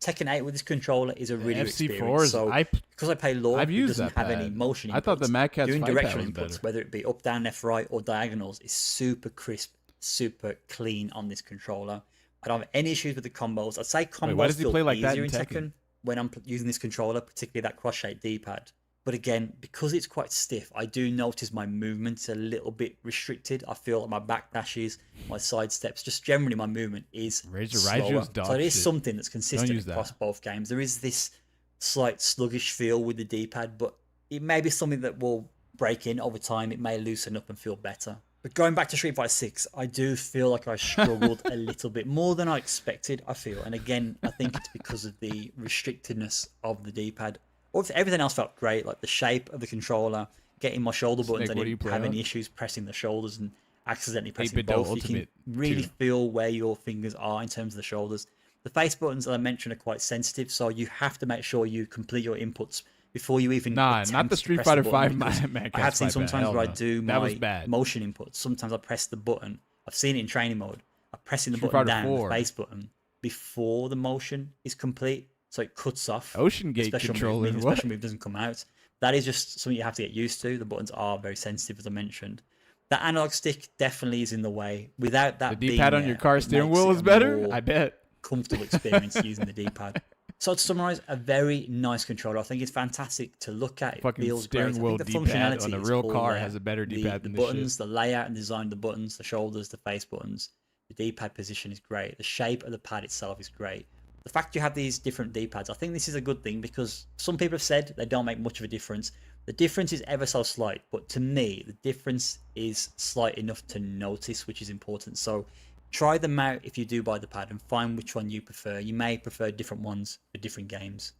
Tekken 8 with this controller is a really good experience. So because I play Lord, it doesn't have any motion inputs. I thought the Mad Catz doing Fight directional Pad was inputs, better. whether it be up, down, left, right, or diagonals, is super crisp, super clean on this controller. I don't have any issues with the combos. I'd say combos why does he feel play like that easier in in Tekken? Tekken when I'm using this controller, particularly that cross-shaped D-pad. But again, because it's quite stiff, I do notice my movements a little bit restricted. I feel like my backdashes, my side steps, just generally my movement is slower. So it is something that's consistent across both games. There is this slight sluggish feel with the D-pad, but it may be something that will break in over time. It may loosen up and feel better. But going back to Street Fighter 6, I do feel like I struggled a little bit more than I expected, I feel. And again, I think it's because of the restrictedness of the D-pad. Or if everything else felt great, like the shape of the controller, getting my shoulder buttons, I didn't have any issues pressing the shoulders and accidentally pressing both. You can really feel where your fingers are in terms of the shoulders. The face buttons, as I mentioned, are quite sensitive, so you have to make sure you complete your inputs before you even not the Street Fighter 5 I have seen sometimes where I do my motion inputs. Sometimes I press the button. I've seen it in training mode. I'm pressing the button down, the face button, before the motion is complete. So it cuts off. Ocean Gate controller. The special move doesn't come out. That is just something you have to get used to. The buttons are very sensitive, as I mentioned. That analog stick definitely is in the way. Without that, the D-pad on your car steering wheel is better. I bet. Comfortable experience using the D-pad. So to summarize, a very nice controller. I think it's fantastic to look at. It fucking feels steering great. wheel I think the D-pad functionality on a is real all car there. has a better D-pad than the this buttons, shit. the layout and design of the buttons, the shoulders, the face buttons, the D-pad position is great. The shape of the pad itself is great. The fact you have these different D-pads, I think this is a good thing because some people have said they don't make much of a difference. The difference is ever so slight, but to me, the difference is slight enough to notice, which is important. So try them out if you do buy the pad and find which one you prefer. You may prefer different ones for different games.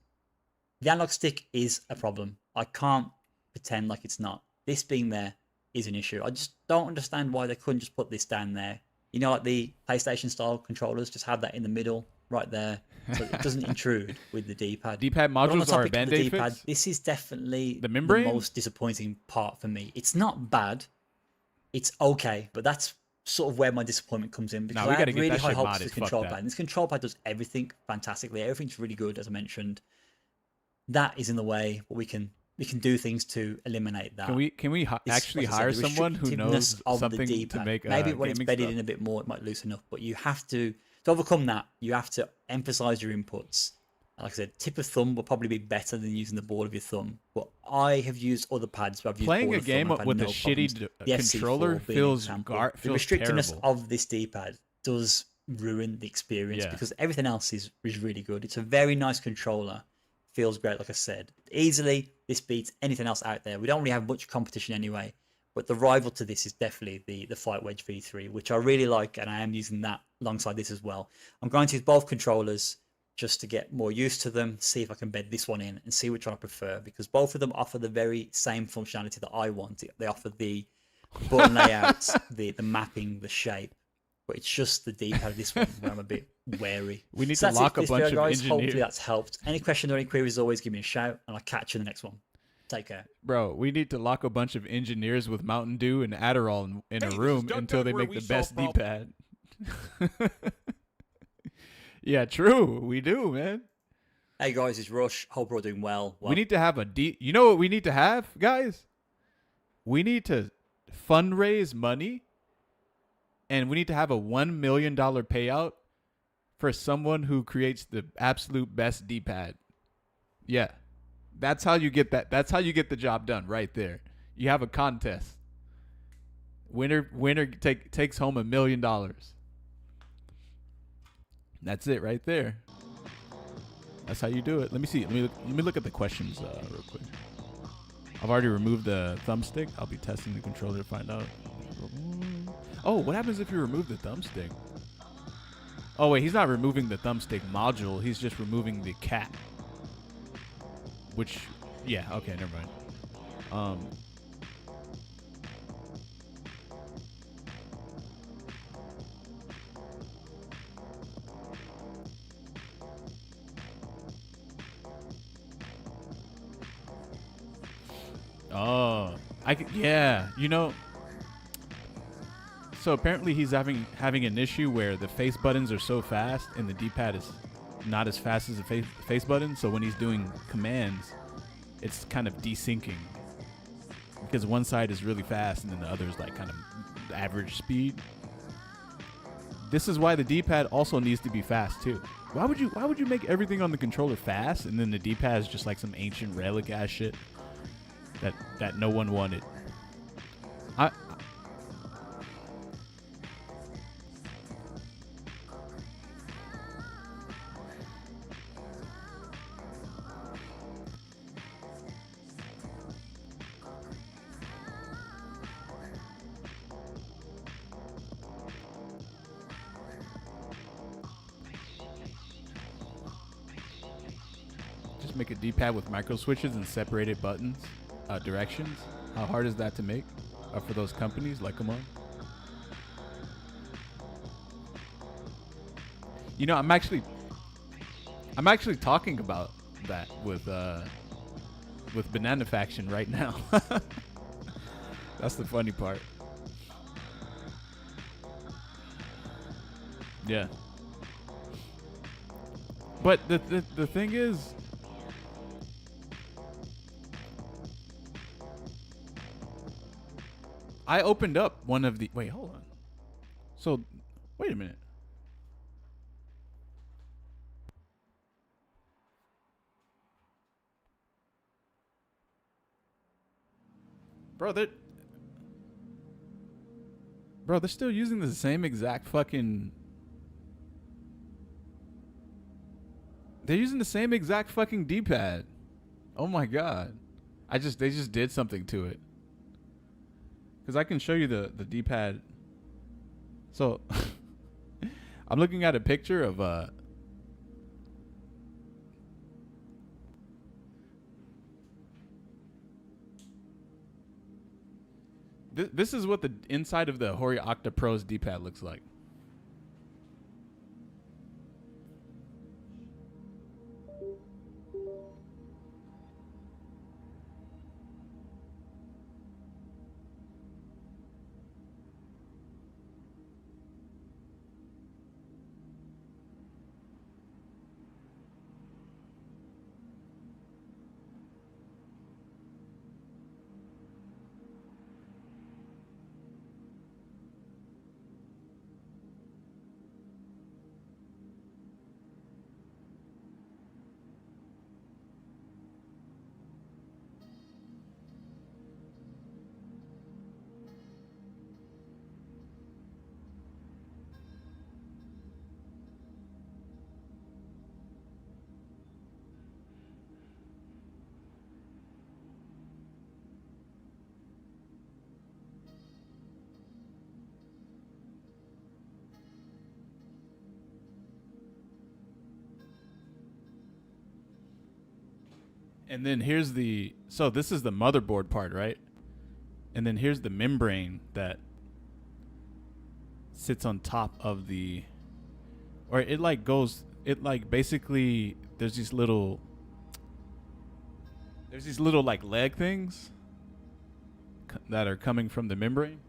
The analog stick is a problem. I can't pretend like it's not. This being there is an issue. I just don't understand why they couldn't just put this down there. You know, like the PlayStation style controllers, just have that in the middle, right there, so it doesn't intrude with the D-pad. D-pad modules are a Band-Aid fix? This is definitely the most disappointing part for me. It's not bad. It's okay, but that's sort of where my disappointment comes in because I had really high hopes for this control pad. And this control pad does everything fantastically. Everything's really good, as I mentioned. That is in the way, but we can do things to eliminate that. Can we actually hire someone who knows something to make maybe when it's bedded in a bit more, it might loosen up. But you have to overcome that. You have to emphasize your inputs. Like I said, tip of thumb will probably be better than using the ball of your thumb. But I have used other pads. I've used playing a game with a shitty controller feels the feels restrictedness terrible. of this D-pad does ruin the experience because everything else is really good. It's a very nice controller. Feels great, like I said. Easily, this beats anything else out there. We don't really have much competition anyway. But the rival to this is definitely the Fight Wedge V3, which I really like, and I am using that alongside this as well. I'm going to use both controllers just to get more used to them, see if I can bed this one in and see which one I prefer, because both of them offer the very same functionality that I want. They offer the button layouts, the mapping, the shape, but it's just the D-pad of this one where I'm a bit wary. We need to lock a bunch of engineers. Hopefully that's helped. Any questions or any queries, always give me a shout, and I'll catch you in the next one. Take care. Bro, we need to lock a bunch of engineers with Mountain Dew and Adderall in a room until they make the best D-pad. Yeah, true. We do, man. Hey guys, it's Rush. Hope we're all doing well. We need to have a you know what we need to have, guys? We need to fundraise money, and we need to have a $1 million payout for someone who creates the absolute best D-pad. Yeah. That's how you get that. That's how you get the job done right there. You have a contest. Winner takes home $1 million. That's it right there. That's how you do it. Let me see. Let me look at the questions real quick. I've already removed the thumbstick. I'll be testing the controller to find out. Oh, what happens if you remove the thumbstick? Oh wait, he's not removing the thumbstick module. He's just removing the cat. Which, yeah, okay, never mind. Oh, yeah, you know. So apparently he's having an issue where the face buttons are so fast and the D-pad is not as fast as the face button. So when he's doing commands, it's kind of desyncing because one side is really fast and then the other is like kind of average speed. This is why the D-pad also needs to be fast too. Why would you make everything on the controller fast and then the D-pad is just like some ancient relic ass shit that no one wanted? Just make a D-pad with micro switches and separated buttons, directions. How hard is that to make for those companies? Like, come on. You know, I'm actually talking about that with Banana Faction right now. That's the funny part. Yeah. But the thing is, I opened up one of the... Wait, hold on. So, wait a minute. Bro, they're still using the same exact fucking... They're using the same exact fucking D-pad. Oh my god. They just did something to it. Because I can show you the D-pad. So, I'm looking at a picture of... This is what the inside of the Hori Octa Pro's D-pad looks like. And then here's the... So this is the motherboard part, right? And then here's the membrane that sits on top of the... Or it like goes... It like basically... There's these little like leg things that are coming from the membrane.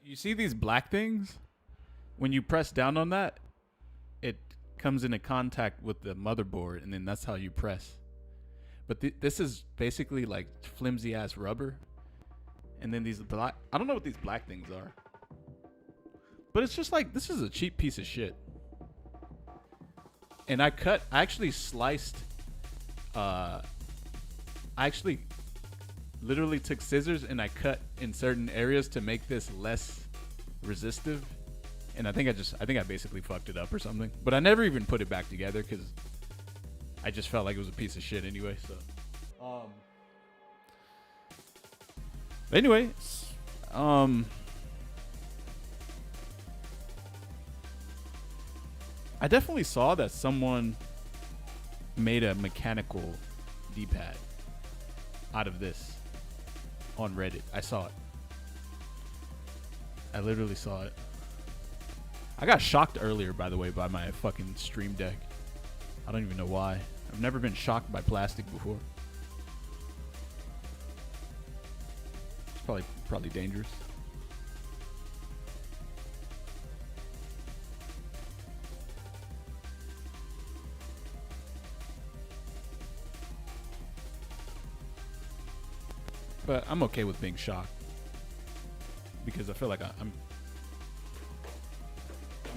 You see these black things? When you press down on that, it comes into contact with the motherboard, and then that's how you press. But this is basically like flimsy ass rubber. And then these black, I don't know what these black things are. But it's just like, this is a cheap piece of shit. And I actually sliced, I actually literally took scissors and I cut in certain areas to make this less resistive. And I think I basically fucked it up or something. But I never even put it back together because I just felt like it was a piece of shit anyway. So, anyway, I definitely saw that someone made a mechanical D-pad out of this on Reddit. I saw it. I literally saw it. I got shocked earlier, by the way, by my fucking Stream Deck. I don't even know why. I've never been shocked by plastic before. It's probably dangerous. But I'm okay with being shocked because I feel like I'm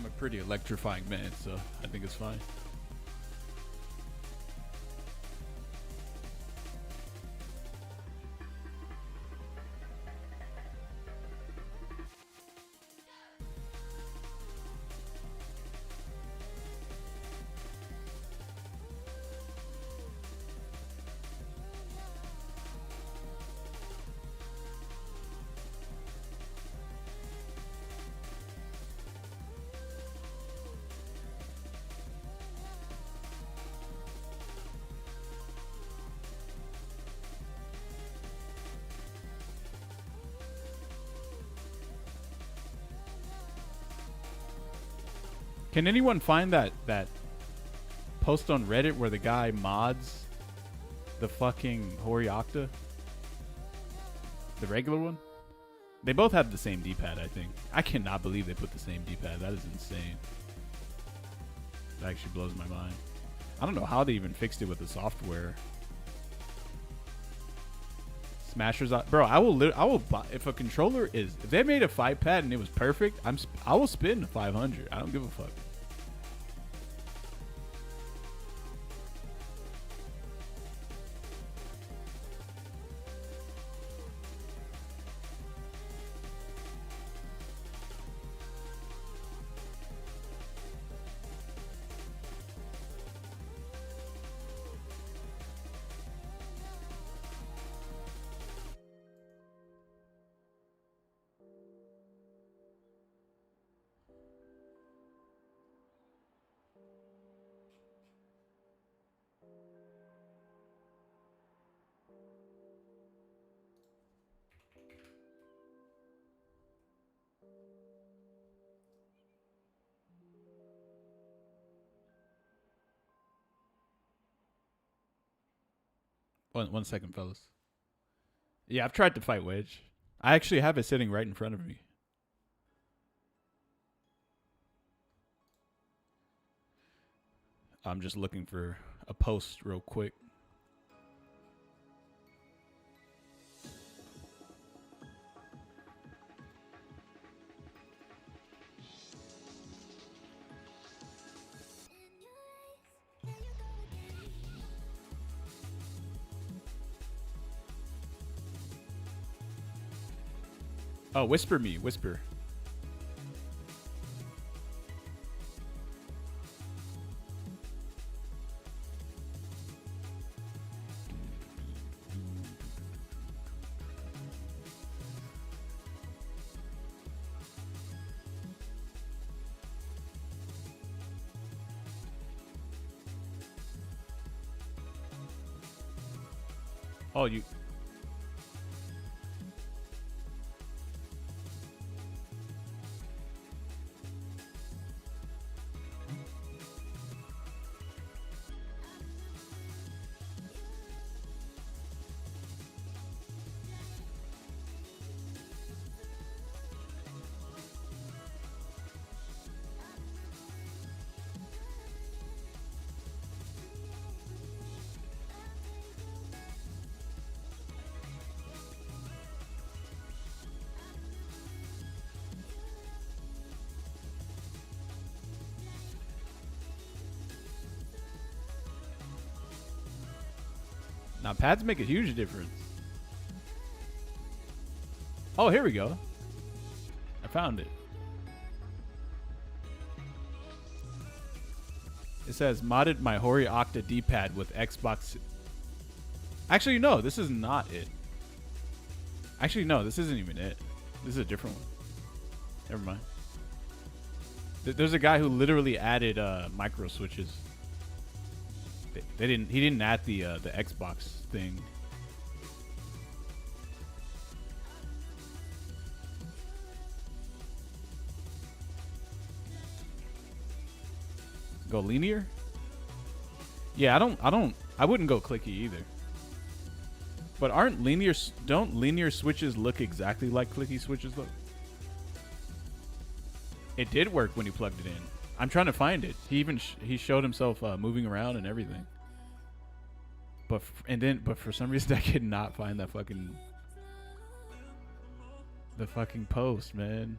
a pretty electrifying man, so I think it's fine. Can anyone find that post on Reddit where the guy mods the fucking Hori Octa? The regular one? They both have the same D-pad, I think. I cannot believe they put the same D-pad. That is insane. That actually blows my mind. I don't know how they even fixed it with the software. Smashers, bro. I will buy if a controller is. If they made a 5-pad and it was perfect, I will spend 500. I don't give a fuck. One second, fellas. Yeah, I've tried to fight Wedge. I actually have it sitting right in front of me. I'm just looking for a post real quick. Oh, whisper me, whisper. Oh, you. Now pads make a huge difference. Oh, here we go. I found it. It says modded my Hori Octa D-pad with Xbox. Actually, no, this is not it. Actually, no, this isn't even it. This is a different one. Never mind. There's a guy who literally added micro switches. He didn't add the Xbox thing. Go linear? Yeah, I wouldn't go clicky either. But don't linear switches look exactly like clicky switches though? It did work when you plugged it in. I'm trying to find it. He even he showed himself moving around and everything. But for some reason I could not find that fucking post, man.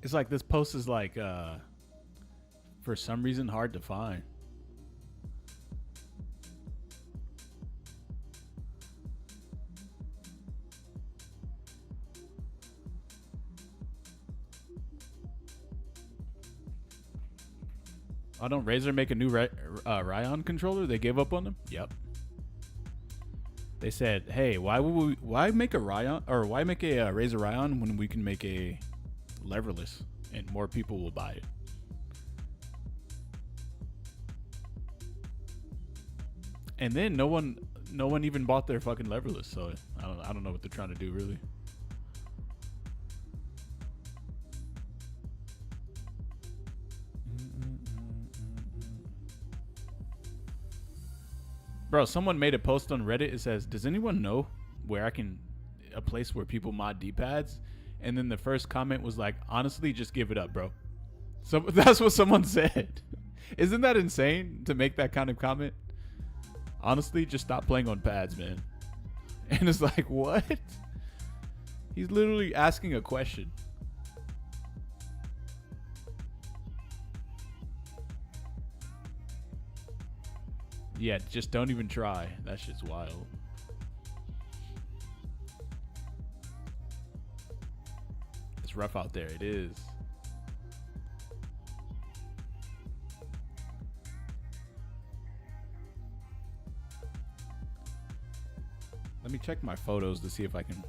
It's like this post is like for some reason hard to find. Oh, don't Razer make a new Ryan controller? They gave up on them? Yep. They said, "Hey, why make a Ryan, or why make a Razer Ryan when we can make a leverless and more people will buy it?" And then no one even bought their fucking leverless, so I don't know what they're trying to do really. Bro, someone made a post on Reddit. It says, "Does anyone know where a place where people mod D-pads?" And then the first comment was like, "Honestly, just give it up, bro." So that's what someone said. Isn't that insane to make that kind of comment? Honestly, just stop playing on pads, man. And it's like, what? He's literally asking a question. Yeah, just don't even try. That shit's wild. It's rough out there. It is. Let me check my photos to see if I can.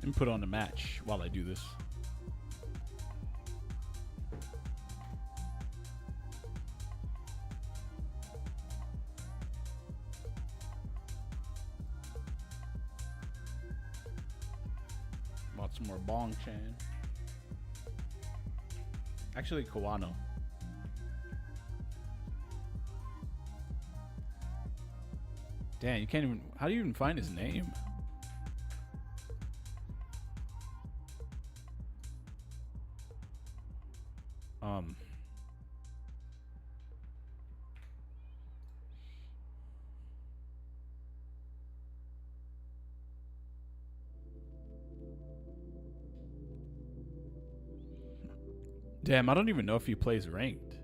me put on a match while I do this. Bought some more Bong Chan. Actually, Kawano. Damn, you can't even. How do you even find his name? Damn, I don't even know if he plays ranked.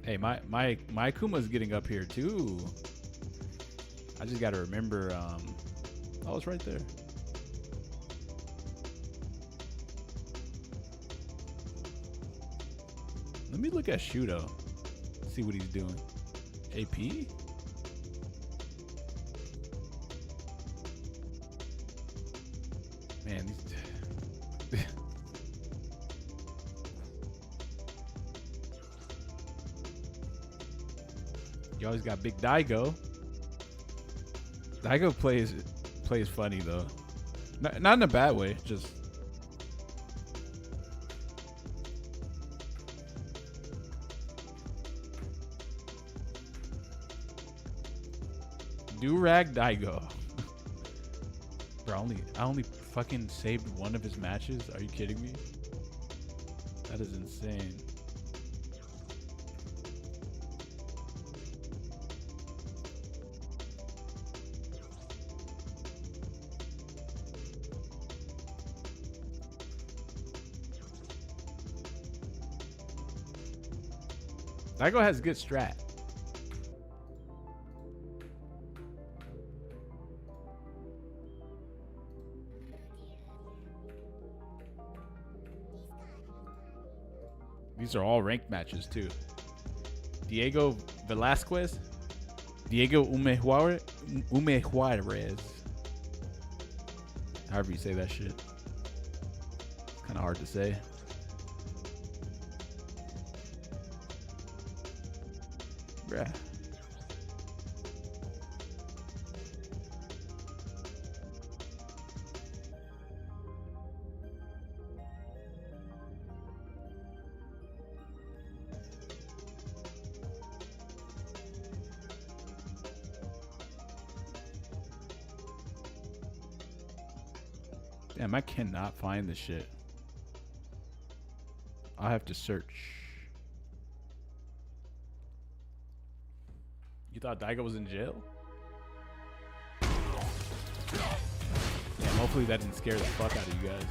Hey, my Akuma's getting up here too. I just gotta remember. Oh, it's right there. Let me look at Shudo. See what he's doing. AP? Man, these you always got Big Daigo. Daigo plays funny though. Not in a bad way, just Durag Daigo. Bro, I only fucking saved one of his matches. Are you kidding me? That is insane. Daigo has good strat. These are all ranked matches too. Diego Velasquez, Diego Umejuarez, however you say that shit. It's kind of hard to say. Bruh. Damn, I cannot find this shit. I'll have to search. You thought Daigo was in jail? Damn, hopefully that didn't scare the fuck out of you guys.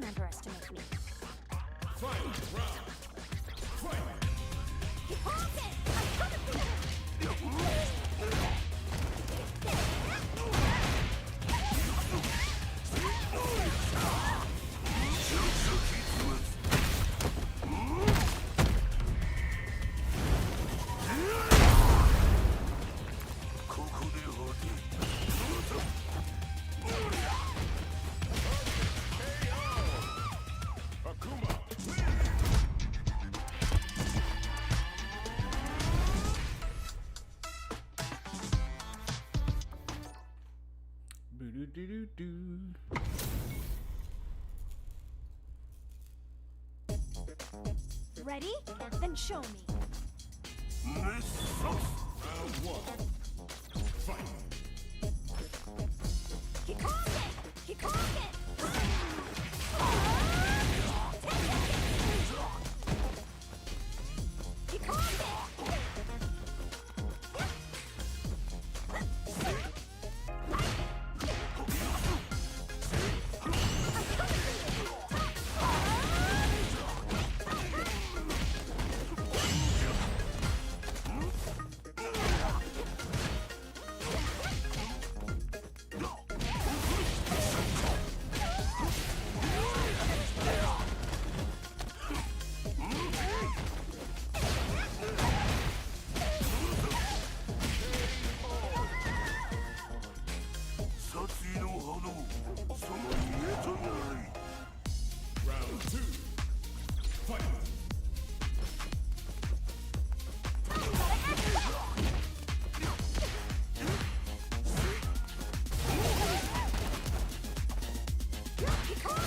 underestimate me. Final round. Fight. Keep on it! I'm coming for Akuma. Boo-doo-doo-doo-doo. Ready? Then show me. Round one. Fight. Keep on it! Keep on it! Keep on it! Round two. Fight. Keep on it!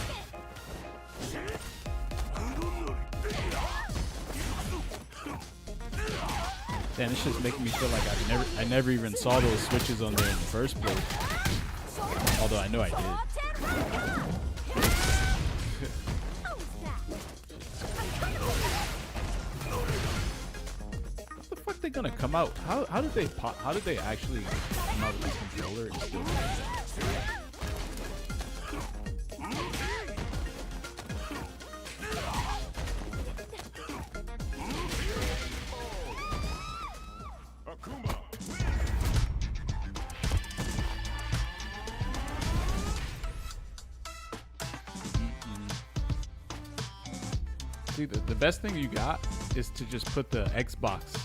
Damn, this shit's making me feel like I never even saw those switches on there in the first place. Although I know I did. How the fuck they gonna come out? How did they pop? How did they actually come out with this controller and still do that? Akuma. See, the best thing you got is to just put the Xbox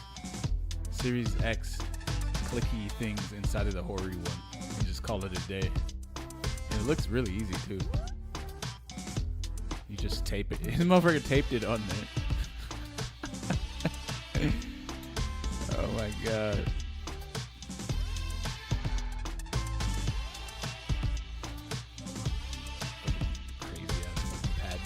Series X clicky things inside of the Hori one and just call it a day. And it looks really easy too. You just tape it. This motherfucker taped it on there. Oh my god. Crazy ass pad.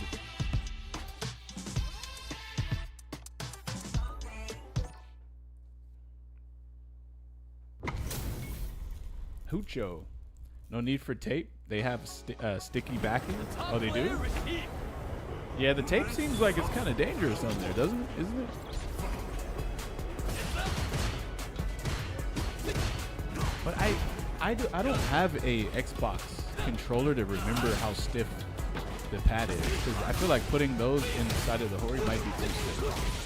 Hucho. No need for tape. They have sticky backing. Oh, they do? Yeah, the tape seems like it's kind of dangerous on there, doesn't it? Isn't it? But I don't have a Xbox controller to remember how stiff the pad is. Because I feel like putting those inside of the Hori might be too stiff.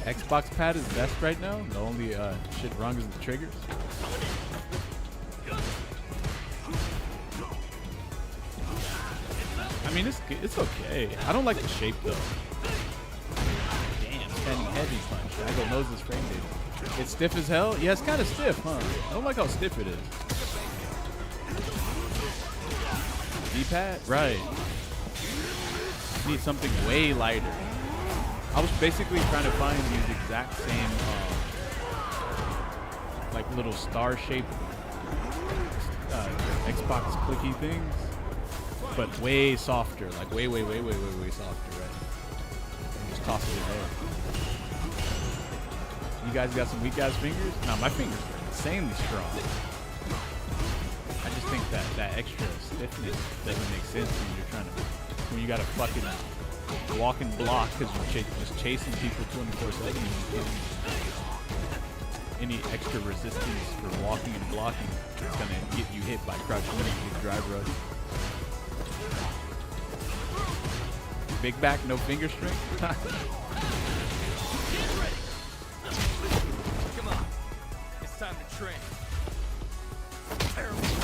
Xbox pad is best right now. The only shit wrong is the triggers. I mean, it's okay. I don't like the shape though. Damn, standing heavy punch. I go noses frame data. It's stiff as hell. Yeah, it's kind of stiff, huh? I don't like how stiff it is. D-pad, right? Need something way lighter. I was basically trying to find these exact same like little star-shaped Xbox clicky things, but way softer, like way softer, right? And just toss it in there. You guys got some weak ass fingers? No, my fingers are insanely strong. I just think that extra stiffness doesn't make sense when you gotta fucking walk and block because you're just chasing people 24/7. Any extra resistance for walking and blocking is gonna get you hit by crouch and drive rush. Big back, no finger strength. Come on. It's time to train.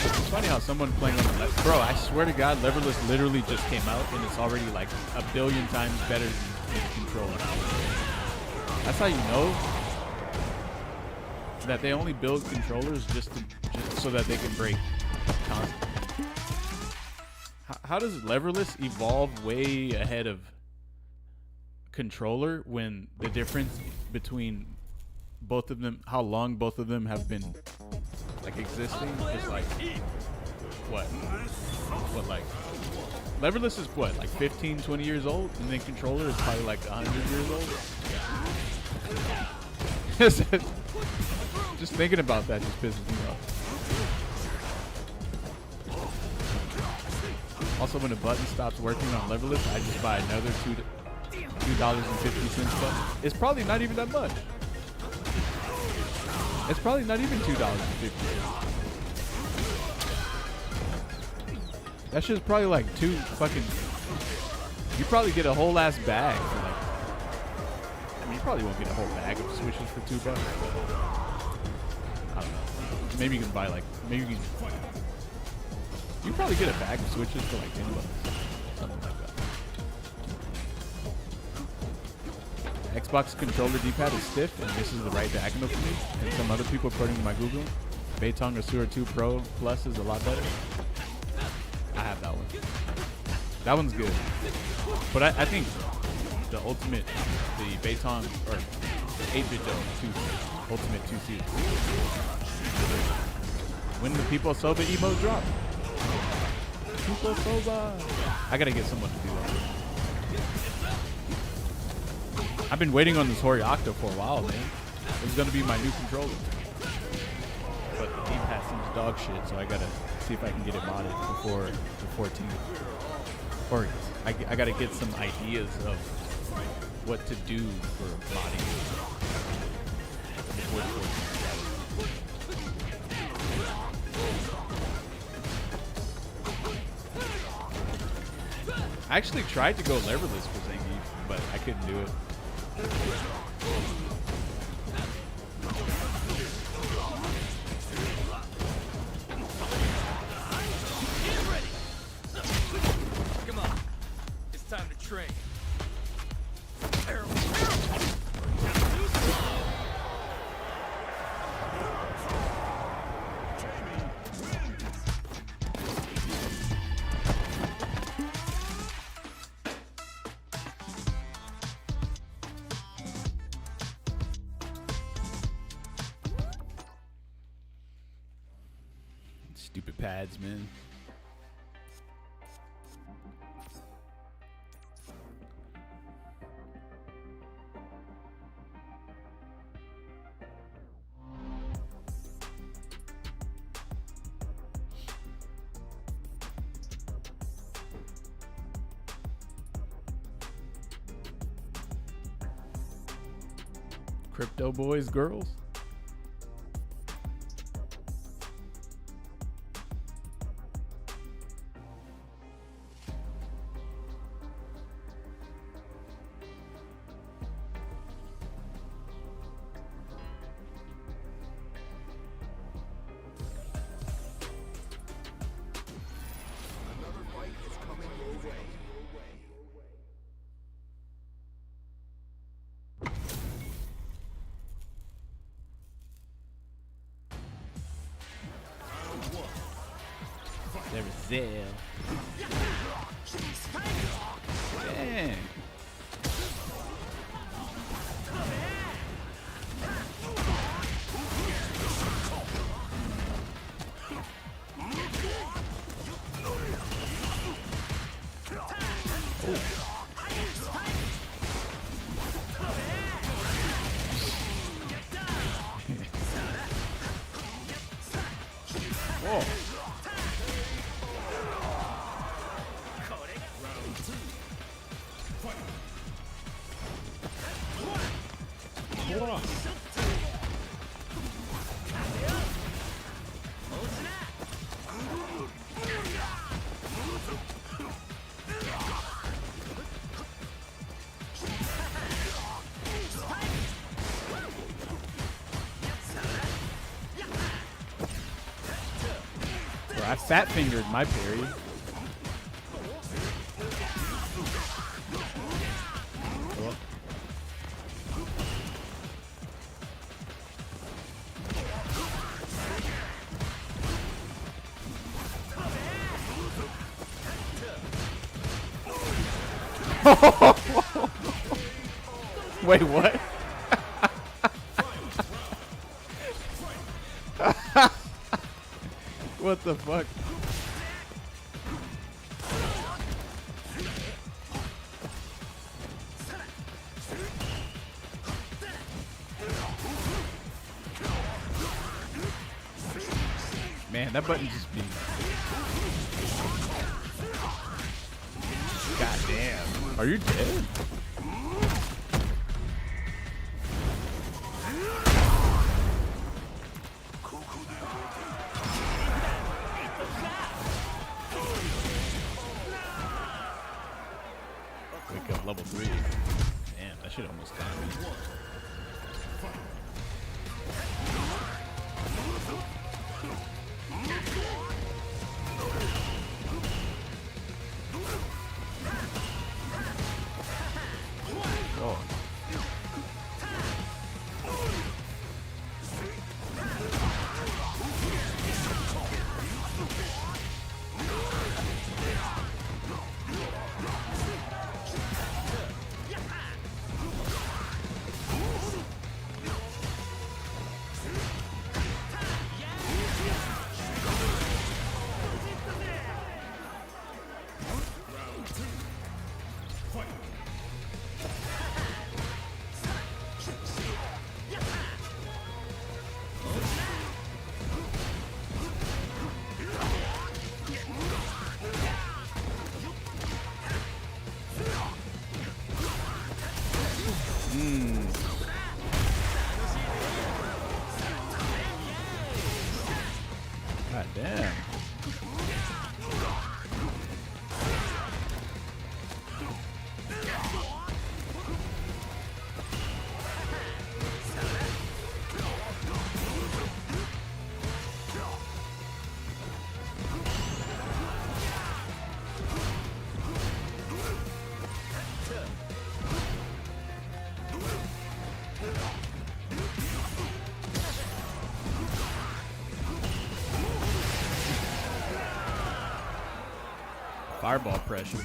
It's funny how someone playing on the left, bro, I swear to God, Leverless literally just came out and it's already like a billion times better than the controller. That's how you know that they only build controllers just so that they can break constantly. How does Leverless evolve way ahead of controller when the difference between both of them, how long both of them have been like existing, is like what like Leverless is what, like 15, 20 years old, and then controller is probably like 100 years old. Just thinking about that just pisses me off. Also, when a button stops working on Leverless, I just buy another $2.50 button. It's probably not even that much. It's probably not even $2.50. That shit's probably like two fucking. You probably get a whole ass bag for like. I mean, you probably won't get a whole bag of switches for $2, but I don't know. Maybe you can buy like. Maybe you can. You probably get a bag of switches for like $10, something like that. Xbox controller D-pad is stiff, and this is the right diagonal for me. And some other people, according to my Google, Beitong Asura 2 Pro Plus is a lot better. I have that one. That one's good. But I think the ultimate, the Beitong, or 8-bit Ultimate 2C. When the People Soba emote drop. People Soba. I gotta get someone to do that. I've been waiting on this Hori Octo for a while, man. It was gonna be my new controller. But the D-pad seems dog shit, so I gotta see if I can get it modded before the 14th. Or I gotta get some ideas of what to do for modding before the 14th. I actually tried to go leverless for Zangief, but I couldn't do it. Come on. It's time to train. Stupid pads, man. Crypto boys, girls. There was Zell. Dang. Whoa. Hold on. Bro, I fat fingered my parry. Wait, what? What the fuck? Man, that button just be... God damn. Are you dead? Wake up level 3. Damn, that shit almost got me. Oh. God damn. Fireball pressure.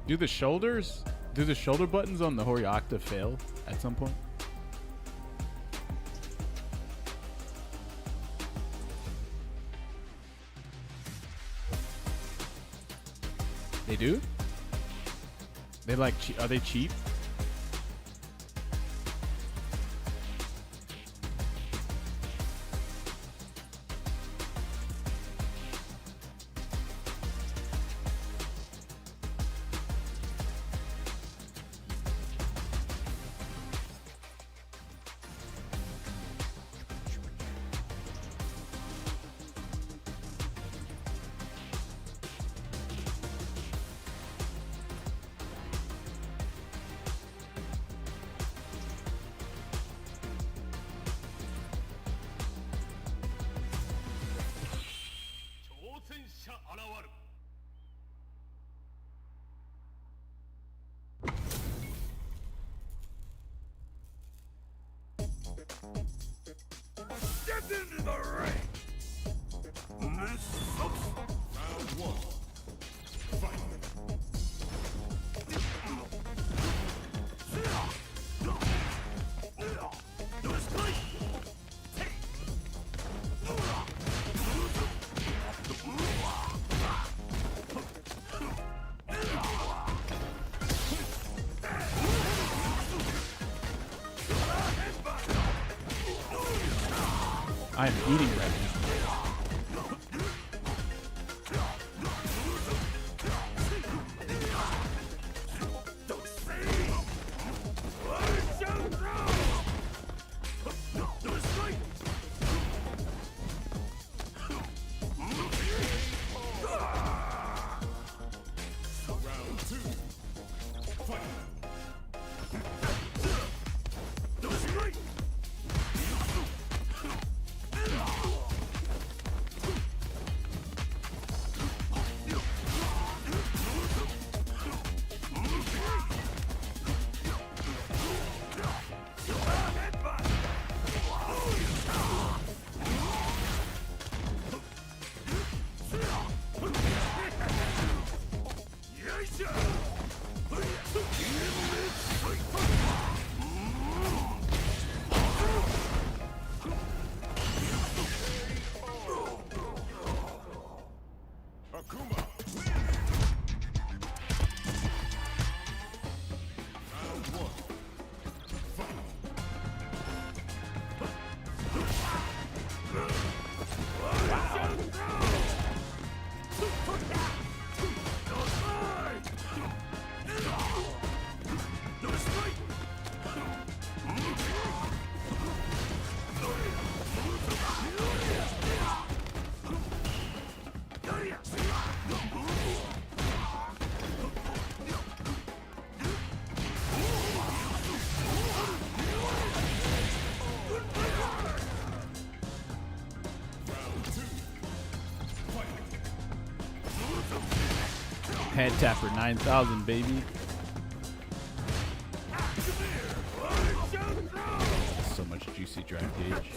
Do the shoulders? Do the shoulder buttons on the Hori Octa fail at some point? They do? They like, are they cheap? into the ring. Round one. Fight. I am eating right now. Round two. Fight. Akuma. Round one. Head tapper 9,000, baby. So much juicy draft gauge.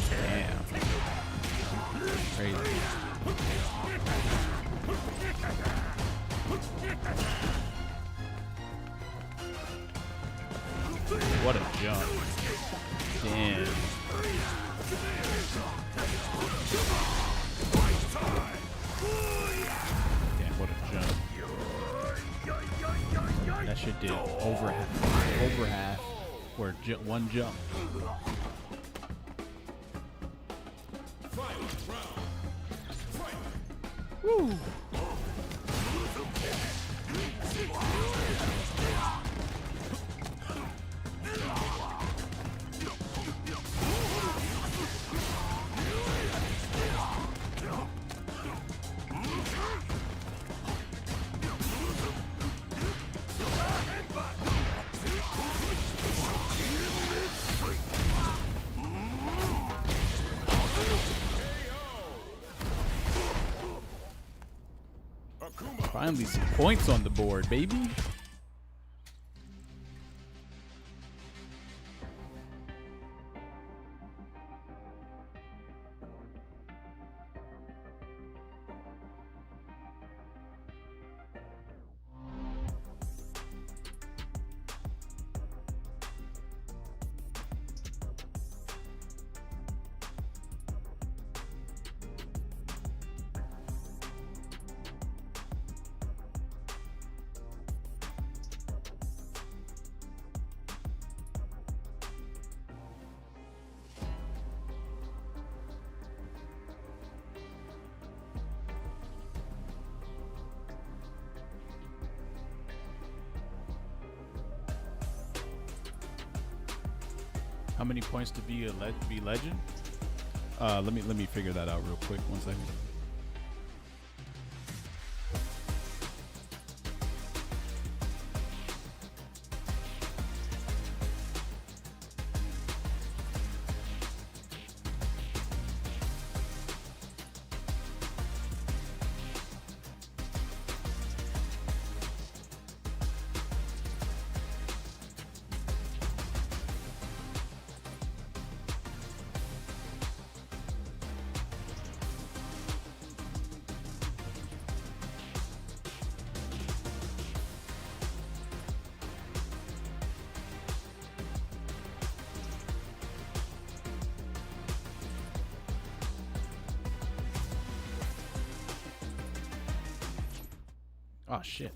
Damn. Crazy. What a jump. Damn. Damn, what a jump. That shit did over half for one jump. Woo! Finally some points on the board, baby. How many points to be legend? Let me figure that out real quick. 1 second. Oh shit.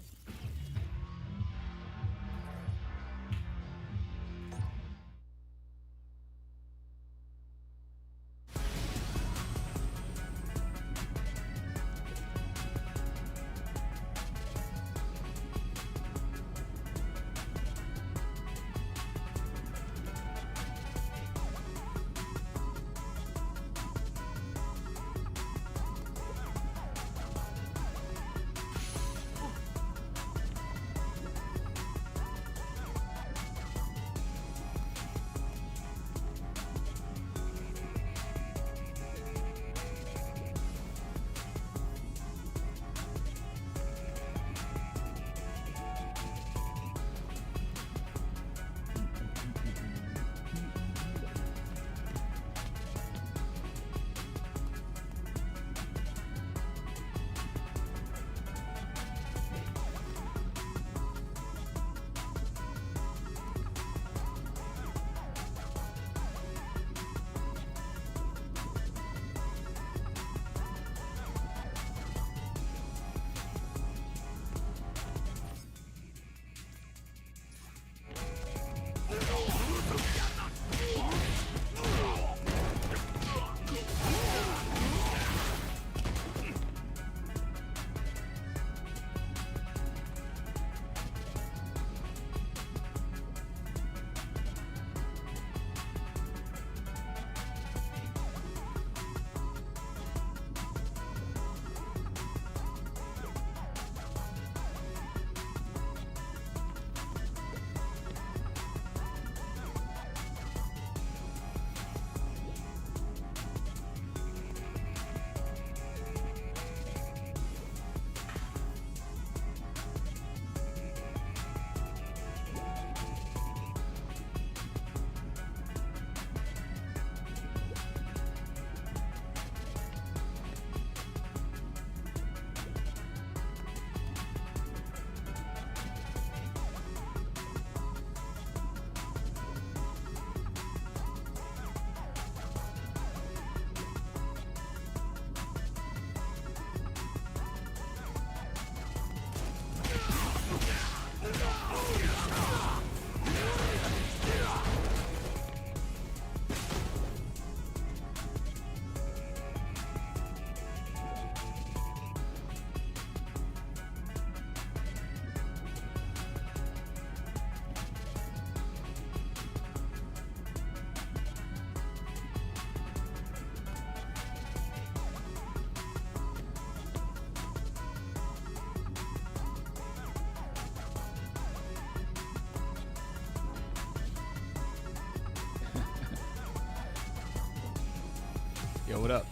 Yo, what up?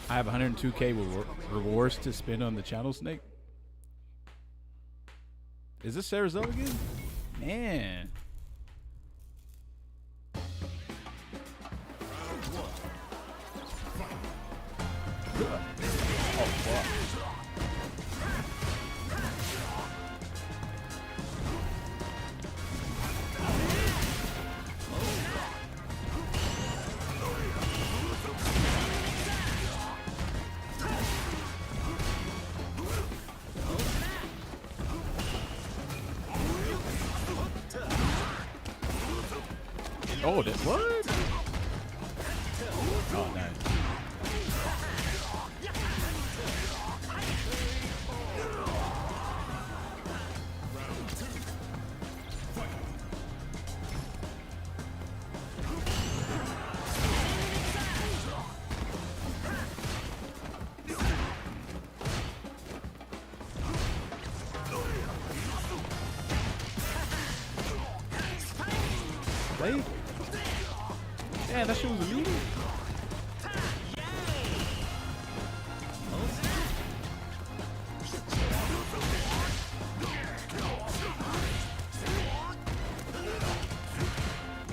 I have 102K rewards to spend on the channel snake. Is this Sarah's up again? Man. Oh, fuck. Oh, that what? Oh, nice. Wait. Yeah, that shit was immediate.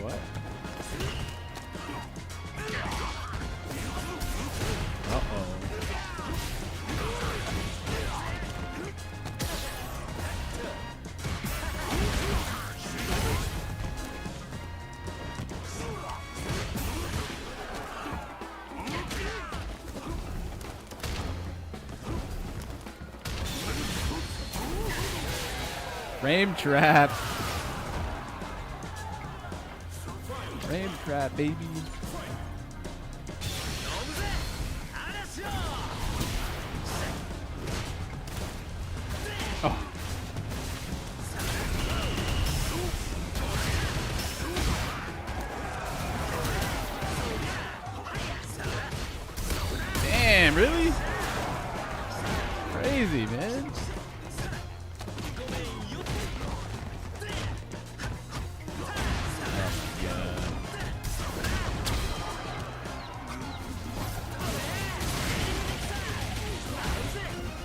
What? Uh-oh. Frame trap. Frame trap, baby. Oh. Damn, really? Crazy, man.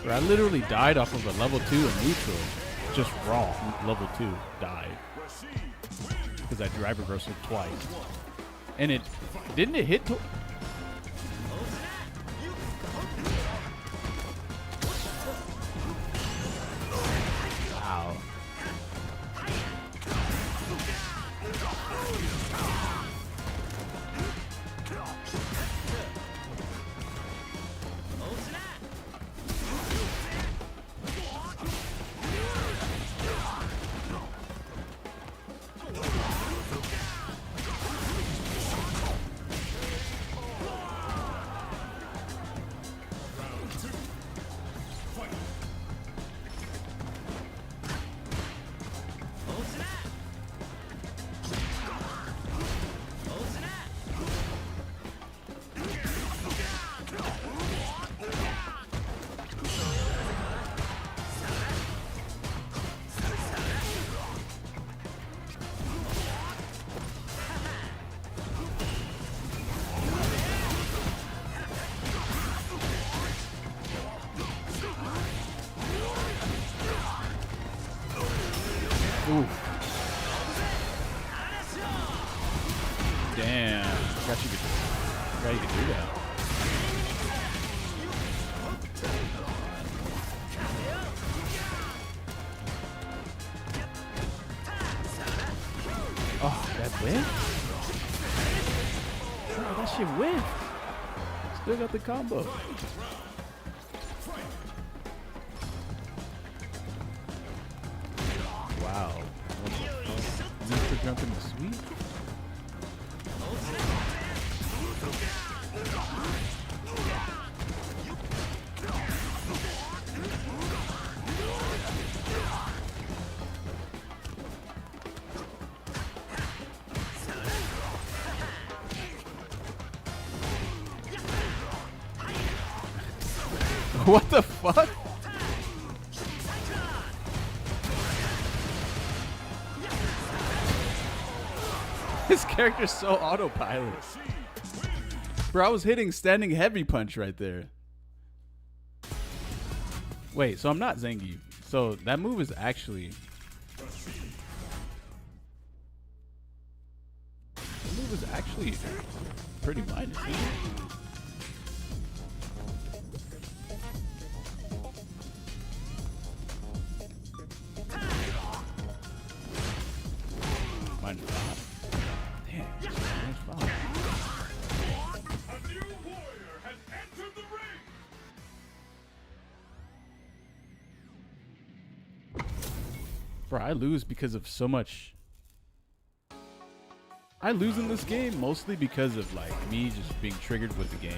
Bro, I literally died off of a level 2 in neutral. Just raw. Level 2 died. Because I drive reversal twice. And it didn't it hit wow. Ooh. Damn. Forgot you could do that. Oh, that whiff? Oh, that shit whiffed. Still got the combo. Wow. Mr. Jump in the sweep? What the fuck? This character's so autopilot. Bro, I was hitting standing heavy punch right there. Wait, so I'm not Zangief. So that move is actually... That move is actually pretty minus, isn't it? Minus 5. Damn, minus 5. A new warrior has entered the ring. Bro, I lose because of so much. I lose in this game mostly because of like me just being triggered with the game.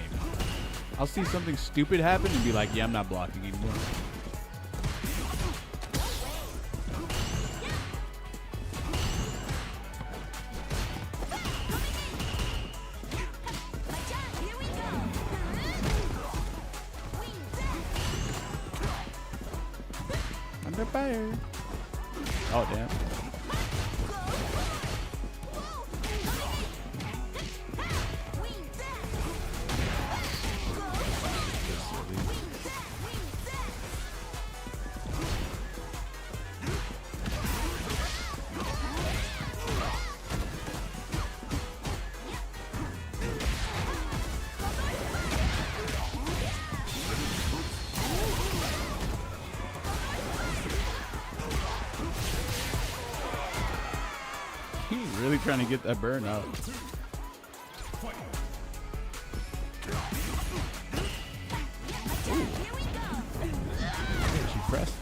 I'll see something stupid happen and be like, yeah, I'm not blocking anymore. Under fire. Oh, damn. Really trying to get that burn out. Ooh. She pressed.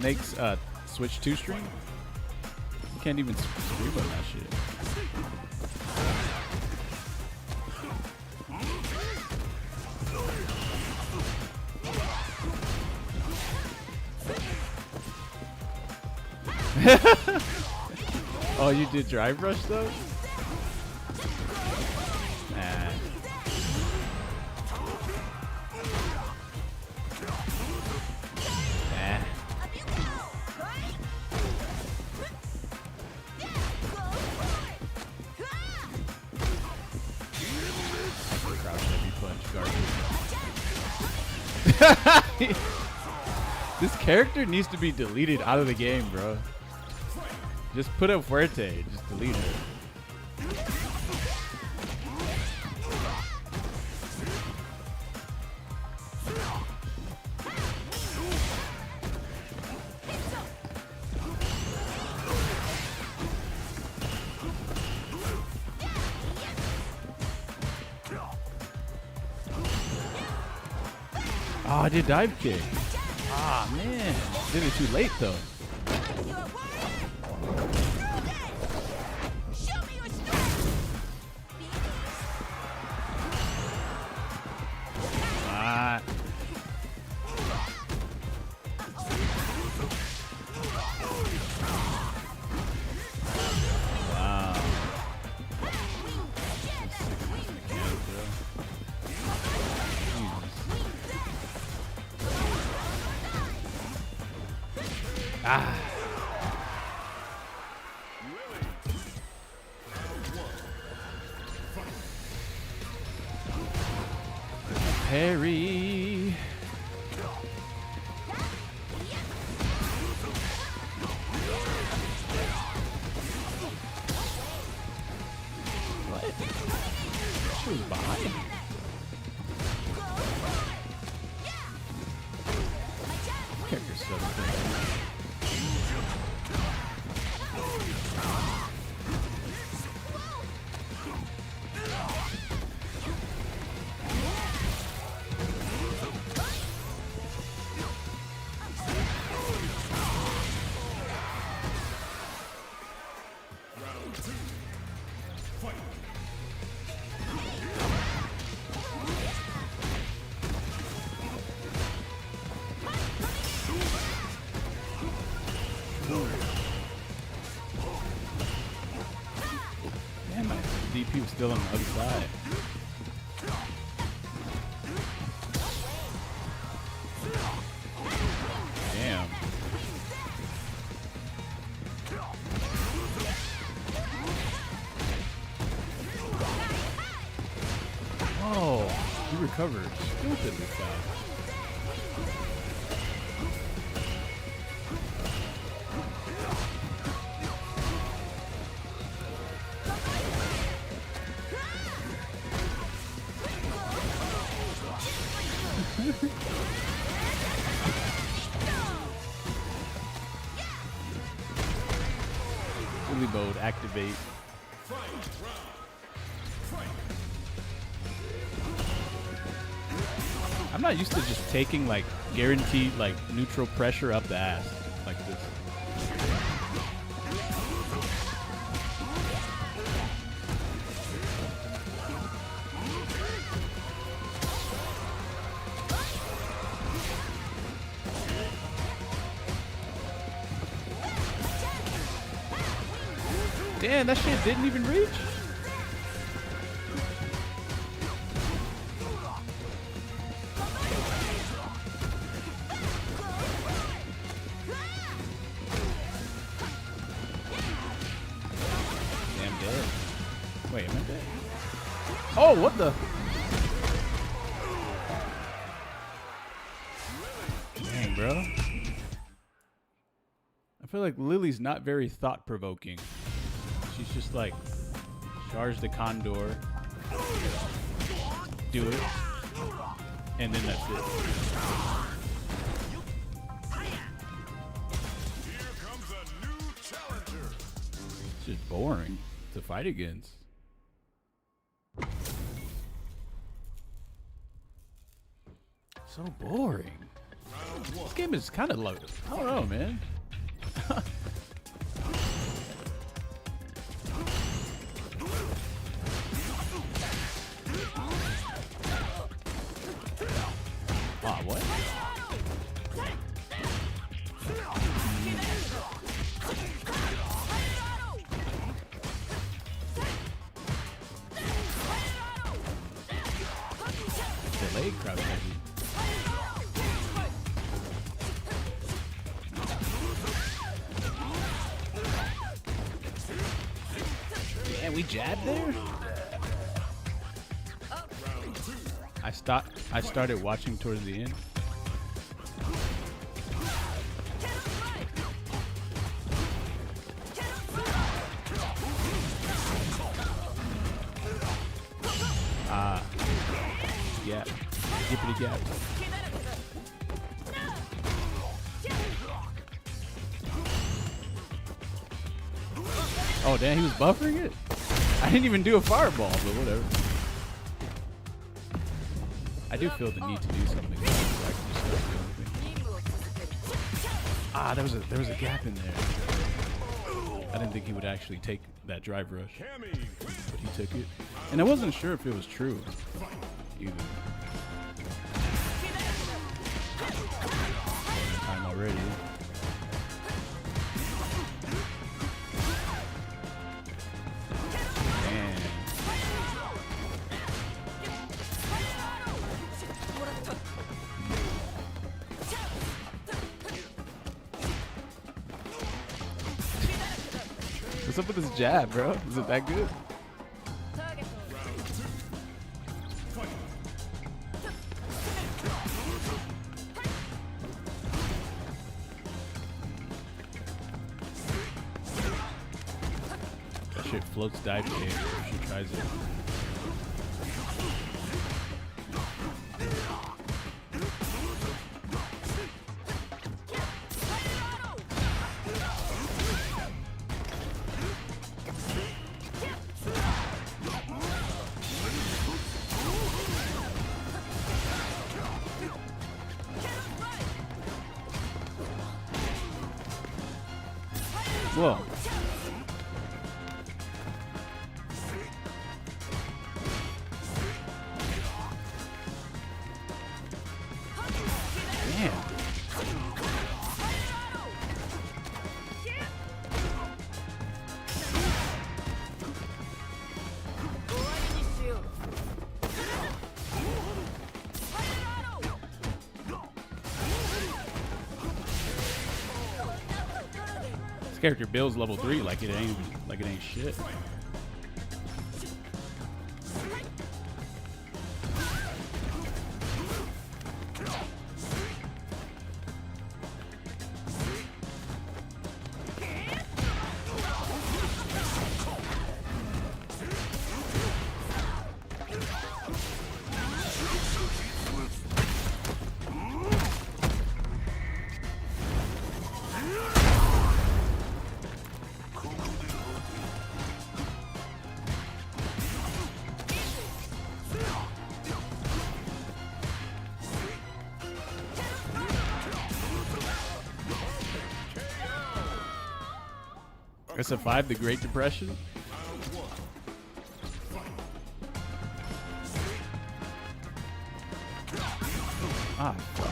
Snake's Switch 2 stream? You can't even stream on that shit. Oh, you did Drive Rush though? Nah. Crouch heavy punch garbage. This character needs to be deleted out of the game, bro. Just put a Fuerte, just delete it. Oh, I did dive kick. Ah, man. Did it too late, though. Ah. Wow. Ah. Harry. What? She was behind me. Character's so good. Damn, my DP was still on the other side. Damn. Oh, he recovered stupidly fast. Fully mode activate. I'm not used to just taking like guaranteed like neutral pressure up the ass like this. Damn, that shit didn't even reach. Damn dead. Wait, am I dead? Oh, what the? Dang, bro. I feel like Lily's not very thought-provoking. She's just like, charge the Condor, do it, and then that's it. Here comes a new challenger. It's just boring to fight against. So boring. Round This game is kind of low. I don't know, man. Wow, what? Delayed crouch heavy. Yeah, we jabbed there? I started watching towards the end. Yeah. Gippity gap. Oh, damn, he was buffering it? I didn't even do a fireball, but whatever. I do feel the need to do something. Ah, there was a gap in there. I didn't think he would actually take that drive rush, but he took it. And I wasn't sure if it was true either. Time already. Damn. What's up with this jab, bro? Is it that good? That shit floats dive kick if she tries it. Whoa. Damn. This character builds level 3 like it ain't shit. I survived the Great Depression. Ah, fuck.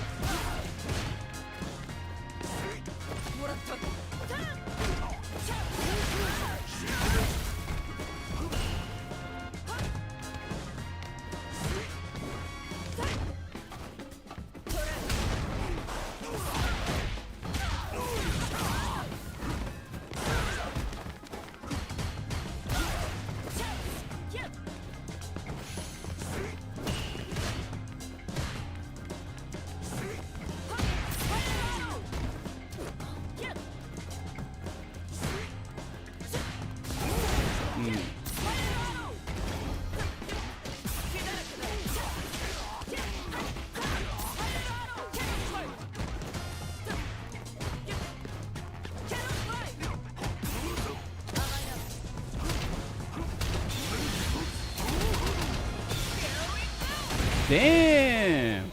Damn.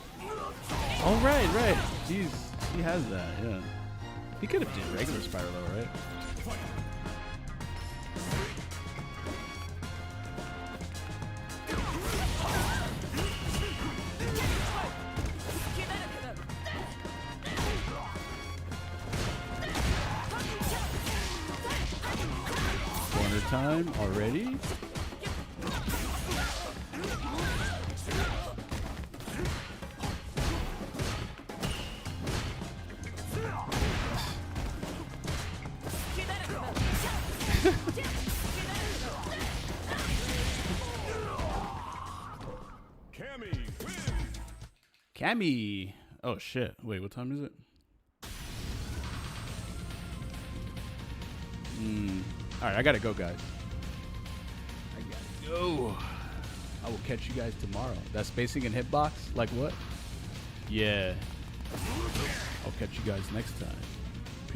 All right, right. he has that. Yeah. He could have did regular Spiral though, right? Corner time already. Cammy. Oh shit. Wait, what time is it? Alright, I gotta go, guys. I gotta go. I will catch you guys tomorrow. That spacing and hitbox? Like what? Yeah. I'll catch you guys next time.